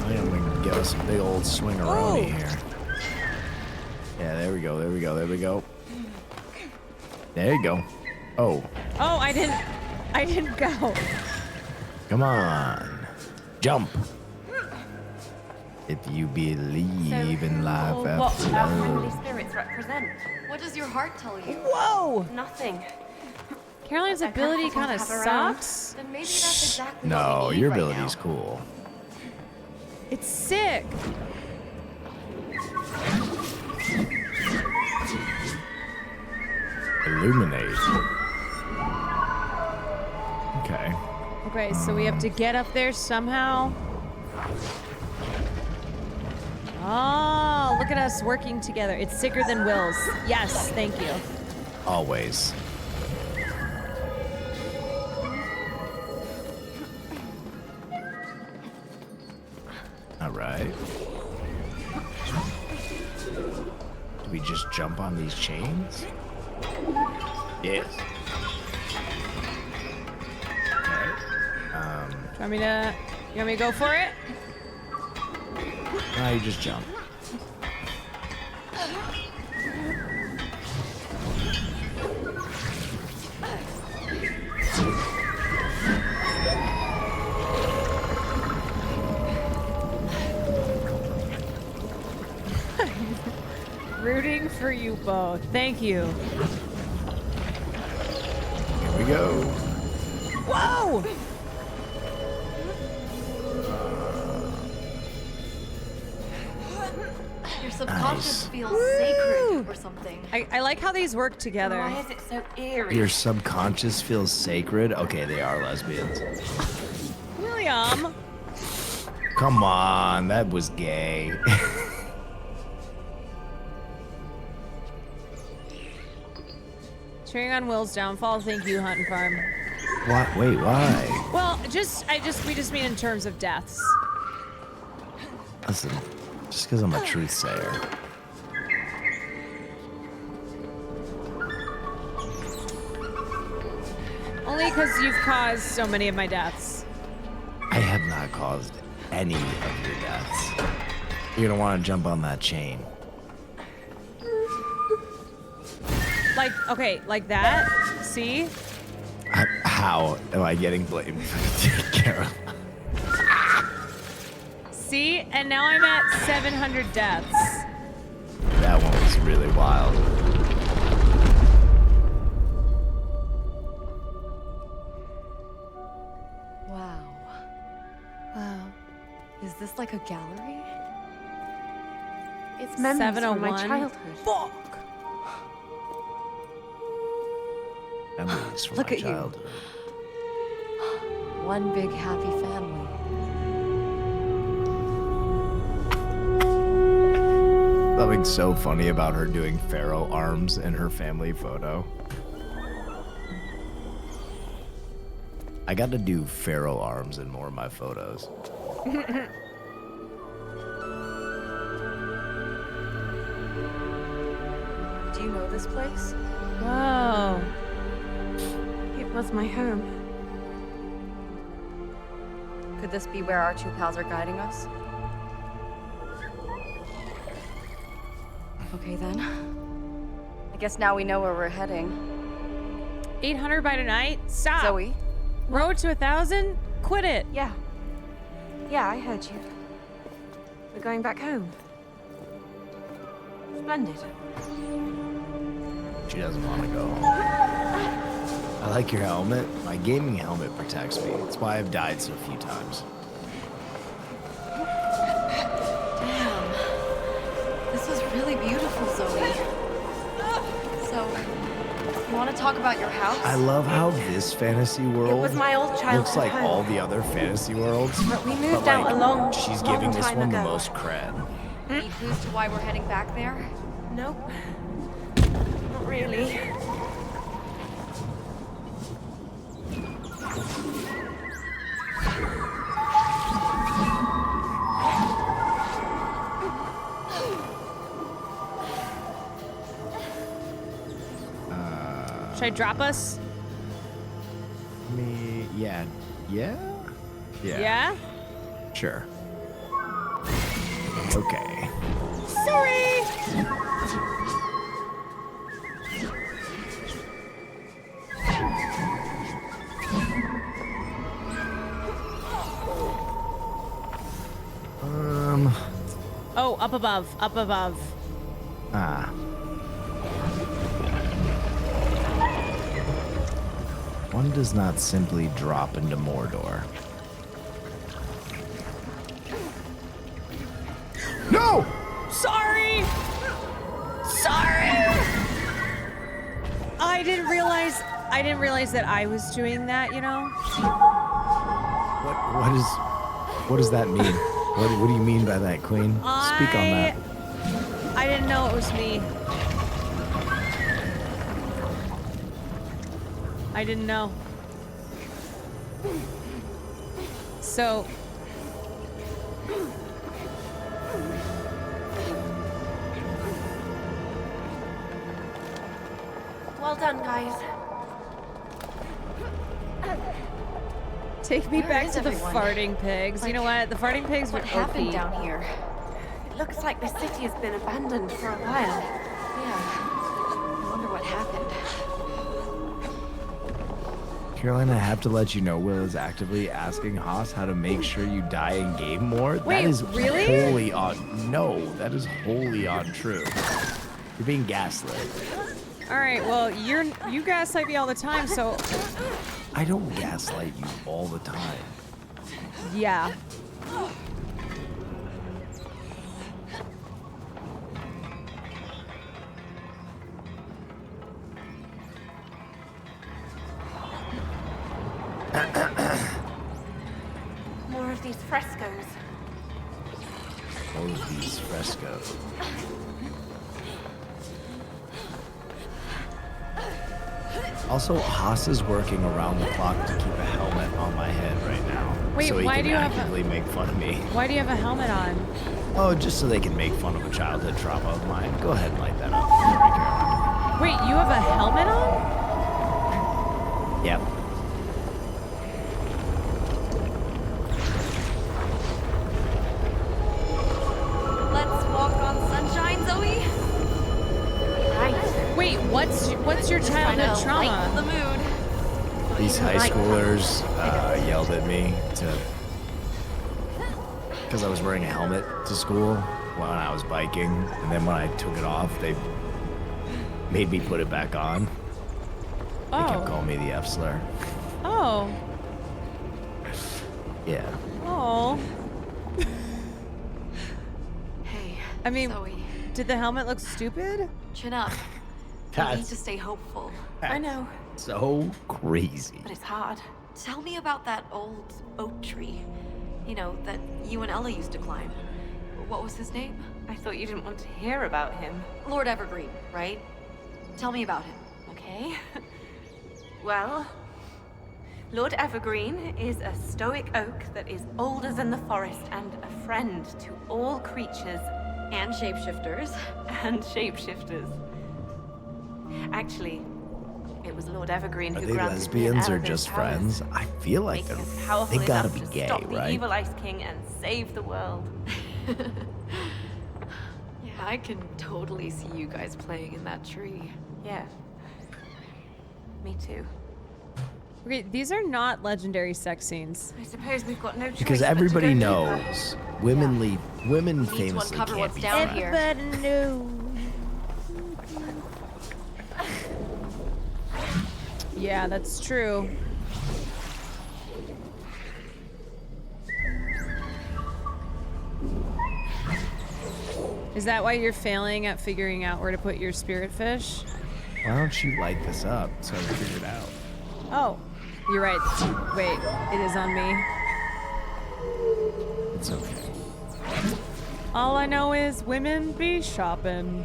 think I'm gonna give us a big old swing-a-roni here. Yeah, there we go, there we go, there we go. There you go. Oh. Oh, I didn't go. Come on. Jump. If you believe in life what after our friendly love. spirits represent? What does your heart tell you? Whoa! Nothing. Caroline's I can't ability pretend kind to of have around. sucks. Then maybe that's exactly No, what we need your right ability's now. cool. It's sick. Illuminate. Okay. Okay, so we have to get up there somehow. Oh, look at us working together. It's sicker than Will's. Yes, thank you. Always. All right. Do we just jump on these chains? Yes. You want me to go for it? No, you just jump. Rooting for you both. Thank you. Here we go. Whoa! Your subconscious Nice. feels sacred or something. I like how these work together. Why is it so eerie? Your subconscious feels sacred? Okay, they are lesbians. William! Come on, that was gay. Cheering on Will's downfall. Thank you, Hunt and Farm. What? Wait, why? Well, we just mean in terms of deaths. Listen, just because I'm a truth sayer. Only because you've caused so many of my deaths. I have not caused any of your deaths. You're gonna want to jump on that chain. Like, okay, like that. See? How am I getting blamed for Carol? See? And now I'm at 700 deaths. That one was really wild. Wow. Wow. Is this like a gallery? It's memories from my 701. childhood. Fuck. Memories from Look my at you. childhood. One big happy family. Something so funny about her doing pharaoh arms in her family photo. I got to do pharaoh arms in more of my photos. Do you know this place? Whoa. It was my home. Could this be where our two pals are guiding us? Okay then. I guess now we know where we're heading. 800 by tonight? Stop. Zoe? Road to 1,000? Quit it. Yeah. Yeah, I heard you. We're going back home. Splendid. She doesn't want to go home. I like your helmet. My gaming helmet protects me. That's why I've died so few times. Damn. This is really beautiful, Zoe. So, Want to talk about your house? I love how this fantasy world was my old childhood looks like home. all the other fantasy worlds. But we moved out a long, she's long giving this time one ago. the most cred. Any clues to why we're heading back there? Nope. Not really. Should I drop us? Yeah. Yeah? Yeah? Sure. Okay. Sorry! Oh, up above. Up above. Ah. One does not simply drop into Mordor. No! Sorry! Sorry! I didn't realize that I was doing that, you know? What does that mean? What do you mean by that, Queen? Speak on that. I didn't know it was me. I didn't know. So... Well done, guys. Take me Where back is to the everyone? farting pigs. You know what? The farting pigs were What happened OP. down here? It looks like the city has been abandoned for a while. Yeah. I wonder what happened. Caroline, I have to let you know Will is actively asking Haas how to make sure you die in game more. Wait, that is really? wholly that is wholly untrue. You're being gaslit. All right, well, you gaslight me all the time, so I don't gaslight you all the time. yeah. More of these frescoes. All of these frescoes. Also, Haas is working around the clock to keep a helmet on my head right now. Wait, so he why can do you have actively make fun of me. Why do you have a helmet on? Oh, just so they can make fun of a childhood trauma of mine. Go ahead and light that up for me, Caroline. Wait, you have a helmet on? Yep. Let's walk on sunshine, Zoe. Right. Wait, what's your childhood Trying to trauma? lighten the mood. These high schoolers yelled at me because I was wearing a helmet to school when I was biking, and then when I took it off, they made me put it back on. They kept calling me the F slur. Oh. Yeah. Oh. Hey, I mean, Zoe. did the helmet look stupid? Chin up. You That's- need to stay hopeful. I know, So crazy. but it's hard. Tell me about that old oak tree. You know, that you and Ella used to climb. What was his name? I thought you didn't want to hear about him. Lord Evergreen, right? Tell me about him, okay? Well, Lord Evergreen is a stoic oak that is older than the forest and a friend to all creatures. And shapeshifters. And shapeshifters. Actually, it was Lord Evergreen Are who they granted lesbians me or an just powers, friends? I feel like making they're, us powerful they gotta enough be to gay, stop the right? evil Ice King and save the world. Yeah, I can totally see you guys playing in that tree. Yeah. Me too. Okay, these are not legendary sex scenes. I suppose we've got no choice Because but to everybody go knows women Need to famously uncover can't what's be down friends. here. Everybody knows. Yeah, that's true. Is that why you're failing at figuring out where to put your spirit fish? Why don't you light this up so I can figure it out? Oh, you're right. Wait, it is on me. It's okay. All I know is women be shopping.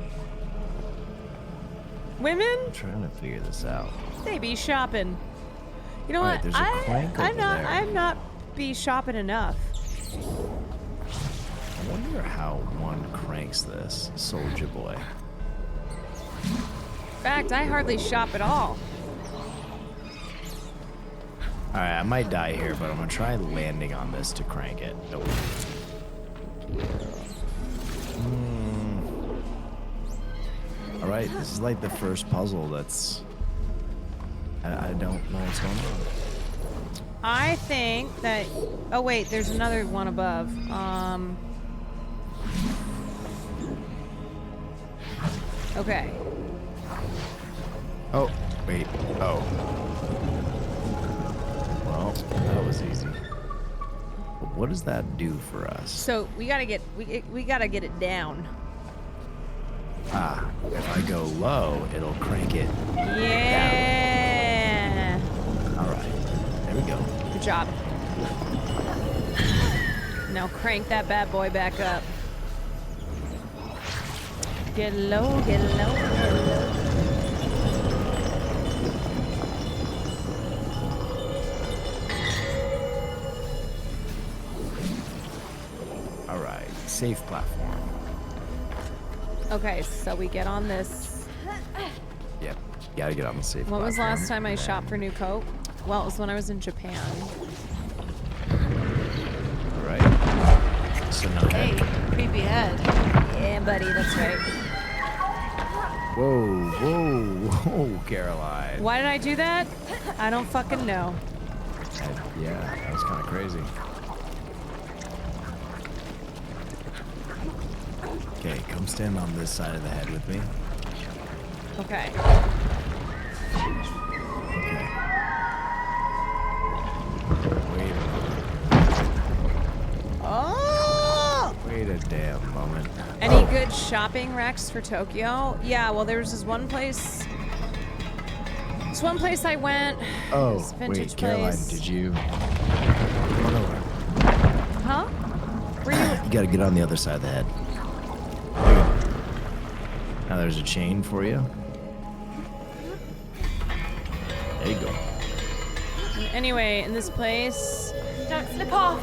Women? I'm trying to figure this out. They be shopping. You know All what? right, there's a crank over there. I'm not be shopping enough. I wonder how one cranks this, Soldier Boy. In fact, I hardly shop at all. All right, I might die here, but I'm gonna try landing on this to crank it. Nope. All right, this is like the first puzzle that's... I don't know what's going on. I think that... Oh, wait, there's another one above. Okay. Oh, wait. Oh. Well, that was easy. But what does that do for us? So we gotta get we gotta get it down. Ah, if I go low, it'll crank it Yeah. down. All right, there we go. Good job. Now crank that bad boy back up. Get low, get low, get low. All right, safe platform. Okay, so we get on this. Yep, gotta get on the safe platform. When was the last time I shopped for new coat? Well, it was when I was in Japan. All right. So now Hey, creepy head. Yeah, buddy, that's right. Whoa, whoa, whoa, Caroline. Why did I do that? I don't fucking know. Yeah, that was kind of crazy. Okay, come stand on this side of the head with me. Okay. Okay. Wait a moment. Oh! Wait a damn moment. Any good shopping racks for Tokyo? Yeah, well, there was this one place. This one place I went. Oh, this vintage wait, Caroline, place. did you? Come on over. Huh? Were you? You gotta get on the other side of the head. Now there's a chain for you. There you go. Anyway, in this place, Don't slip off.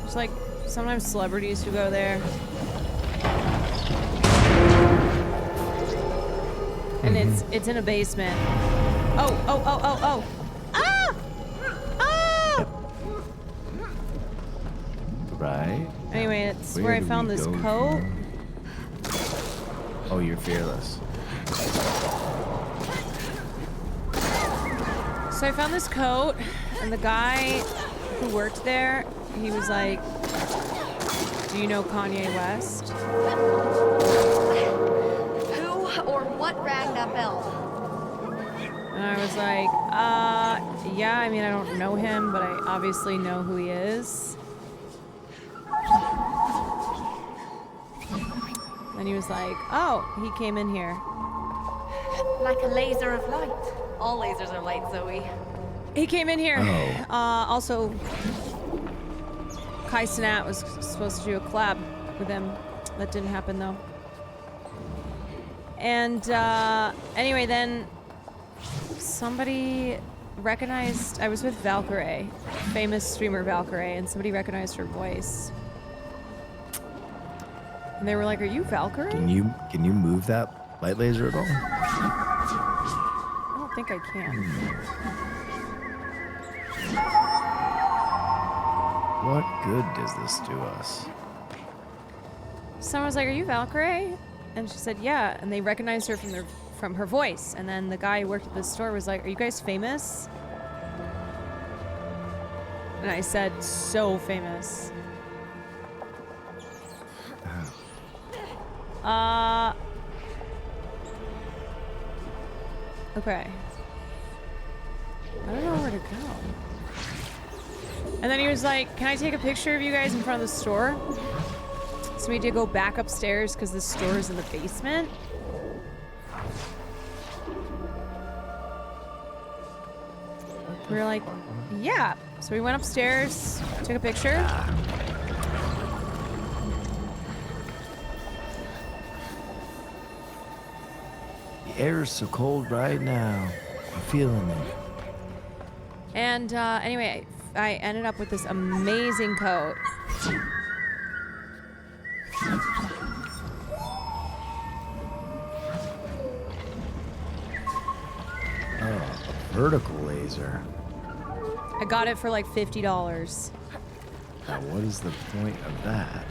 there's like sometimes celebrities who go there. And it's in a basement. Oh, oh, oh, oh, oh. Ah! Ah! Right. Anyway, it's where I do found we this go coat. from? Oh, you're fearless. So I found this coat, and the guy who worked there, he was like, "Do you know Kanye West?" Who or what rang that bell? And I was like, yeah, I mean, I don't know him, but I obviously know who he is. And he was like, oh, he came in here. Like a laser of light. All lasers are light, Zoe. He came in here. Oh. Also, Kai Cenat was supposed to do a collab with him. That didn't happen, though. And anyway, then somebody recognized, I was with Valkyrae, famous streamer Valkyrae, and somebody recognized her voice. And they were like, are you Valkyrae? Can you move that light laser at all? I don't think I can. What good does this do us? Someone was like, are you Valkyrae? And she said, yeah. And they recognized her from her voice. And then the guy who worked at the store was like, are you guys famous? And I said, so famous. Okay. I don't know where to go. And then he was like, can I take a picture of you guys in front of the store? So we had to go back upstairs because the store is in the basement. We were like, yeah. So we went upstairs, took a picture. The air is so cold right now. I'm feeling it. And anyway, I ended up with this amazing coat. Oh, a vertical laser. I got it for like $50. Now, what is the point of that?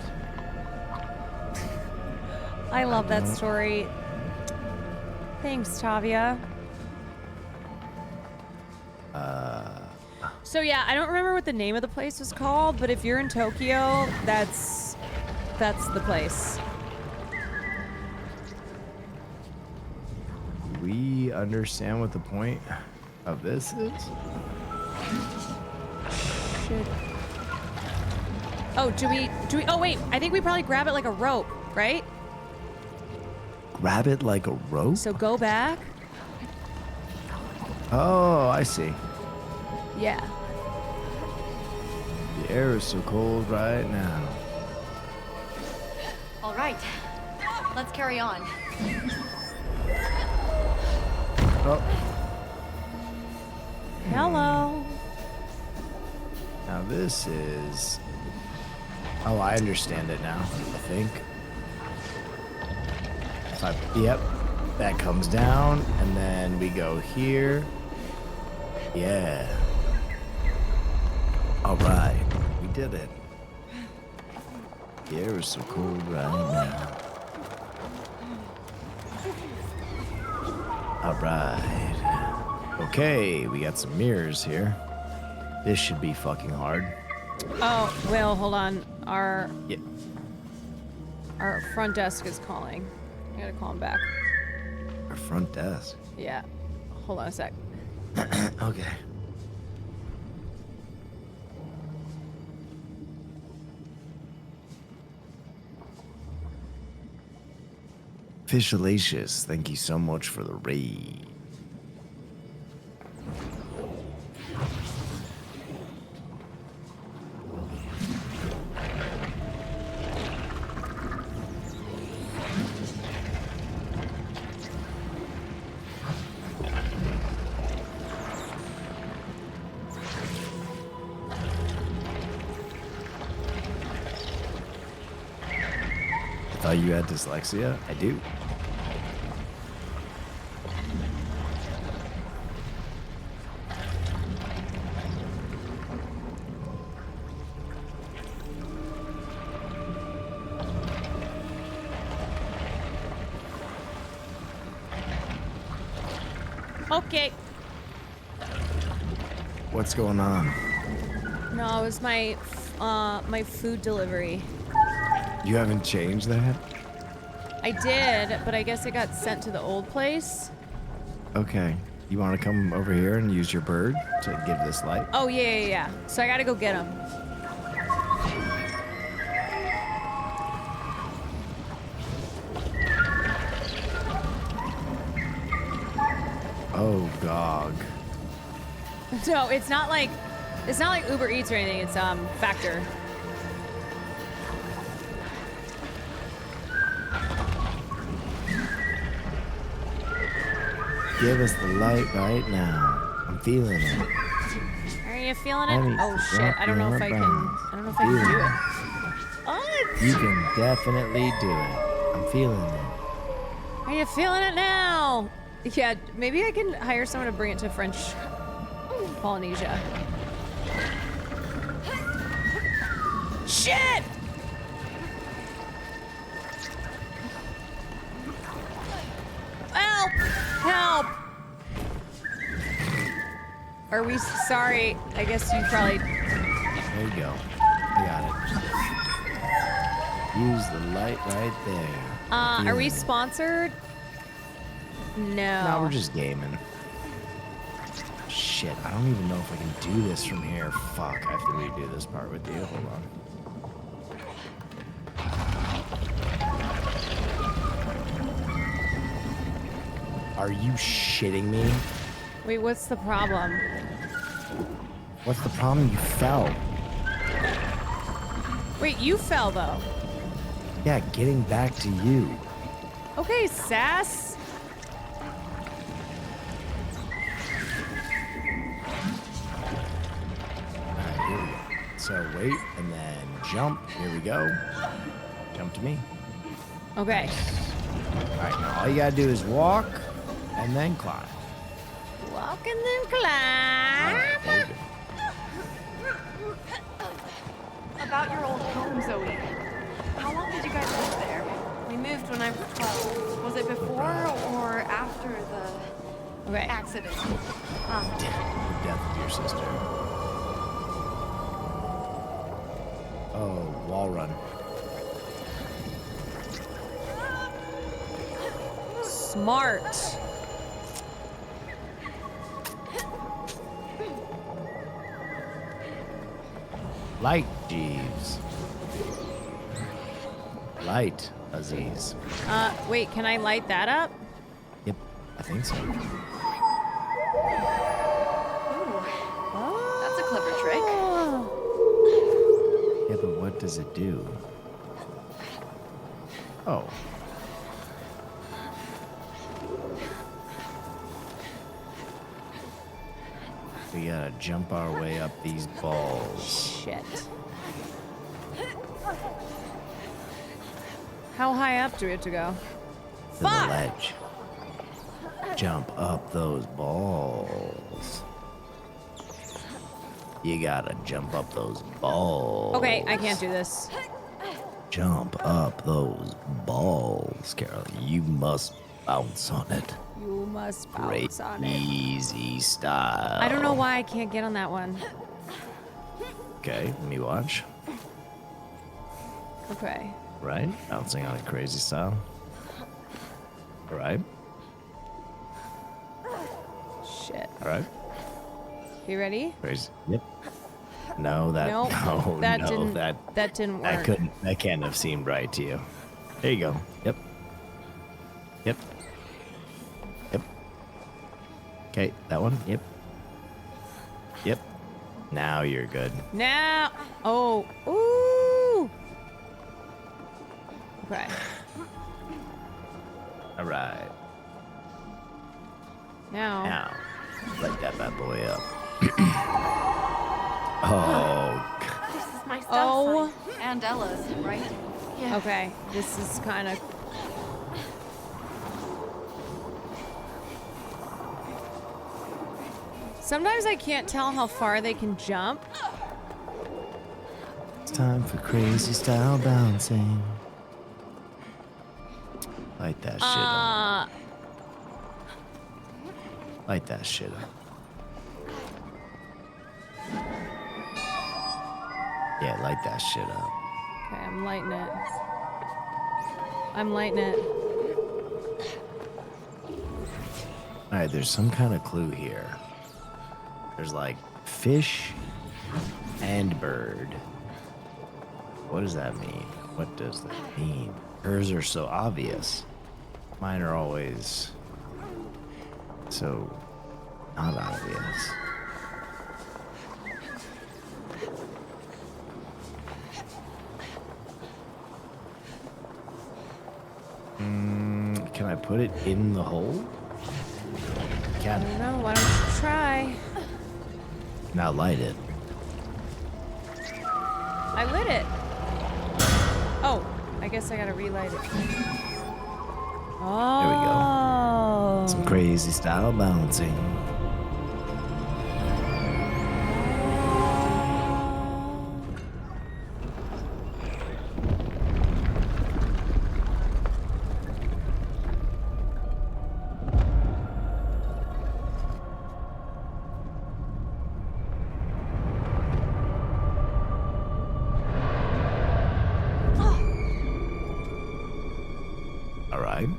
I love that story. Thanks, Tavia. So yeah, I don't remember what the name of the place was called, but if you're in Tokyo, that's the place. We understand what the point of this is? Shit. Oh, do we, oh wait, I think we probably grab it like a rope, right? Grab it like a rope? So go back. Oh, I see. Yeah. The air is so cold right now. All right, let's carry on. Oh. Hello. Now this is... Oh, I understand it now, I think. Yep. That comes down, and then we go here. Yeah. All right. We did it. The air is so cold right now. All right. Okay, we got some mirrors here. This should be fucking hard. Oh, well, hold on. Our front desk is calling. I gotta call him back. Our front desk? Yeah. Hold on a sec. Okay. Fishalacious, thank you so much for the raid. Thought you had dyslexia? I do. Okay. What's going on? No, it was my my food delivery. You haven't changed that? I did, but I guess it got sent to the old place. Okay. You want to come over here and use your bird to give this light? Oh, yeah. So I gotta go get him. Oh, Gog. No, it's not like Uber Eats or anything. It's Factor. Give us the light right now. I'm feeling it. Are you feeling it? Oh shit! I don't know if I can. I don't know if I can do it. What? You can definitely do it. I'm feeling it. Are you feeling it now? Yeah, maybe I can hire someone to bring it to French Polynesia. Shit! Help! Help! Are we sorry? I guess you probably... There you go. I got it. Use the light right there. Are we sponsored? No. No, we're just gaming. Shit, I don't even know if I can do this from here. Fuck, I have to redo this part with you. Hold on. Are you shitting me? Wait, what's the problem? What's the problem? You fell. Wait, you fell though. Yeah, getting back to you. Okay, Sass. Alright, here we go. So wait and then jump. Here we go. Jump to me. Okay. Alright, now all you gotta do is walk and then climb. Walk and then climb. Alright, there you go. About your old home, Zoe. How long did you guys live there? We moved when I was 12. Was it before or after the accident? The death of your sister. Oh, wall run. Smart. Light, Jeeves. Light, Aziz. Wait, can I light that up? Yep, I think so. Ooh, that's a clever trick. Yeah, but what does it do? Oh. We gotta jump our way up these balls. Shit. How high up do we have to go? To the ledge. Jump up those balls. You gotta jump up those balls. Okay, I can't do this. Jump up those balls, Carol. You must bounce on it. You must bounce on it. Easy style. I don't know why I can't get on that one. Okay, let me watch. Okay. Right? Bouncing on it crazy style. Alright. Shit. Alright. You ready? Crazy. Yep. No, that Nope, no, that no, didn't, that didn't work. that can't have seemed right to you. There you go. Yep. Yep. Yep. Okay, that one. Yep. Yep. Now you're good. Now. Oh. Ooh. Okay. All right. Now. Now, light that bad boy up. Oh. This is my stop Oh. sign. And Ella's, right? Yeah. Okay. This is kind of. Sometimes I can't tell how far they can jump. It's time for crazy style bouncing. Light that shit up. Light that shit up. Yeah, light that shit up. Okay, I'm lighting it. I'm lighting it. Alright, there's some kind of clue here. There's like fish and bird. What does that mean? What does that mean? Hers are so obvious. Mine are always so not obvious. Can I put it in the hole? I Can. don't know. Why don't you try? Now light it. I lit it. Oh, I guess I gotta relight it. Oh. There we go. Some crazy style bouncing. All right.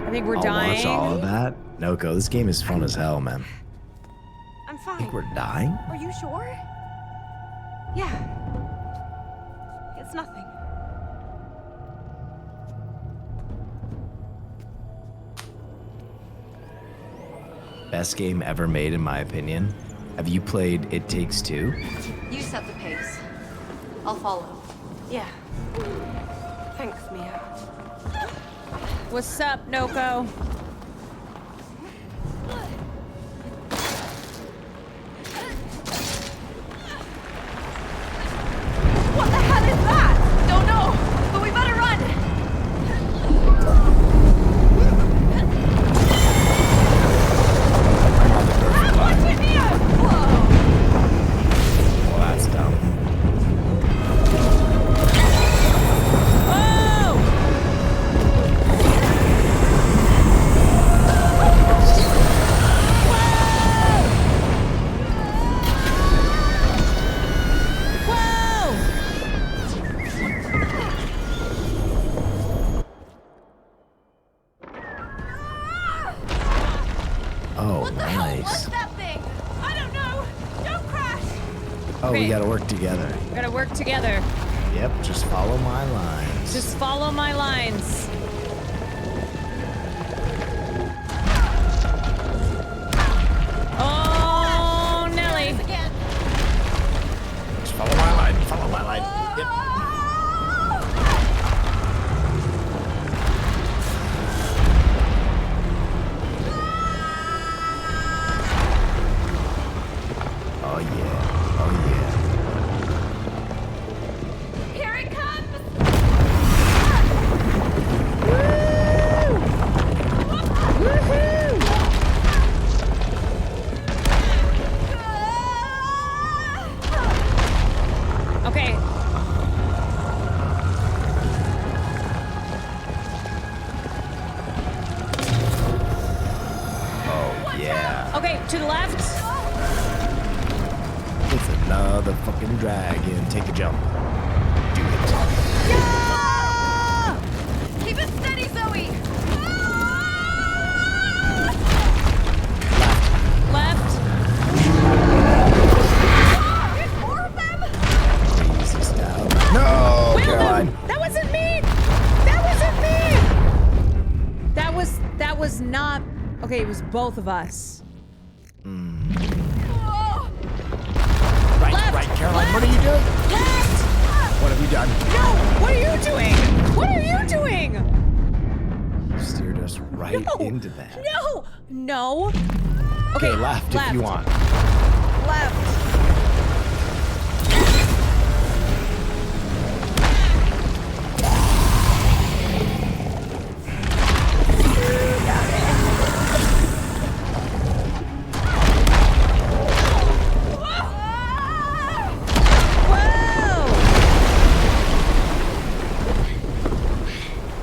I think we're I'll dying. watch all of that. Noko, this game is fun as hell, man. I'm fine. I think we're dying. Are you sure? Yeah. It's nothing. Best game ever made, in my opinion. Have you played It Takes Two? You set the pace. I'll follow. Yeah. Thanks, Mia. What's up, Noko? What the hell is that? Don't know, but we better run. Watch it, Mia! Whoa! Well, that's dumb. Oh, nice. What's that thing? I don't know. Don't crash. Oh, we Okay. gotta work together. We gotta work together. Yep, just follow my lines. Just follow my lines. Oh, Nelly. Just follow my line. Follow my line. Yep. Oh yeah. Oh yeah. Here it comes. Okay. Oh yeah. Okay, to the left. It's another fucking dragon. Take a jump. Do it. Keep it steady, Zoe. Left. There's more of them. Easy style. No, Will Caroline. them. That wasn't me. That wasn't me. That was not. Okay, it was both of us. Right, Left, right, Caroline. left, What are you doing? Left. What have you done? No. What are you doing? What are you doing? You steered us right No. into that. No. No. Okay, left if you want. Left.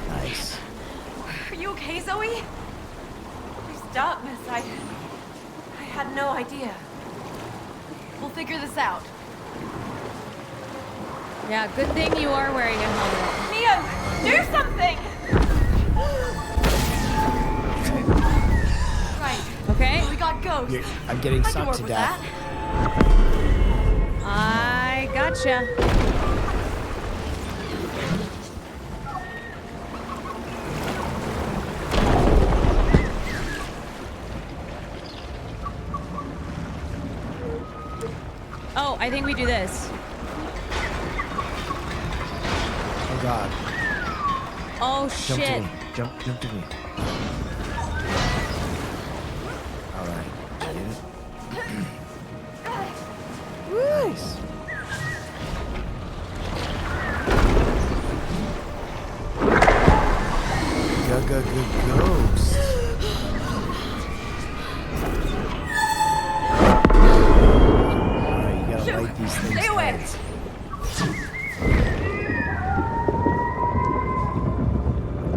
Nice. Are you okay, Zoe? There's darkness. I had no idea. We'll figure this out. Yeah, good thing you are wearing a helmet. Mia, do something! Right. Okay. We got ghosts. Here, I'm getting I can sucked work to with death. that. I gotcha. Oh, I think we do this. Oh God. Oh Jump to shit. me. Jump to me. All right. Get it? Nice. Ghost. Alright, you gotta light these things. Stay away. heads.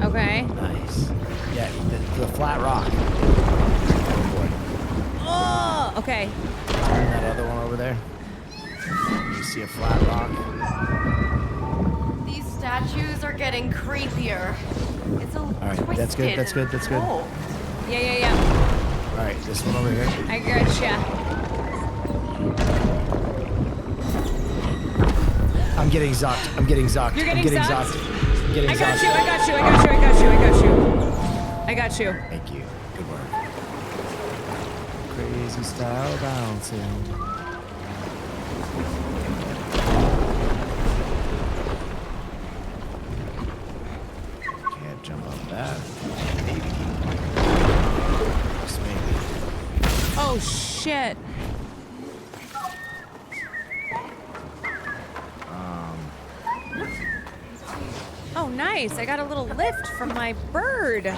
Okay. Nice. Yeah, the flat rock. Oh, okay. Turn that other one over there. You see a flat rock? These statues are getting creepier. It's a Alright, twisted. that's good, that's good, that's good. hole. Yeah. Alright, this one over here. I gotcha. I'm getting zocked. You're getting zocked? I'm getting I got zocked. you. I got you. Thank you. Good work. crazy style bouncing. Can't jump on that. Maybe. Just maybe. Oh shit. Oh nice, I got a little lift from my bird.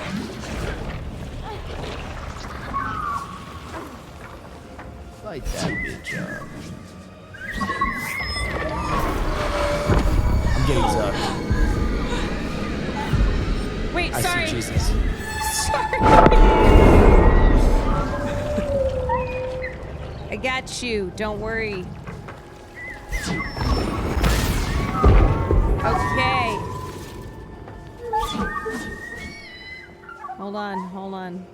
Like that bitch up. I'm getting zucked. Wait, I sorry. see Jesus. Sorry. I got you, don't worry. Okay. Hold on, hold on.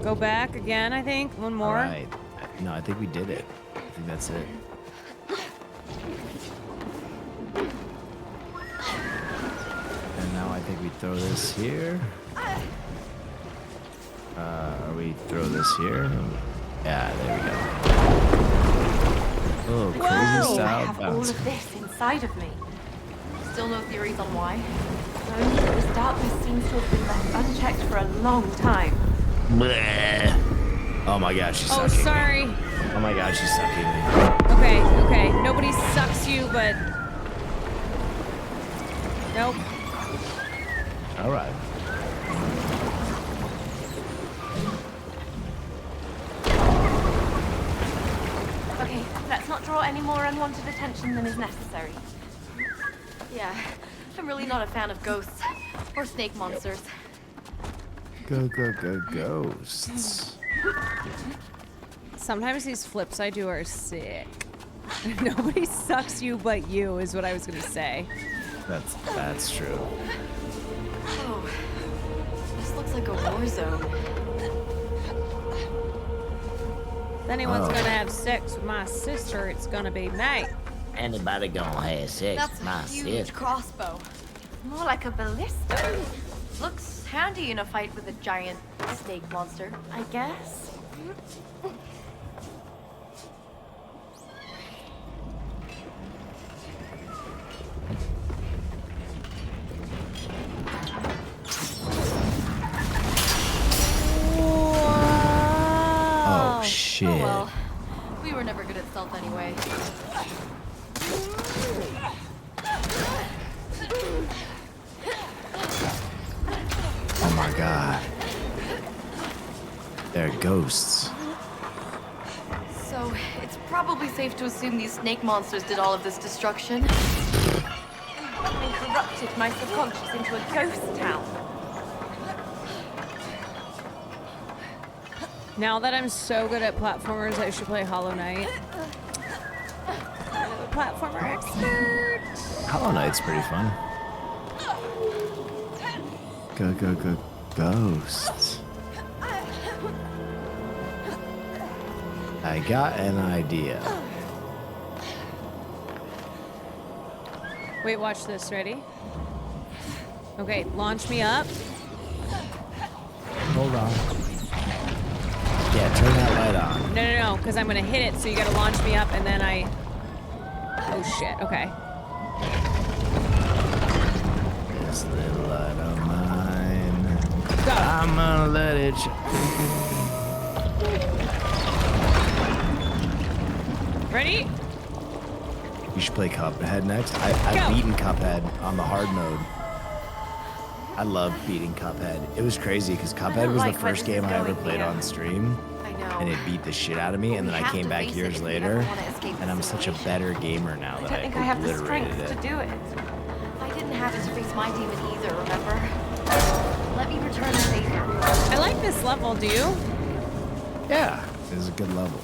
Go back again, I think. One more. All right. No, I think we did it. I think that's it. And now I think we throw this here. We throw this here. Yeah, there we go. Oh, crazy I style have all bounce. of this inside of me. Still no theories on why. Only that this darkness seems to have been left unchecked for a long time. Bleh. Oh my gosh, she's Oh, sucking sorry. me. Oh my gosh, she's sucking me. Okay, okay. Nobody sucks you, but... Nope. All right. Okay, let's not draw any more unwanted attention than is necessary. Yeah, I'm really not a fan of ghosts or snake monsters. Go, go, go, ghosts. Sometimes these flips I do are sick. Nobody sucks you but you, is what I was gonna say. That's true. Oh, this looks like a war zone. If anyone's Oh. gonna have sex with my sister, it's gonna be me. Anybody gonna have sex That's with my a huge sister? crossbow. More like a ballista. Looks handy in a fight with a giant snake monster, I guess. Oh shit. Oh well, we were never good at stealth anyway. Oh my god. They're ghosts. So, it's probably safe to assume these snake monsters did all of this destruction. And corrupted my subconscious into a ghost town. Now that I'm so good at platformers, I should play Hollow Knight. I'm a platformer expert. Hollow Knight's pretty fun. Go, go, go, ghosts. I got an idea. Wait, watch this. Ready? Okay, launch me up. Hold on. Yeah, turn that light on. No, no, no, because I'm gonna hit it, so you gotta launch me up, and then I... Oh shit, okay. This little light of mine. Go. I'm gonna let it Ready? You should play Cuphead next. I've beaten Cuphead on the hard mode. I love beating Cuphead. It was crazy because Cuphead was the first game I ever played on stream. I know. And it beat the shit out of me, and then I came back years later, and I'm such a better gamer now I that don't think I have the obliterated strength it. to do it. I didn't have it to face my demon either, remember? Let me return the favor. I like this level, do you? Yeah, it was a good level.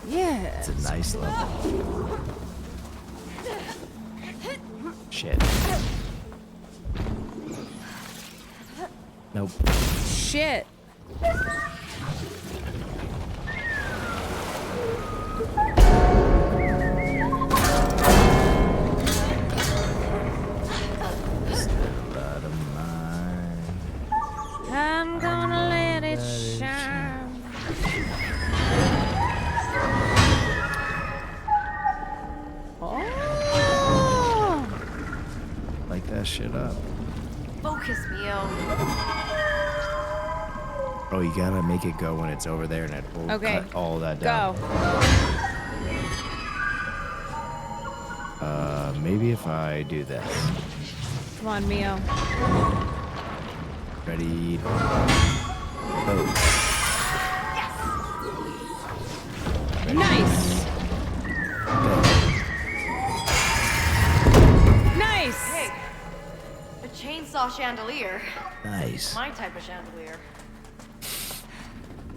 Yeah. It's a nice level. Shit. Nope. Shit. shit up. Focus, Mio. Oh, you gotta make it go when it's over there, and it will cut all that down. Go. Maybe if I do this. Come on, Mio. Ready? Go. Nice. Nice. Hey, a chainsaw chandelier. Nice. My type of chandelier.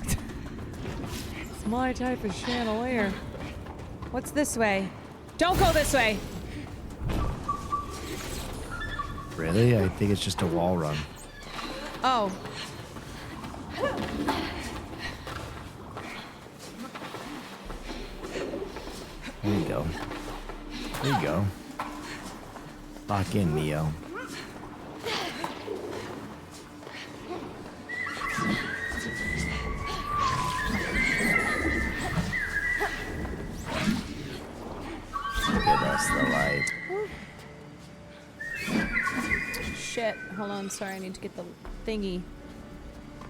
It's my type of chandelier. What's this way? Don't go this way. Really? I think it's just a wall run. Oh. There you go. There you go. Lock in, Neo. Give us the light. Shit. Hold on. Sorry, I need to get the thingy.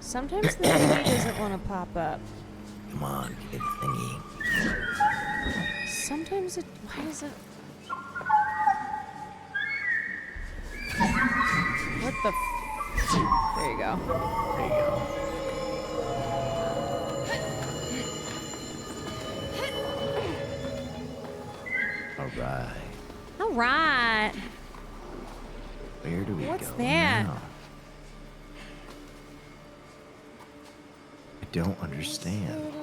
Sometimes the thingy doesn't want to pop up. Come on, get thingy. Sometimes it. Why is it? What the? There you go. There you go. All right. All right. Where do we What's go that? now? I don't understand.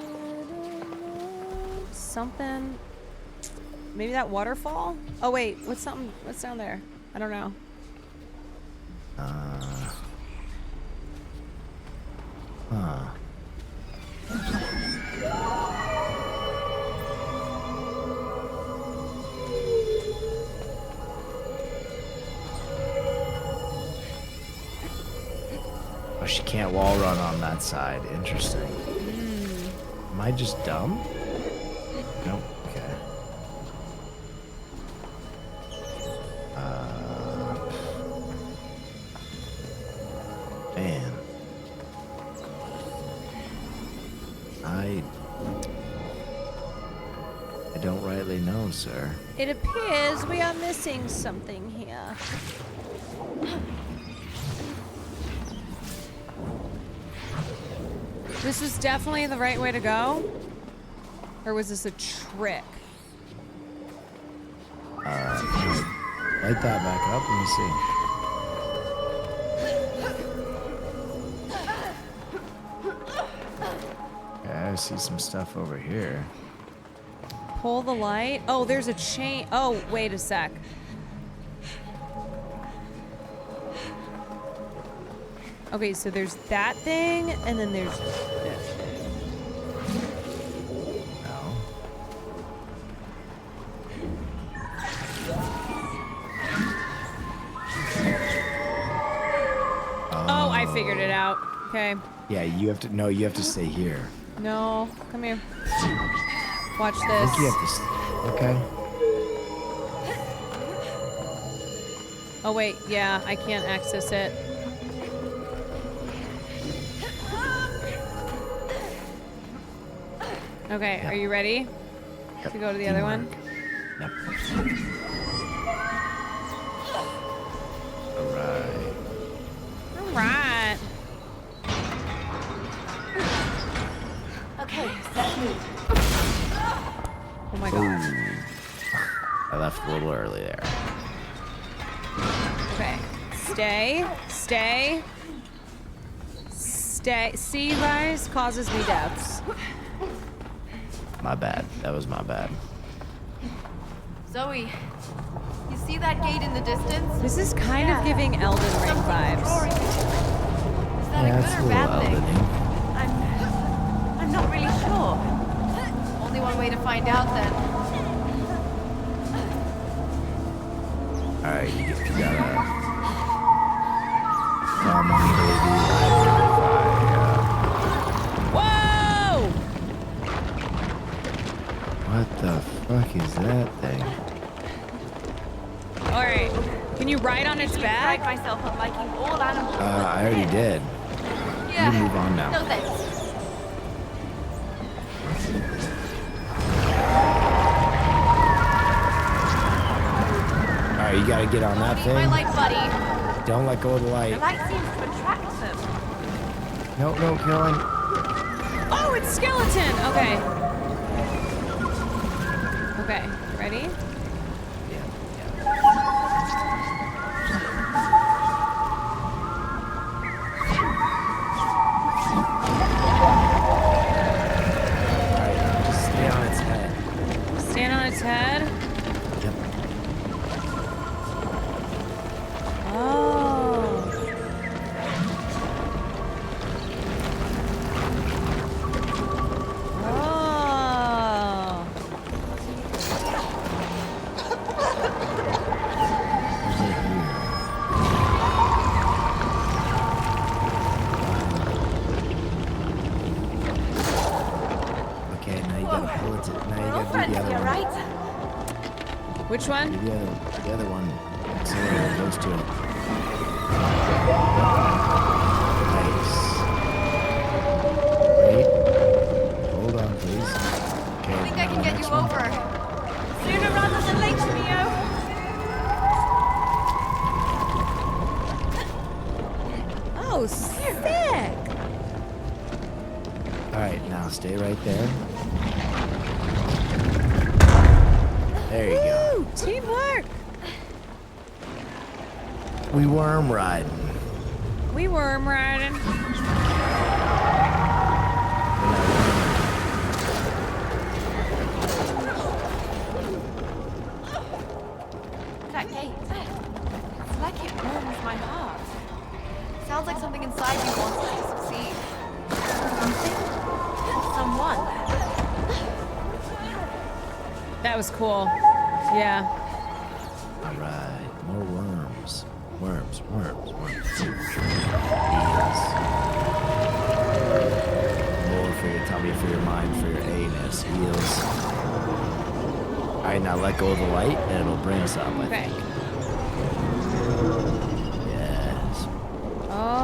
Something. Maybe that waterfall? Oh wait, what's something? What's down there? I don't know. Huh. Oh, she can't wall run on that side. Interesting. Am I just dumb? Nope. Okay. Man. I don't rightly know, sir. It appears we are missing something here. This was definitely the right way to go? Or was this a trick? Light that back up. Let me see. Okay, I see some stuff over here. Pull the light. Oh, there's a chain. Oh, wait a sec. Okay, so there's that thing, and then there's this thing. Oh, I figured it out. Okay. Yeah, you have to. No, you have to stay here. No, come here. Watch I this. think you have to. Okay. Oh wait, yeah, I can't access it. Okay, are you ready to go to the other one? Yep. All right. All right. Okay, let's move. Oh my god. Ooh. I left a little early there. Okay. Stay. Stay. Stay. See, you guys, causes me deaths. My bad. That was my bad. Zoe, you see that gate in the distance? This is kind of giving Elden Ring vibes. Is that a good or bad thing? I'm not really sure. Only one way to find out then. Alright, you gotta come on, baby. Whoa! What the fuck is that thing? Alright. Can you ride on its back? I pride myself on liking all animals. I already did. Yeah. You move on now. No thanks. All right, you gotta get on that thing. My light buddy. Don't let go of the The light. light seems to attract them. No, Caroline. Oh, it's skeleton. Okay. Okay, ready? Just stay on its head. Stand on its head. Yep. Oh. Oh. Okay, now you gotta pull it to. Now you gotta do the other one. Right? Which one? Do the other one. So it goes to it. Nice. Wait. Hold on, please. Okay. I think I can get you next one. over. Sooner rather than later, Neo. Oh, sick. All right, now stay right there. There you go. Woo, teamwork. We worm riding. We worm riding. That gate. It's like it warms my heart. Sounds like something inside me wants us to succeed. Something? Someone. That was cool. Yeah. All right, more worms. Worms. Eels. More for your tummy, for your mind, for your anus. Eels. All right, now let go of the light, and it'll bring us up. I think. Yes. Oh.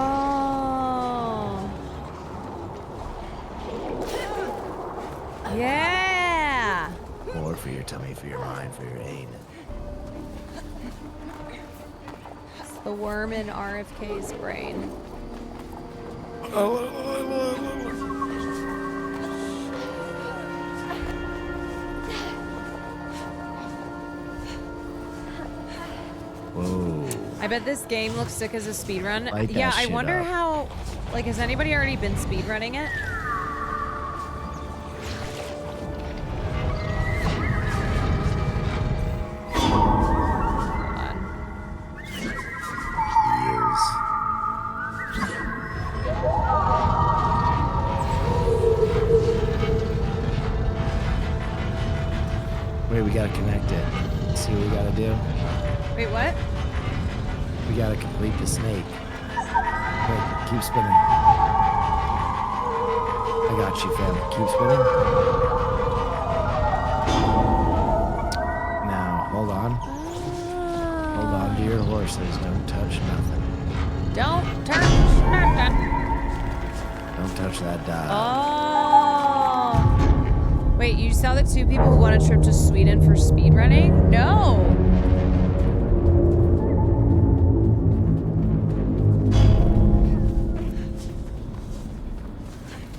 Yeah. More for your tummy, for your mind, for your anus. It's the worm in RFK's brain. Whoa. I bet this game looks sick as a speedrun. Light that Yeah, I shit wonder up. how, like, has anybody already been speedrunning it? Wait, we gotta connect it. See what we gotta do? Wait, what? We gotta complete the snake. Wait, keep spinning. I got you, fam. Keep spinning. Now, hold on. Hold on to your horses. Don't touch nothing. Don't touch nothing. Don't touch that dial. Oh. Wait, you saw the two people who won a trip to Sweden for speedrunning? No.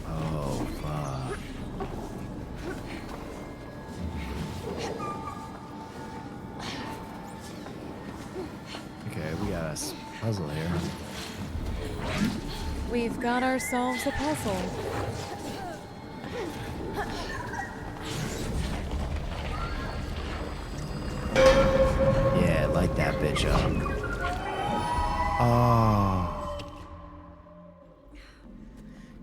Oh, fuck. Okay, we got a puzzle here. We've got ourselves a puzzle. Yeah, light that bitch up. Oh.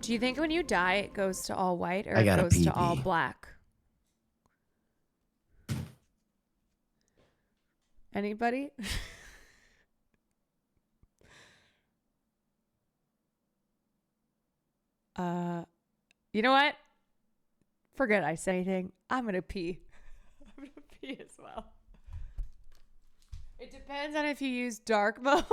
Do you think when you die it goes to all white or I it got a goes to all pee-pee. black? Anybody? You know what? Forget I said anything. I'm gonna pee. I'm gonna pee as well. It depends on if you use dark mode.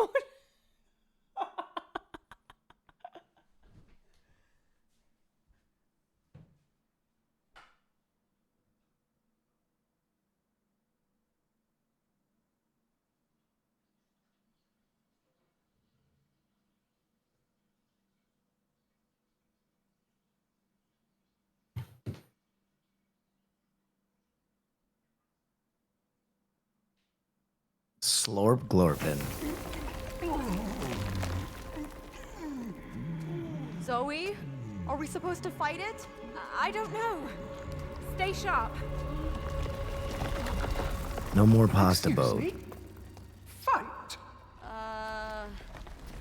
Slorp glorpin. Zoe? Are we supposed to fight it? I don't know. Stay sharp. No more pasta boat.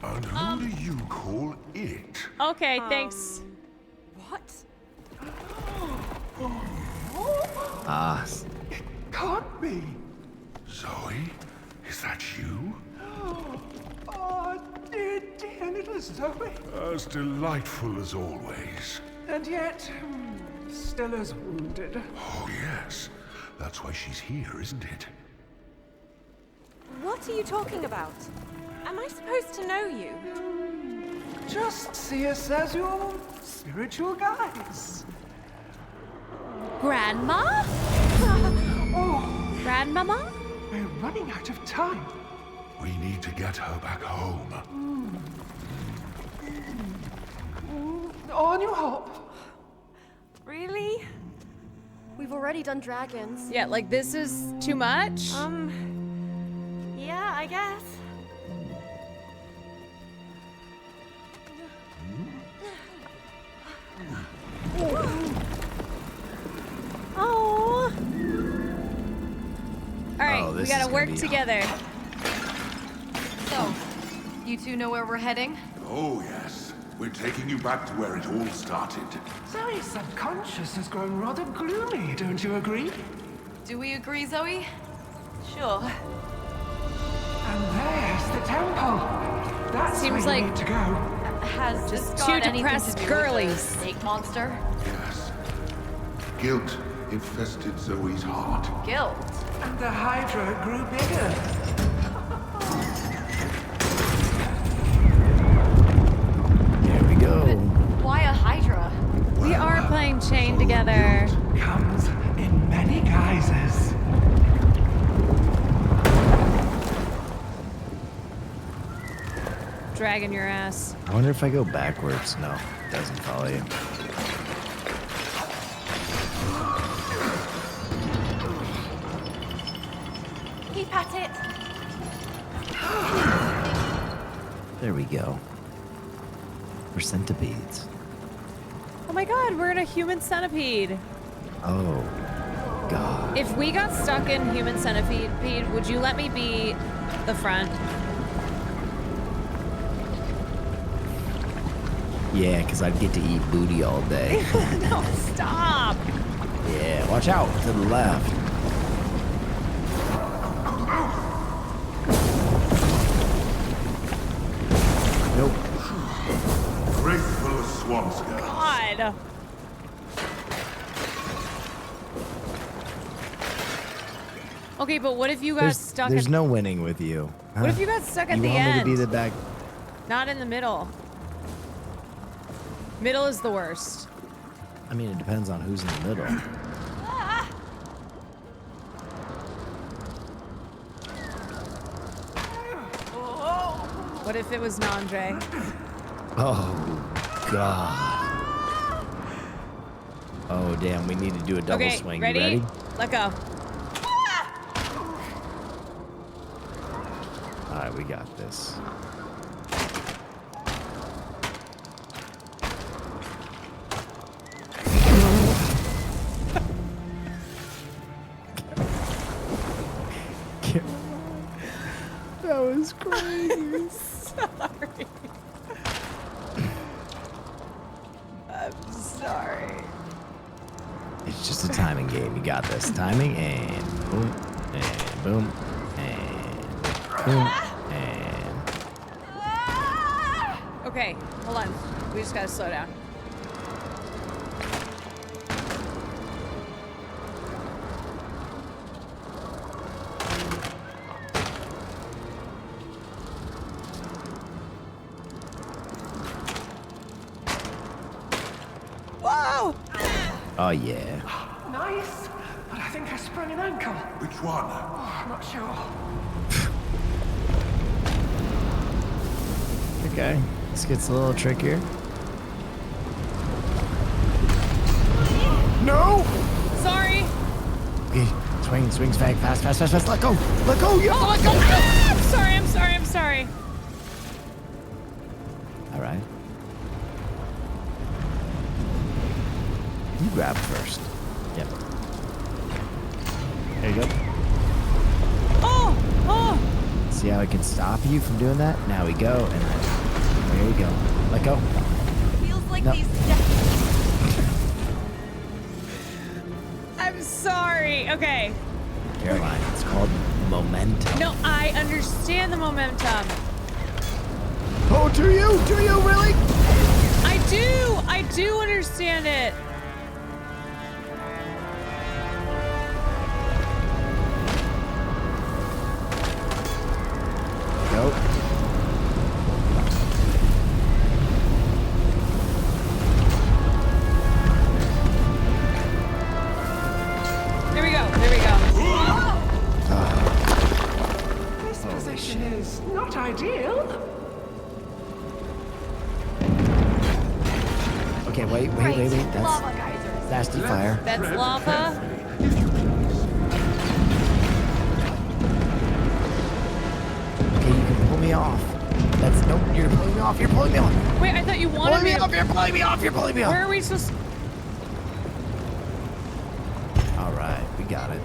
And who do you call it? Okay, thanks. What? Ah. Can't be. Zoe, is that you? Oh, dear, dear little Zoe. As delightful as always. And yet, still as wounded. Oh, yes. That's why she's here, isn't it? What are you talking about? Am I supposed to know you? Just see us as your spiritual guides. Grandma? Oh, Grandmama? we're running out of time. We need to get her back home. On your hop. Really? We've already done dragons. Yeah, like this is too much? Yeah, I guess. Oh. All right, Oh, we this gotta is work gonna be together. So, you two know where we're heading? Oh, yes. We're taking you back to where it all started. Zoe's subconscious has grown rather gloomy, don't you agree? Do we agree, Zoe? Sure. And there's the temple. That's Seems where you like need to go. Has just this two got anything depressed to do with girlies. the snake monster? Yes. Guilt infested Zoe's heart. Guilt. And the Hydra grew bigger. There we go. Why a Hydra? We are playing Chain together. Comes in many guises. Dragging your ass. I wonder if I go backwards. No, it doesn't follow you. Keep at it. There we go. We're centipedes. Oh my god, we're in a human centipede. Oh, God. If we got stuck in human centipede, would you let me be the front? Yeah, because I'd get to eat booty all day. No, stop. Yeah, watch out to the left. Nope. Graceful as swan scales. God. Okay, but what if you got stuck There's at... no winning with you. What if you got stuck at you the want end? me to be the back? Not in the middle. Middle is the worst. I mean, it depends on who's in the middle. What if it was Nandre? Oh, God. Oh, damn, we need to do a double Okay, swing. ready? You ready? Let go. All right, we got this. That was crazy. Sorry. I'm sorry. It's just a timing game. You got this. Timing and boom, and boom, and boom, and... Okay, hold on. We just gotta slow down. Whoa! Oh, yeah. Nice, but I think I sprained an ankle. Which one? Oh, I'm not sure. Okay, this gets a little trickier. No! Sorry. Okay, swing, fag, fast. Let go! Let go! You have to let go! Ah, I'm sorry. All right. You grab first. Yep. There you go. Oh! See how I can stop you from doing that? Now we go, and then there you go. Let go. Feels like No. these steps. I'm sorry. Okay. Caroline, it's called momentum. No, I understand the momentum. Oh, do you? Do you really? I do understand it. Nope. There we go. This position is not ideal. Okay, wait. Lava geysers. That's the fire. That's lava. Okay, you can pull me off. Nope, you're pulling me off. Wait, I thought you wanted me. You're pulling me off. Where are we supposed? All right, we got it.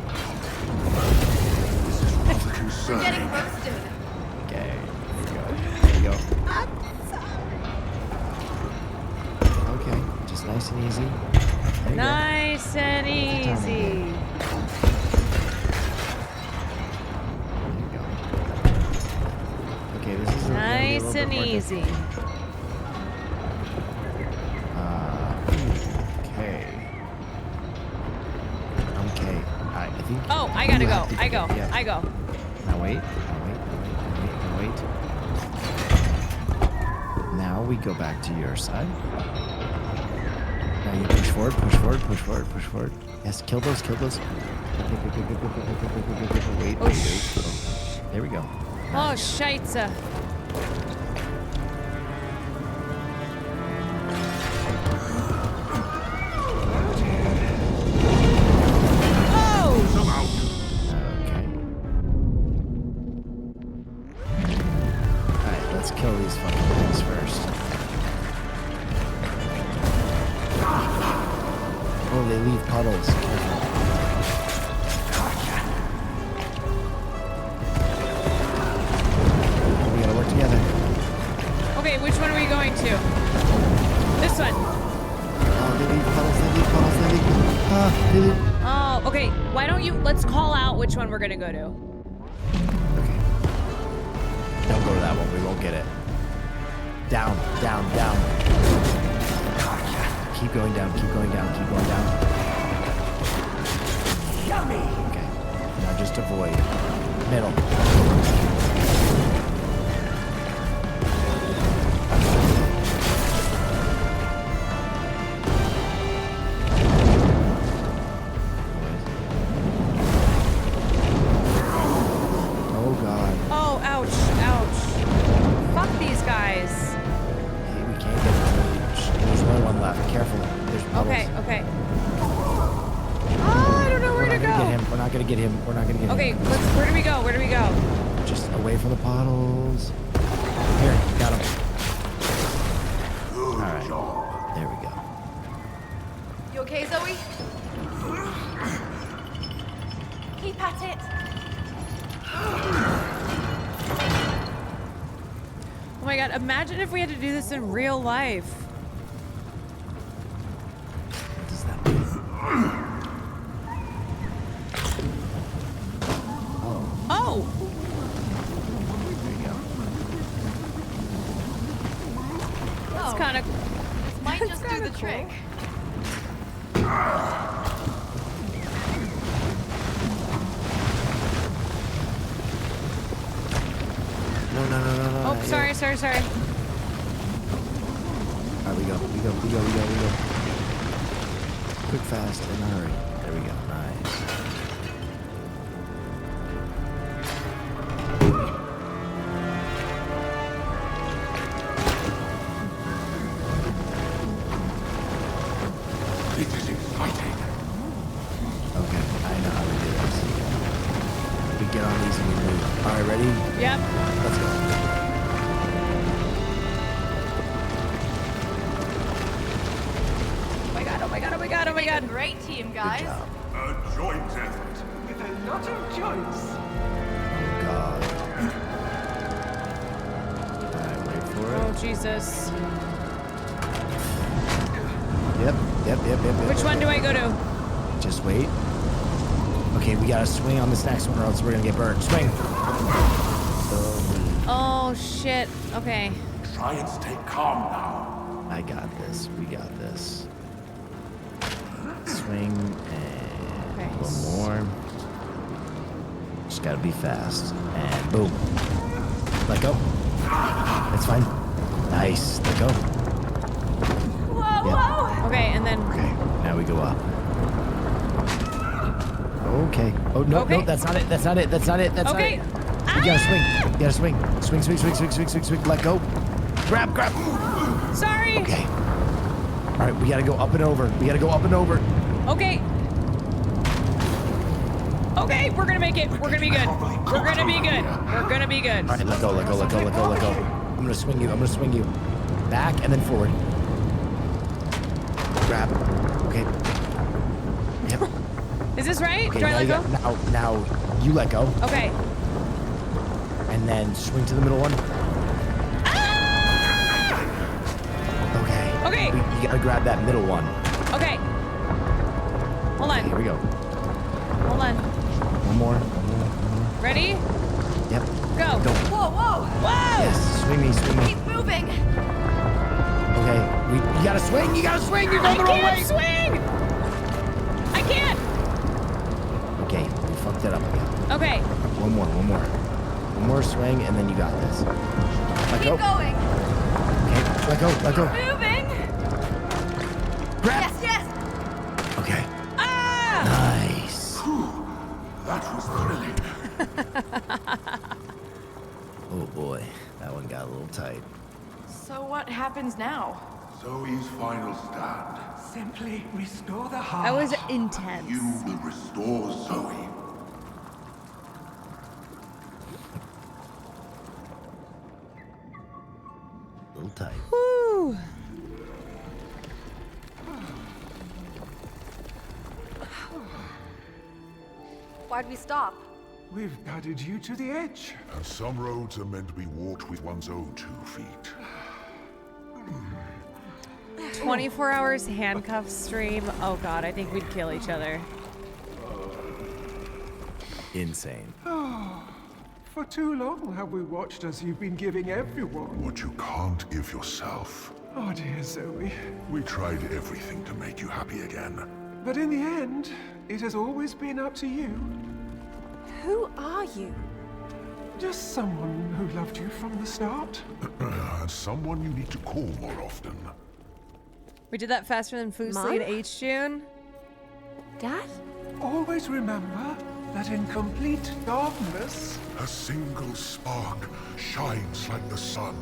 This is rather concerning. We're getting roasted. Okay, there you go. I'm sorry. Okay, just nice and easy. There you Nice and easy. go. Okay, this is Nice and easy. Okay. I think. Oh, I gotta you go. have to- yeah. I go. Now wait. Now we go back to your side. Now you push forward. Yes, kill those. Wait. Oh, There we go. Oh, scheisse. Okay. Alright, let's kill these fucking things first. Oh, they leave puddles. Careful. We gotta work together. Okay, which one are we going to? This one. Oh, they leave puddles. They leave. Oh, okay. Why don't you? Let's call out which one we're gonna go to. Don't go to that one. We won't get it. Down. Keep going down. Yummy. Okay. Now just avoid. Middle. Oh God. Oh, ouch. Fuck these guys. Hey, we can't get it. There's only one left. Careful. There's puddles. Okay. Oh, I don't know where to go. We're not gonna get him. Okay, where do we go? Just away from the puddles. Here, got him. All right. There we go. You okay, Zoe? Keep at it. Oh my God, imagine if we had to do this in real life. What does that mean? Oh! There you go. That's kind of. This might just do the trick. No. Oh, sorry. All right, we go. quick, fast, in a hurry. There we go. Nice. This is exciting. Okay, I know how to do this. We get on these and we move. All right, ready? Yep. Let's go. Oh my god, oh my god, oh my god, oh my god. Great team, guys. Good job. A joint effort. With a lot of joints. Oh, God. All right, wait for it. Oh, Jesus. Yep. Which one do I go to? Just wait. Okay, we gotta swing on this next one or else we're gonna get burned. Swing. Oh, shit. Okay. Try and stay calm now. I got this. We got this. Swing and Okay. one more. Just gotta be fast. And boom. Let go. That's fine. Nice. Let go. Whoa, Yep. whoa! Okay, and then. Okay, now we go up. Okay. Oh, no, Okay. no, that's not it. That's not it. That's not it. That's Okay. not it. You gotta swing. You gotta swing. Swing, swing, swing, swing, swing, swing, swing. Let go. Grab, grab. Sorry. Okay. All right, we gotta go up and over. We gotta go up and over. Okay. Okay, we're gonna make it. We're gonna be good. We're gonna be good. We're gonna be good. All right, let go, let go, let go, let go, let go. I'm gonna swing you. I'm gonna swing you. Back and then forward. Grab. Okay. Yep. Is this right? Okay, Do I let go? Now you let go. Okay. And then swing to the middle one. Okay. Okay. You gotta grab that middle one. Okay. Hold on. Here we go. Hold on. One more. Ready? Yep. Go. Go. Whoa, whoa! Whoa! Yes. Swing me, swing me. Keep moving! Okay. You gotta swing. You gotta swing. You're going the wrong way. I can't swing! I can't! Okay. We fucked it up again. Okay. One more. One more swing, and then you got this. Let Keep go. going! Okay. Let go. Let go. Moving! Grab. Yes, yes! Okay. Ah! Nice. That was thrilling. Oh boy, that one got a little tight. So what happens now? Zoe's final stand. Simply restore the heart. That was intense. You will restore Zoe. A little tight. Woo! Why'd we stop? We've guided you to the edge. And some roads are meant to be walked with one's own 2 feet. 24 hours handcuff stream. Oh god, I think we'd kill each other. Insane. For too long have we watched as you've been giving everyone. What you can't give yourself. Oh dear Zoe. We tried everything to make you happy again. But in the end, it has always been up to you. Who are you? Just someone who loved you from the start. And someone you need to call more often. We did that faster than Foosly and H June. Dad? Always remember that in complete darkness, a single spark shines like the sun.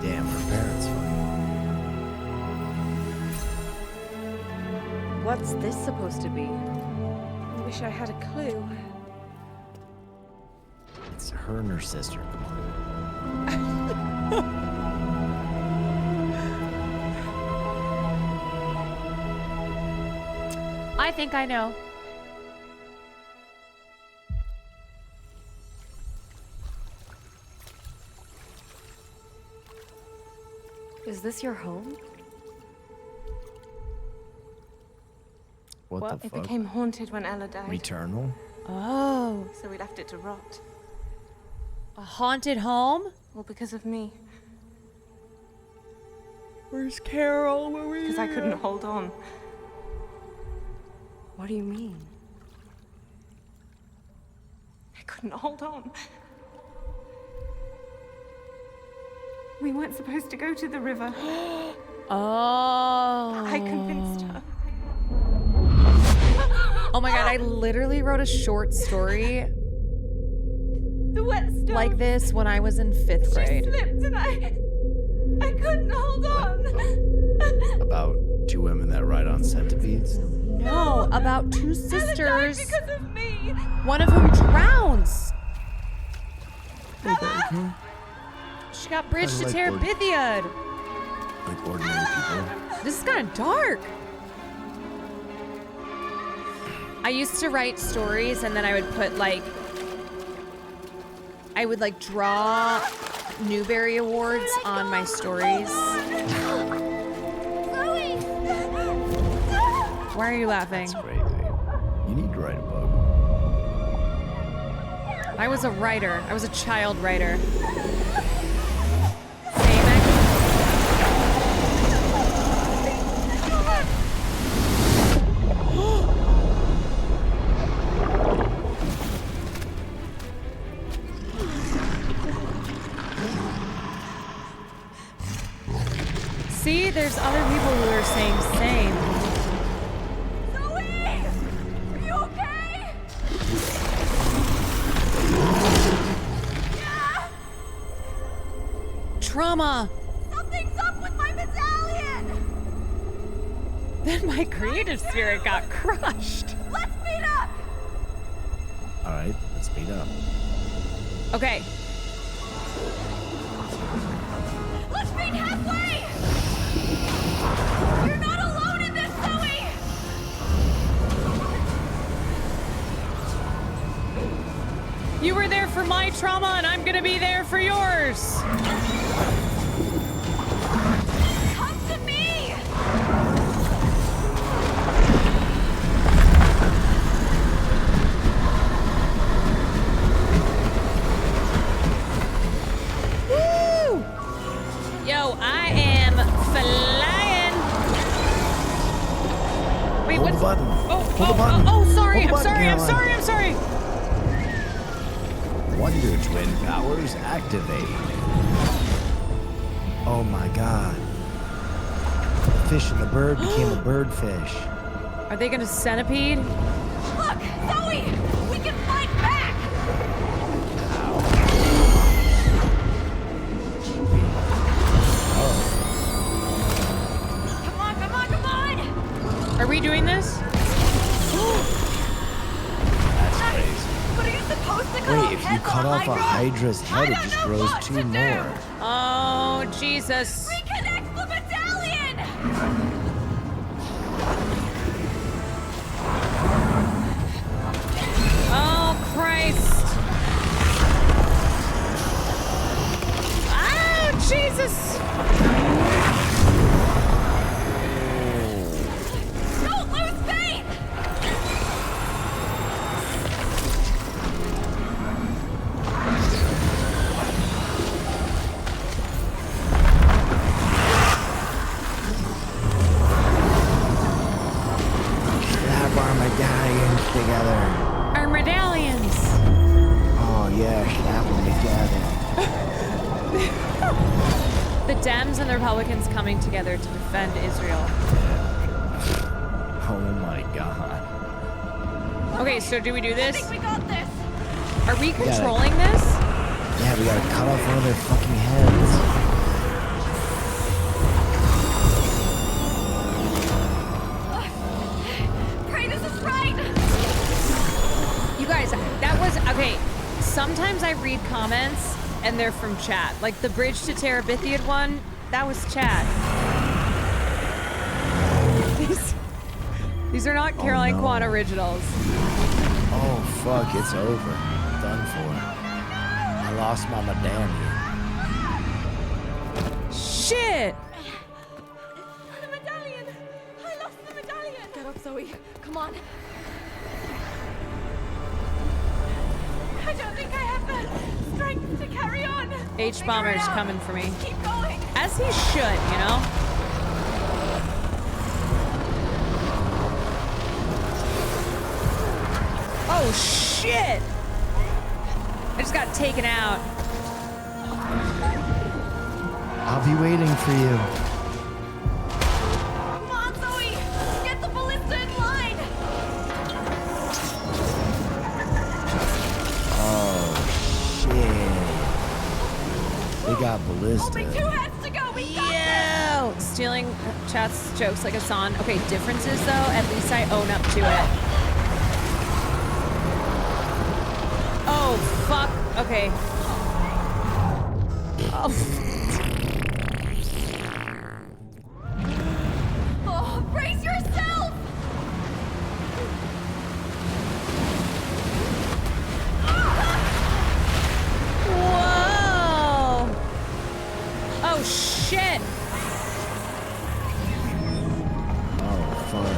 Damn, her parents fight. What's this supposed to be? I wish I had a clue. It's her and her sister. Come on. I think I know. Is this your home? What the It fuck? became haunted when Ella died. Returnal? Oh. So we left it to rot. A haunted home? All because of me. Where's Carol? Where were you? Because I couldn't hold on. What do you mean? I couldn't hold on. We weren't supposed to go to the river. Oh. I convinced her. Oh my god, I literally wrote a short story The whetstone. like this when I was in 5th grade. She slipped and I couldn't hold on. About two women that ride on centipedes? No, about two sisters. Because of me. One of whom drowns. Okay. She got bridged to Kinda like Terabithia. Like ordinary people. This is kind of dark. I used to write stories and then I would put like, I would like draw Newbery Awards on my stories. Why are you laughing? That's crazy. You need to write a book. I was a writer. I was a child writer. See, there's other people who are saying same. Zoe! Are you okay? Yeah! Trauma! Something's up with my medallion! Then my creative spirit got crushed. Let's meet up! Alright, let's meet up. Okay. Let's meet halfway! You're not alone in this, Zoe! You were there for my trauma and I'm gonna be there for yours. Come to me! Woo! Yo, I am flying. Wait, Hold what's the button. Oh, Hold the button. sorry. Hold the I'm button, sorry. I'm sorry. Wonder Twin powers activate. Oh my god. The fish and the bird became a birdfish. Are they gonna centipede? Look, Zoe! We can fight back! Come on! Are we doing this? That's crazy. But are you supposed to cut Wait, off if you heads cut on off a Hydra? Hydra's head, it just grows two more. Oh, Jesus. Reconnect the medallion! Oh, Christ. Ah, Jesus. Don't lose faith! Slap our medallions together. Our medallions. Oh yeah, slap them together. The Dems and the Republicans coming together to defend Israel. Oh my god. Okay, so do we do this? I think we got this. Are we controlling this? Yeah, we gotta cut off one of their fucking heads. Pray this is right! You guys, that was okay. Sometimes I read comments and they're from chat. Like the Bridge to Terabithia one, that was chat. These are not Caroline no. Kwan originals. Oh fuck, it's over. Done for. I lost my medallion. Shit! The medallion! I lost the medallion! Get up, Zoe. Come on. I don't think I have the strength to carry on. H-bomber's coming for me. Keep going. As he should, you know? Oh, shit! I just got taken out. be waiting for you. Come on, Zoe! Get the ballista in line! Oh, shit. They got ballista. Only 2 heads to go! We got Yo! Stealing chat's jokes like a son. Okay, differences though, at least I own up to it. Oh, fuck. Okay. Oh. Oh, brace yourself! Whoa! Oh, shit! Oh, fun.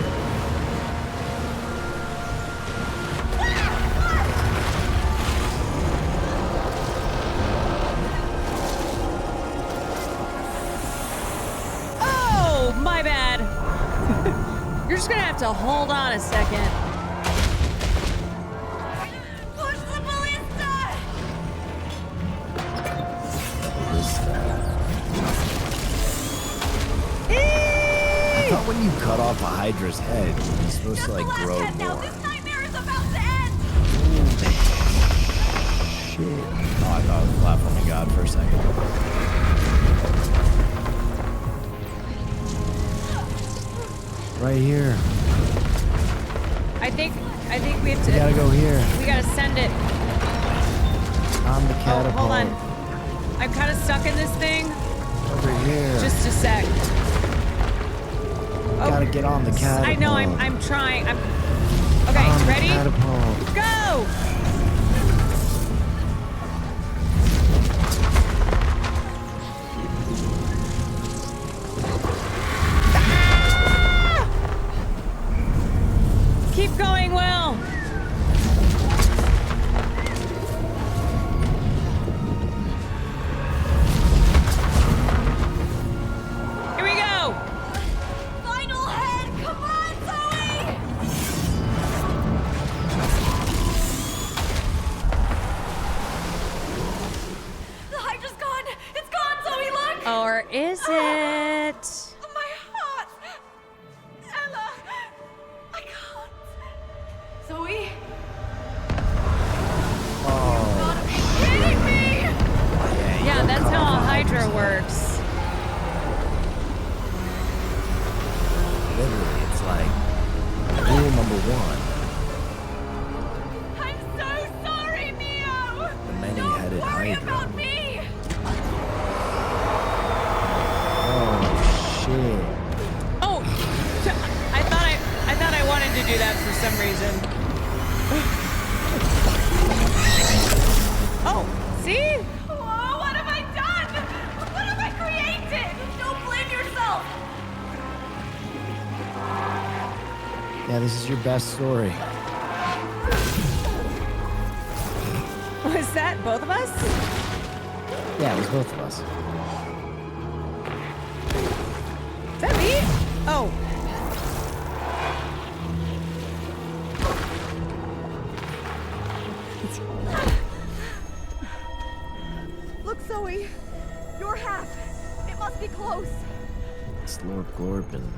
Oh, my bad. You're just gonna have to hold on a second. Push the ballista! I thought when you cut off a Hydra's head, it's supposed to like grow Now more. this nightmare is about to end! Shit. Oh, I thought it was platforming God for a second. Right here. I think we have to. We gotta go here. We gotta send it. On the Oh, catapult. hold on. I'm kind of stuck in this thing. Over here. Just a sec. Gotta get on the catapult. I know. I'm trying. Okay. On the Ready? catapult. Go! Ah! Keep going, Will. Here we go. Final head! Come on, Zoe! The Hydra's gone! It's gone, Zoe, look! Or is it? My heart! Ella! I can't. Zoe? Oh, Kidding me! Yeah, that's how a Hydra works. Literally, it's like rule number 1. I'm so sorry, Mio! The many-headed Worry Hydra. about me! Oh, shit. Oh, I thought I wanted to do that for some reason. Oh, see? Oh, what have I done? What have I created? Don't blame yourself! Yeah, this is your best story. Was that both of us? Yeah, it was both of us. Is that me? Oh. Look, Zoe. Your half. It must be close. It's Lord Corbin.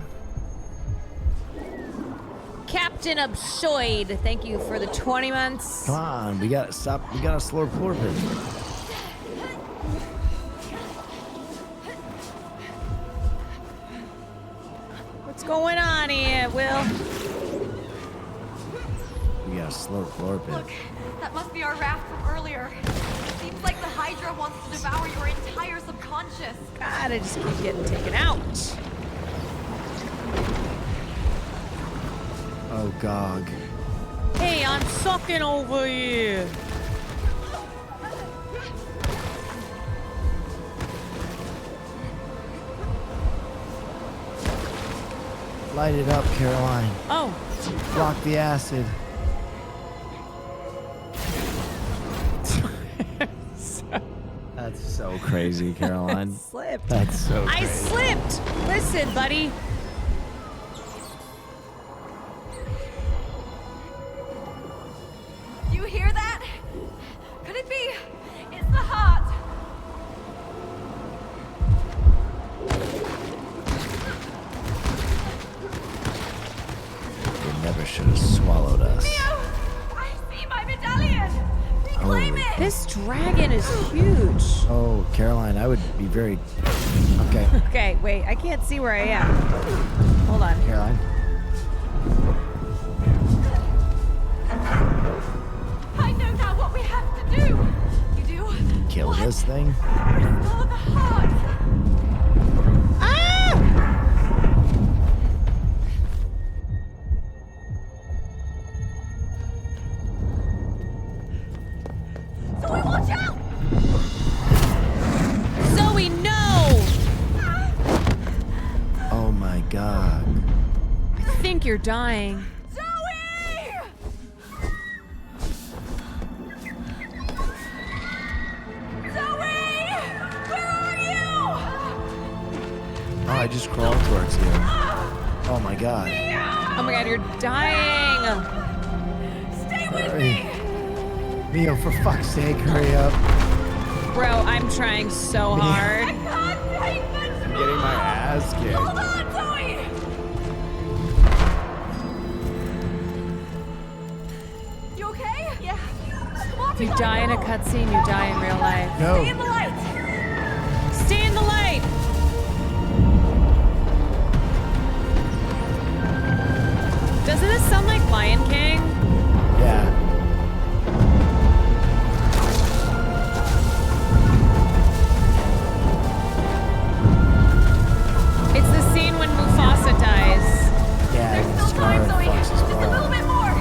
Captain Absoid, thank you for the 20 months. Come on, we gotta stop. We gotta slow Corbin. What's going on here, Will? We gotta slow Corbin. Look, that must be our raft from earlier. Seems like the Hydra wants to devour your entire subconscious. God, I just keep getting taken out. Oh, Gog. Hey, I'm sucking over here. Light it up, Caroline. Oh. Block the acid. That's so crazy, Caroline. Slipped. That's so I crazy. slipped. Listen, buddy. Do you hear that? Could it be? It's the heart. This dragon is huge. Oh, Caroline, I would be very... Okay. Okay, wait. I can't see where I am. Hold on. Caroline. I know now what we have to do. You do? Kill this thing? Follow the heart. Zoe, watch out! Zoe, no! Oh my god. I think you're dying. Zoe! Zoe! Where are you? Oh, I just crawled towards you. Oh my god. Oh my god, you're dying. Stay with Hurry. Mio, for fuck's sake, hurry up. Bro, I'm trying so hard. I can't take this. I'm getting my ass kicked. Hold on, Zoe! You okay? Yeah. If you die in a cutscene, you die in real life. No. Stay in the light. Stay in the light. Doesn't this sound like Lion King? Yeah. It's the scene when Mufasa dies. Yeah, There's still Scar time, Zoe. fucks his Just a ball. little bit more.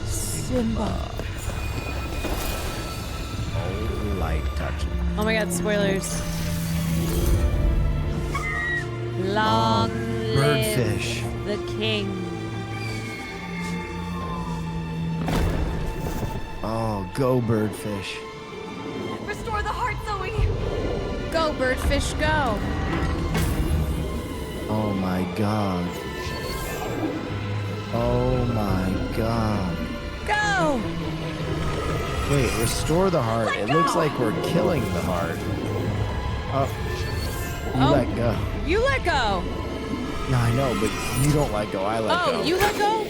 Simba. Oh, light touching. Oh my god, spoilers. Long birdfish. live the king. Oh, go birdfish. Restore the heart, Zoe. Go, birdfish, go. Oh my god. Oh my god. Go! Wait, restore the heart. It looks like we're killing the heart. Oh, you Oh. let go. You let go. No, I know, but you don't let go. I let go. Oh, you let go?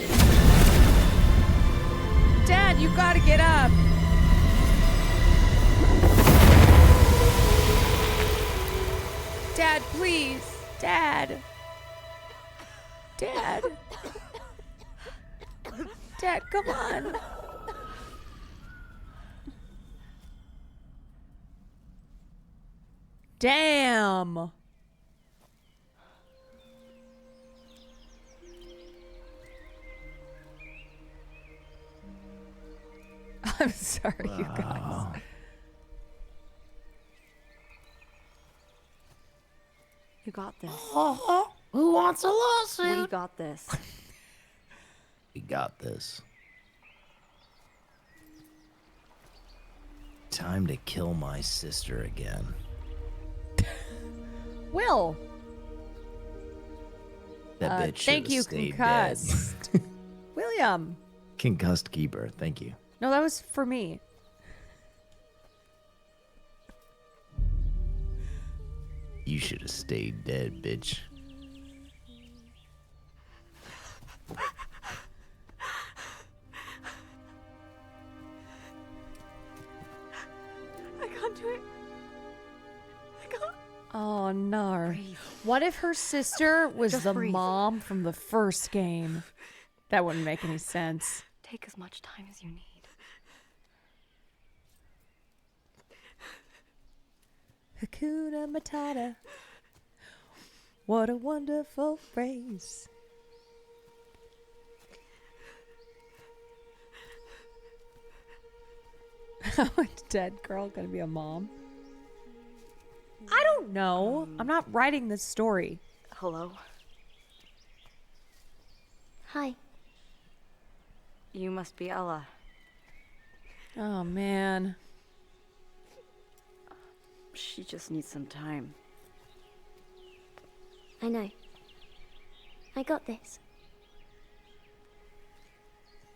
Dad, you gotta get up. Dad, please. Dad. Dad. Dad, come on. Damn. I'm sorry, you guys. You got this. Who wants a lawsuit? We got this. We got this. Time to kill my sister again. Will. That bitch Thank should've you, stayed concussed. dead. William. Concussed keeper. Thank you. No, that was for me. You should have stayed dead, bitch. I can't do it. I can't. Oh no. What if her sister was Just the breathe. mom from the first game? That wouldn't make any sense. Take as much time as you need. Hakuna Matata. What a wonderful phrase. How a dead girl gonna be a mom? I don't know. I'm not writing this story. Hello? Hi. You must be Ella. Oh man. She just needs some time. I know. I got this.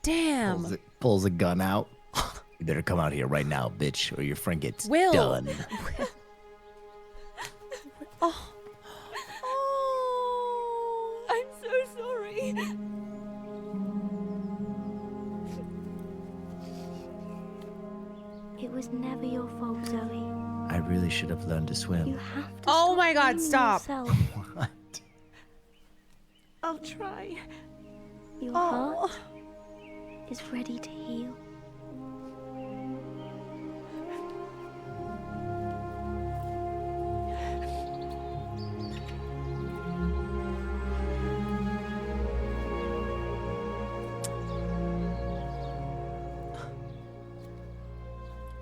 Damn. Pulls a gun out. You better come out here right now, bitch, or your friend gets Will. done. Oh. was never your fault, Zoe. I really should have learned to swim. You have to Oh stop my God, blaming stop. yourself. What? I'll try. Your heart is ready to heal.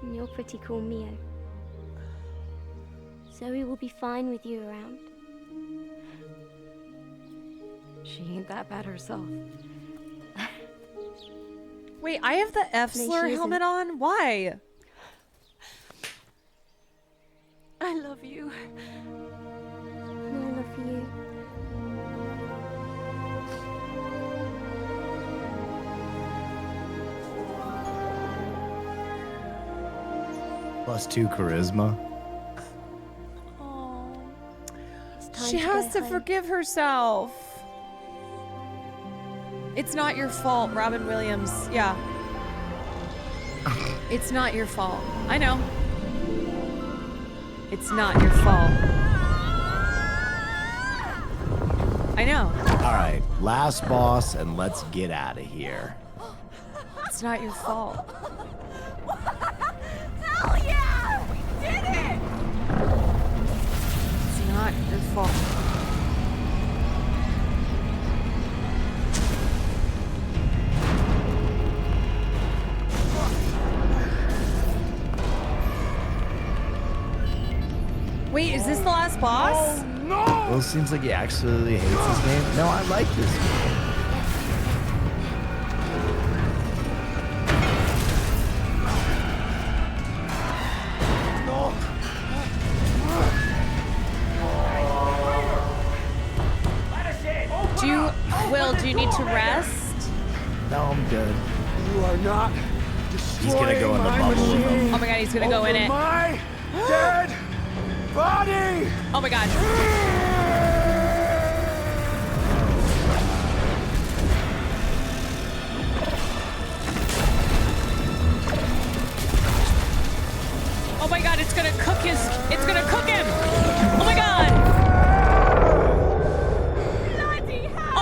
And you're pretty cool, Mio. Zoe will be fine with you around. She ain't that bad herself. Wait, I have the F No, slur she helmet on? Why? I love you. And I love you. +2 charisma. She has to forgive herself. It's not your fault, Robin Williams. Yeah. It's not your fault. I know. It's not your fault. I know. All right, last boss, and let's get out of here. It's not your fault. Hell yeah! We did it! It's not your fault. Wait, is this the last boss? Well, it seems like he absolutely hates this game. No, I like this game. Do you need to rest? No, I'm good. You are not He's gonna go in the bubble with him. Oh my God, he's gonna go in it. My dead body! Oh my God. Oh my God, it's gonna cook him. Oh my God.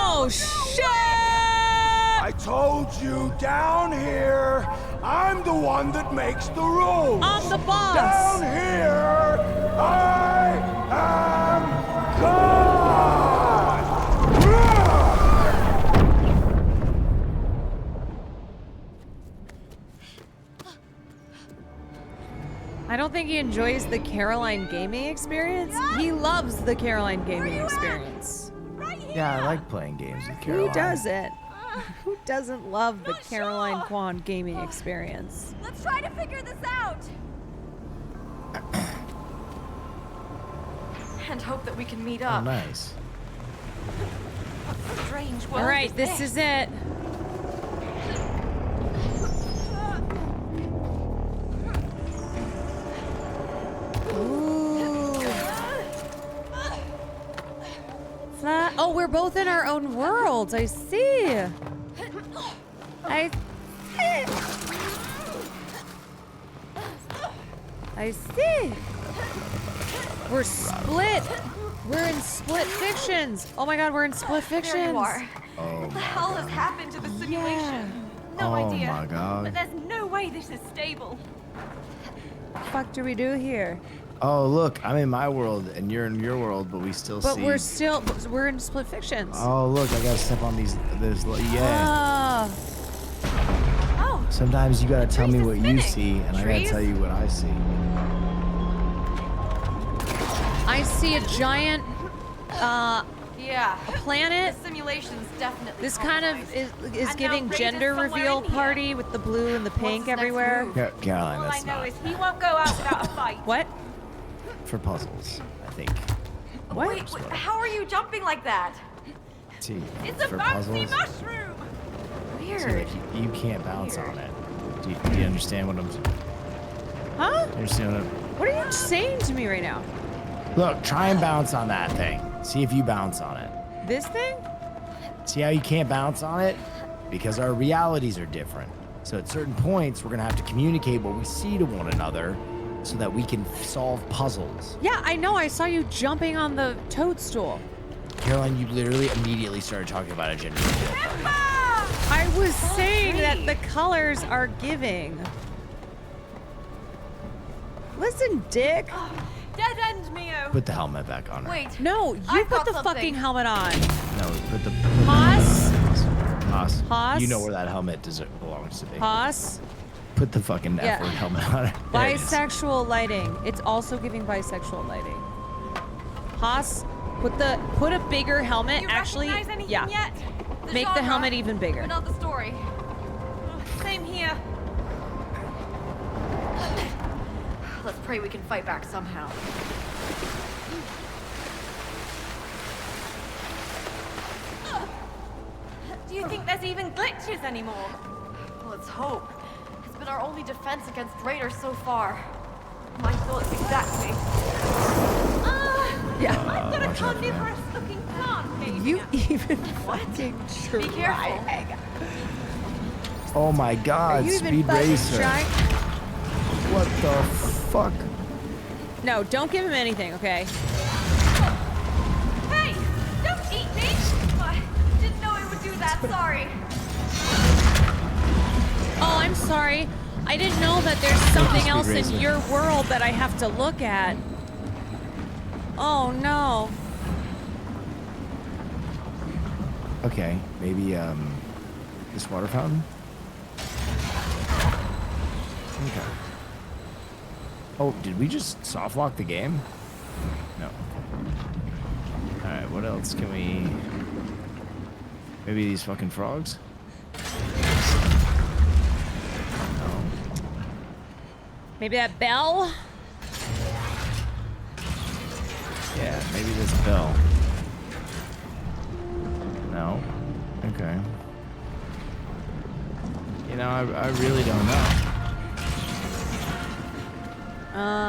Oh shit! I told you down here, I'm the one that makes the rules. I'm the boss. Down here, I am God. I don't think he enjoys the Caroline gaming experience. He loves the Caroline gaming experience. Yeah, I like playing games with Caroline. Who doesn't? Who doesn't love the Caroline Kwan gaming experience? Let's try to figure this out. And hope that we can meet up. Oh, nice. What strange world All right, this is it. Oh, we're both in our own worlds. I see. I see. We're split. We're in split fictions. Oh my God, we're in split fictions. There you are. Oh What the hell has happened to the simulation? No Oh idea. my God. But there's no way this is stable. What the fuck do we do here? Oh, look, I'm in my world and you're in your world, but we still But see. we're in split fictions. Oh, look, I gotta step on these. Yeah. Oh. Sometimes you gotta tell me what you see, and I gotta Trees? tell you what I see. I see a giant, Yeah. a planet. The simulation's definitely This kind of is And giving now Raid is gender somewhere reveal in here. party with the blue and the pink next everywhere. move? Caroline, All I that's know not is he won't go out without a fight. What? for puzzles, I think. What? Wait, how are you jumping like that? See, It's a for bouncy puzzles, mushroom. see, Weird. like, you can't bounce on it. Do you understand what I'm? Huh? You understand what What are you saying to me right now? Look, try and bounce on that thing. See if you bounce on it. This thing? See how you can't bounce on it? Because our realities are different. So at certain points, we're going to have to communicate what we see to one another so that we can solve puzzles. Yeah, I know. I saw you jumping on the toadstool. Caroline, you literally immediately started talking about a gender reveal party. I was saying that the colors are giving. Listen, Dick. Dead end, Mio. Put the helmet back on her. Wait. No, you I've put got the fucking helmet on. No, put the... Haas? Haas. Haas? You know where that helmet belongs to be. Haas? Put the fucking F-word helmet on her. There it is. Bisexual lighting. It's also giving bisexual lighting. Haas, put a bigger helmet. Do you Actually, recognize anything yeah. yet? Make the genre? helmet even bigger. Another story. Same here. Let's pray we can fight back somehow. Do you think there's even glitches anymore? Let's hope. It's been our only defense against raiders so far. My thoughts exactly. Yeah. I've got a carnivorous looking plant. You even fucking try. Be careful. Oh my God, Are you even Speed fucking Racer. trying? What the fuck? No, don't give him anything, okay? Hey! Don't eat me! I didn't know it would do that, sorry. Oh, I'm sorry. I didn't know that there's something else in your world that I have to look at. Oh no. Okay, maybe this water fountain? Okay. Oh, did we just soft lock the game? No. Alright, what else can we... Maybe these fucking frogs? No. Maybe that bell? Yeah, maybe this bell. No? Okay. You know, I really don't know.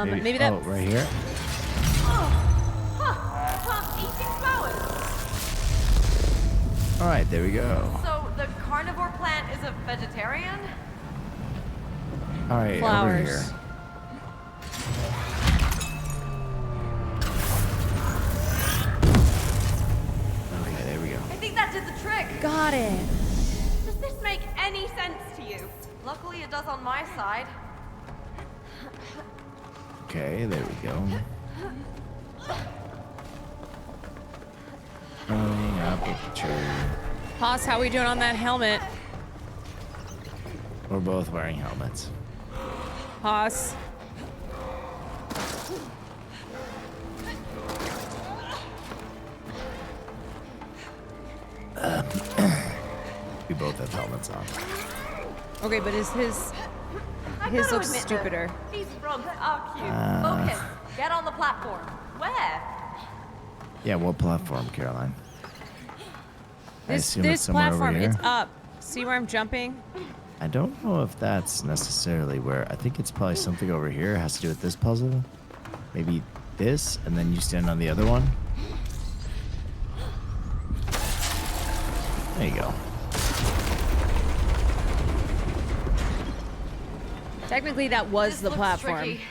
Maybe that... Oh, right here? Alright, there we go. So the carnivore plant is a vegetarian? Alright, over Flowers. here. Okay, there we go. I think that did the trick. Got it. Does this make any sense to you? Luckily it does on my side. Okay, there we go. Apple tree. Haas, how we doing on that helmet? We're both wearing helmets. Haas. We both have helmets on. Okay, but is his looks stupider. These frogs are cute. Focus. Get on the platform. Where? Yeah, what platform, Caroline? I This assume it's somewhere platform, over here. it's up. See where I'm jumping? I don't know if that's necessarily where. I think it's probably something over here. It has to do with this puzzle. Maybe this, and then you stand on the other one. There you go. Technically, that was the platform. Tricky.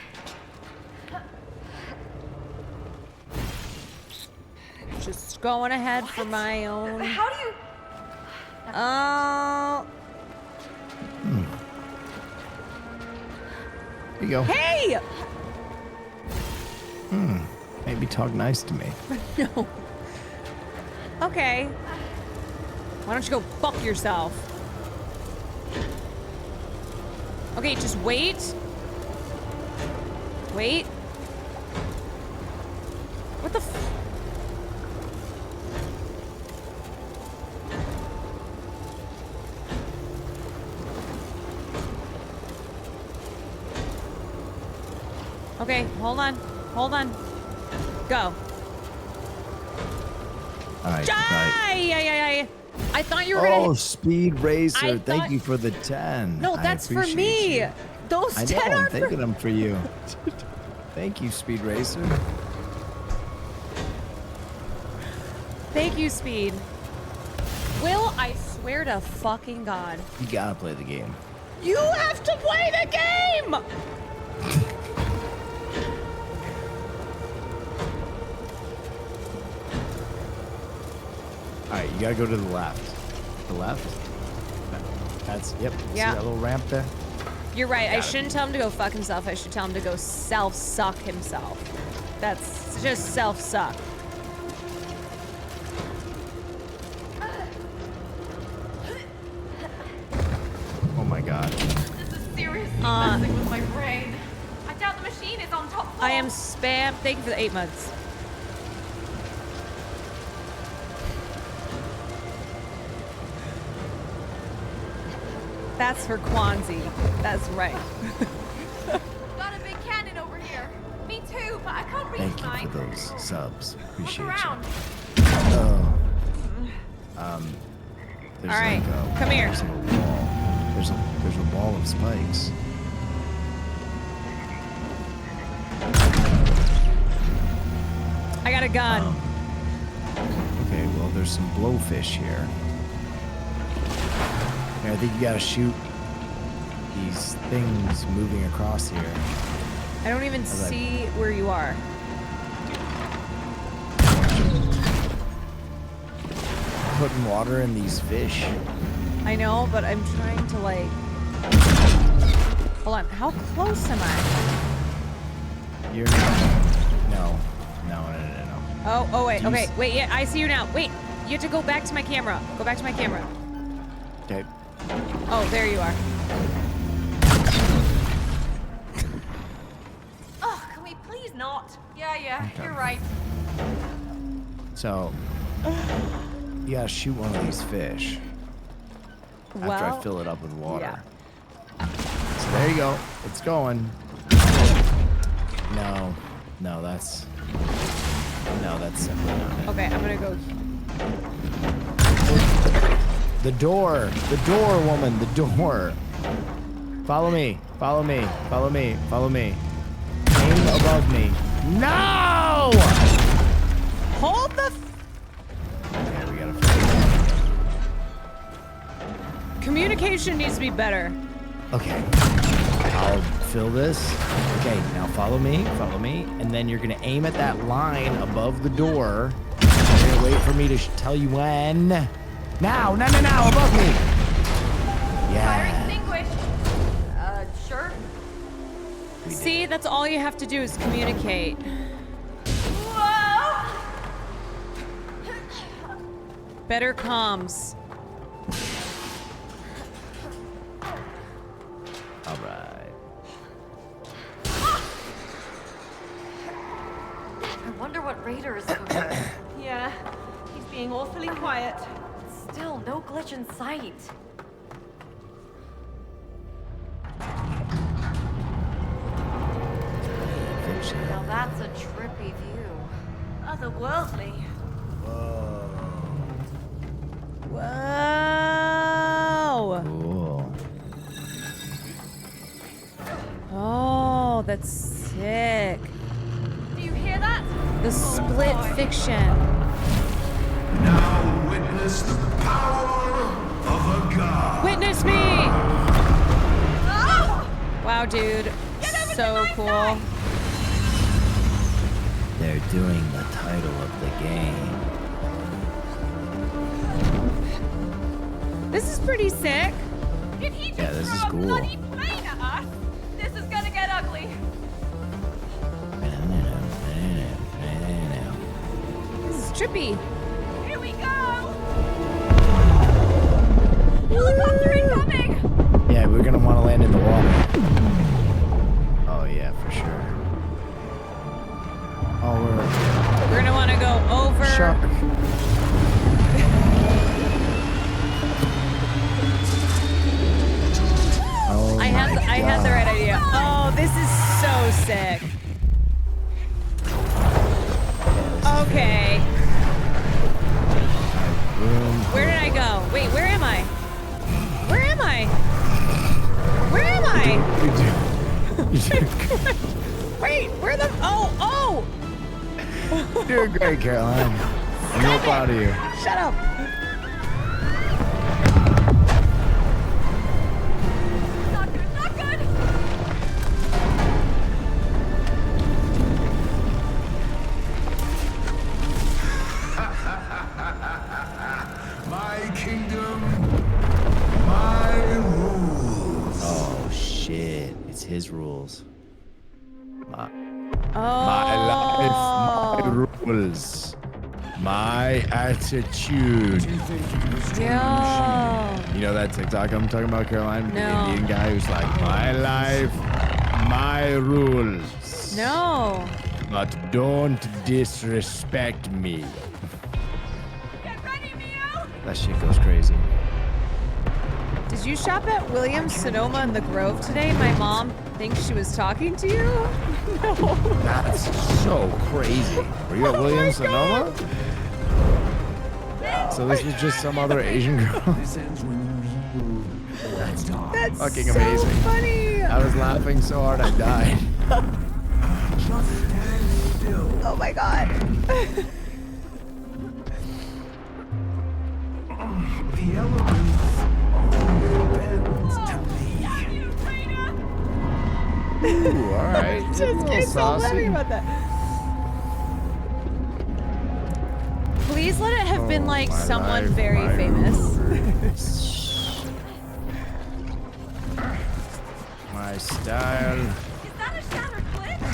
Just going ahead for my own. How do you... There you go. Hey! Maybe talk nice to me. No. Okay. Why don't you go fuck yourself? Okay, just wait. Wait. What the f... Okay, hold on. Hold on. Go. All right. I thought you were gonna... Oh, Speed Racer. I Thank thought- you for the 10. No, I that's for appreciate me. you. Those I 10 know, are I'm thinking them for you. Thank you, Speed Racer. Thank you, Speed. Will, I swear to fucking God. You gotta play the game. You have to play the game! Alright, you gotta go to the left. The left? That's, yep. Yeah. See that little ramp there? You're right. I Got it. shouldn't tell him to go fuck himself. I should tell him to go self-suck himself. That's just self-suck. Oh my god. This is seriously messing with my brain. I doubt the machine is on top floor. I am spam. Thank you for the 8 months. That's for Kwanzi. That's right. Got a big cannon over here. Me too, but I can't reach Thank you mine. for those subs. Appreciate you. Around. Oh. There's All right, like a, come here. There's a wall. There's a wall of spikes. I got a gun. Okay, well, there's some blowfish here. Yeah, I think you gotta shoot these things moving across here. I don't even see where you are. Putting water in these fish. I know, but I'm trying to like... Hold on, how close am I? You're no. Oh, wait, Do you okay, s- wait, yeah, I see you now. Wait, you have to go back to my camera. Go back to my camera. Okay. Oh, there you are. Oh, can we please not? Yeah, you're right. So, you gotta shoot one of these fish after I fill it up with water. So there you go. It's going. No, that's simply not it. Okay, I'm gonna go. The door, woman, the door. Follow me. Aim above me. No! Hold the. Okay, we gotta. Communication needs to be better. Okay. I'll fill this. Okay, now follow me, and then you're gonna aim at that line above the door. You're gonna wait for me to tell you when. Now, above me. Yeah. Fire extinguished. Sure. See, that's all you have to do is communicate. Whoa! Better comms. All right. I wonder what Raider is cooking. Yeah, he's being awfully quiet. Still, no glitch in sight. Now that's a trippy view. Otherworldly. Whoa. Cool. Oh, that's sick. Do you hear that? The split fiction. Now witness the power of a god. Witness me! Oh! Wow, dude. So cool. They're doing the title of the game. This is pretty sick. Did he just Yeah, this is throw a cool. bloody plane at us? This is gonna get ugly. This is trippy. Here we go! Helicopter incoming! Yeah, we're gonna want to land in the water. Oh yeah, for sure. Oh, We're gonna want to go over. Shark. Oh I had the right idea. Oh, this is so sick. Okay. Where did I go? Wait, where am I? Where am I? Where am I? Wait, where the? Oh! You're doing great, Caroline. I'm real proud of you. Shut up. his rules. My Oh. life, my rules, my attitude. Yo. You know that TikTok I'm talking about, Caroline? No. The Indian guy who's like, my life, my rules. No. But don't disrespect me. That shit goes crazy. Did you shop at Williams Sonoma in the Grove today? My mom thinks she was talking to you. No. That's so crazy. Were you at Williams Sonoma? So this was just some other Asian girl. That's fucking so amazing. funny. I was laughing so hard I died. Oh my god. The elements bend to me. Ooh, all right. Just kidding, so laughing about that. Please let it have been like someone very famous. My style. Is that a shattered glitch?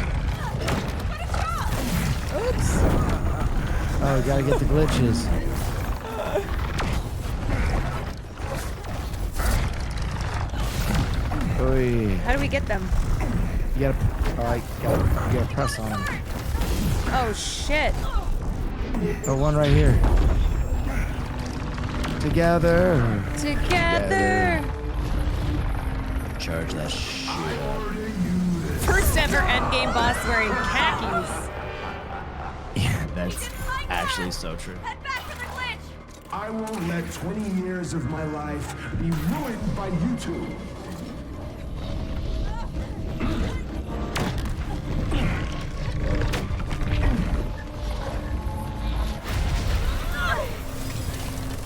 Oops. Oh, we gotta get the glitches. Oy. How do we get them? You gotta press on them. Oh shit. Oh, one right here. Together. Together. Charge that shit up. First ever endgame boss wearing khakis. Yeah, that's actually so true. I won't let 20 years of my life be ruined by you two.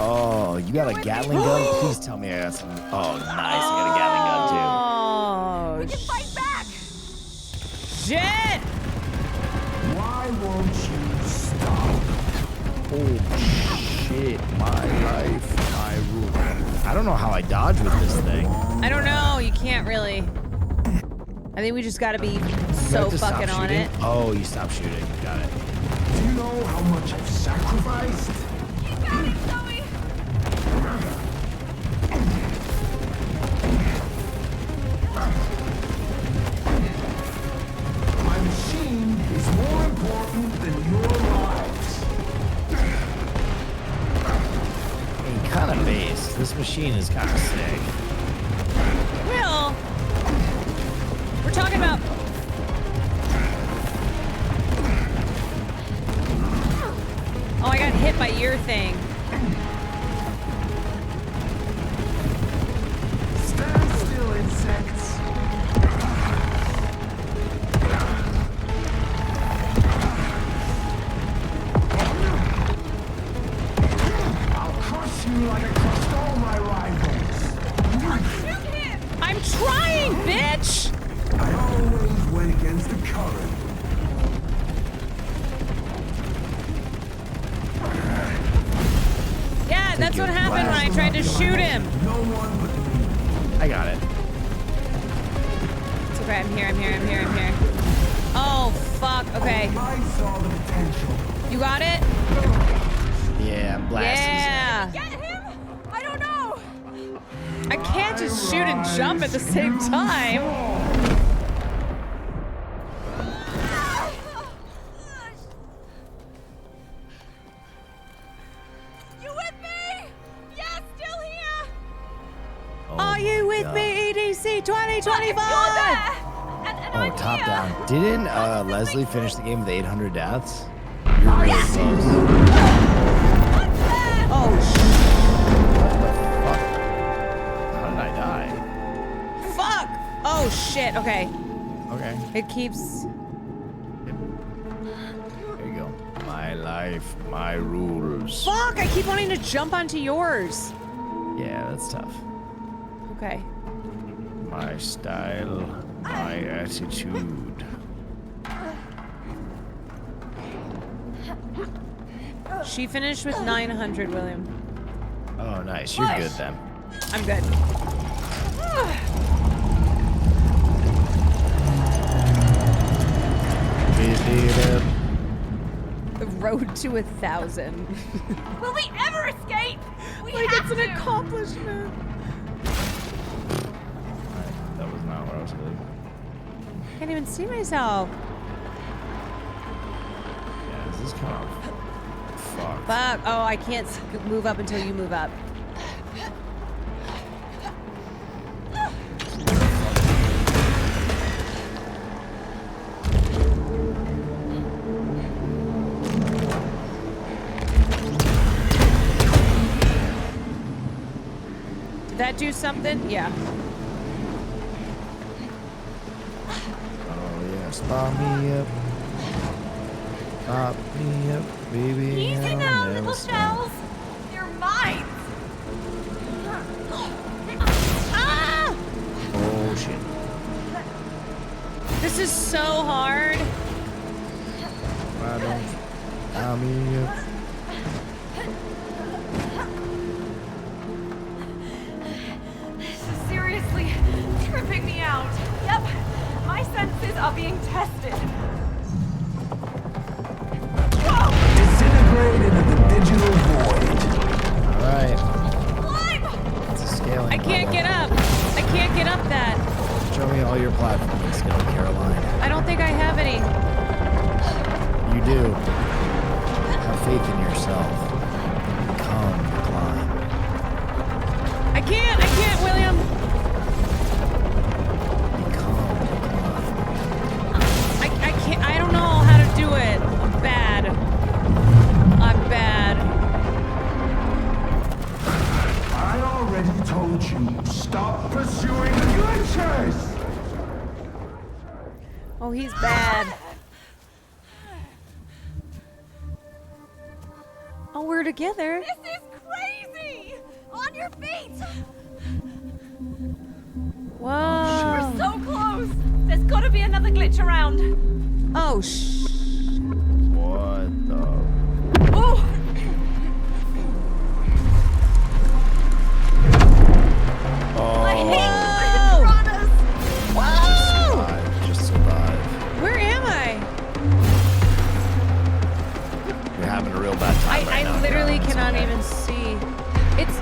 Oh, you got a Gatling gun? Please tell me I got some. Oh, nice. You got a Gatling gun too. Oh, we can fight back. Shit! Why won't you stop? Oh shit! My life, my rule. I don't know how I dodge with this thing. I don't know. You can't really. I think we just gotta be so fucking on it. Oh, you stop shooting. Got it. Do you know how much I've sacrificed? You got it, Zoe! My machine is more important than your lives. I mean, kind of base. This machine is kind of sick. Well, we're talking about. Oh, I got hit by your thing. Stand still, insects. I'll crush you like I crushed all my rivals. I'm trying, bitch! I always went against the current. Yeah, that's what happened when I tried to shoot him. No one but me. I got it. It's okay, I'm here. Oh, fuck, okay. I saw the potential. You got it? Yeah, I'm blasting. Yeah. Get him? I don't know. I can't just shoot and jump at the same time. You with me? Yeah, still here. Are you with me, EDC 2025? Oh, top down. Didn't Leslie finish the game with 800 deaths? You're really close. Oh, How did I die? fuck! Oh, shit, okay. Okay. It keeps... There you go. My life, my rules. Fuck, I keep wanting to jump onto yours. Yeah, that's tough. Okay. My style, my attitude. She finished with 900, William. Oh, nice. You're good then. I'm good. road to 1,000. Will we ever escape? We Like have it's an to. accomplishment. That was not where I was headed. Can't even see myself. Yeah, this is kind of fucked. Fuck. Oh, I can't move up until you move up. Did that do something? Yeah. Oh yeah, stop me up. Stop me up, baby. Easy I'll now, never little stop. shells. They're mine. Ah! Oh shit. This is so hard. Why don't you stop me up? This is seriously tripping me out. Yep, my senses are being tested. Whoa! Disintegrate into the digital void. Alright. Climb! It's a scaling I can't problem. get up. I can't get up that. Show me all your platforming skill, Caroline. I don't think I have any. You do. Have faith in yourself. Come, climb. I can't, William. I can't, I don't know how to do it. I'm bad. I'm bad. I already told you, stop pursuing glitches! Oh, he's bad. Oh, we're together. This is crazy! On your feet! Whoa. We're so close! There's gotta be another glitch around. Oh, What the? Oh! Oh. I hate piranhas! Whoa! Just survive. Where am I? You're having a real bad time right now. I literally Caroline. It's cannot okay. even see. It's...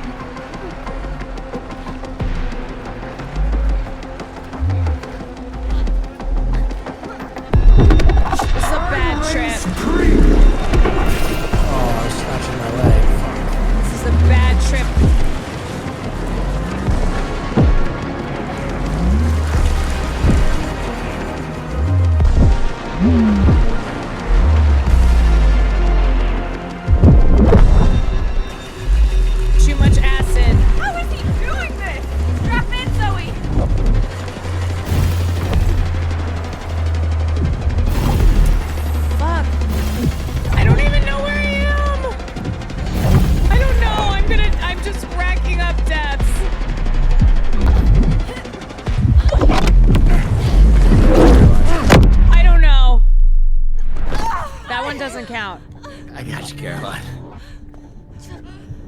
This is a bad trip. Oh, I was scratching my leg. This is a bad trip. Too much acid. How is he doing this? Strap in, Zoe! Fuck. I don't even know where I am. I don't know. I'm just racking up deaths. I don't know. That one doesn't count. I got you, Caroline.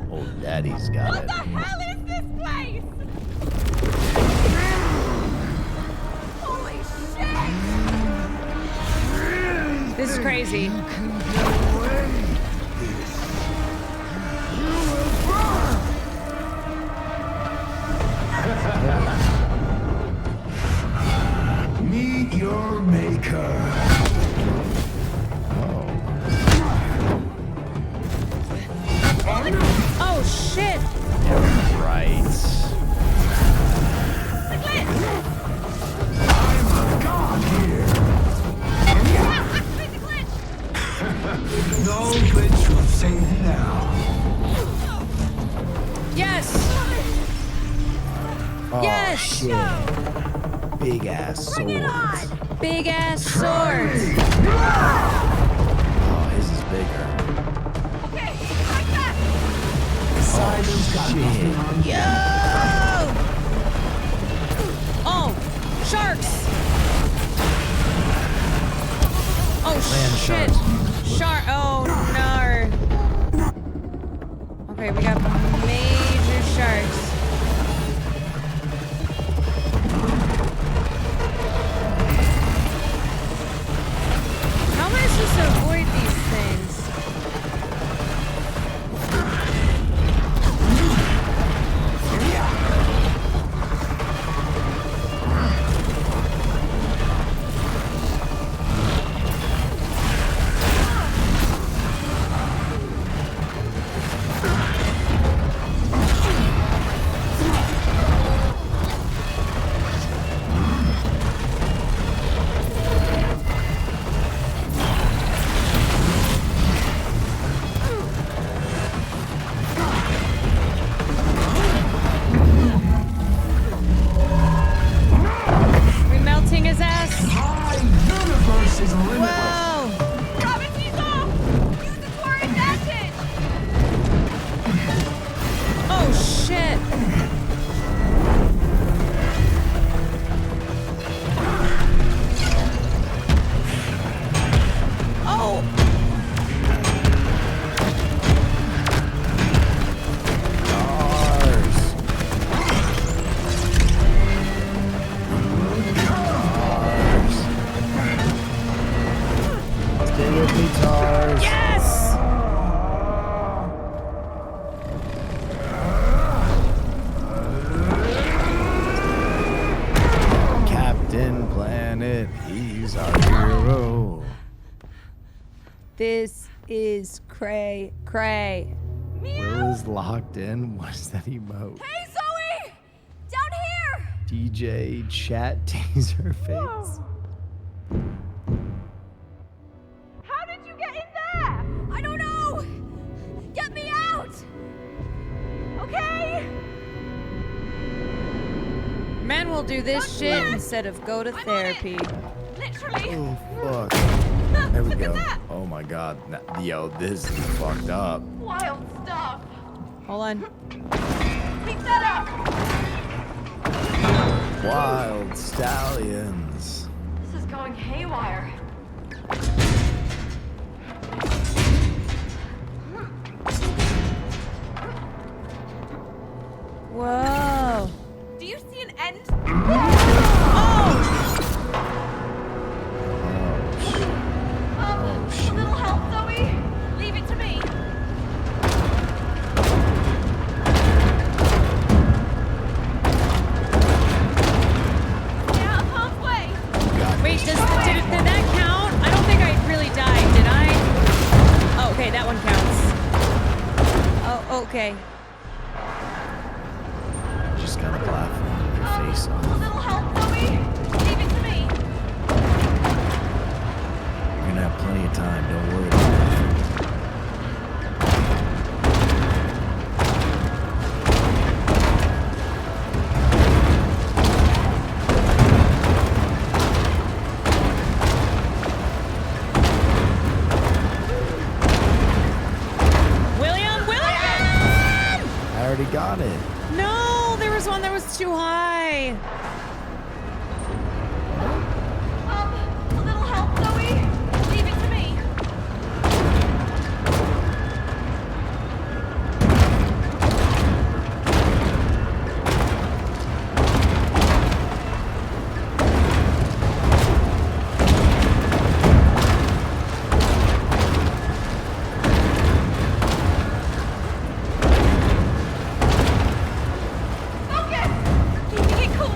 Old daddy's got What it. the hell is this place? Holy shit! This is crazy. Meet your maker. Oh shit! Right. God here. No glitch will save you now. Yes! Oh, Yes! shit. Big ass swords. Big ass swords. Oh, his is bigger. Okay, like that! Simon's got nothing on you. Yo! Oh, sharks! Oh Land shit! Shark! Oh no! Okay, we got major sharks. How am I supposed to avoid these things? Captain Planet, he's our hero. This is cray. Will is locked in. What is that emote? Hey, Zoe! Down here! DJ chat taser face. Whoa. How did you get in there? I don't know! Get me out! Okay? Men will do this shit instead of go to therapy. Literally. Oh, fuck. There we go. Oh my god. Yo, this is fucked up. Wild stuff. Hold on. Keep that up! Wild stallions. This is going haywire. Whoa. Do you see an end? A little help, Zoe? Leave it to me. Get out of harm's way. Wait, did that count? I don't think I really died, did I? Oh, okay, that one counts. Oh, okay. Just got a platform with your face on. A little help, Zoe? Leave it to me. You're gonna have plenty of time. Don't worry about it. William! I already got it. No, there was one that was too high. A little help, Zoe? Leave it to me. Focus! Keeping it cool.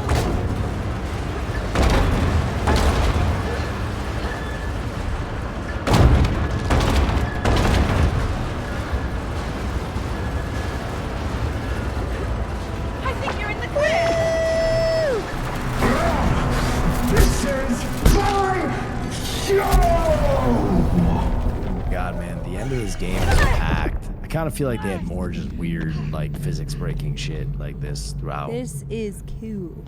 I think you're in the clear. This is my show! God, man, the end of this game is packed. I kind of feel like they had more just weird, like, physics-breaking shit like this throughout. This is cool.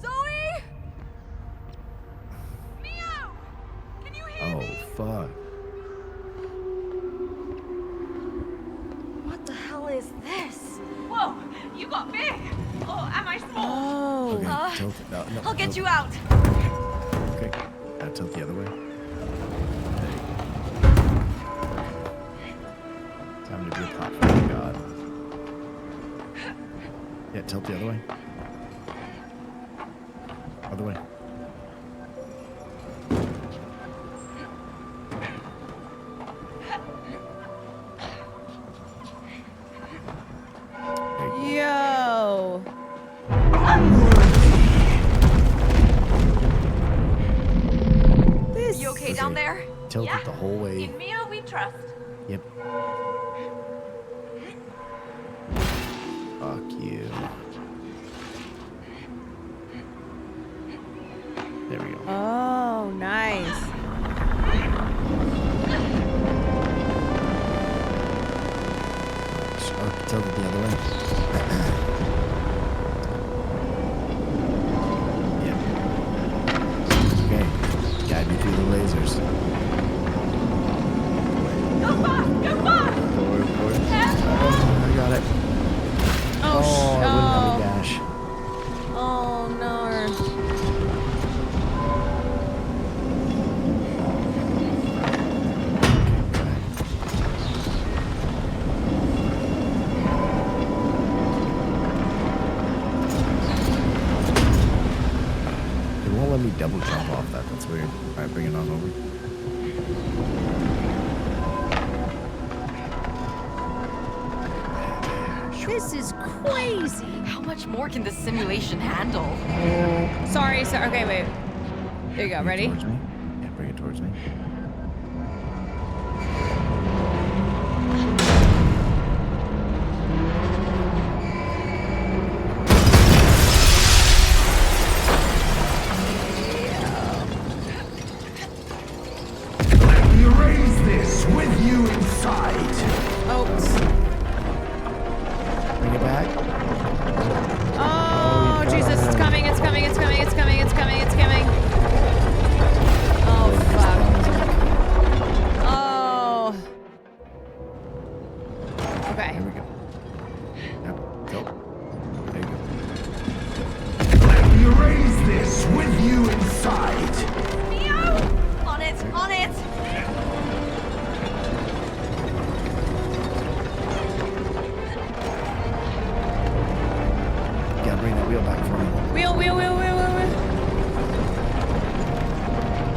Zoe! Mio! Can you hear Oh, me? fuck. What the hell is this? Whoa, you got big. Oh, am I small? Okay, tilt it. No, I'll get tilt. you out. Okay, now tilt the other way. Time to be a platform, God. Yeah, tilt the other way. Other way. Yo. You okay down there? Tilt Yeah. it the whole way. In Mio, we trust. Yep. Fuck you. There we go. Oh, nice. Tilt it the other way. Okay. Guide me through the lasers. Go fast! Go fast! Forward. Yeah. I got it. Oh, I wouldn't have a dash. Oh, no. It won't let me double jump off that. That's weird. All right, bring it on over. This is crazy. How much more can this simulation handle? Sorry. Okay, wait. There you go. Ready? Towards me. Yeah, bring it towards me. Let me raise this with you inside. Oh. Bring it back. Oh, Jesus, it's coming, it's coming, it's coming, it's coming, it's coming, it's coming. Oh, fuck. Oh. Okay. Here we go. Yep, go. There you go. Let me raise this with you inside. Meow! On it, on it! You gotta bring that wheel back for me. Wheel.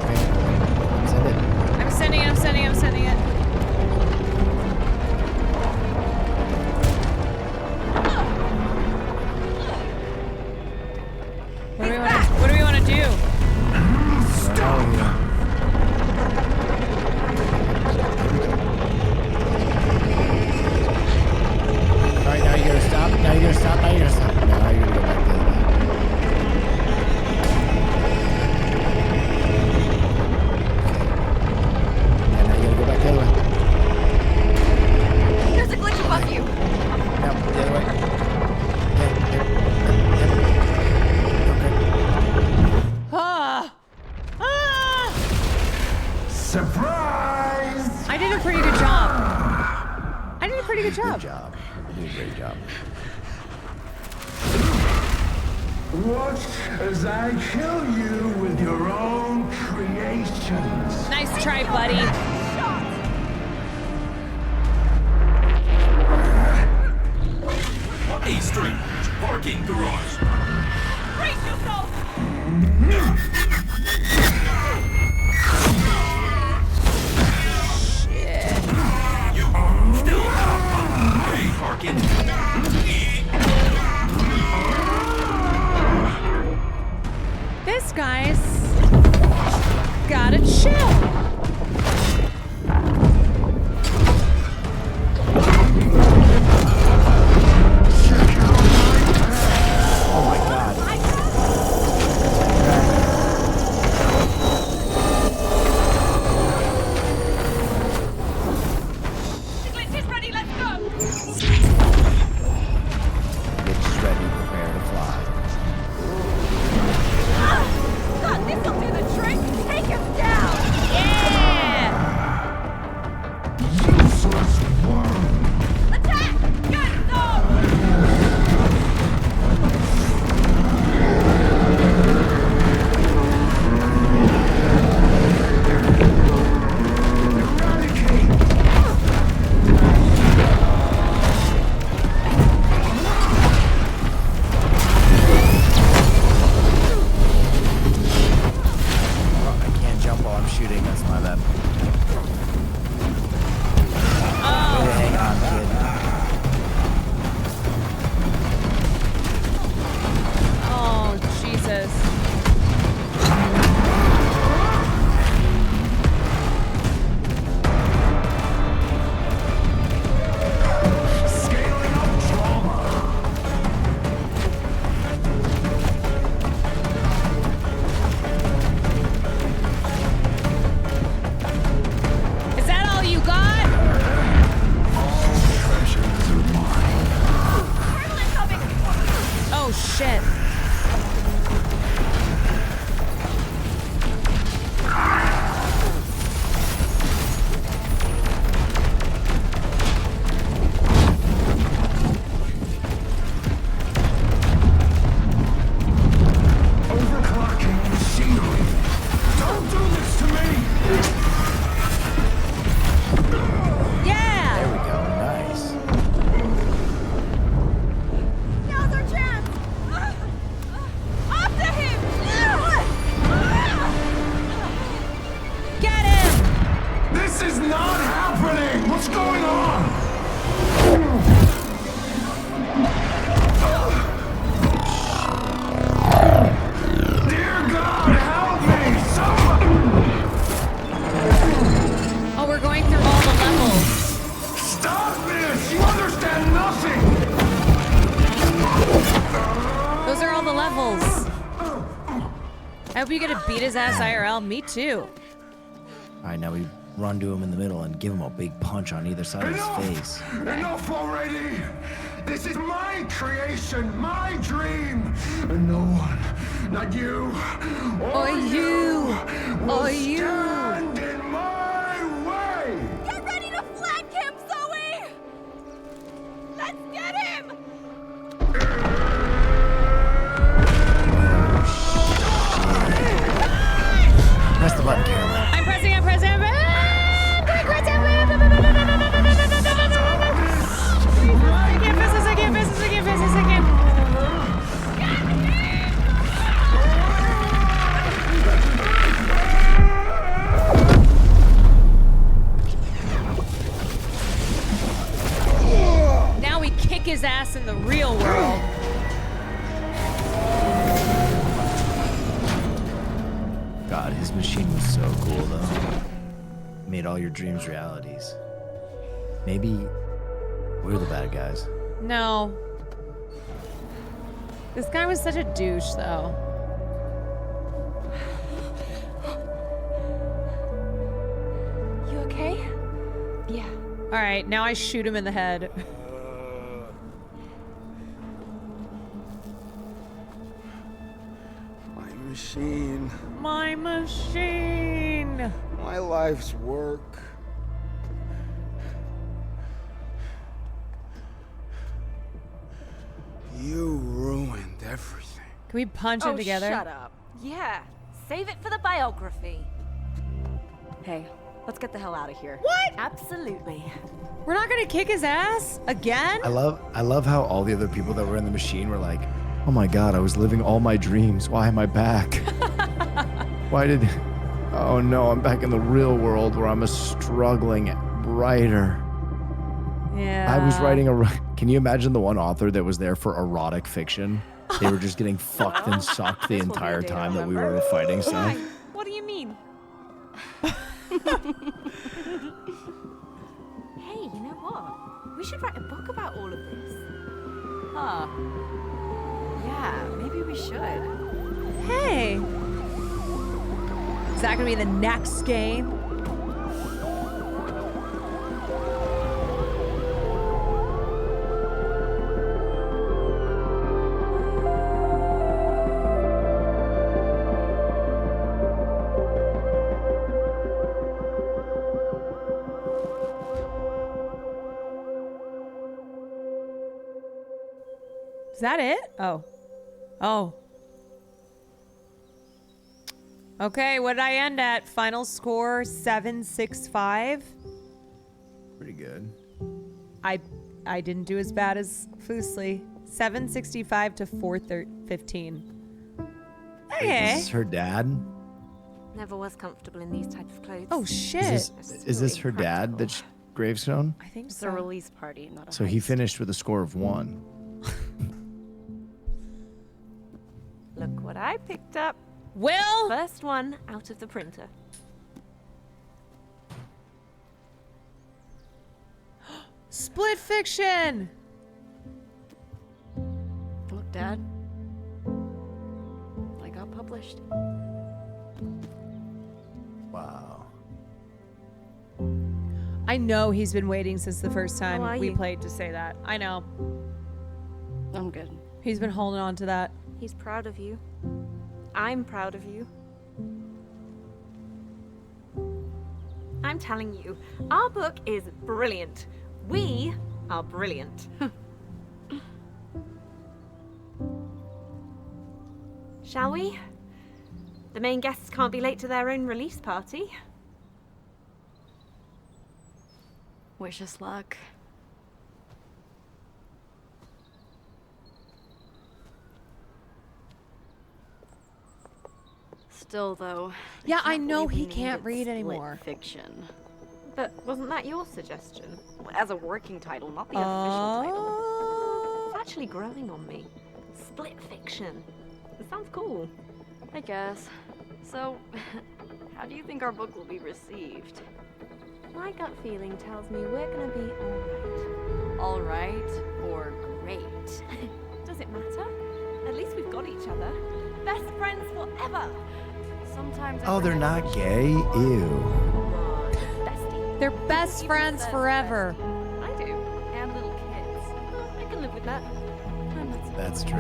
Okay. Send it. I'm sending it. What do we want to do? Stop. Alright, now you gotta stop. Now you gotta stop. Now you gotta stop. Now you gotta go back the other way. Yeah, now you gotta go back the other way. There's a glitch above you. Now, the other way. Ah! Surprise! I did a pretty good job. Good job. Good job. You did a great job. Watch as I kill you with your own creations. Nice try, buddy. A Street parking garage. Brace yourself! Still hey, parking. This guy's gotta chill. Oh my god. Glitch is ready, let's go! It's ready, prepare to fly. God, this'll do the trick! Take him down! Yeah! I hope you get to beat his ass IRL. Me too. All right, now we run to him in the middle and give him a big punch on either side of his face. Enough already! This is my creation, my dream! And no one, not you, or you, stand in my way! Get ready to flank him, Zoe! Let's get him! Press the button, Carolyn. I'm pressing. I can't. Now we kick his ass in the real world. God, his machine was so cool, though. Made all your dreams realities. Maybe we're the bad guys. No. This guy was such a douche, though. You okay? Yeah. All right, now I shoot him in the head. My machine. My machine. My life's work. You ruined everything. Can we punch him together? Shut up. Yeah. Save it for the biography. Hey, let's get the hell out of here. What? Absolutely. We're not gonna kick his ass again? I love how all the other people that were in the machine were like, oh my God, I was living all my dreams. Why am I back? Oh no, I'm back in the real world where I'm a struggling writer. Yeah. I was writing can you imagine the one author that was there for erotic fiction? They were just getting fucked and sucked the entire time that we were fighting stuff. What do you mean? Hey, you know what? We should write a book about all of this. Huh. Yeah, maybe we should. Hey. Is that gonna be the next game? Is that it? Oh. Oh. Okay, what did I end at? Final score 765. Pretty good. I didn't do as bad as Foosley. 765 to 415. Okay. Is this her dad? Never was comfortable in these type of clothes. Oh shit. Is this her dad that's gravestone? I think It's so. a release party, not a So he heist. finished with a score of 1. Look what I picked up. Will? First one out of the printer. Split fiction. Look, Dad. I got published. Wow. I know he's been waiting since the first How time are we you? played to say that. I know. I'm good. He's been holding on to that. He's proud of you. I'm proud of you. I'm telling you, our book is brilliant. We are brilliant. Shall we? The main guests can't be late to their own release party. Wish us luck. Still, though. Yeah, I can't know believe he we can't needed read split anymore. Fiction. But wasn't that your suggestion? As a working title, not the official title. It's actually growing on me. Split fiction. It sounds cool. I guess. So, how do you think our book will be received? My gut feeling tells me we're gonna be alright. Alright or great? Does it matter? At least we've got each other. best friends forever. Sometimes. Oh, they're not gay? Ew. They're best friends forever. I do. And little kids. I can live with that. I'm not That's true.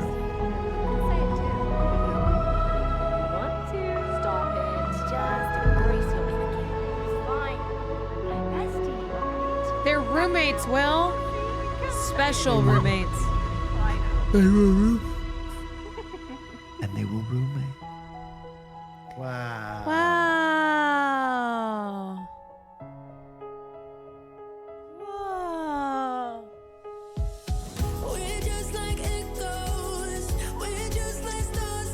Want to? Stop it. Just embrace your inner kid. It's fine. My bestie, right? They're roommates, Will. Special roommates. They were and they were roommates. Wow. Wow. Whoa.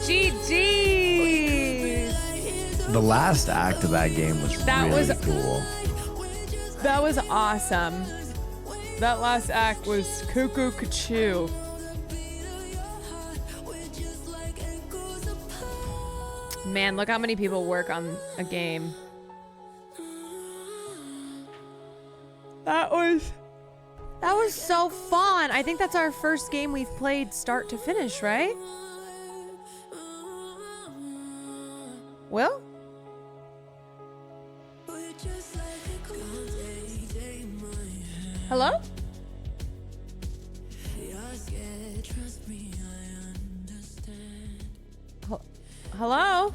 GG. The last act of that game was really cool. That was awesome. That last act was cuckoo cuckoo. Man, look how many people work on a game. That was so fun. I think that's our first game we've played start to finish, right? Will? Hello? Hello?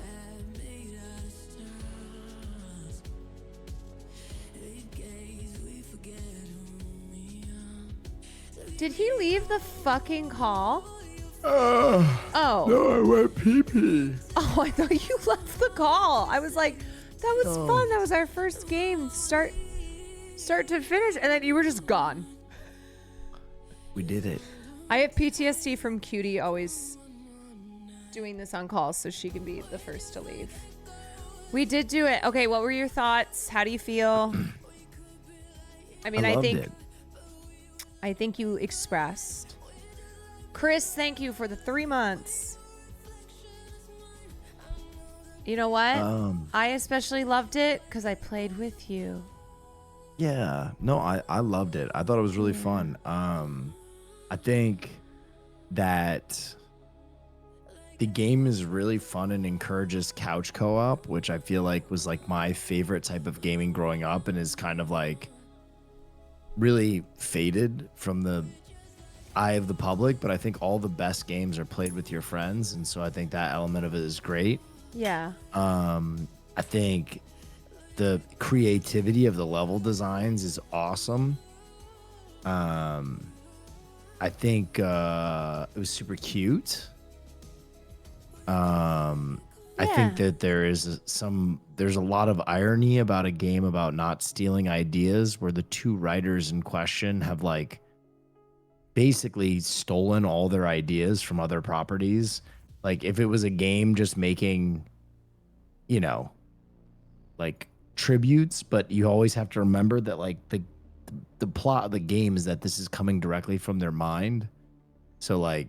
Did he leave the fucking call? Oh. No, I went pee-pee. Oh, I thought you left the call. I was like, that was fun. That was our first game. Start to finish. And then you were just gone. We did it. I have PTSD from Cutie always doing this on calls so she can be the first to leave. We did do it. Okay, what were your thoughts? How do you feel? I mean, I think you expressed. Chris, thank you for the 3 months. You know what? I especially loved it because I played with you. Yeah. No, I loved it. I thought it was really fun. I think that the game is really fun and encourages couch co-op, which I feel like was like my favorite type of gaming growing up and is kind of like really faded from the eye of the public. But I think all the best games are played with your friends. And so I think that element of it is great. Yeah. I think the creativity of the level designs is awesome. I think it was super cute. I think that there's a lot of irony about a game about not stealing ideas, where the two writers in question have like basically stolen all their ideas from other properties. Like if it was a game just making, you know, like tributes, but you always have to remember that like the plot of the game is that this is coming directly from their mind. So like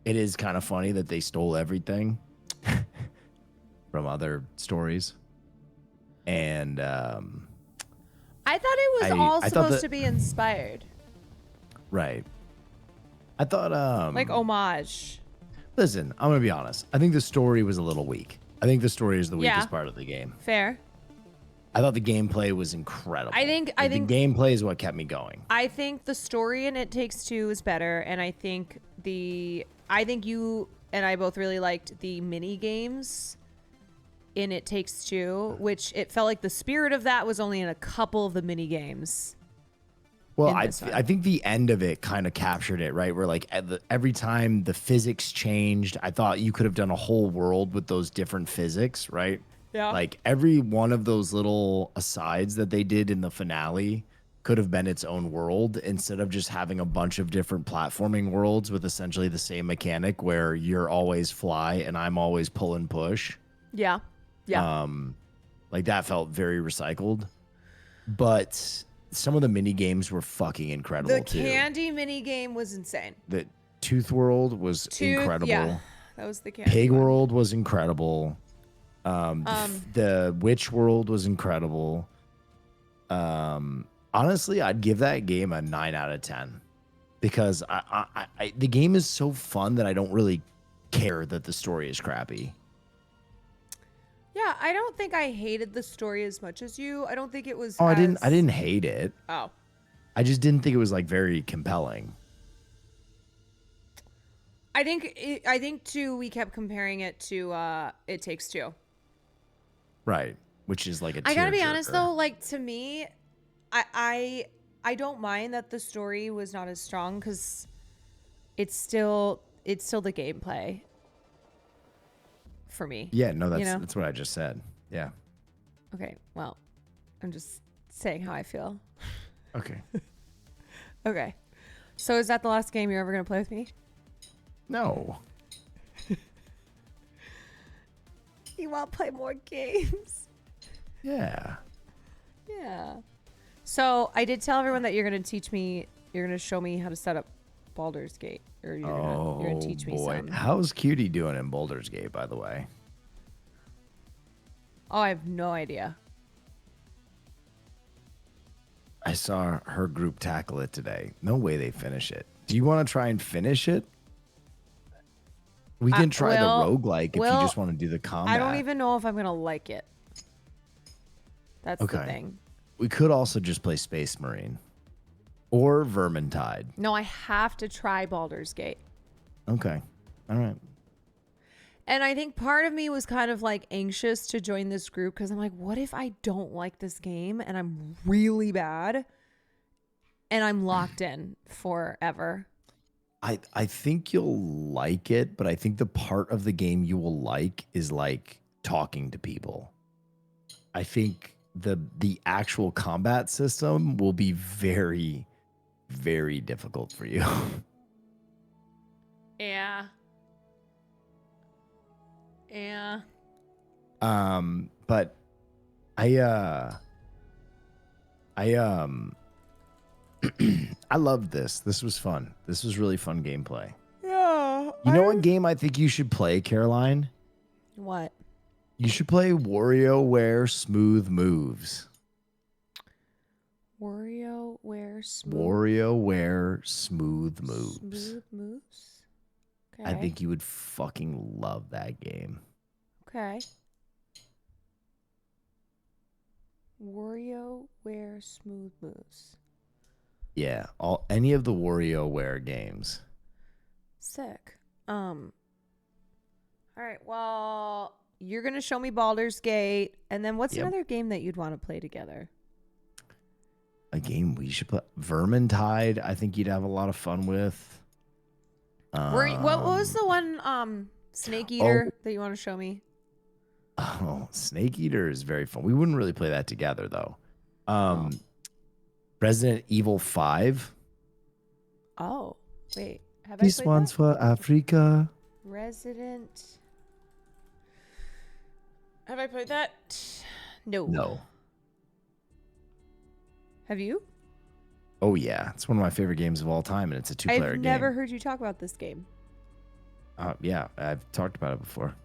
it is kind of funny that they stole everything from other stories. And I thought it was all supposed to be inspired. Right. I thought like homage. Listen, I'm gonna be honest. I think the story was a little weak. I think the story is the weakest part of the game. Fair. I thought the gameplay was incredible. I think the gameplay is what kept me going. I think the story in It Takes Two is better, and I think you and I both really liked the mini games in It Takes Two, which it felt like the spirit of that was only in a couple of the mini games. Well, I think the end of it kind of captured it, right? Where like every time the physics changed, I thought you could have done a whole world with those different physics, right? Yeah. Like every one of those little asides that they did in the finale could have been its own world, instead of just having a bunch of different platforming worlds with essentially the same mechanic where you're always fly and I'm always pull and push. Yeah. Yeah. Like that felt very recycled. But some of the mini games were fucking incredible too. The candy mini game was insane. The Tooth World was incredible. Yeah, that was the candy Pig one. World was incredible. The Witch World was incredible. Honestly, I'd give that game a 9 out of 10 because the game is so fun that I don't really care that the story is crappy. Yeah, I don't think I hated the story as much as you. I don't think it was. Oh, I as... didn't hate it. Oh. I just didn't think it was like very compelling. I think too. We kept comparing it to It Takes Two. Right, which is like a. I gotta be tearjerker. honest though, like to me, I don't mind that the story was not as strong because it's still the gameplay for me. Yeah, no, you know? that's what I just said. Yeah. Okay, well, I'm just saying how I feel. Okay. Okay. So is that the last game you're ever gonna play with me? No. You want to play more games? Yeah. Yeah. So I did tell everyone that you're going to show me how to set up Baldur's Gate. Or you're going to teach me some. How's Cutie doing in Baldur's Gate, by the way? Oh, I have no idea. I saw her group tackle it today. No way they finish it. Do you want to try and finish it? We can try the roguelike if you just want to do the combat. I don't even know if I'm going to like it. That's the thing. We could also just play Space Marine or Vermintide. No, I have to try Baldur's Gate. Okay. All right. And I think part of me was kind of like anxious to join this group because I'm like, what if I don't like this game and I'm really bad and I'm locked in forever? I think you'll like it, but I think the part of the game you will like is like talking to people. I think the actual combat system will be very, very difficult for you. Yeah. Yeah. But I I loved this. This was fun. This was really fun gameplay. Yeah. You know what game I think you should play, Caroline? What? You should play WarioWare Smooth Moves. WarioWare Smooth. WarioWare Smooth Moves. Smooth Moves. Okay. I think you would fucking love that game. Okay. WarioWare Smooth Moves. Yeah, any of the WarioWare games. Sick. All right. Well, you're gonna show me Baldur's Gate, and then what's another game that you'd want to play together? A game we should play. Vermintide. I think you'd have a lot of fun with. What was the one Snake Eater that you want to show me? Oh, Snake Eater is very fun. We wouldn't really play that together though. Resident Evil 5. Oh, wait. Have This I played one's that? for Africa. Resident. Have I played that? No. No. Have you? Oh yeah, it's one of my favorite games of all time, and it's a two-player game. I've never heard you talk about this game. Yeah, I've talked about it before.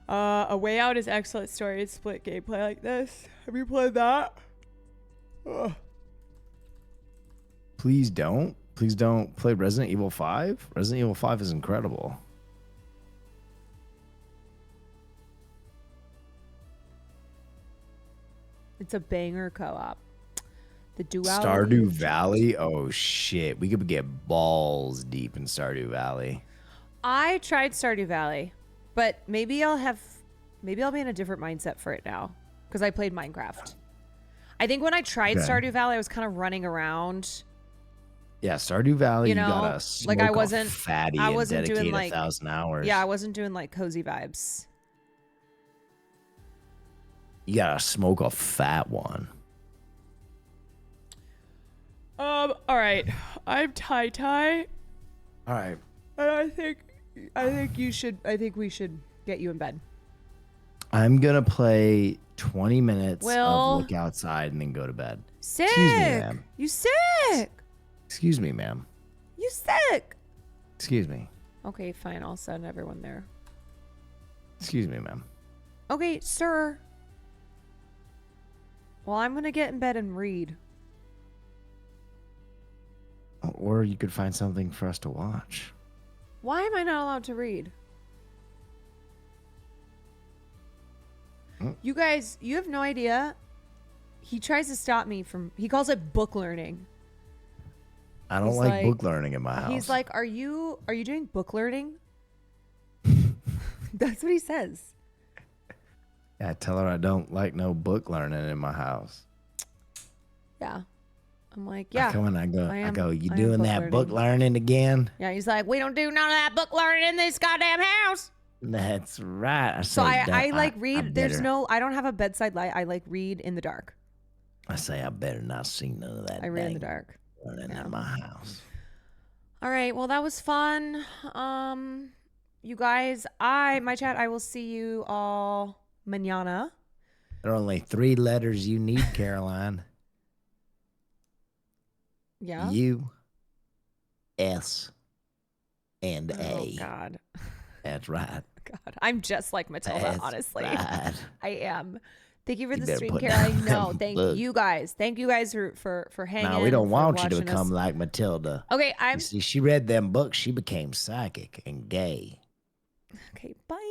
A Way Out is excellent story and split gameplay like this. Have you played that? Ugh. Please don't play Resident Evil 5. Resident Evil 5 is incredible. It's a banger co-op. The duality. Stardew Valley. Oh shit, we could get balls deep in Stardew Valley. I tried Stardew Valley, but maybe I'll be in a different mindset for it now because I played Minecraft. I think when I tried Stardew Valley, I was kind of running around. Yeah, Stardew Valley, you, know, gotta smoke like I wasn't a fatty I and wasn't dedicate doing like 1,000 hours. Yeah, I wasn't doing like cozy vibes. You gotta smoke a fat one. All right. I'm Ty. All right. And I think we should get you in bed. I'm gonna play 20 minutes Will. of look outside and then go to bed. Sick. Excuse me, ma'am. You sick. Excuse me, ma'am. You sick. Excuse me. Okay, fine. I'll send everyone there. Excuse me, ma'am. Okay, sir. Well, I'm gonna get in bed and read. Or you could find something for us to watch. Why am I not allowed to read? You guys, you have no idea. He tries to stop me from, he calls it book learning. I don't like book learning in my house. He's like, are you doing book learning? That's what he says. Yeah, tell her I don't like no book learning in my house. Yeah. I'm like, yeah. I come and I go, you I am doing that book learning again? Yeah, he's like, we don't do none of that book learning in this goddamn house. That's right. So I like read. I don't have a bedside light. I like read in the dark. I say I better not see none of that. I read in the dark. Learning in my house. All right. Well, that was fun. You guys, my chat, I will see you all mañana. There are only 3 letters you need, Caroline. Yeah. U, S, and A. Oh, God. That's right. God, I'm just like Matilda, That's honestly. right. I am. Thank you for the better stream, put Carol. down No, them thank books. you guys. Thank you guys for hanging. No, we don't for want you to watching become us. like Matilda. Okay, You see, she read them books. She became psychic and gay. Okay, bye.